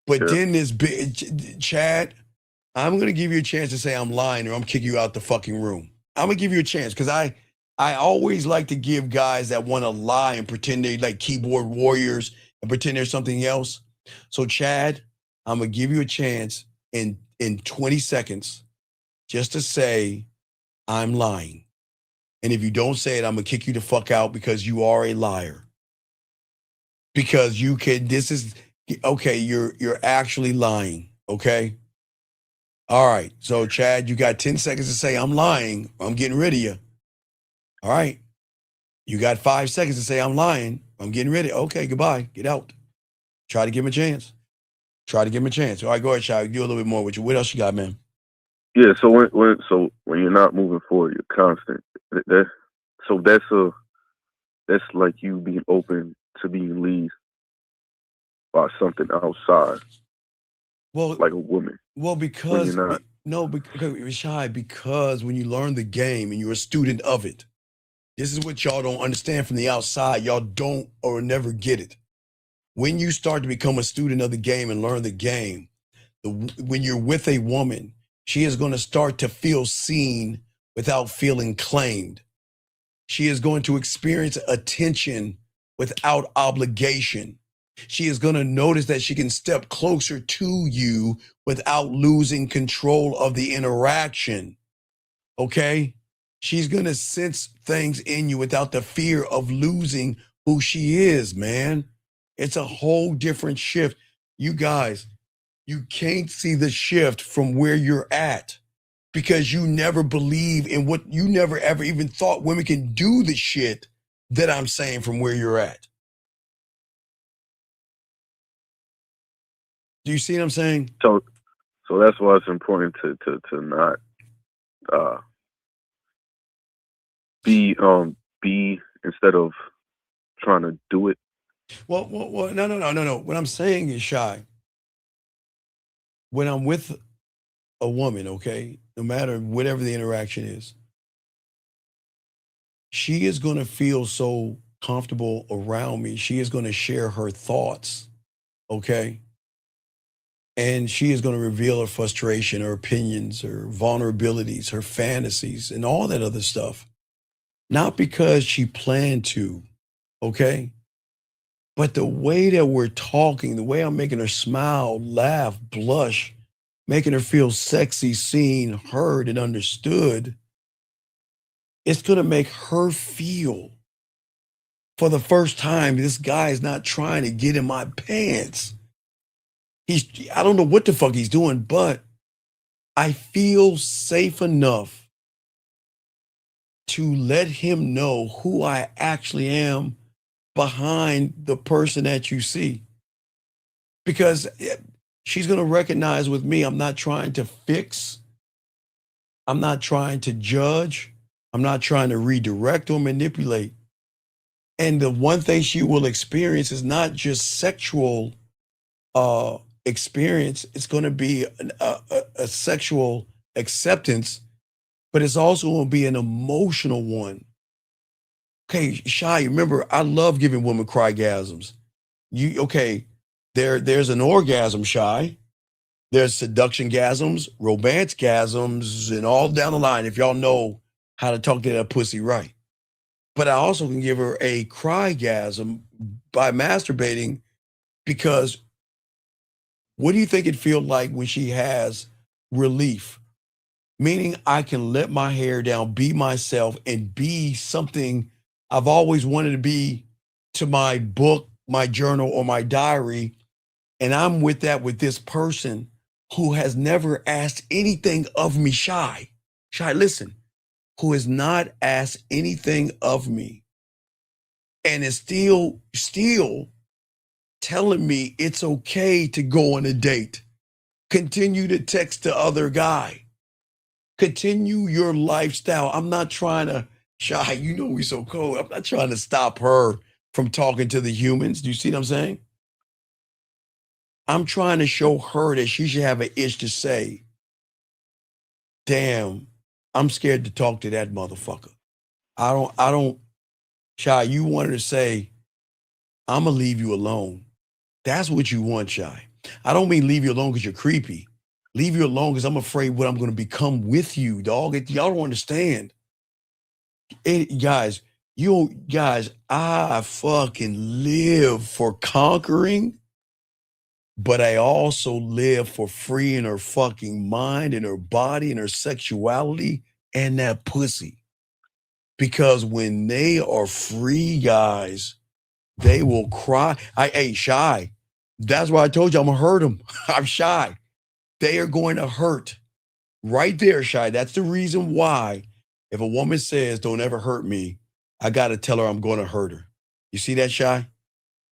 But then this big Chad, I'm gonna give you a chance to say I'm lying, or I'm kicking you out the fucking room. I'm gonna give you a chance because I always like to give guys that want to lie and pretend they like keyboard warriors and pretend they're something else. So Chad, I'm gonna give you a chance in 20 seconds just to say I'm lying. And if you don't say it, I'm gonna kick you the fuck out because you are a liar. Because you're actually lying, okay? All right, so Chad, you got 10 seconds to say I'm lying, I'm getting rid of you. All right, you got 5 seconds to say I'm lying, I'm getting rid of you. Okay, goodbye, get out. Try to give him a chance. All right, go ahead, Chad, do a little bit more with you. What else you got, man? Yeah, so when you're not moving forward, you're constant. That's like you being open to being lead by something outside. Well, like a woman. Well, because when you're not. because Shy, because when you learn the game and you're a student of it, this is what y'all don't understand from the outside. Y'all don't or never get it. When you start to become a student of the game and learn the game, when you're with a woman, she is going to start to feel seen without feeling claimed. She is going to experience attention without obligation. She is going to notice that she can step closer to you without losing control of the interaction. Okay? She's going to sense things in you without the fear of losing who she is, man. It's a whole different shift. You guys, you can't see the shift from where you're at because you never believe in what you never ever even thought women can do the shit that I'm saying from where you're at. Do you see what I'm saying? So that's why it's important to not be instead of trying to do it. Well, no. What I'm saying is, Shy, when I'm with a woman, okay, no matter whatever the interaction is, she is going to feel so comfortable around me. She is going to share her thoughts, okay? And she is going to reveal her frustration, her opinions, her vulnerabilities, her fantasies, and all that other stuff. Not because she planned to, okay? But the way that we're talking, the way I'm making her smile, laugh, blush, making her feel sexy, seen, heard, and understood, it's going to make her feel for the first time, this guy is not trying to get in my pants. I don't know what the fuck he's doing, but I feel safe enough to let him know who I actually am behind the person that you see. Because she's going to recognize with me, I'm not trying to fix. I'm not trying to judge. I'm not trying to redirect or manipulate. And the one thing she will experience is not just sexual experience. It's going to be a sexual acceptance, but it's also going to be an emotional one. Okay, Shy, remember, I love giving women crygasms. There's an orgasm, Shy. There's seduction-gasms, romance-gasms, and all down the line, if y'all know how to talk to that pussy right. But I also can give her a crygasm by masturbating, because what do you think it feels like when she has relief? Meaning I can let my hair down, be myself, and be something I've always wanted to be to my book, my journal, or my diary. And I'm with this person who has never asked anything of me, Shy, listen, who has not asked anything of me and is still telling me it's okay to go on a date. Continue to text the other guy. Continue your lifestyle. I'm not trying to, Shy, you know we so cold. I'm not trying to stop her from talking to the humans. Do you see what I'm saying? I'm trying to show her that she should have an itch to say, damn, I'm scared to talk to that motherfucker. I don't, Shy, you wanted to say, I'm gonna leave you alone. That's what you want, Shy. I don't mean leave you alone because you're creepy. Leave you alone because I'm afraid what I'm gonna become with you, dog. Y'all don't understand. Guys, I fucking live for conquering, but I also live for freeing her fucking mind and her body and her sexuality and that pussy. Because when they are free, guys, they will cry. Shy. That's why I told you I'm gonna hurt them. I'm Shy. They are going to hurt. Right there, Shy. That's the reason why if a woman says, don't ever hurt me, I gotta tell her I'm gonna hurt her. You see that, Shy?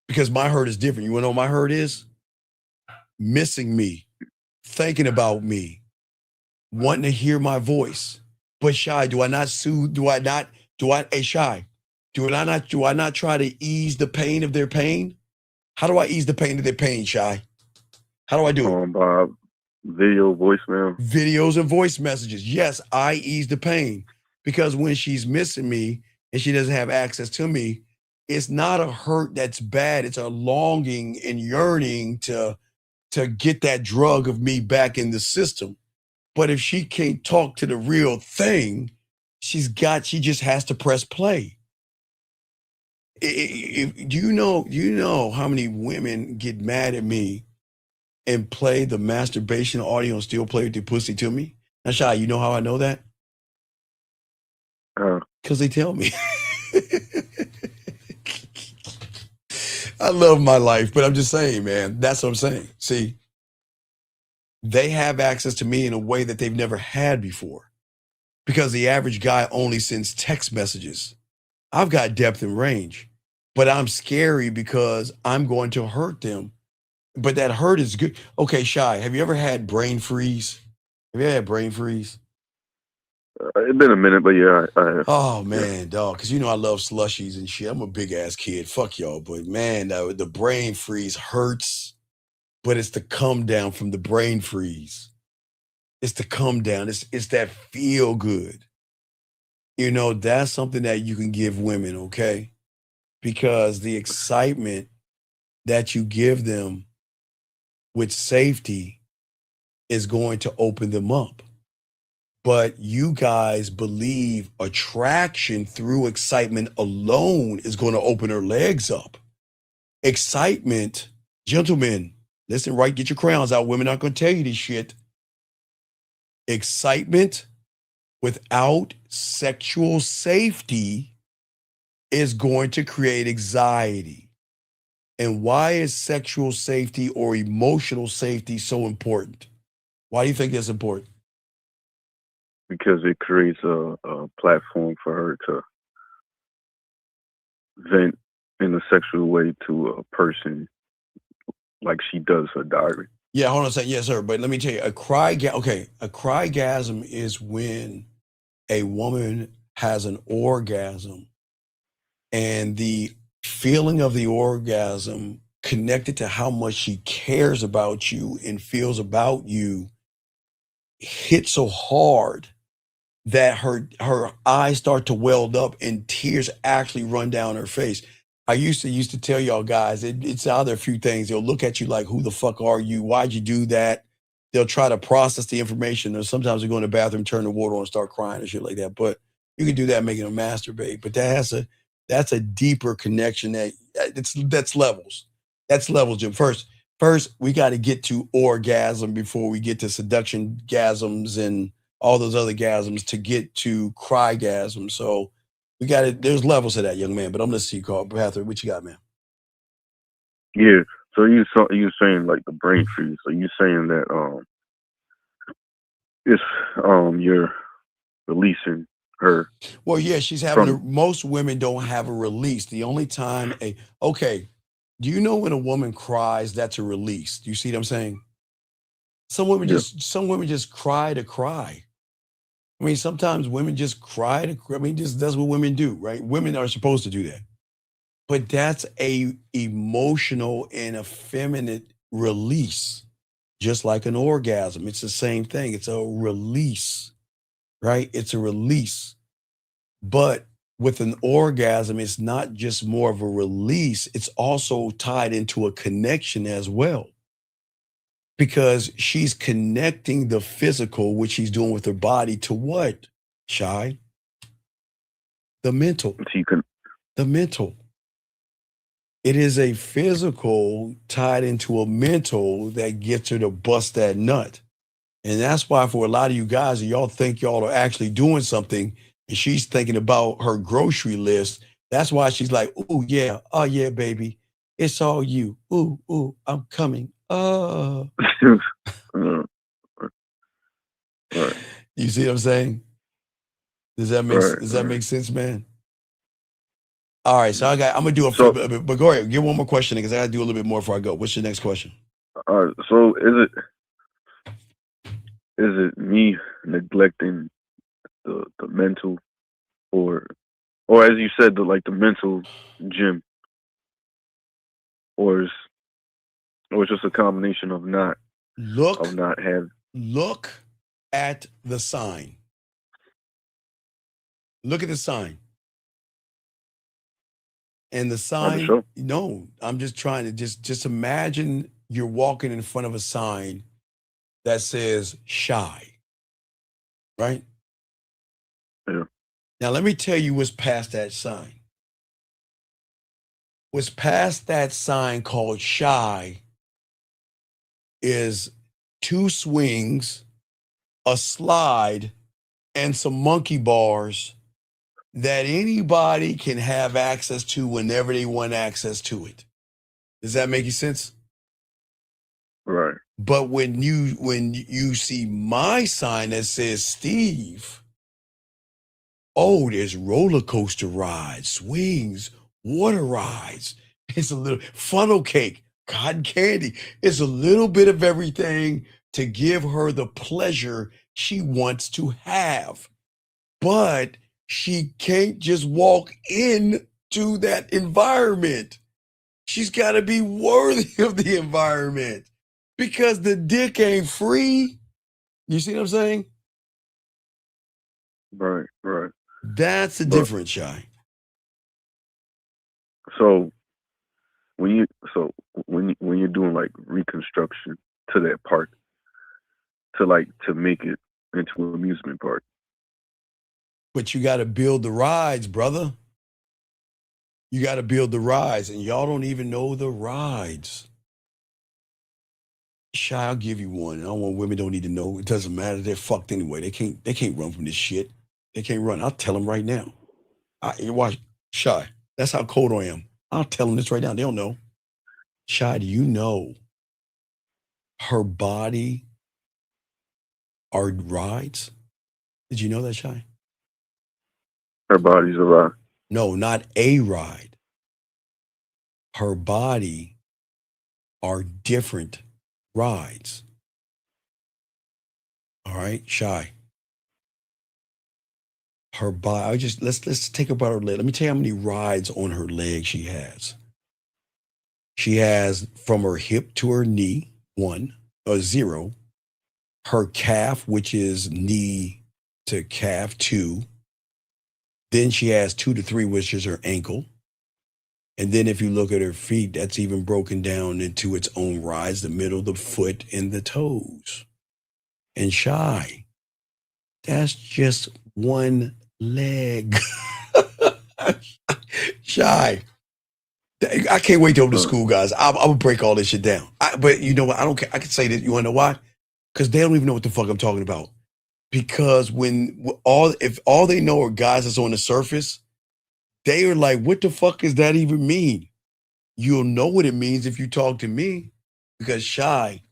Because my hurt is different. You wanna know what my hurt is? Missing me, thinking about me, wanting to hear my voice. But Shy, do I not try to ease the pain of their pain? How do I ease the pain of their pain, Shy? How do I do it? By video, voicemail. Videos and voice messages. Yes, I ease the pain, because when she's missing me and she doesn't have access to me, it's not a hurt that's bad. It's a longing and yearning to get that drug of me back in the system. But if she can't talk to the real thing, she just has to press play. Do you know how many women get mad at me and play the masturbation audio and still play with their pussy to me? Now, Shy, you know how I know that? Because they tell me. I love my life, but I'm just saying, man, that's what I'm saying. See, they have access to me in a way that they've never had before, because the average guy only sends text messages. I've got depth and range, but I'm scary because I'm going to hurt them. But that hurt is good. Okay, Shy, have you ever had brain freeze? Have you ever had brain freeze? It's been a minute, but yeah, I have. Oh man, dog, because you know I love slushies and shit. I'm a big ass kid. Fuck y'all, but man, the brain freeze hurts, but it's the come down from the brain freeze. It's the come down. It's that feel good. You know, that's something that you can give women, okay? Because the excitement that you give them with safety is going to open them up. But you guys believe attraction through excitement alone is going to open her legs up. Excitement, gentlemen, listen, right? Get your crowns out. Women aren't going to tell you this shit. Excitement without sexual safety is going to create anxiety. And why is sexual safety or emotional safety so important? Why do you think that's important? Because it creates a platform for her to vent in a sexual way to a person like she does her diary. Yeah, hold on a second. Yes, sir. But let me tell you, a crygasm is when a woman has an orgasm and the feeling of the orgasm connected to how much she cares about you and feels about you hit so hard that her eyes start to weld up and tears actually run down her face. I used to tell y'all guys, it's either a few things. They'll look at you like, who the fuck are you? Why'd you do that? They'll try to process the information. Or sometimes they go in the bathroom, turn the water on, and start crying and shit like that. But you can do that making them masturbate. But that's a deeper connection that's levels. That's levels, Jim. First, we got to get to orgasm before we get to seduction gasms and all those other gasms to get to crygasm. So we got it. There's levels to that, young man. But I'm listening to you, Carl. Patrick, what you got, man? Yeah. So you saying like the brain freeze. So you saying that it's you're releasing her. Well, yeah, she's having most women don't have a release. The only time do you know when a woman cries, that's a release? Do you see what I'm saying? Some women just cry to cry. I mean, sometimes women just cry to cry. I mean, that's what women do, right? Women are supposed to do that. But that's a emotional and effeminate release, just like an orgasm. It's the same thing. It's a release, right? It's a release. But with an orgasm, it's not just more of a release. It's also tied into a connection as well. Because she's connecting the physical, which she's doing with her body, to what, Shy? The mental. The mental. It is a physical tied into a mental that gets her to bust that nut. And that's why for a lot of you guys, y'all think y'all are actually doing something and she's thinking about her grocery list. That's why she's like, oh yeah, baby. It's all you. Ooh, I'm coming. You see what I'm saying? Does that make sense, man? All right, so I'm gonna do but go ahead, get one more question because I gotta do a little bit more before I go. What's your next question? So is it me neglecting the mental, or as you said, the mental gym, or it's just a combination of not having. Look at the sign. Look at the sign. And the sign, no, I'm just trying to just imagine you're walking in front of a sign that says shy, right? Yeah. Now, let me tell you what's past that sign. What's past that sign called shy is 2 swings, a slide, and some monkey bars that anybody can have access to whenever they want access to it. Does that make sense? Right. But when you see my sign that says Steve, oh, there's roller coaster rides, swings, water rides. It's a little funnel cake. Cotton candy. It's a little bit of everything to give her the pleasure she wants to have. But she can't just walk into that environment. She's got to be worthy of the environment because the dick ain't free. You see what I'm saying? Right, right. That's the But difference, Shy. so when you're doing like reconstruction to that park to make it into an amusement park. But you got to build the rides, brother. You got to build the rides, and y'all don't even know the rides. Shy, I'll give you one. I don't want women don't need to know. It doesn't matter. They're fucked anyway. They can't run from this shit. They can't run. I'll tell them right now. Watch, Shy. That's how cold I am. I'll tell them this right now. They don't know. Shy, do you know her body are rides? Did you know that, Shy? Her body's a ride. No, not a ride. Her body are different rides. All right, Shy. Her body, let's take about her leg. Let me tell you how many rides on her leg she has. She has from her hip to her knee, 1 or 0. Her calf, which is knee to calf, 2. Then she has 2 to 3, which is her ankle. And then if you look at her feet, that's even broken down into its own rides, the middle, the foot, and the toes. And Shy, that's just one leg. Shy, I can't wait to open the school, guys. I'm gonna break all this shit down. But you know what? I don't care. I can say this. You wanna know why? Because they don't even know what the fuck I'm talking about. Because if all they know are guys that's on the surface, they are like, what the fuck does that even mean? You'll know what it means if you talk to me. Because Shy,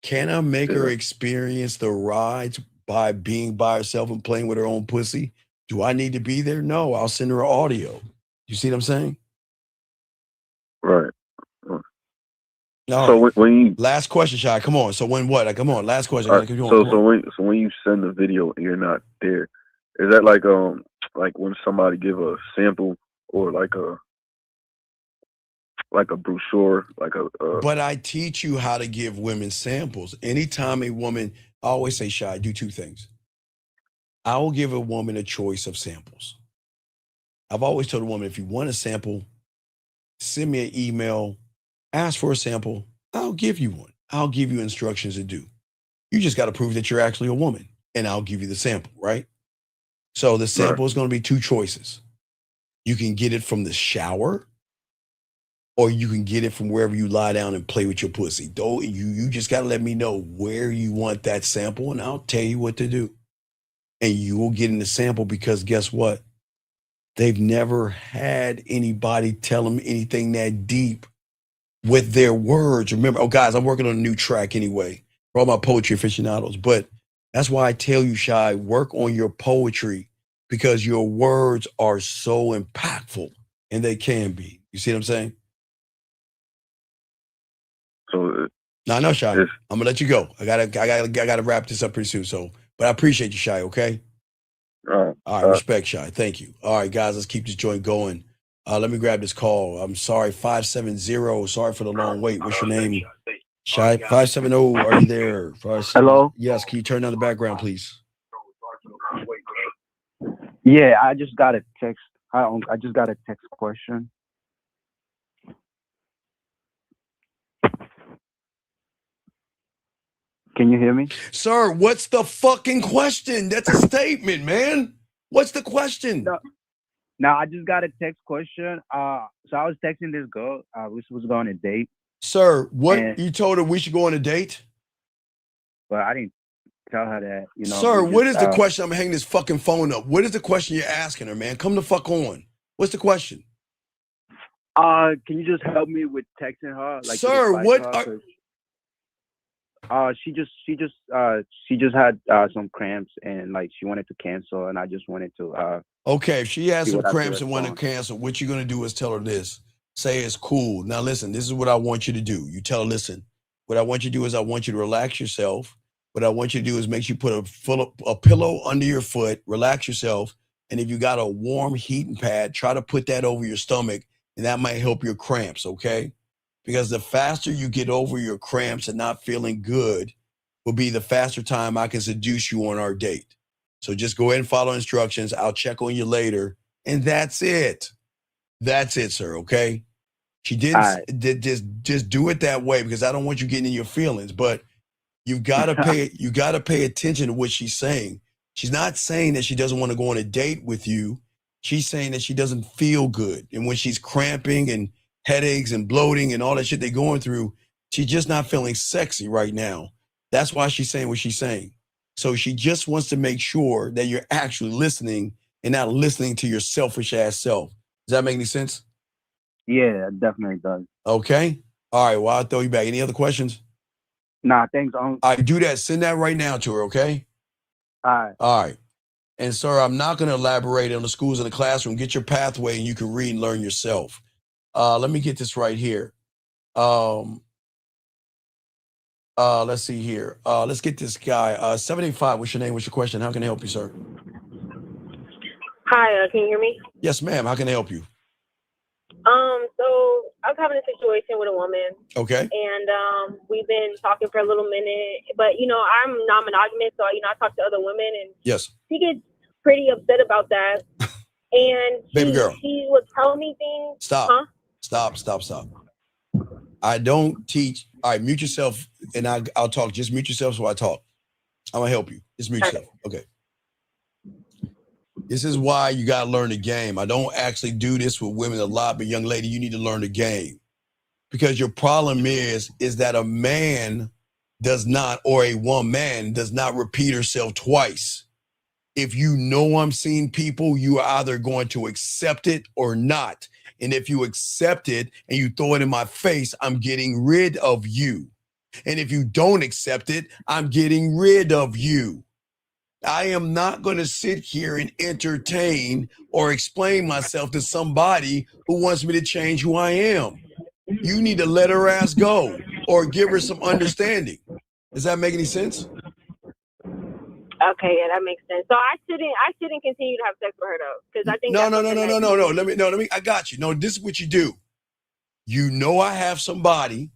can I make her experience the rides by being by herself and playing with her own pussy? Do I need to be there? No, I'll send her audio. You see what I'm saying? Right. All So right. when you Last question, Shy. Come on. So when what? Come on. Last question. all right, Come on. so when you send the video and you're not there, is that like when somebody give a sample or like a brochure, But I teach you how to give women samples. Anytime a woman, I always say, Shy, do 2 things. I will give a woman a choice of samples. I've always told a woman, if you want a sample, send me an email, ask for a sample. I'll give you one. I'll give you instructions to do. You just got to prove that you're actually a woman, and I'll give you the sample, right? So the sample is going to be 2 choices. You can get it from the shower, or you can get it from wherever you lie down and play with your pussy. You just got to let me know where you want that sample, and I'll tell you what to do. And you will get in the sample because guess what? They've never had anybody tell them anything that deep with their words. Remember, guys, I'm working on a new track anyway for all my poetry aficionados. But that's why I tell you, Shy, work on your poetry because your words are so impactful, and they can be. You see what I'm saying? So no, no, Shy. I'm gonna let you go. I gotta wrap this up pretty soon. So, but I appreciate you, Shy. Okay. All right, respect, Shy. Thank you. All right, guys, let's keep this joint going. Let me grab this call. I'm sorry, 570. Sorry for the long wait. What's your name? Shy 570. Are you there? Hello? Yes. Can you turn down the background, please? Yeah, I just got a text. I just got a text question. Can you hear me? Sir, what's the fucking question? That's a statement, man. What's the question? Now, I just got a text question. So I was texting this girl. We supposed to go on a date. Sir, you told her we should go on a date? But I didn't tell her that, Sir, what is the question? I'm hanging this fucking phone up. What is the question you're asking her, man? Come the fuck on. What's the question? Can you just help me with texting her? Sir, what she just had some cramps and she wanted to cancel, and I just wanted to okay, if she has see some what I could cramps and want to respond. cancel, what you're gonna do is tell her this. Say it's cool. Now listen, this is what I want you to do. You tell her, listen, what I want you to do is I want you to relax yourself. What I want you to do is make you put a pillow under your foot, relax yourself. And if you got a warm heating pad, try to put that over your stomach, and that might help your cramps, okay? Because the faster you get over your cramps and not feeling good will be the faster time I can seduce you on our date. So just go ahead and follow instructions. I'll check on you later. And that's it. That's it, sir, okay? She didn't just do it that way because I don't want you getting in your feelings, but you gotta pay attention to what she's saying. She's not saying that she doesn't want to go on a date with you. She's saying that she doesn't feel good. And when she's cramping and headaches and bloating and all that shit they're going through, she's just not feeling sexy right now. That's why she's saying what she's saying. So she just wants to make sure that you're actually listening and not listening to your selfish ass self. Does that make any sense? Yeah, it definitely does. Okay. All right. Well, I'll throw you back. Any other questions? Nah, thanks. I do that. Send that right now to her. Okay. All right. And sir, I'm not going to elaborate on the schools in the classroom. Get your pathway and you can read and learn yourself. Let me get this right here. Let's see here. Let's get this guy. 785. What's your name? What's your question? How can I help you, sir? Hi, can you hear me? Yes, ma'am. How can I help you? So I was having a situation with a woman. Okay. And we've been talking for a little minute, but I'm non-monogamous, so I talk to other women, and yes, she gets pretty upset about that. And baby girl, she would tell me things. Stop. Huh? Stop. I don't teach. All right, mute yourself, and I'll talk. Just mute yourself so I talk. I'm gonna help you. Just mute yourself. Okay. This is why you gotta learn the game. I don't actually do this with women a lot, but young lady, you need to learn the game. Because your problem is that a man does not, or a woman does not repeat herself twice. If you know I'm seeing people, you are either going to accept it or not. And if you accept it and you throw it in my face, I'm getting rid of you. And if you don't accept it, I'm getting rid of you. I am not going to sit here and entertain or explain myself to somebody who wants me to change who I am. You need to let her ass go or give her some understanding. Does that make any sense? Okay, yeah, that makes sense. So I shouldn't continue to have sex with her though, because I think No. Let me. I got you. No, this is what you do. You know I have somebody,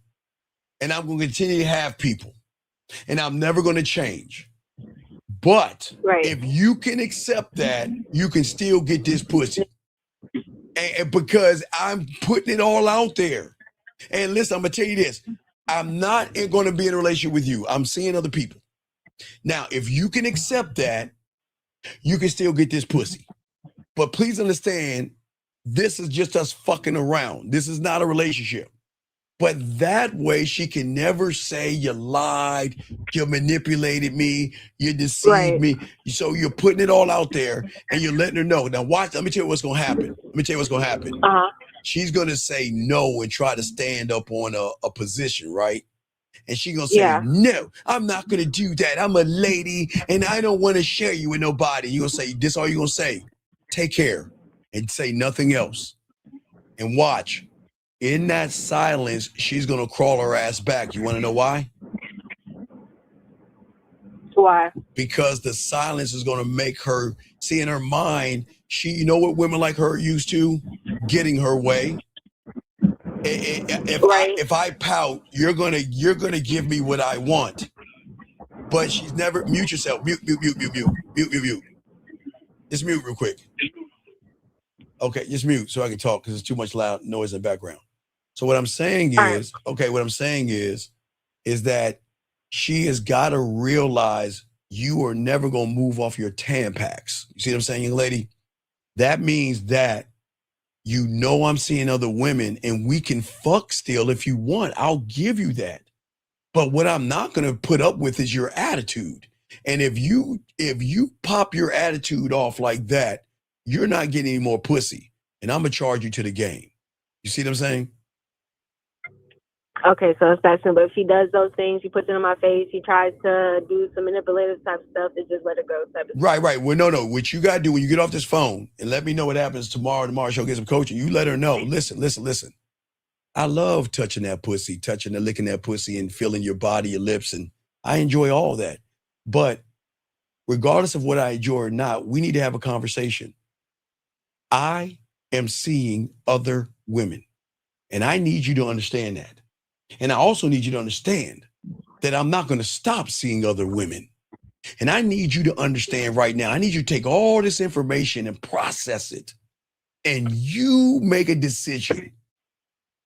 and I'm going to continue to have people, and I'm never going to change. But if you can accept that, you can still get this pussy. And because I'm putting it all out there. And listen, I'm going to tell you this. I'm not going to be in a relationship with you. I'm seeing other people. Now, if you can accept that, you can still get this pussy. But please understand, this is just us fucking around. This is not a relationship. But that way she can never say you lied, you manipulated me, you deceived me. So you're putting it all out there and you're letting her know. Now watch, let me tell you what's going to happen. She's going to say no and try to stand up on a position, right? And she's going to say, no, I'm not going to do that. I'm a lady and I don't want to share you with nobody. You're going to say, this all you're going to say. Take care and say nothing else. And watch. In that silence, she's going to crawl her ass back. You want to know why? Why? Because the silence is going to make her see in her mind, you know what women like her are used to? Getting her way. If I pout, you're gonna give me what I want. But she's never, mute yourself. Mute. Just mute real quick. Okay, just mute so I can talk because there's too much loud noise in the background. So what I'm saying is that she has got to realize you are never going to move off your Tampax. You see what I'm saying, young lady? That means that you know I'm seeing other women and we can fuck still if you want. I'll give you that. But what I'm not going to put up with is your attitude. And if you pop your attitude off like that, you're not getting any more pussy. And I'm going to charge you to the game. You see what I'm saying? Okay, so it's that simple. If she does those things, she puts it in my face, she tries to do some manipulative type of stuff, it's just let her go type of stuff. Right. Well, no. What you got to do when you get off this phone and let me know what happens tomorrow she'll get some coaching. You let her know. Listen. I love touching that pussy, touching and licking that pussy and feeling your body, your lips, and I enjoy all that. But regardless of what I enjoy or not, we need to have a conversation. I am seeing other women, and I need you to understand that. And I also need you to understand that I'm not going to stop seeing other women. And I need you to understand right now, I need you to take all this information and process it, and you make a decision.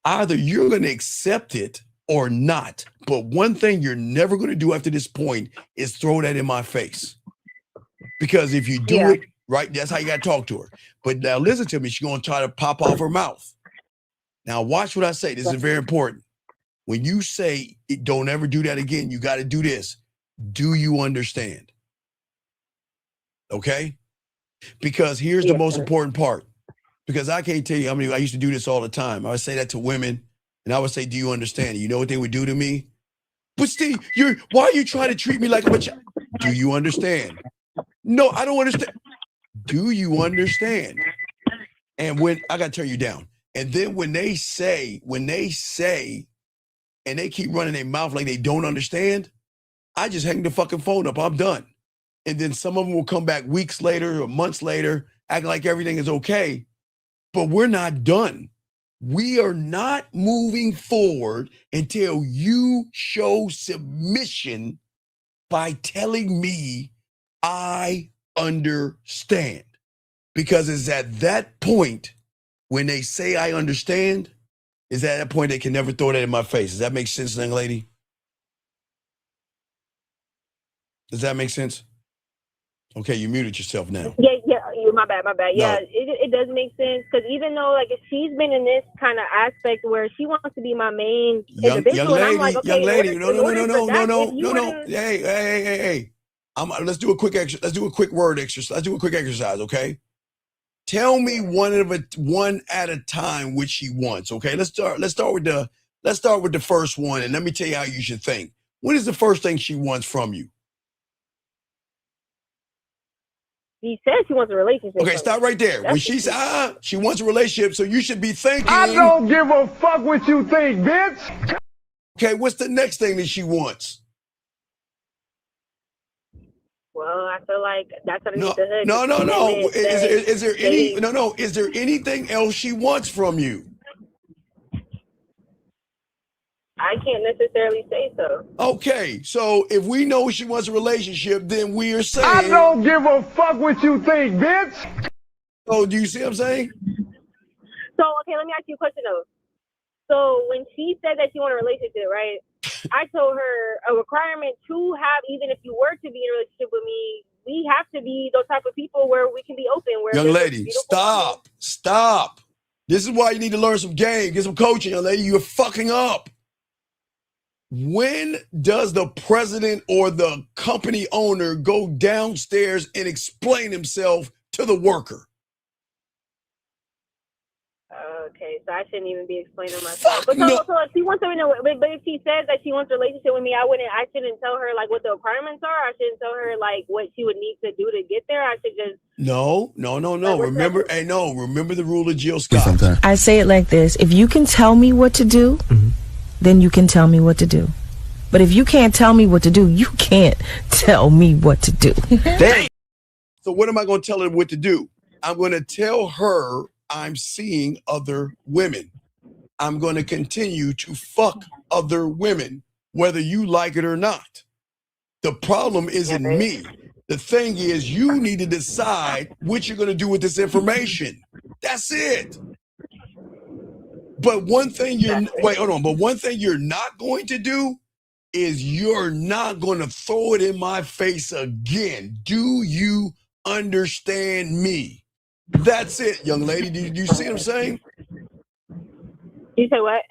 Either you're going to accept it or not. But one thing you're never going to do after this point is throw that in my face. Because if you do it, right, that's how you got to talk to her. But now listen to me. She's going to try to pop off her mouth. Now watch what I say. This is very important. When you say, don't ever do that again, you got to do this. Do you understand? Okay? Because here's the most important part. Because I can't tell you how many, I used to do this all the time. I would say that to women, and I would say, do you understand? You know what they would do to me? But Steve, why are you trying to treat me like I'm a child? Do you understand? No, I don't understand. Do you understand? And when, I got to turn you down. And then when they say, and they keep running their mouth like they don't understand, I just hang the fucking phone up. I'm done. And then some of them will come back weeks later or months later, acting like everything is okay. But we're not done. We are not moving forward until you show submission by telling me I understand. Because it's at that point when they say I understand, is at that point they can never throw that in my face. Does that make sense, young lady? Does that make sense? Okay, you muted yourself now. Yeah, my bad. Yeah, No. it does make sense because even though like if she's been in this kind of aspect where she wants to be my main individual, and I'm like, okay, young lady, no. no. Hey. Let's do a quick exercise. Let's do a quick word exercise. Let's do a quick exercise, okay? Tell me one at a time which she wants, okay? Let's start with the first one, and let me tell you how you should think. What is the first thing she wants from you? She says she wants a relationship. Okay, stop right there. When she says, she wants a relationship, so you should be thinking. I don't give a fuck what you think, bitch. Okay, what's the next thing that she wants? Well, I feel like that's underneath No. the hood. Is there anything else she wants from you? I can't necessarily say so. Okay, so if we know she wants a relationship, then we are saying. I don't give a fuck what you think, bitch. Oh, do you see what I'm saying? So, okay, let me ask you a question though. So when she said that she wanted a relationship, right? I told her a requirement to have, even if you were to be in a relationship with me, we have to be those type of people where we can be open. Where Young lady, stop. This is why you need to learn some game, get some coaching, young lady. You're fucking up. When does the president or the company owner go downstairs and explain himself to the worker? Okay, so I shouldn't even be explaining myself. But so if she wants to, but if she says that she wants a relationship with me, I shouldn't tell her like what the requirements are. I shouldn't tell her like what she would need to do to get there. I should just No. Remember the rule of Jill Scott. I say it like this: if you can tell me what to do, then you can tell me what to do. But if you can't tell me what to do, you can't tell me what to do. So what am I going to tell her what to do? I'm going to tell her I'm seeing other women. I'm going to continue to fuck other women, whether you like it or not. The problem isn't me. The thing is, you need to decide what you're going to do with this information. That's it. But one thing one thing you're not going to do is you're not going to throw it in my face again. Do you understand me? That's it, young lady. Do you see what I'm saying? You say what?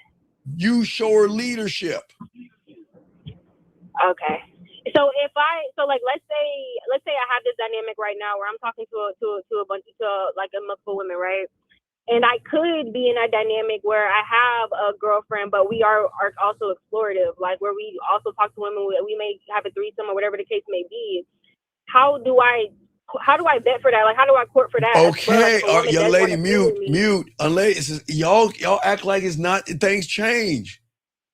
You show her leadership. Okay. So let's say I have this dynamic right now where I'm talking to multiple women, right? And I could be in a dynamic where I have a girlfriend, but we are also explorative, like where we also talk to women. We may have a threesome or whatever the case may be. How do I vet for that? Like, how do I court for that? Okay, Where, like, young does lady, wanna be with me? mute. Unless y'all act like it's not. Things change.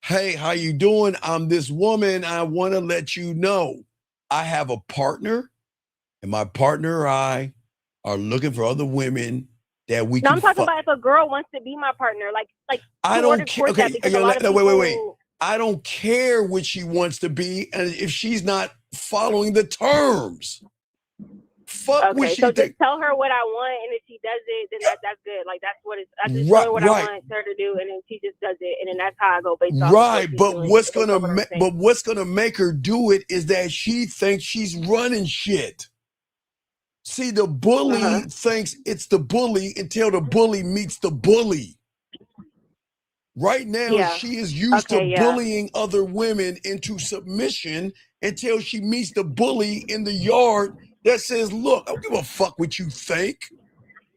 Hey, how you doing? I'm this woman. I want to let you know I have a partner, and my partner and I are looking for other women that we No, can I'm talking fuck. about if a girl wants to be my partner, like I in don't order to care. court that, Okay, because a lot of wait. people- I don't care what she wants to be, and if she's not following the terms, fuck what Okay, she so think. just tell her what I want, and if she does it, then that's good. Like, that's what it's. I just tell her what I want her to do, and then she just does it, and then that's how I go based off. Right, Of what she's but doing, what's based gonna off what I'm saying. but what's gonna make her do it is that she thinks she's running shit. See, the bully thinks it's the bully until the bully meets the bully. Right now, Yeah. she is used to Okay, yeah. bullying other women into submission until she meets the bully in the yard that says, look, I don't give a fuck what you think.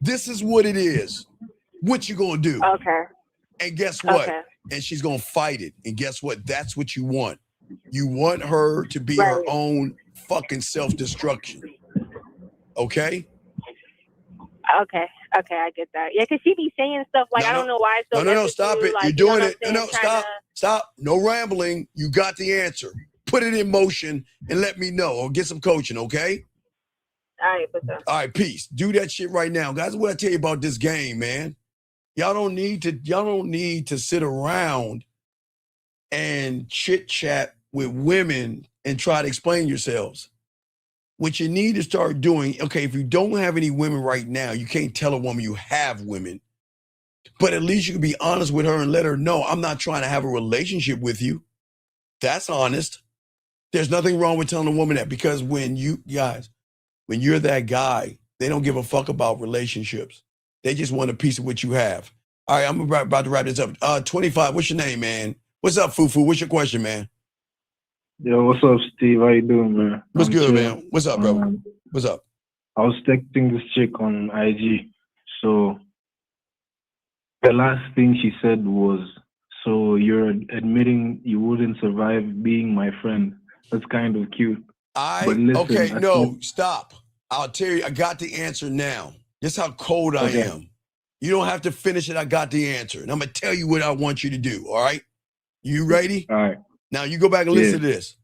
This is what it is. What you gonna do? Okay. And guess what? Okay. And she's gonna fight it. And guess what? That's what you want. You want her to be her own fucking self-destruction. Okay? Okay, I get that. Yeah, because she be saying stuff like, I don't know why it's so No, stop necessary, it. like, You're you know doing what it. I'm No, saying, stop. No rambling. You got the answer. Put it in motion and let me know, or get some coaching, okay? All right, what's up? All right, peace. Do that shit right now. Guys, what I tell you about this game, man. Y'all don't need to sit around and chit chat with women and try to explain yourselves. What you need to start doing, okay, if you don't have any women right now, you can't tell a woman you have women, but at least you can be honest with her and let her know, I'm not trying to have a relationship with you. That's honest. There's nothing wrong with telling a woman that, because when you're that guy, they don't give a fuck about relationships. They just want a piece of what you have. All right, I'm about to wrap this up. 25, what's your name, man? What's up, Fufu? What's your question, man? Yo, what's up, Steve? How you doing, man? What's I'm good, chilling. man? What's up, bro? What's up? I was texting this chick on IG. So the last thing she said was, so you're admitting you wouldn't survive being my friend. That's kind of cute. But listen, Stop. I'll tell you, I got the answer now. This is how cold I Okay. am. You don't have to finish it. I got the answer. And I'm going to tell you what I want you to do, all right? You ready? All right. Now you go back and listen Yeah. to this.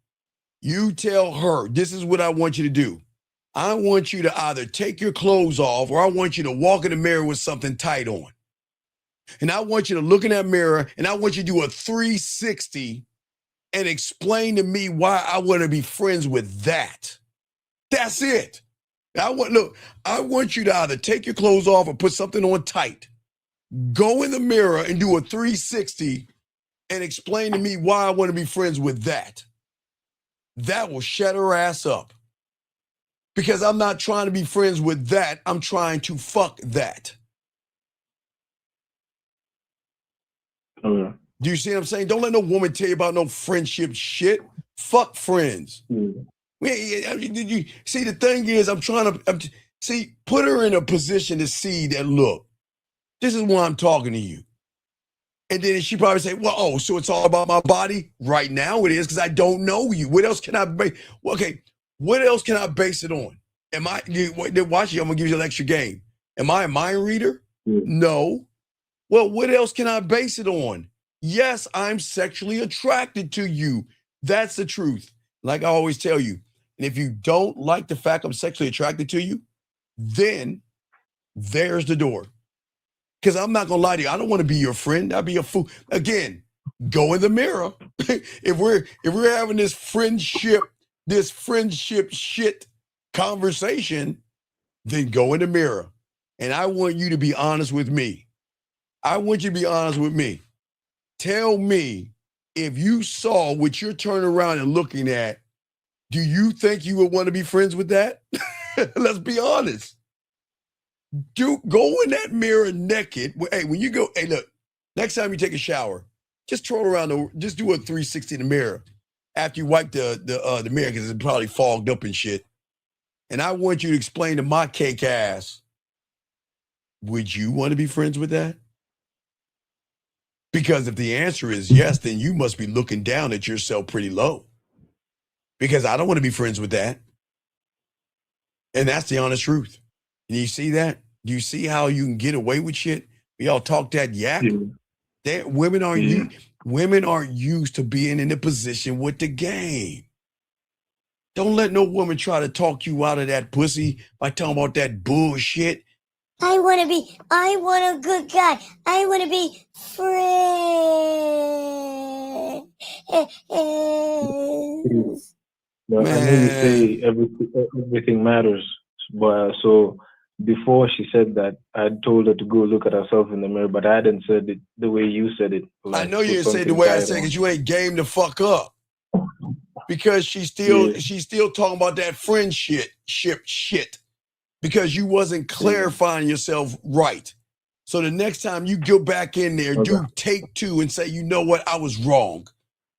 You tell her, this is what I want you to do. I want you to either take your clothes off, or I want you to walk in the mirror with something tight on. And I want you to look in that mirror, and I want you to do a 360 and explain to me why I want to be friends with that. That's it. I want you to either take your clothes off or put something on tight. Go in the mirror and do a 360 and explain to me why I want to be friends with that. That will shut her ass up. Because I'm not trying to be friends with that. I'm trying to fuck that. Okay. Do you see what I'm saying? Don't let no woman tell you about no friendship shit. Fuck friends. See, the thing is, put her in a position to see that, look, this is why I'm talking to you. And then she probably say, well, oh, so it's all about my body? Right now it is, because I don't know you. What else can I base? Okay, what else can I base it on? Watch you, I'm going to give you an extra game. Am I a mind reader? No. Well, what else can I base it on? Yes, I'm sexually attracted to you. That's the truth. Like I always tell you. And if you don't like the fact I'm sexually attracted to you, then there's the door. Because I'm not going to lie to you. I don't want to be your friend. I'd be a fool. Again, go in the mirror. If we're having this friendship shit conversation, then go in the mirror. And I want you to be honest with me. I want you to be honest with me. Tell me, if you saw what you're turning around and looking at, do you think you would want to be friends with that? Let's be honest. Go in that mirror naked. Hey, when you go, hey, look, next time you take a shower, just troll around, just do a 360 in the mirror after you wipe the mirror, because it's probably fogged up and shit. And I want you to explain to my cake ass, would you want to be friends with that? Because if the answer is yes, then you must be looking down at yourself pretty low. Because I don't want to be friends with that. And that's the honest truth. And you see that? Do you see how you can get away with shit? Y'all talk that yap. Women aren't used to being in the position with the game. Don't let no woman try to talk you out of that pussy by talking about that bullshit. I want a good guy. I want to be friends. But I know you say everything matters, but so before she said that, I told her to go look at herself in the mirror, but I hadn't said it the way you said it. I know you didn't say it the way I said it because you ain't game to fuck up. Because she's still talking about that friendship shit. Because you wasn't clarifying yourself right. So the next time you go back in there, do take two and say, you know what, I was wrong.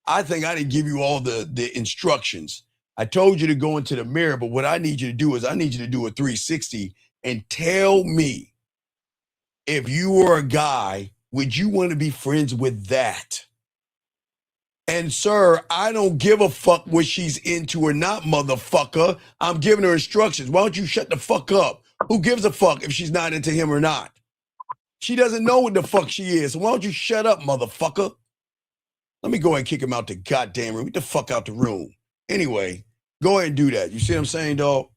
I think I didn't give you all the instructions. I told you to go into the mirror, but what I need you to do is I need you to do a 360 and tell me, if you were a guy, would you want to be friends with that? And sir, I don't give a fuck what she's into or not, motherfucker. I'm giving her instructions. Why don't you shut the fuck up? Who gives a fuck if she's not into him or not? She doesn't know what the fuck she is. So why don't you shut up, motherfucker? Let me go ahead and kick him out the goddamn room. Get the fuck out the room. Anyway, go ahead and do that. You see what I'm saying, dog?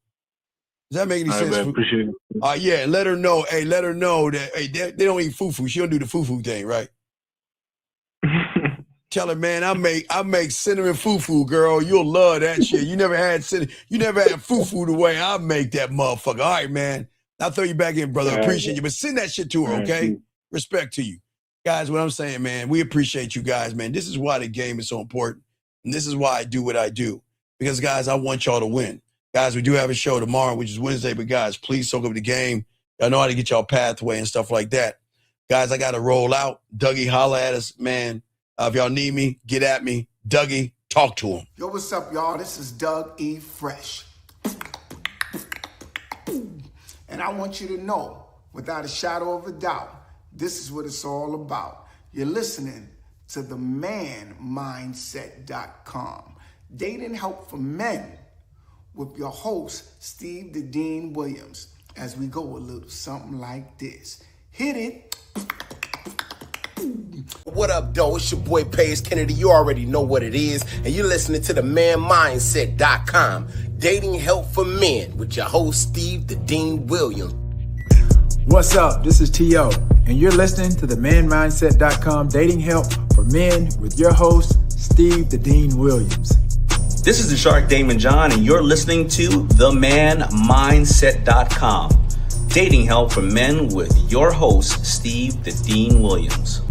Does that make any sense? I appreciate it. Yeah, let her know. Hey, let her know that they don't eat fufu. She don't do the fufu thing, right? Tell her, man, I make cinnamon fufu, girl. You'll love that shit. You never had fufu the way I make that motherfucker. All right, man. I'll throw you back in, brother. I appreciate you. But send that shit to her, okay? Respect to you. Guys, what I'm saying, man, we appreciate you guys, man. This is why the game is so important. And this is why I do what I do. Because, guys, I want y'all to win. Guys, we do have a show tomorrow, which is Wednesday. But, guys, please soak up the game. Y'all know how to get y'all pathway and stuff like that. Guys, I got to roll out. Dougie, holla at us, man. If y'all need me, get at me. Dougie, talk to him. Yo, what's up, y'all? This is Doug E. Fresh. And I want you to know, without a shadow of a doubt, this is what it's all about. You're listening to themanmindset.com. Dating help for men with your host, Steve the Dean Williams, as we go a little something like this. Hit it. What up, though? It's your boy, Paige Kennedy. You already know what it is. And you're listening to themanmindset.com. Dating help for men with your host, Steve the Dean Williams. What's up? This is T.O. And you're listening to themanmindset.com. Dating help for men with your host, Steve the Dean Williams. This is the Shark Damon John, and you're listening to themanmindset.com. Dating help for men with your host, Steve the Dean Williams.